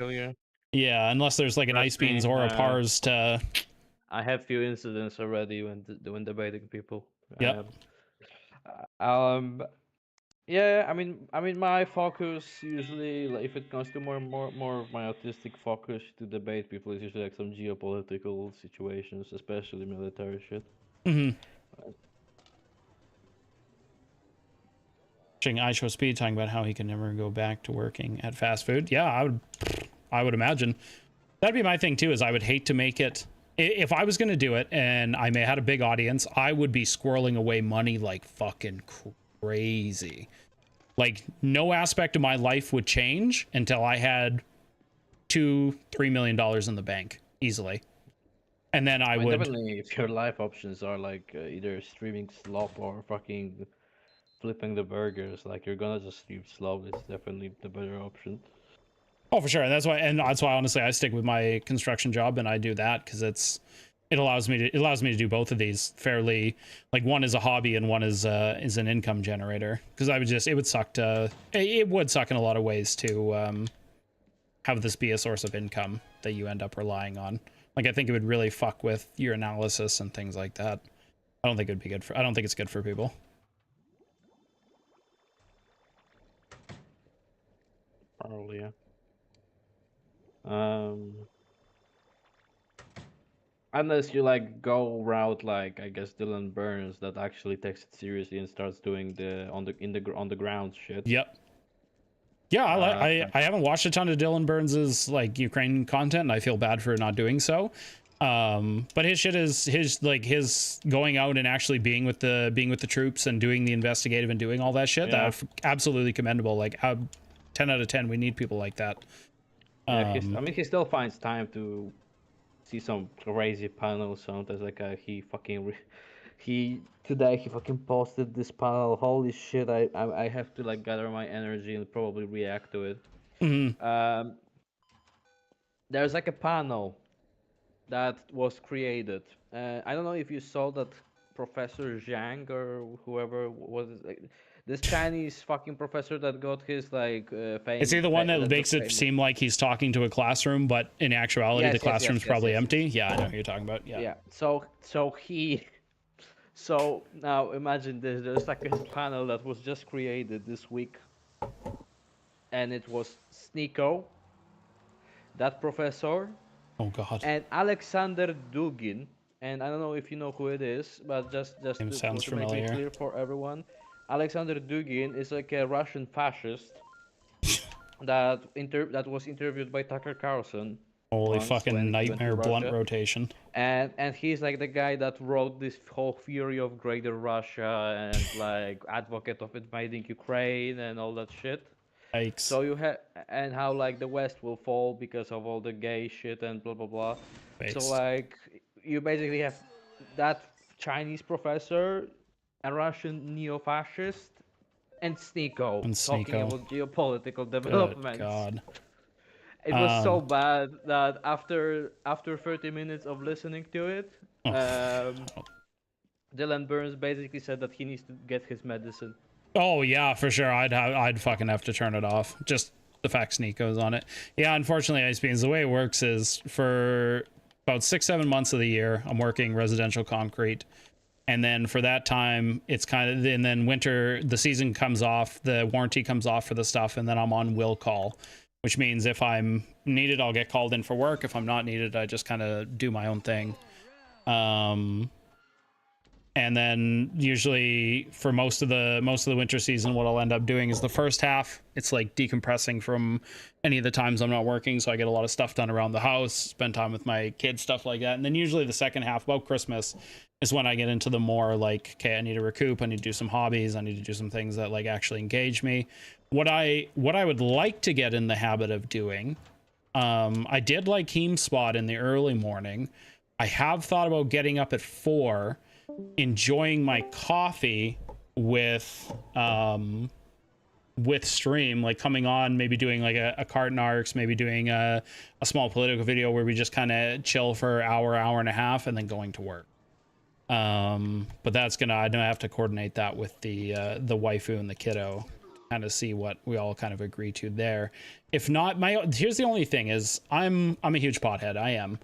unless there's like an Ice Beans or a Pars to. I have few incidents already when debating people. Yep. Yeah, I mean, my focus usually, like, if it comes to more of my autistic focus to debate people, is usually like some geopolitical situations, especially military shit. Mm-hmm. I Show Speed talking about how he can never go back to working at fast food. Yeah, I would imagine that'd be my thing too. Is I would hate to make it, if I was going to do it and I may had a big audience, I would be squirreling away money like fucking crazy. Like no aspect of my life would change until I had $2-3 million in the bank easily. And then I would definitely, if your life options are like either streaming slop or fucking flipping the burgers, like you're gonna just stream slop, it's definitely the better option. Oh, for sure. And that's why honestly I stick with my construction job and I do that because it allows me to do both of these fairly, like one is a hobby and one is an income generator. Because it would suck in a lot of ways to have this be a source of income that you end up relying on. Like I think it would really fuck with your analysis and things like that. I don't think it's good for people. Probably, yeah. Unless you like go route like I guess Dylan Burns that actually takes it seriously and starts doing the on the ground shit. Yep. Yeah, I haven't watched a ton of Dylan Burns's like Ukraine content, and I feel bad for not doing so. But his shit is his going out and actually being with the troops and doing the investigative and doing all that shit. Yeah. That's absolutely commendable. Like 10 out of 10. We need people like that. Yeah, he still finds time to see some crazy panels. Sometimes like he today he fucking posted this panel. Holy shit! I have to like gather my energy and probably react to it. Mm-hmm. There's like a panel that was created. I don't know if you saw that Professor Zhang or whoever was like, this Chinese fucking professor that got his like fame. Is he the one that makes it seem like he's talking to a classroom, but in actuality the classroom's probably empty? Yeah, I know who you're talking about. Yeah. Yeah. So now imagine this. There's like a panel that was just created this week, and it was Sneeko, that professor. Oh God. And Alexander Dugin, and I don't know if you know who it is, but just to make it clear for everyone, Alexander Dugin is like a Russian fascist that was interviewed by Tucker Carlson. Holy once fucking when he went to nightmare blunt Russia. rotation. And he's like the guy that wrote this whole theory of Greater Russia and like advocate of invading Ukraine and all that shit. Yikes. So you have and how like the West will fall because of all the gay shit and blah blah blah. So Based. like you basically have that Chinese professor, a Russian neo-fascist, and Sneeko talking Sneeko. about geopolitical Good developments. God. It was so bad that after 30 minutes of listening to it, Dylan Burns basically said that he needs to get his medicine. Oh yeah, for sure. I'd fucking have to turn it off. Just the fact Sneako's on it. Yeah, unfortunately, Ice Beans, the way it works is for about 6-7 months of the year, I'm working residential concrete. And then for that time, it's kind of, and then winter, the season comes off, the warranty comes off for the stuff, and then I'm on will call, which means if I'm needed, I'll get called in for work. If I'm not needed, I just kind of do my own thing. And then usually for most of the winter season, what I'll end up doing is the first half, it's like decompressing from any of the times I'm not working. So I get a lot of stuff done around the house, spend time with my kids, stuff like that. And then usually the second half, about Christmas, is when I get into the more like, okay, I need to recoup, I need to do some hobbies, I need to do some things that like actually engage me. What I would like to get in the habit of doing, I did like Heem Spot in the early morning. I have thought about getting up at 4, enjoying my coffee with stream, like coming on, maybe doing like a Carton Arcs, maybe doing a small political video where we just kind of chill for an hour and a half, and then going to work. But that's gonna, I know I have to coordinate that with the waifu and the kiddo, kind of see what we all kind of agree to there. If not, here's the only thing is I'm a huge pothead. I am.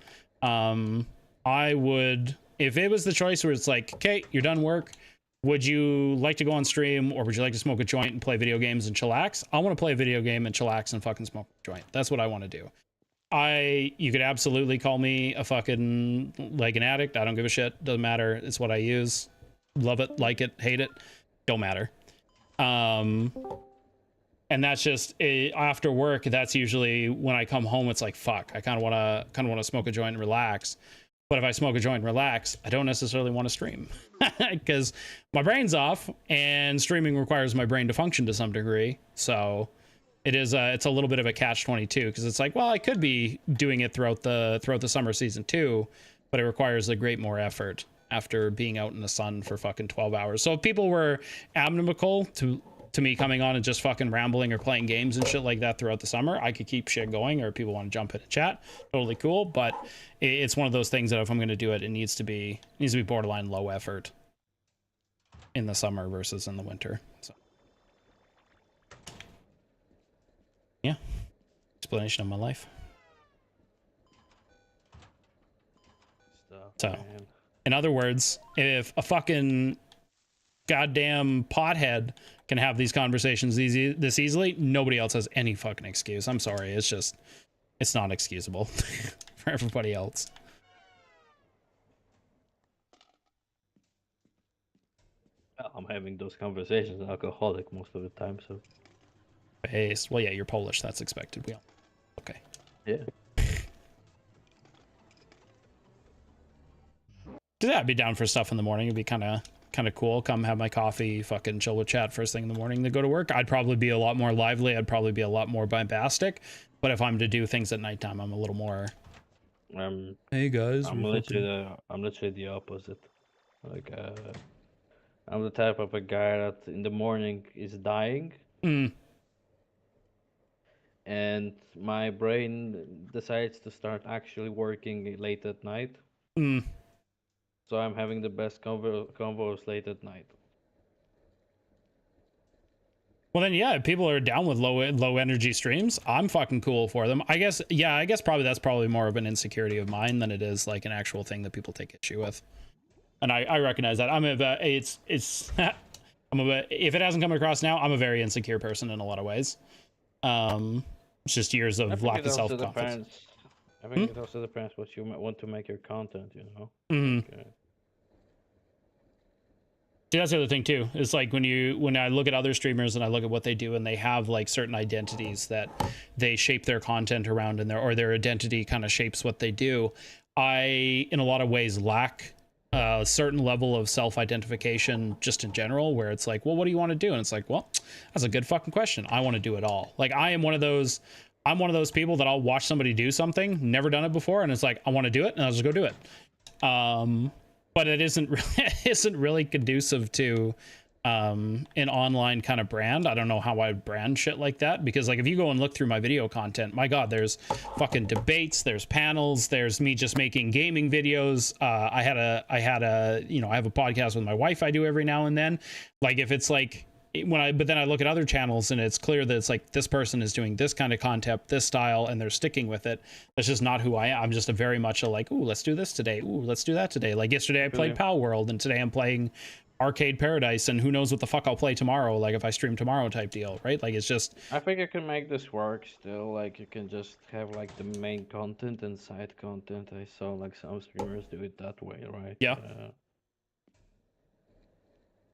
I would, if it was the choice where it's like, okay, you're done work, would you like to go on stream, or would you like to smoke a joint and play video games and chillax? I want to play a video game and chillax and fucking smoke a joint. That's what I want to do. You could absolutely call me a fucking, like, an addict. I don't give a shit. Doesn't matter. It's what I use. Love it, like it, hate it. Don't matter. And that's just after work. That's usually when I come home. It's like, fuck, I kind of want to smoke a joint and relax. But if I smoke a joint and relax, I don't necessarily want to stream because my brain's off, and streaming requires my brain to function to some degree. So it's a little bit of a catch-22, because it's like, well, I could be doing it throughout the summer season too, but it requires a great more effort after being out in the sun for fucking 12 hours. So if people were amenable to me coming on and just fucking rambling or playing games and shit like that throughout the summer, I could keep shit going, or people want to jump in and chat, totally cool. But it's one of those things that if I'm going to do it, it needs to be borderline low effort in the summer versus in the winter. So yeah, explanation of my life. So in other words, if a fucking goddamn pothead can have these conversations this easily, nobody else has any fucking excuse. I'm sorry, it's not excusable for everybody else. I'm having those conversations, alcoholic most of the time, so. Based. Well, yeah, you're Polish. That's expected. We all. Okay. Yeah. Yeah, I'd be down for stuff in the morning. It'd be kind of cool. Come have my coffee, fucking chill with chat first thing in the morning, then go to work. I'd probably be a lot more lively. I'd probably be a lot more bombastic. But if I'm to do things at nighttime, I'm a little more. Hey guys. I'm literally the opposite. Like, I'm the type of a guy that in the morning is dying. And my brain decides to start actually working late at night. So I'm having the best convos late at night. Well then, yeah, if people are down with low energy streams, I'm fucking cool for them. I guess probably that's probably more of an insecurity of mine than it is like an actual thing that people take issue with. And I recognize that. If it hasn't come across now, I'm a very insecure person in a lot of ways. It's just years of lack of self-confidence. I think it also depends what you want to make your content, you know? See, that's the other thing too. Is like when I look at other streamers and I look at what they do, and they have like certain identities that they shape their content around, and their identity kind of shapes what they do. I, in a lot of ways, lack a certain level of self-identification just in general, where it's like, well, what do you want to do? And it's like, well, that's a good fucking question. I want to do it all. Like, I'm one of those people that I'll watch somebody do something, never done it before, and it's like, I want to do it, and I'll just go do it. But it isn't really conducive to an online kind of brand. I don't know how I brand shit like that, because like if you go and look through my video content, my god, there's fucking debates, there's panels, there's me just making gaming videos. I have a podcast with my wife I do every now and then. Like if it's like but then I look at other channels and it's clear that it's like this person is doing this kind of content, this style, and they're sticking with it. That's just not who I am. I'm just very much a like, ooh, let's do this today. Ooh, let's do that today. Like yesterday I played Pal World, and today I'm playing Arcade Paradise, and who knows what the fuck I'll play tomorrow, like if I stream tomorrow type deal, right? Like it's just, I think you can make this work still. Like you can just have like the main content and side content. I saw like some streamers do it that way, right? yeah.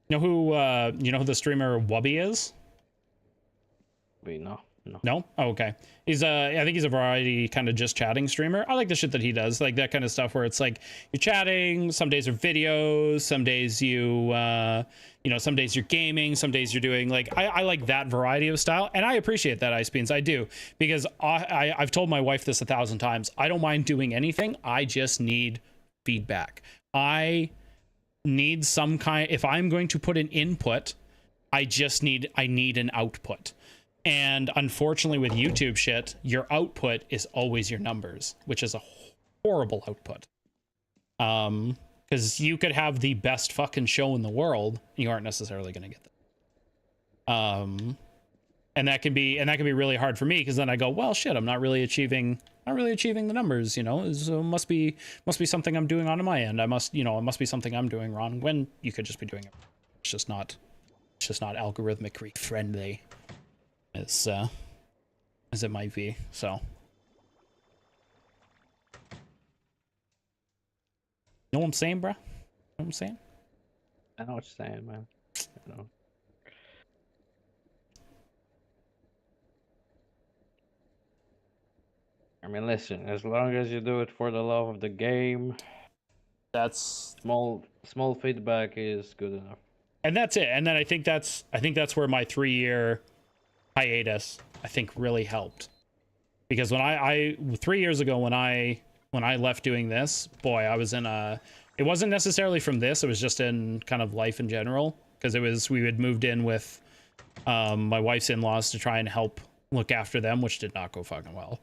You know who the streamer Wubby is? Wait, no. No? Oh, okay. He's I think he's a variety kind of just chatting streamer. I like the shit that he does, like that kind of stuff where it's like you're chatting, some days are videos, some days some days you're gaming, some days you're doing like, I like that variety of style, and I appreciate that, Ice Beans. I do, because I've told my wife this 1,000 times. I don't mind doing anything. I just need feedback. I need some kind, if I'm going to put an input, I need an output. And unfortunately with YouTube shit, your output is always your numbers, which is a horrible output. Because you could have the best fucking show in the world, and you aren't necessarily going to get that. And that can be really hard for me, because then I go, well, shit, I'm not really achieving the numbers, you know. So must be something I'm doing on my end. It must be something I'm doing wrong, when you could just be doing it. It's just not algorithmically friendly as it might be. So know what I'm saying, bruh? Know what I'm saying? I know what you're saying, man. I know. I mean, listen, as long as you do it for the love of the game, that's small feedback is good enough. And that's it. And then I think that's where my 3-year hiatus, I think, really helped. Because when I 3 years ago, when I left doing this, boy, I was in it wasn't necessarily from this, it was just in kind of life in general, because we had moved in with my wife's in-laws to try and help look after them, which did not go fucking well.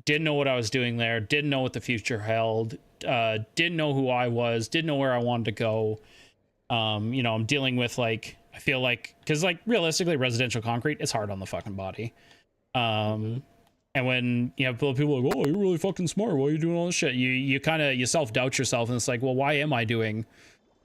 Didn't know what I was doing there, didn't know what the future held, didn't know who I was, didn't know where I wanted to go. I'm dealing with, like, I feel like, because like realistically, residential concrete is hard on the fucking body. And when you have people like, oh, you're really fucking smart, why are you doing all this shit? You self-doubt yourself, and it's like, well, why am I doing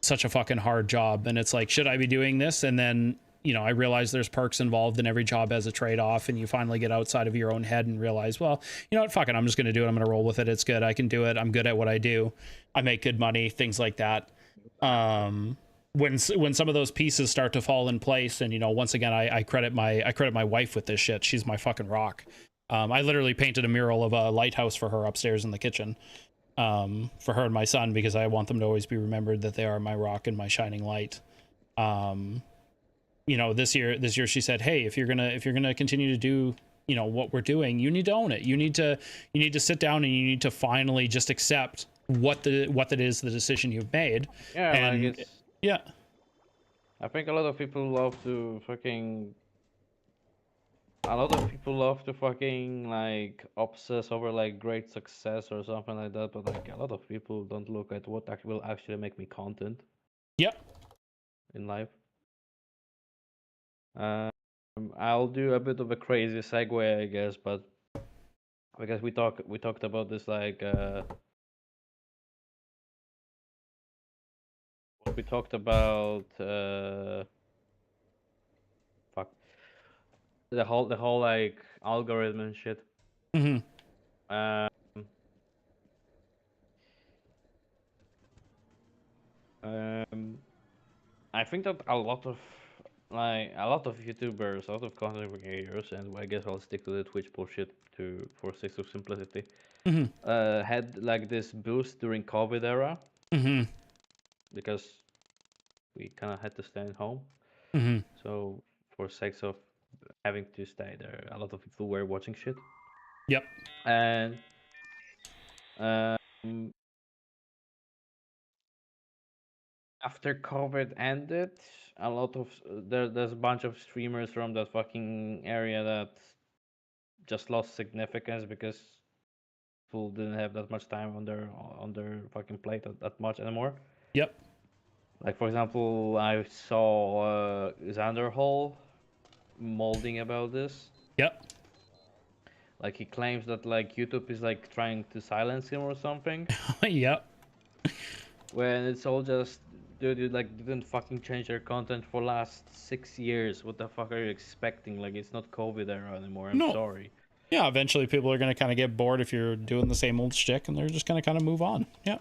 such a fucking hard job? And it's like, should I be doing this? And then, I realize there's perks involved, and every job has a trade-off, and you finally get outside of your own head and realize, well, you know what, fuck it, I'm just gonna do it, I'm gonna roll with it, it's good, I can do it, I'm good at what I do, I make good money, things like that. When some of those pieces start to fall in place, and once again, I credit my wife with this shit. She's my fucking rock. I literally painted a mural of a lighthouse for her upstairs in the kitchen, for her and my son, because I want them to always be remembered that they are my rock and my shining light. This year she said, hey, if you're gonna continue to do what we're doing, you need to own it. You need to sit down, and you need to finally just accept what that is, the decision you've made. Yeah, and like it's... Yeah. I think a lot of people love to fucking like obsess over like great success or something like that, but like a lot of people don't look at what will actually make me content. Yep. In life. I'll do a bit of a crazy segue, I guess, but because we talked about this, like we talked about fuck, the whole like algorithm and shit. Mm-hmm. I think that a lot of YouTubers, a lot of content creators, and I guess I'll stick to the Twitch bullshit for sake of simplicity, had like this boost during COVID era because we kind of had to stay at home. So for sakes of having to stay there, a lot of people were watching shit. Yep. And after COVID ended, a lot of there's a bunch of streamers from that fucking area that just lost significance because people didn't have that much time on their fucking plate that much anymore. Yep. Like for example, I saw Xander Hall molding about this. Yep. Like he claims that like YouTube is like trying to silence him or something. Yep. When it's all just, dude, you like didn't fucking change your content for last 6 years. What the fuck are you expecting? Like it's not COVID era anymore. I'm sorry. Yeah, eventually people are gonna kind of get bored if you're doing the same old shtick, and they're just gonna kind of move on. Yeah.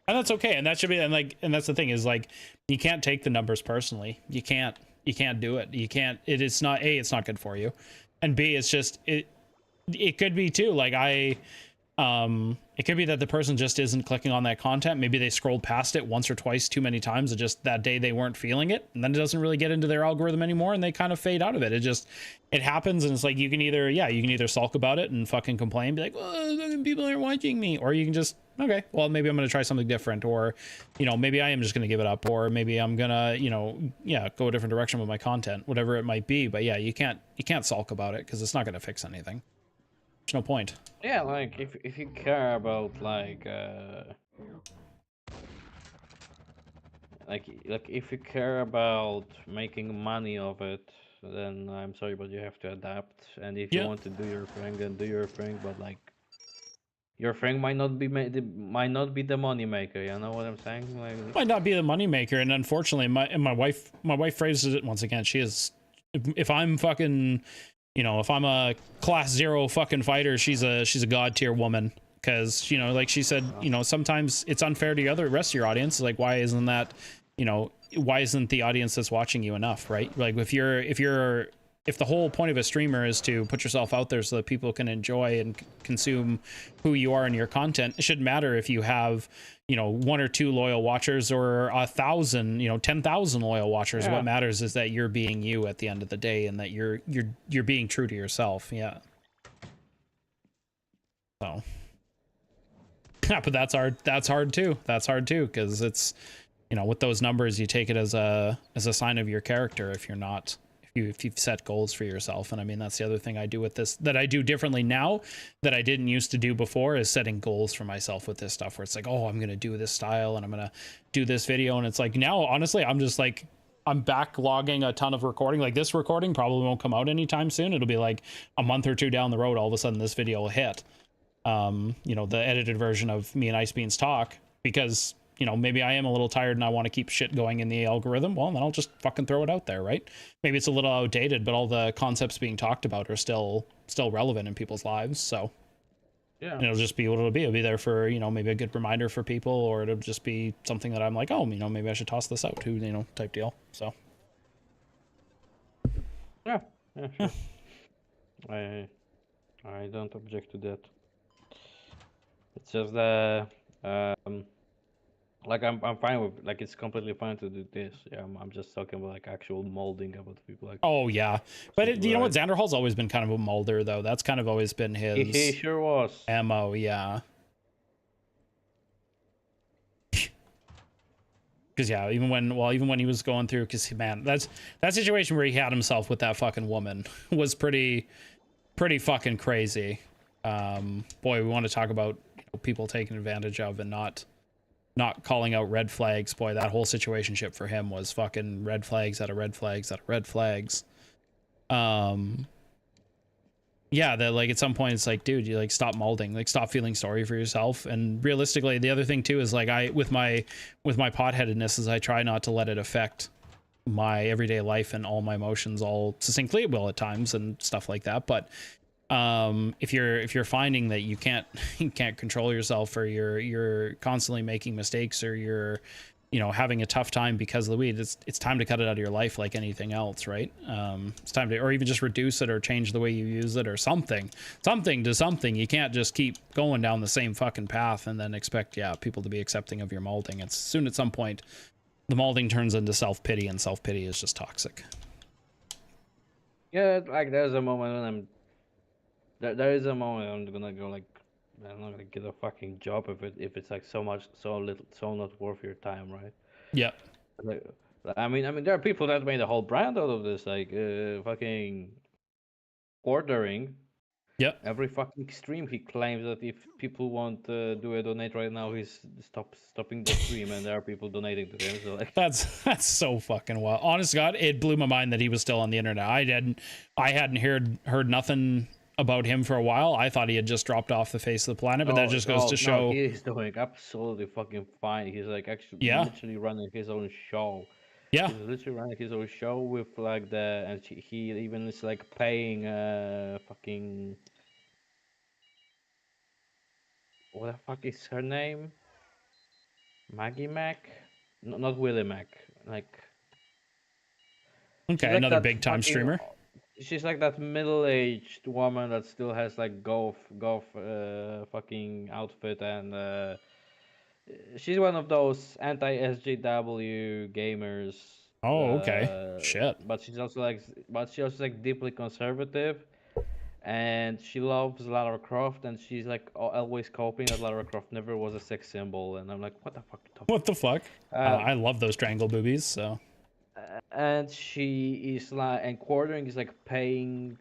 And that's okay, and that should be, and that's the thing is like, you can't take the numbers personally. You can't do it. You can't. It's not A, it's not good for you, and B, it's just it could be too. Like it could be that the person just isn't clicking on that content. Maybe they scrolled past it once or twice too many times, and just that day they weren't feeling it, and then it doesn't really get into their algorithm anymore, and they kind of fade out of it. It happens, and it's like you can either sulk about it and fucking complain, be like, well, people aren't watching me, or you can just, okay, well, maybe I'm going to try something different, or, maybe I am just going to give it up, or maybe I'm going to, go a different direction with my content, whatever it might be. But yeah, you can't sulk about it because it's not going to fix anything. There's no point. Yeah, like if you care about like if you care about making money of it, then I'm sorry, but you have to adapt. And if you want to do your thing, then do your thing. But like, your thing might not be the money maker. You know what I'm saying? Like, might not be the money maker, and unfortunately, my wife phrases it once again. She is, if I'm fucking, if I'm a class 0 fucking fighter, she's a god tier woman. Because, like she said, sometimes it's unfair to the rest of your audience. Like, why isn't that, why isn't the audience that's watching you enough, right? Like, if the whole point of a streamer is to put yourself out there so that people can enjoy and consume who you are and your content, it shouldn't matter if you have, 1 or 2 loyal watchers or 1,000, 10,000 loyal watchers. Yeah. What matters is that you're being you at the end of the day, and that you're being true to yourself. Yeah. So. Yeah, but that's hard too. That's hard too, because it's, with those numbers, you take it as a sign of your character if you're not. If you've set goals for yourself. And I mean, that's the other thing I do with this, that I do differently now that I didn't used to do before, is setting goals for myself with this stuff, where it's like, oh, I'm going to do this style and I'm going to do this video. And it's like, now, honestly, I'm just like, I'm backlogging a ton of recording. Like, this recording probably won't come out anytime soon. It'll be like a month or 2 down the road. All of a sudden this video will hit, the edited version of me and Ice Beans talk, because maybe I am a little tired and I want to keep shit going in the algorithm. Well, then I'll just fucking throw it out there, right? Maybe it's a little outdated, but all the concepts being talked about are still relevant in people's lives. So yeah, it'll just be what it'll be. It'll be there for, maybe a good reminder for people, or it'll just be something that I'm like, oh, maybe I should toss this out too, type deal. So yeah, sure. I don't object to that. It's just like I'm fine with, like, it's completely fine to do this. Yeah, I'm just talking about like actual molding about people. Like, oh yeah, but you know what, Xander Hall's always been kind of a molder though. That's kind of always been his. He sure was. MO, yeah. Because yeah, even when he was going through, because man, that situation where he had himself with that fucking woman was pretty fucking crazy. Boy, we want to talk about people taking advantage of and not calling out red flags. Boy, that whole situationship for him was fucking red flags out of red flags out of red flags. Yeah, that like at some point it's like, dude, you like stop molding, like stop feeling sorry for yourself. And realistically, the other thing too is like with my potheadedness is I try not to let it affect my everyday life and all my emotions all succinctly. It will at times and stuff like that, but if you're finding that you can't you can't control yourself, or you're constantly making mistakes, or you're having a tough time because of the weed, it's time to cut it out of your life, like anything else, right? It's time to, or even just reduce it or change the way you use it, or something to something. You can't just keep going down the same fucking path and then expect people to be accepting of your molding. It's soon, at some point, the molding turns into self-pity, and self-pity is just toxic. Yeah, like there's a moment when there is a moment I'm gonna go like, I'm not gonna get a fucking job if it's like so much, so little, so not worth your time, right? Yeah. Like, I mean, there are people that made a whole brand out of this, like fucking ordering. Yep. Every fucking stream he claims that if people want to do a donate right now, he's stopping the stream, and there are people donating to him. So like, that's so fucking wild. Honest to God, it blew my mind that he was still on the internet. I hadn't heard nothing about him for a while. I thought he had just dropped off the face of the planet, but that just goes to show. No, he's doing absolutely fucking fine. He's like actually literally running his own show. Yeah. He's literally running his own show with like and he even is like paying fucking, what the fuck is her name? Maggie Mac? No, not Willie Mac. Like, okay, like another big time streamer. She's like that middle-aged woman that still has like golf fucking outfit, and she's one of those anti-SJW gamers. Oh, okay. Shit. But she's also like deeply conservative, and she loves Lara Croft, and she's like always coping that Lara Croft never was a sex symbol, and I'm like, what the fuck? What the fuck? I love those strangle boobies, so. And she is like, and Quartering is like paying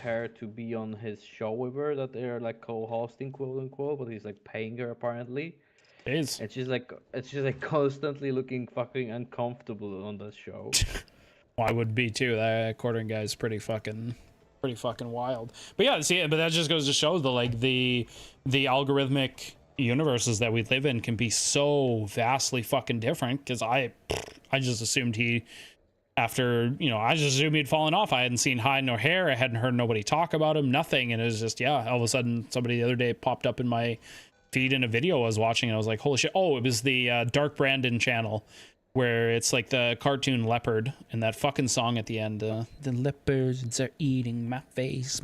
her to be on his show with her, that they're like co-hosting, quote unquote, but he's like paying her apparently. Jeez. And she's like constantly looking fucking uncomfortable on that show. Well, I would be too. That Quartering guy is pretty fucking wild. But yeah, see, but that just goes to show the algorithmic universes that we live in can be so vastly fucking different. Because I just assumed I just assumed he'd fallen off. I hadn't seen hide nor hair. I hadn't heard nobody talk about him, nothing. And it was just, all of a sudden somebody the other day popped up in my feed in a video I was watching, and I was like, holy shit. Oh, it was the Dark Brandon channel, where it's like the cartoon leopard and that fucking song at the end, the leopards are eating my face.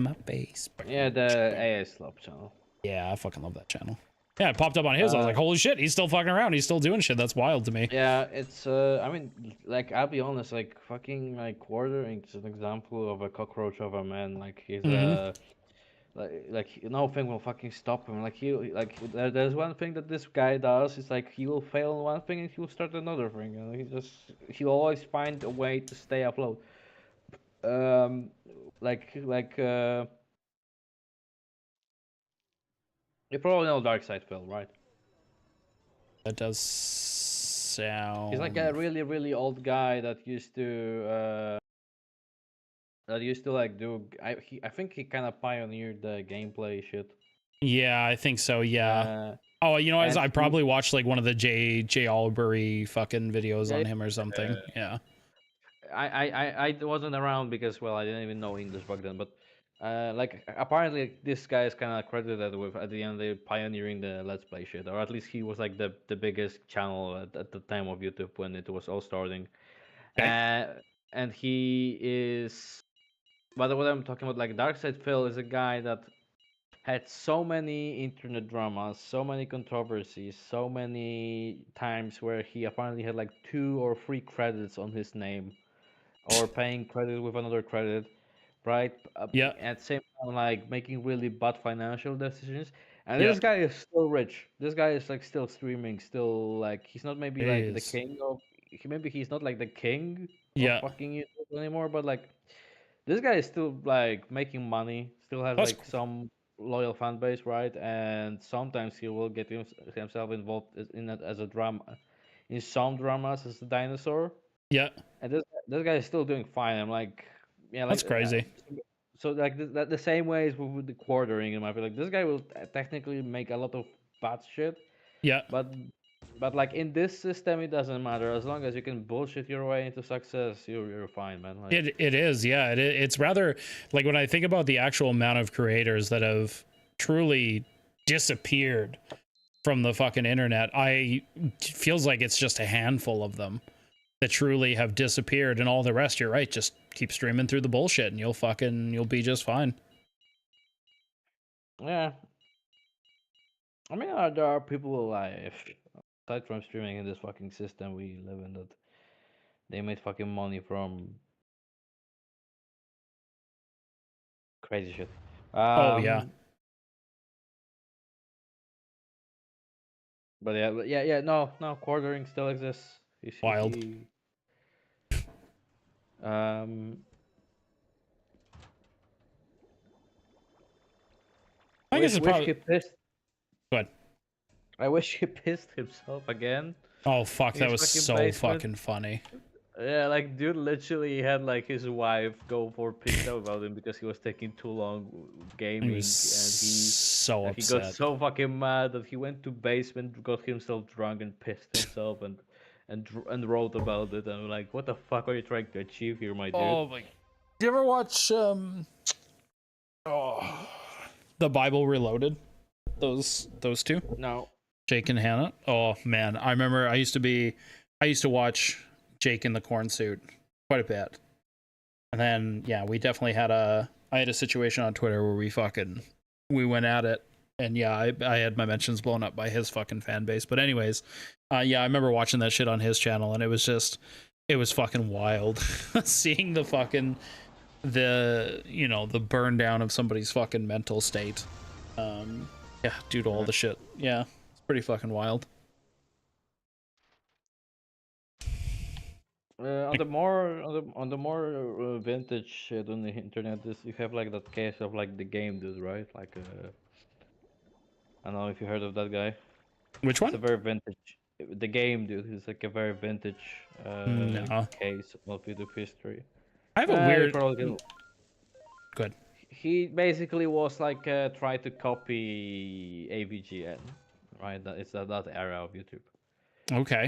Yeah, the AS Love channel. Yeah, I fucking love that channel. Yeah, it popped up on his. I was like, holy shit, he's still fucking around. He's still doing shit. That's wild to me. Yeah, it's, I mean, like, I'll be honest, like, fucking, like, Quartering is an example of a cockroach of a man. Like, he's, like nothing will fucking stop him. Like, there's one thing that this guy does, is like, he will fail on one thing and he'll start another thing. And he'll always find a way to stay afloat. You probably know Dark Side Phil, right? That does sound... He's like a really, really old guy that used to like do... I think he kind of pioneered the gameplay shit. Yeah, I think so, yeah. I probably watched like one of the Jay Albury fucking videos on him or something. Yeah. I wasn't around because, well, I didn't even know English back then, but like, apparently this guy is kind of credited with, at the end, they pioneering the Let's Play shit, or at least he was like the biggest channel at the time of YouTube when it was all starting. Okay. And he is, but what I'm talking about, like, Darkside Phil is a guy that had so many internet dramas, so many controversies, so many times where he apparently had like 2 or 3 credits on his name, or paying credit with another credit, right? Yeah. At the same time, like, making really bad financial decisions. And this guy is still rich. This guy is like still streaming, still, like, he's not maybe like the king of. Maybe he's not like the king of fucking YouTube anymore, but like, this guy is still like making money. Still has like some loyal fan base, right? And sometimes he will get himself involved in it as a drama, in some dramas as a dinosaur. Yeah. And this guy is still doing fine. I'm like, yeah, like, that's crazy. So like the same way as with the Quartering, in my opinion, like, this guy will technically make a lot of bad shit. Yeah. But But like in this system, it doesn't matter as long as you can bullshit your way into success. You're fine, man. Like, It is, yeah. It's rather like when I think about the actual amount of creators that have truly disappeared from the fucking internet, feels like it's just a handful of them that truly have disappeared, and all the rest, you're right, just keep streaming through the bullshit and you'll be just fine. yeah. I mean, there are people like, aside from streaming in this fucking system we live in, that they made fucking money from crazy shit. Oh yeah. But yeah, no, quartering still exists. Wild. Um, I guess it's probably. he pissed. Good. I wish he pissed himself again. Oh fuck, that was so basement. fucking funny. Yeah, like dude literally had like his wife go for pissed out about him because he was taking too long gaming, He was so he got upset. so fucking mad that he went to basement, got himself drunk, and pissed himself and wrote about it. And I'm like, what the fuck are you trying to achieve here, my dude? Oh my! Do you ever watch The Bible Reloaded? Those two? No. Jake and Hannah. Oh man, I remember I used to watch Jake in the corn suit quite a bit. And then yeah, I had a situation on Twitter where we went at it, and yeah, I had my mentions blown up by his fucking fan base. But anyways, yeah, I remember watching that shit on his channel, and it was fucking wild seeing the burn down of somebody's fucking mental state. Yeah, due to all the shit. Yeah, it's pretty fucking wild. On the more vintage shit on the internet, you have like that case of like the game dude, right? Like I don't know if you heard of that guy. Which one? It's a very vintage. The game dude. He's like a very vintage case of YouTube history. I have a weird. Good. He basically was like try to copy AVGN, right? It's that era of YouTube. Okay.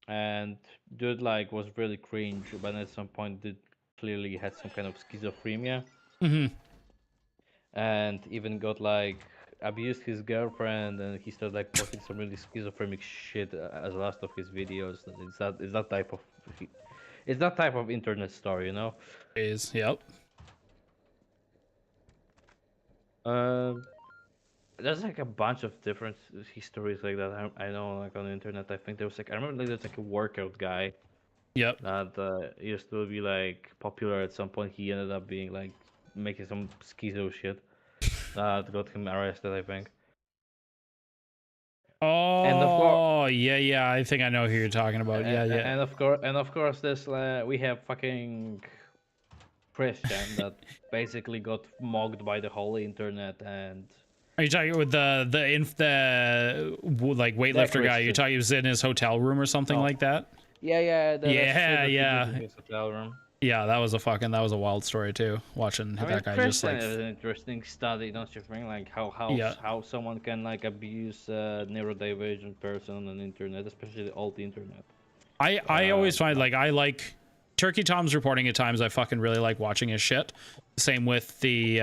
And dude like was really cringe, but at some point did clearly had some kind of schizophrenia. Mm-hmm. And even got like abused his girlfriend, and he started like posting some really schizophrenic shit as last of his videos. It's that type of internet story, you know. Yep. There's like a bunch of different histories like that. I know, like on the internet. I think there was like I remember like there's like a workout guy. Yep. That used to be like popular at some point. He ended up being like making some schizo shit. That got him arrested, I think. Oh, yeah. I think I know who you're talking about. Yeah. And of course, this we have fucking Christian that basically got mocked by the whole internet. And are you talking with the like weightlifter guy? You talking he was in his hotel room or something like that? Yeah. Yeah. In his hotel room. Yeah, that was a wild story too. Watching that guy just like. It's an interesting study, don't you think? Like how someone can like abuse a neurodivergent person on the internet, especially the old internet. I always find I like Turkey Tom's reporting at times. I fucking really like watching his shit. Same with the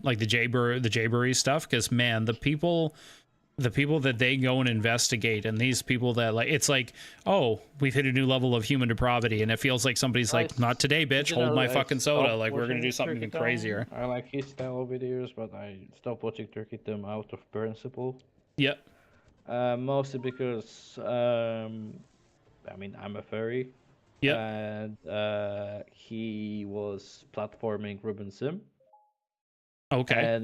like the Jaybury stuff, because man, the people that they go and investigate, and these people that like, it's like, oh, we've hit a new level of human depravity, and it feels like somebody's like, not today, bitch, hold my fucking soda, like we're gonna do something even crazier. I like his style of videos, but I stopped watching Turkey Tom out of principle. Yep. Mostly because I mean, I'm a furry. Yep. And he was platforming Ruben Sim. Okay.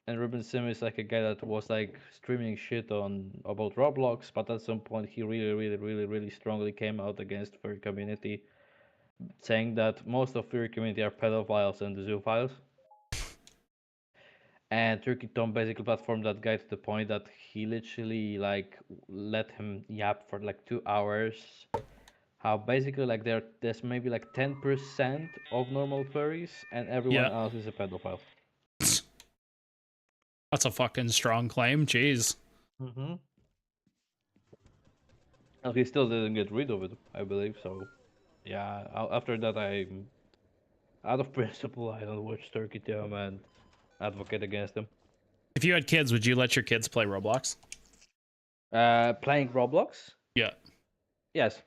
And Ruben Sim is like a guy that was like streaming shit about Roblox, but at some point he really strongly came out against furry community, saying that most of furry community are pedophiles and zoophiles. And Turkey Tom basically platformed that guy to the point that he literally like let him yap for like 2 hours. How basically like there's maybe like 10% of normal furries, and everyone else is a pedophile. That's a fucking strong claim. Jeez. Mm-hmm. And he still didn't get rid of it, I believe. So, yeah. After that, I, out of principle, I don't watch Turkey Tom and advocate against him. If you had kids, would you let your kids play Roblox? Playing Roblox? Yeah. Yes.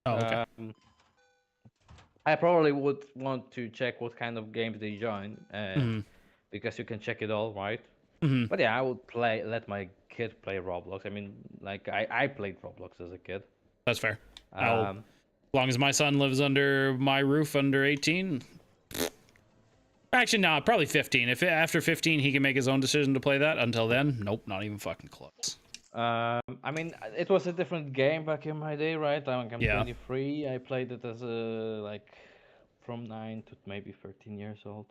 Oh, okay. I probably would want to check what kind of games they join, because you can check it all, right? But yeah, I would let my kid play Roblox. I mean, like I played Roblox as a kid. That's fair. As long as my son lives under my roof under 18. Actually, no, probably 15. If after 15 he can make his own decision to play that, until then, nope, not even fucking close. I mean, it was a different game back in my day, right? I'm Yeah. 23. I played it as a like from 9 to maybe 13 years old.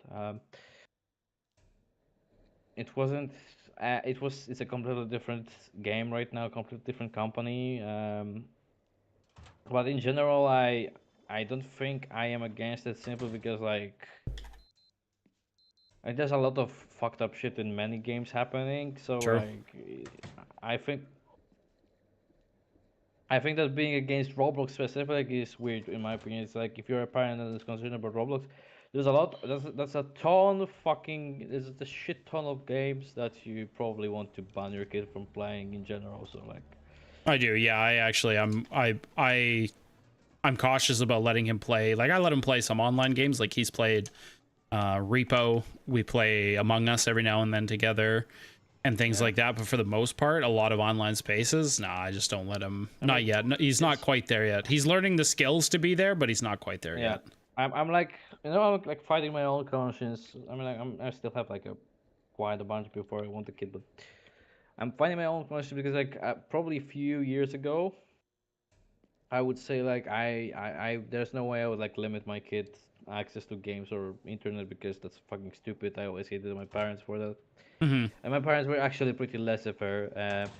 It wasn't. It's a completely different game right now, completely different company. But in general, I don't think I am against it simply because like there's a lot of fucked up shit in many games happening. So True. like, I think that being against Roblox specifically is weird in my opinion. It's like if you're a parent that is concerned about Roblox, there's a lot. That's a ton of fucking. There's a shit ton of games that you probably want to ban your kid from playing in general. So like, I do. Yeah, I'm cautious about letting him play. Like I let him play some online games. Like he's played Repo. We play Among Us every now and then together. And things like that, but for the most part, a lot of online spaces, nah, I just don't let him. Not yet. No, he's not quite there yet. He's learning the skills to be there, but he's not quite there yet. I'm like, I'm like fighting my own conscience. I mean, like, I still have like quite a bunch before I want a kid, but I'm fighting my own conscience because like probably a few years ago, I would say like I there's no way I would like limit my kid access to games or internet because that's fucking stupid. I always hated my parents for that. And my parents were actually pretty laissez-faire. And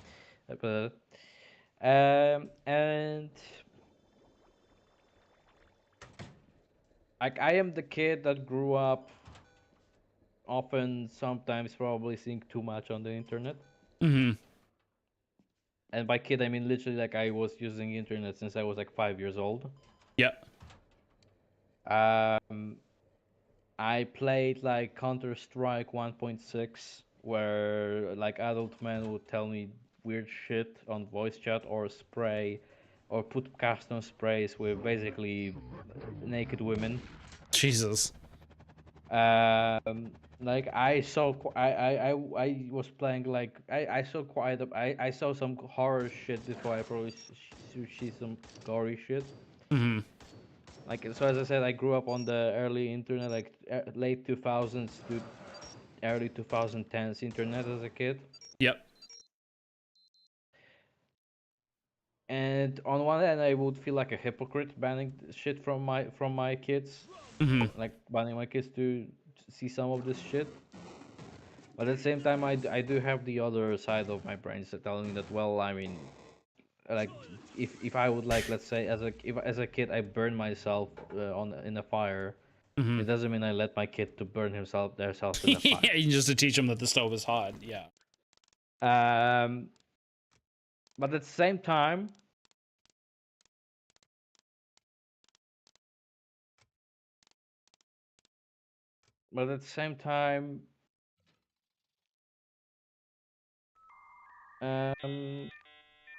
like I am the kid that grew up often, sometimes probably seeing too much on the internet. And by kid, I mean literally like I was using internet since I was like 5 years old. Yep. I played like Counter-Strike 1.6, where like adult men would tell me weird shit on voice chat or spray or put custom sprays with basically naked women. Jesus. Like I saw, I was playing like I saw quite I saw some horror shit before I probably see some gory shit. Like so, as I said, I grew up on the early internet, like late 2000s to early 2010s internet as a kid. Yep. And on one hand, I would feel like a hypocrite banning shit from my kids, like banning my kids to see some of this shit. But at the same time, I do have the other side of my brain telling me that, well, I mean, like if I would like, let's say as a kid I burn myself in a fire, it doesn't mean I let my kid to burn themselves in a fire. Yeah, just to teach them that the stove is hot. Yeah. But at the same time,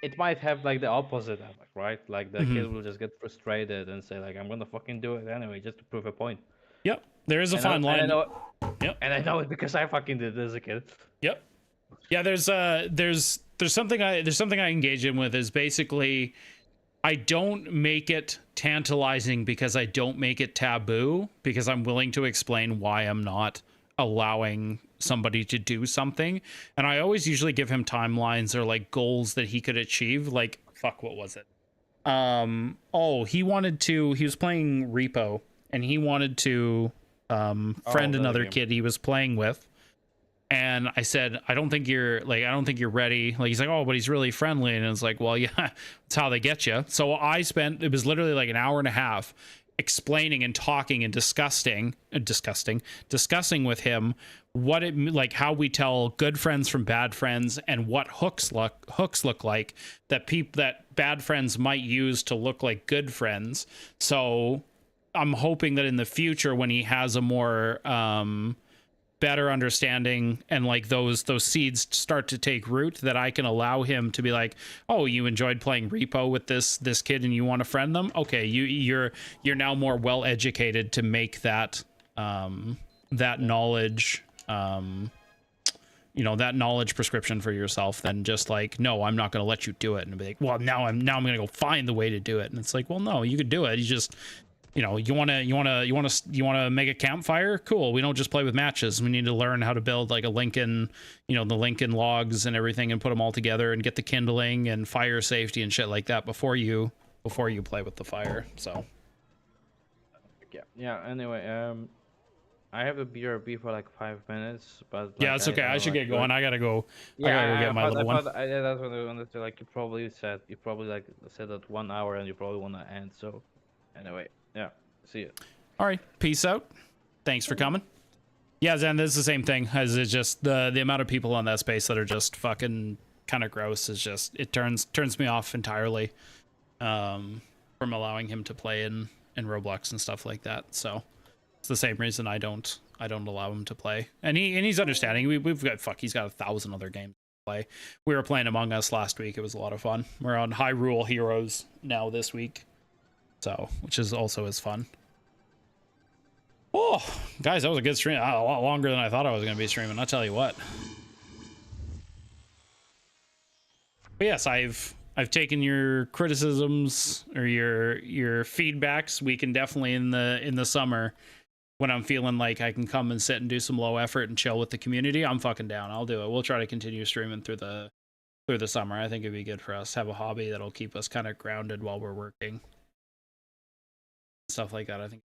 it might have like the opposite effect, right? Like the kid will just get frustrated and say like, I'm gonna fucking do it anyway just to prove a point. Yep. There is a fine line. Yep. And I know it because I fucking did it as a kid. Yep. Yeah, there's something I engage in with is basically I don't make it tantalizing because I don't make it taboo, because I'm willing to explain why I'm not allowing somebody to do something. And I always usually give him timelines or like goals that he could achieve. Like, fuck, what was it? He was playing Repo and he wanted to friend another kid he was playing with. And I said, I don't think you're ready. Like, he's like, oh, but he's really friendly. And it's like, well, yeah, that's how they get you. So it was literally like an hour and a half explaining and talking and discussing with him what it, like, how we tell good friends from bad friends and what hooks look like that bad friends might use to look like good friends. So I'm hoping that in the future, when he has a more better understanding and like those seeds start to take root, that I can allow him to be like, oh, you enjoyed playing repo with this kid and you want to friend them, okay, you're now more well educated to make that that knowledge that knowledge prescription for yourself than just like, no, I'm not going to let you do it, and be like, well, now I'm going to go find the way to do it. And it's like, well, no, you could do it. You just, you want to make a campfire? Cool. We don't just play with matches. We need to learn how to build like a Lincoln, the Lincoln logs and everything, and put them all together and get the kindling and fire safety and shit like that before you play with the fire. So yeah. Anyway, I have a BRB for like 5 minutes, but like, yeah, it's okay. I should get going. I gotta go. Yeah, I gotta go get my little one. That's what I wanted to, like, you probably said that 1 hour and you probably want to end. So anyway, yeah, see you. All right, peace out. Thanks for coming. Yeah, Zen, this is the same thing. As it's just the amount of people on that space that are just fucking kind of gross is just, it turns me off entirely from allowing him to play in Roblox and stuff like that. So it's the same reason I don't allow him to play. And he's understanding. He's got 1,000 other games to play. We were playing Among Us last week. It was a lot of fun. We're on Hyrule Heroes now this week, so which is also as fun. Oh, guys, that was a good stream. A lot longer than I thought I was going to be streaming, I'll tell you what. But yes, I've taken your criticisms or your feedbacks. We can definitely in the summer, when I'm feeling like I can come and sit and do some low effort and chill with the community, I'm fucking down. I'll do it. We'll try to continue streaming through the summer. I think it'd be good for us to have a hobby that'll keep us kind of grounded while we're working. Stuff like that, I think.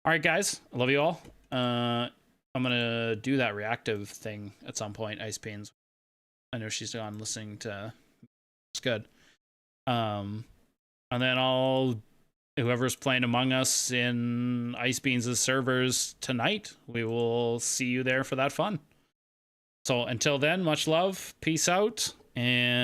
All right, guys, I love you all. I'm gonna do that reactive thing at some point. Ice Beans, I know she's gone listening to. It's good. And then whoever's playing Among Us in Ice Beans' servers tonight, we will see you there for that fun. So until then, much love, peace out, and